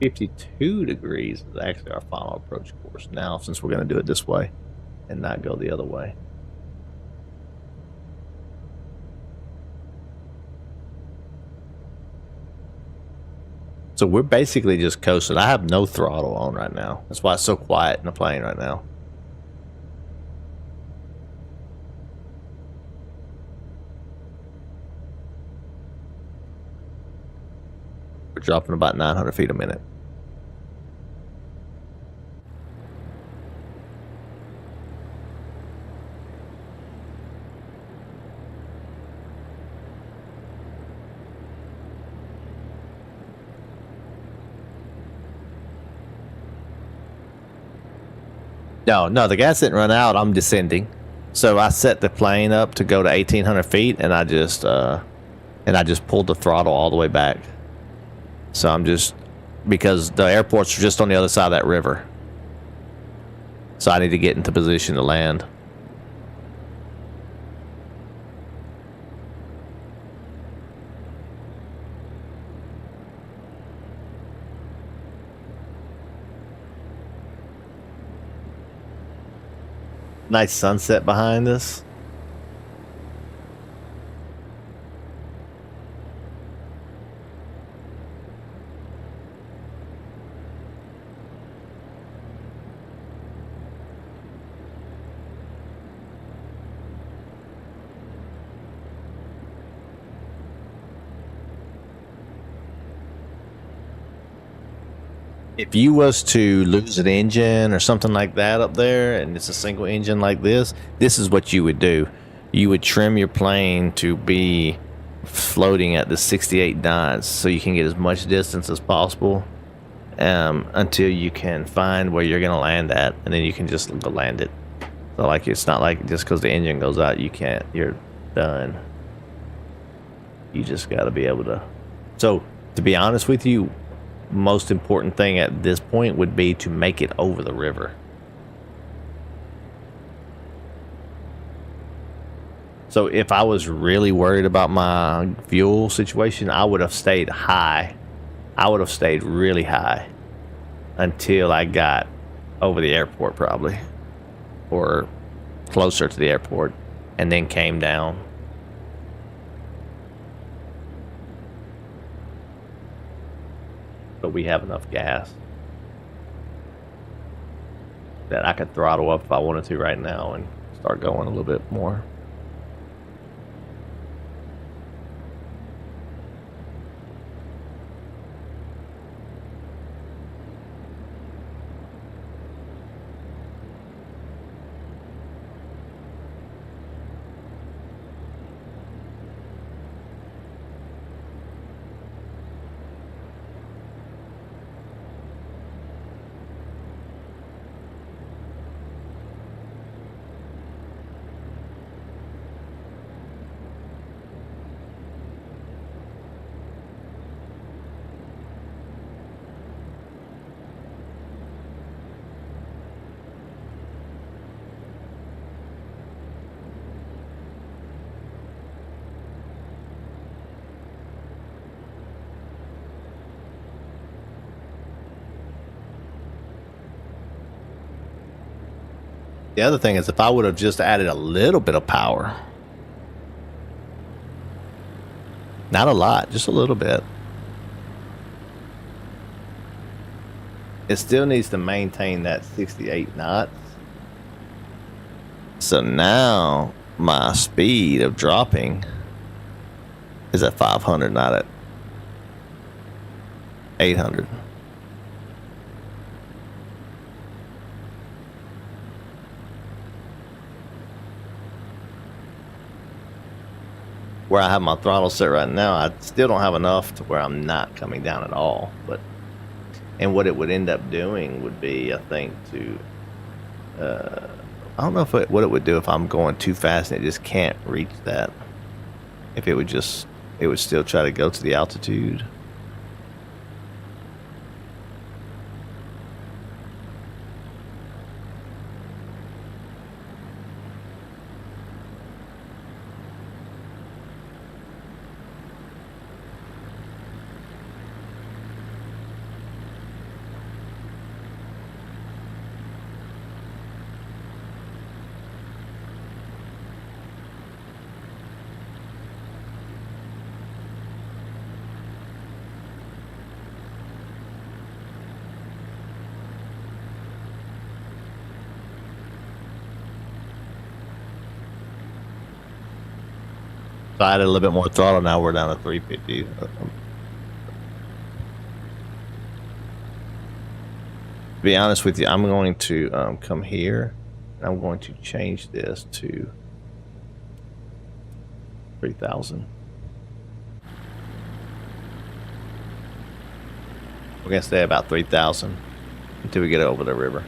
$52 is actually our final approach course now, since we're going to do it this way and not go the other way. So we're basically just coasting. I have no throttle on right now. That's why it's so quiet in the plane right now. We're dropping about 900 feet a minute. No, the gas didn't run out. I'm descending. So I set the plane up to go to 1,800 feet, and I just pulled the throttle all the way back. So I'm just, because the airport's just on the other side of that river. So I need to get into position to land. Nice sunset behind us. If you was to lose an engine or something like that up there, and it's a single engine like this is what you would do. You would trim your plane to be floating at the 68 knots so you can get as much distance as possible until you can find where you're going to land at, and then you can just go land it. So like, it's not like just because the engine goes out, you're done. You just got to be able to. So to be honest with you, most important thing at this point would be to make it over the river. So if I was really worried about my fuel situation, I would have stayed high. I would have stayed really high until I got over the airport, probably, or closer to the airport, and then came down. But we have enough gas that I could throttle up if I wanted to right now and start going a little bit more. The other thing is if I would have just added a little bit of power. Not a lot, just a little bit. It still needs to maintain that 68 knots. So now my speed of dropping is at 500, not at 800. Where I have my throttle set right now, I still don't have enough to where I'm not coming down at all. But and what it would end up doing would be, I think, to I don't know if what it would do if I'm going too fast and it just can't reach that. If it would just, it would still try to go to the altitude. So I added a little bit more throttle. Now we're down to 350. To be honest with you, I'm going to come here and I'm going to change this to 3,000. We're going to stay about 3,000 until we get over the river.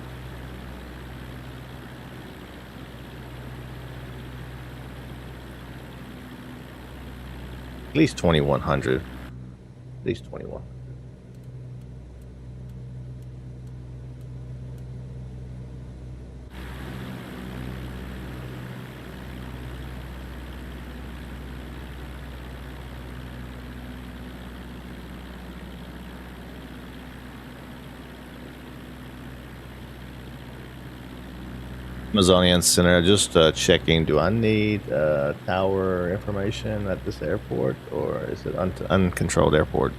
At least 2,100. At least 21. Amazonian Center, just checking, do I need tower information at this airport, or is it uncontrolled airport?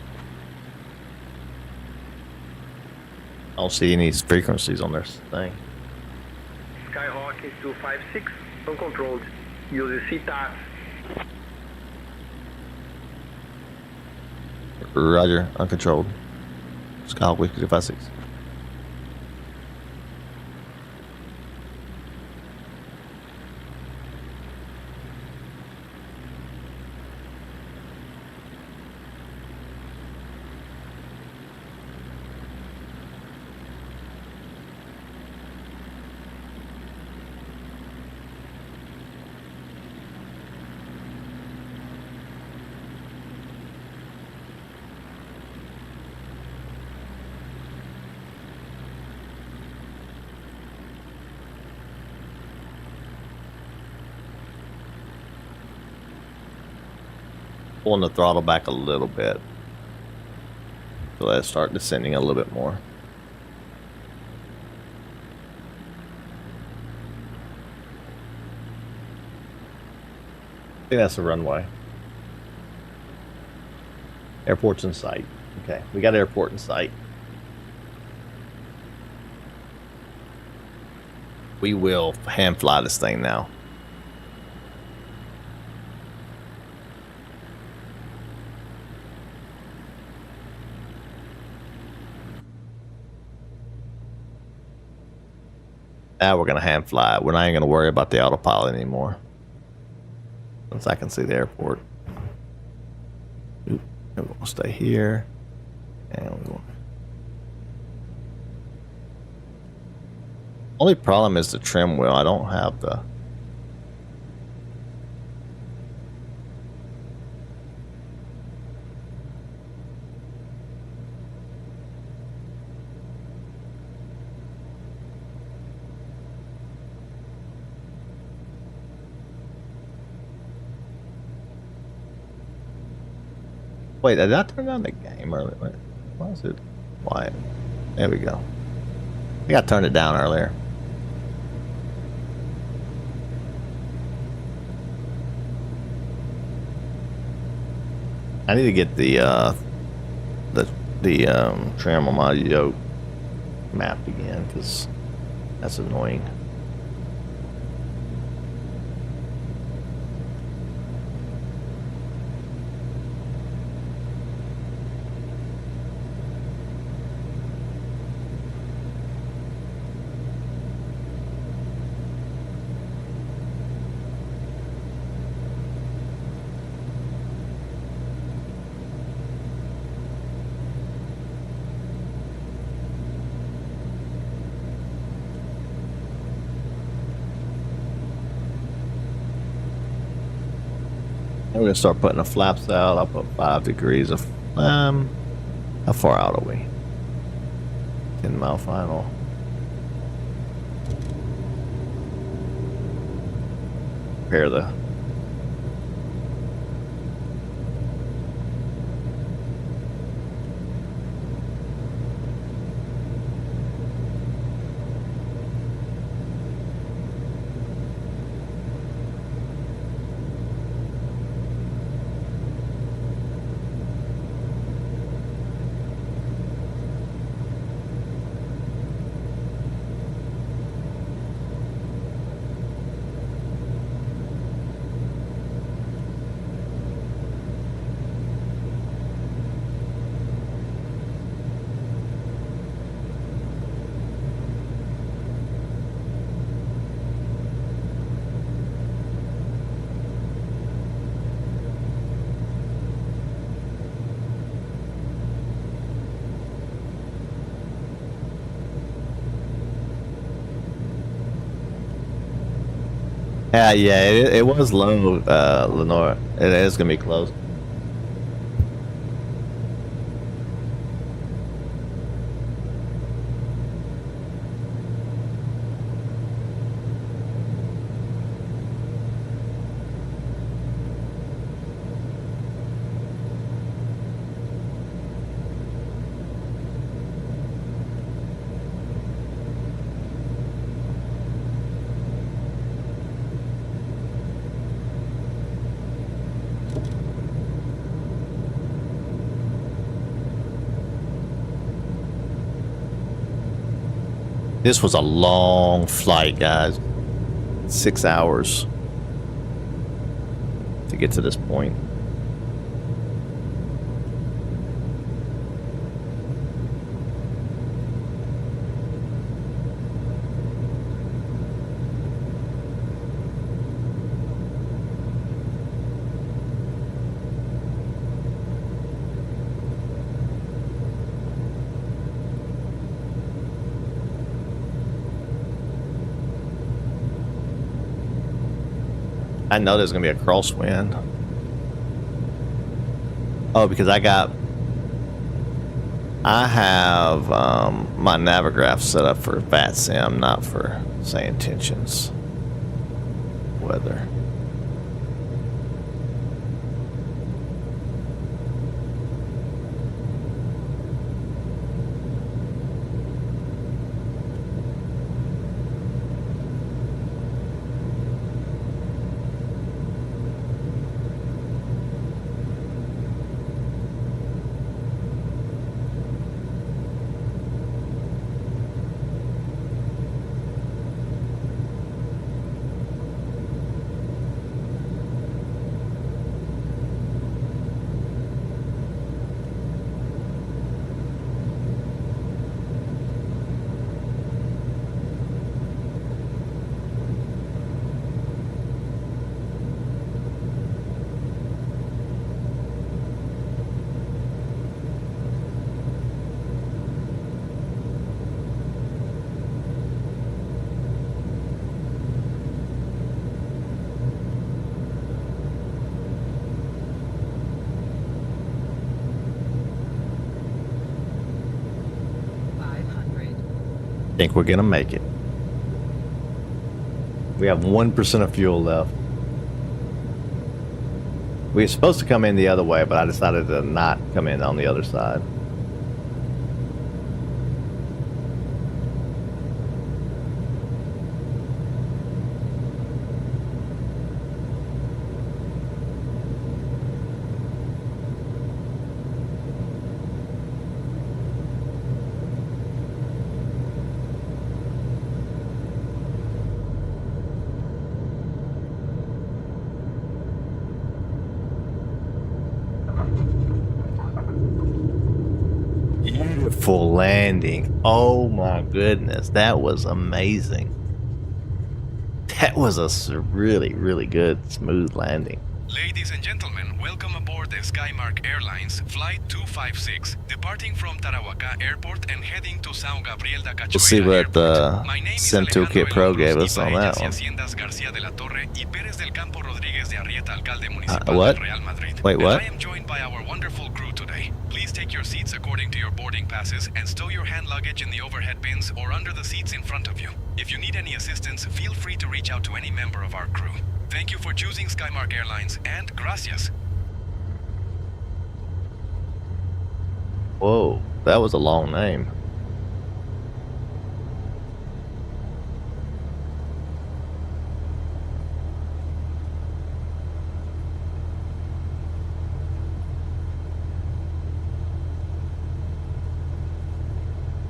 I don't see any frequencies on this thing. Skyhawk is 256, uncontrolled. Use CTAS. Roger, uncontrolled. Skyhawk Whiskey 256. Pulling the throttle back a little bit. So let's start descending a little bit more. I think that's the runway. Airport's in sight. Okay, we got airport in sight. We will hand fly this thing now. Now we're going to hand fly it. We're not even going to worry about the autopilot anymore. Once I can see the airport. Oop, we're going to stay here. And we're going. Only problem is the trim wheel. I don't have the... Wait, did I turn down the game earlier? Wait, why is it quiet? There we go. I think I turned it down earlier. I need to get the trim on my yoke mapped again, because that's annoying. And we're gonna start putting the flaps out. I'll put 5 degrees of how far out are we? 10-mile final. Prepare the yeah, it was low, Lenore. It is gonna be close. This was a long flight, guys. 6 hours to get to this point. I know there's gonna be a crosswind. Oh, because I have my Navigraph set up for VATSIM, not for SayIntentions weather. Think we're gonna make it. We have 1% of fuel left. We were supposed to come in the other way, but I decided to not come in on the other side. beautiful landing. Oh my goodness, that was amazing. That was a really, really good, smooth landing. Ladies and gentlemen, welcome aboard the Skymark Airlines Flight 256, departing from Tarahuaca Airport and heading to São Gabriel da We'll see Cachoeira what the Sim Toolkit Pro gave us on that one. What? Wait, what? I am joined by our wonderful crew today. Please take your seats according to your boarding passes and stow your hand luggage in the overhead bins or under the seats in front of you. If you need any assistance, feel free to reach out to any member of our crew. Thank you for choosing Skymark Airlines, and gracias. Whoa, that was a long name.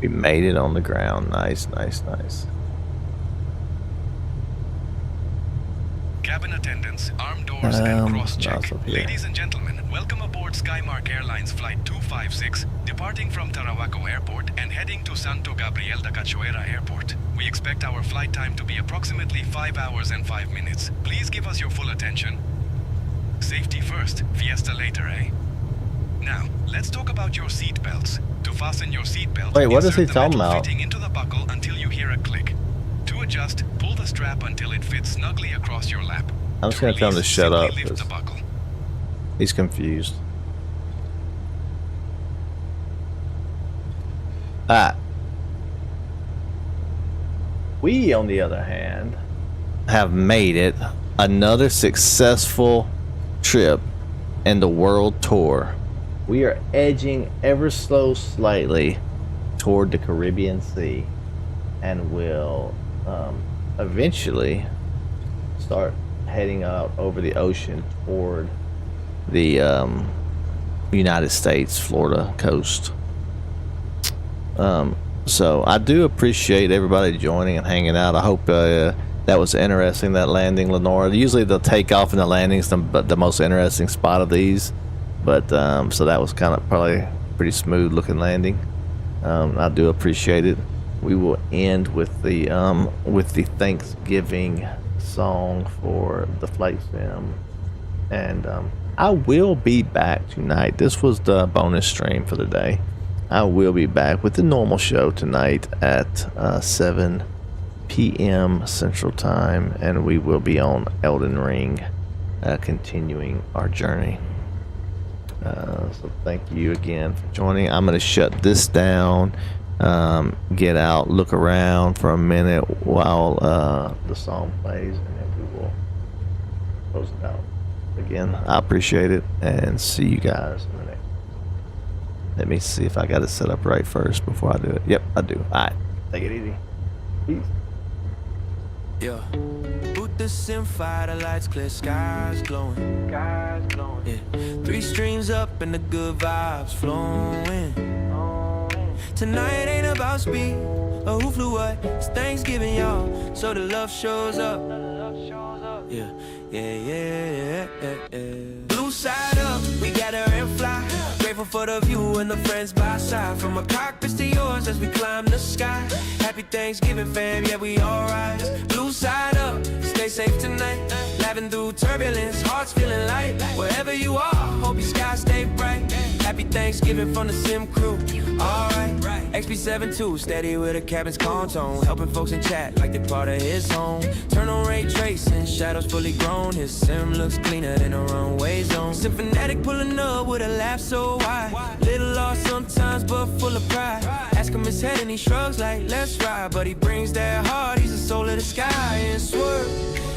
We made it on the ground. Nice, nice, nice. Cabin attendants, armed doors, and cross-check. Ladies and gentlemen, welcome aboard Skymark Airlines Flight 256, departing from Tarahuaco Airport and heading to Santo Gabriel da Cachoeira Airport. We expect our flight time to be approximately 5 hours and 5 minutes. Please give us your full attention. Safety first, fiesta later, eh? Now, let's talk about your seat belts. To fasten your seat belt, wait, what is he insert the talking metal about? fitting into the buckle until you hear a click. To adjust, pull the strap until it fits snugly across your lap. I'm just gonna tell him to shut up. Lift the buckle. He's confused. We, on the other hand, have made it another successful trip in the world tour. We are edging ever so slightly toward the Caribbean Sea and will eventually start heading out over the ocean toward the United States, Florida coast. So I do appreciate everybody joining and hanging out. I hope that was interesting, that landing, Lenora. Usually the takeoff and the landing is the most interesting spot of these. But so that was kind of probably pretty smooth looking landing. I do appreciate it. We will end with the Thanksgiving song for the flight sim, and I will be back tonight. This was the bonus stream for the day. I will be back with the normal show tonight at 7 p.m. Central Time, and we will be on Elden Ring, continuing our journey. So thank you again for joining. I'm going to shut this down, get out, look around for a minute while the song plays, and then we will close it out. Again, I appreciate it, and see you guys in the next. Let me see if I got it set up right first before I do it. Yep, I do. All right, take it easy. Peace. Yeah. Boot the sim fire, the lights clear, skies glowing. Skies glowing. Yeah. 3 streams up and the good vibes flowing. Tonight ain't about speed or who flew what. It's Thanksgiving, y'all, so the love shows up. Yeah, yeah, yeah, yeah, yeah. Blue side up, we gather and fly. Grateful for the view and the friends by side. From our cockpits to yours as we climb the sky. Happy Thanksgiving, fam, yeah, we all rise. Blue side up, stay safe tonight. Laughing through turbulence, hearts feeling light. Wherever you are, hope your skies stay bright. Happy Thanksgiving from the sim crew. Alright, XP72, steady with a cabin's calm tone. Helping folks in chat like they're part of his home. Turn on ray tracing, shadows fully grown. His sim looks cleaner than a runway zone. Symphonetic pulling up with a laugh so wide. Little lost sometimes, but full of pride. Ask him his head and he shrugs like, let's ride. But he brings that heart, he's the soul of the sky. And Swerve,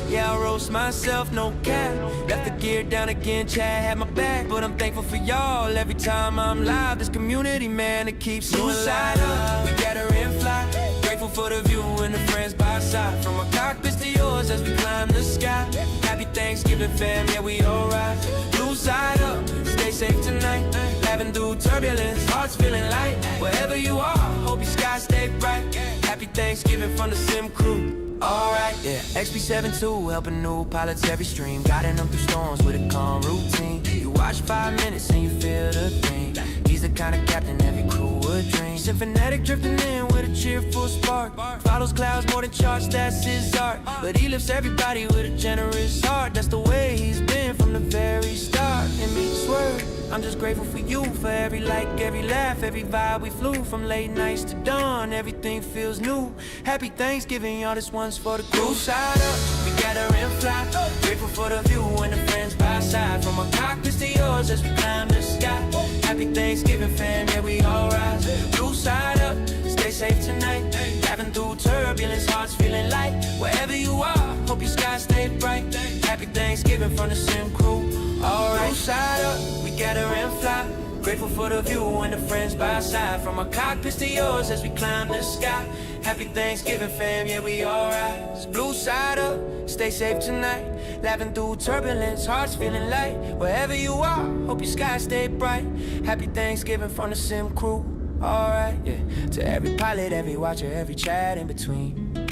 yeah, I roast myself, no cap. Left the gear down again, Chad had my back. But I'm thankful for y'all every time I'm live. This community, man, it keeps you alive. We gather and fly. Grateful for the view and the friends by side. From our cockpits to yours as we climb the sky. Happy Thanksgiving, fam, yeah, we all rise. Blue side up, stay safe tonight. Laughing through turbulence, hearts feeling light. Wherever you are, hope your skies stay bright. Happy Thanksgiving from the sim crew. Alright, yeah, XP72 helping new pilots every stream. Guiding them through storms with a calm routine. You watch 5 minutes and you feel the thing. He's the kind of captain every crew would dream. fanatic drifting in with a cheerful spark. Follows clouds more than charts, that's his art. But he lifts everybody with a generous heart. That's the way he's been from the very start. And me, Swerve, I'm just grateful for you. For every like, every laugh, every vibe we flew. From late nights to dawn, everything feels new. Happy Thanksgiving, y'all, this one's for the crew. Side up, we gather and fly. Grateful for the view and the friends by side. From our cockpits to yours as we climb the sky. Happy Thanksgiving, fam, yeah, we all rise. Blue side up, stay safe tonight. Driving through turbulence, hearts feeling light. Wherever you are, hope your skies stay bright. Happy Thanksgiving from the Sim crew. Alright, side up, we gather and fly. Grateful for the view and the friends by our side. From our cockpits to yours as we climb the sky. Happy Thanksgiving, fam, yeah, we all rise. Blue side up, stay safe tonight. Laughing through turbulence, hearts feeling light. Wherever you are, hope your skies stay bright. Happy Thanksgiving from the Sim crew. Alright, yeah. To every pilot, every watcher, every chat in between.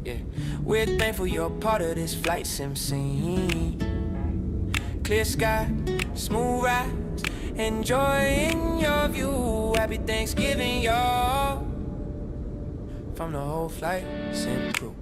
Yeah, we're thankful you're part of this flight sim scene. Clear sky, smooth rides, enjoying your view. Happy Thanksgiving, y'all. From the whole flight sim crew.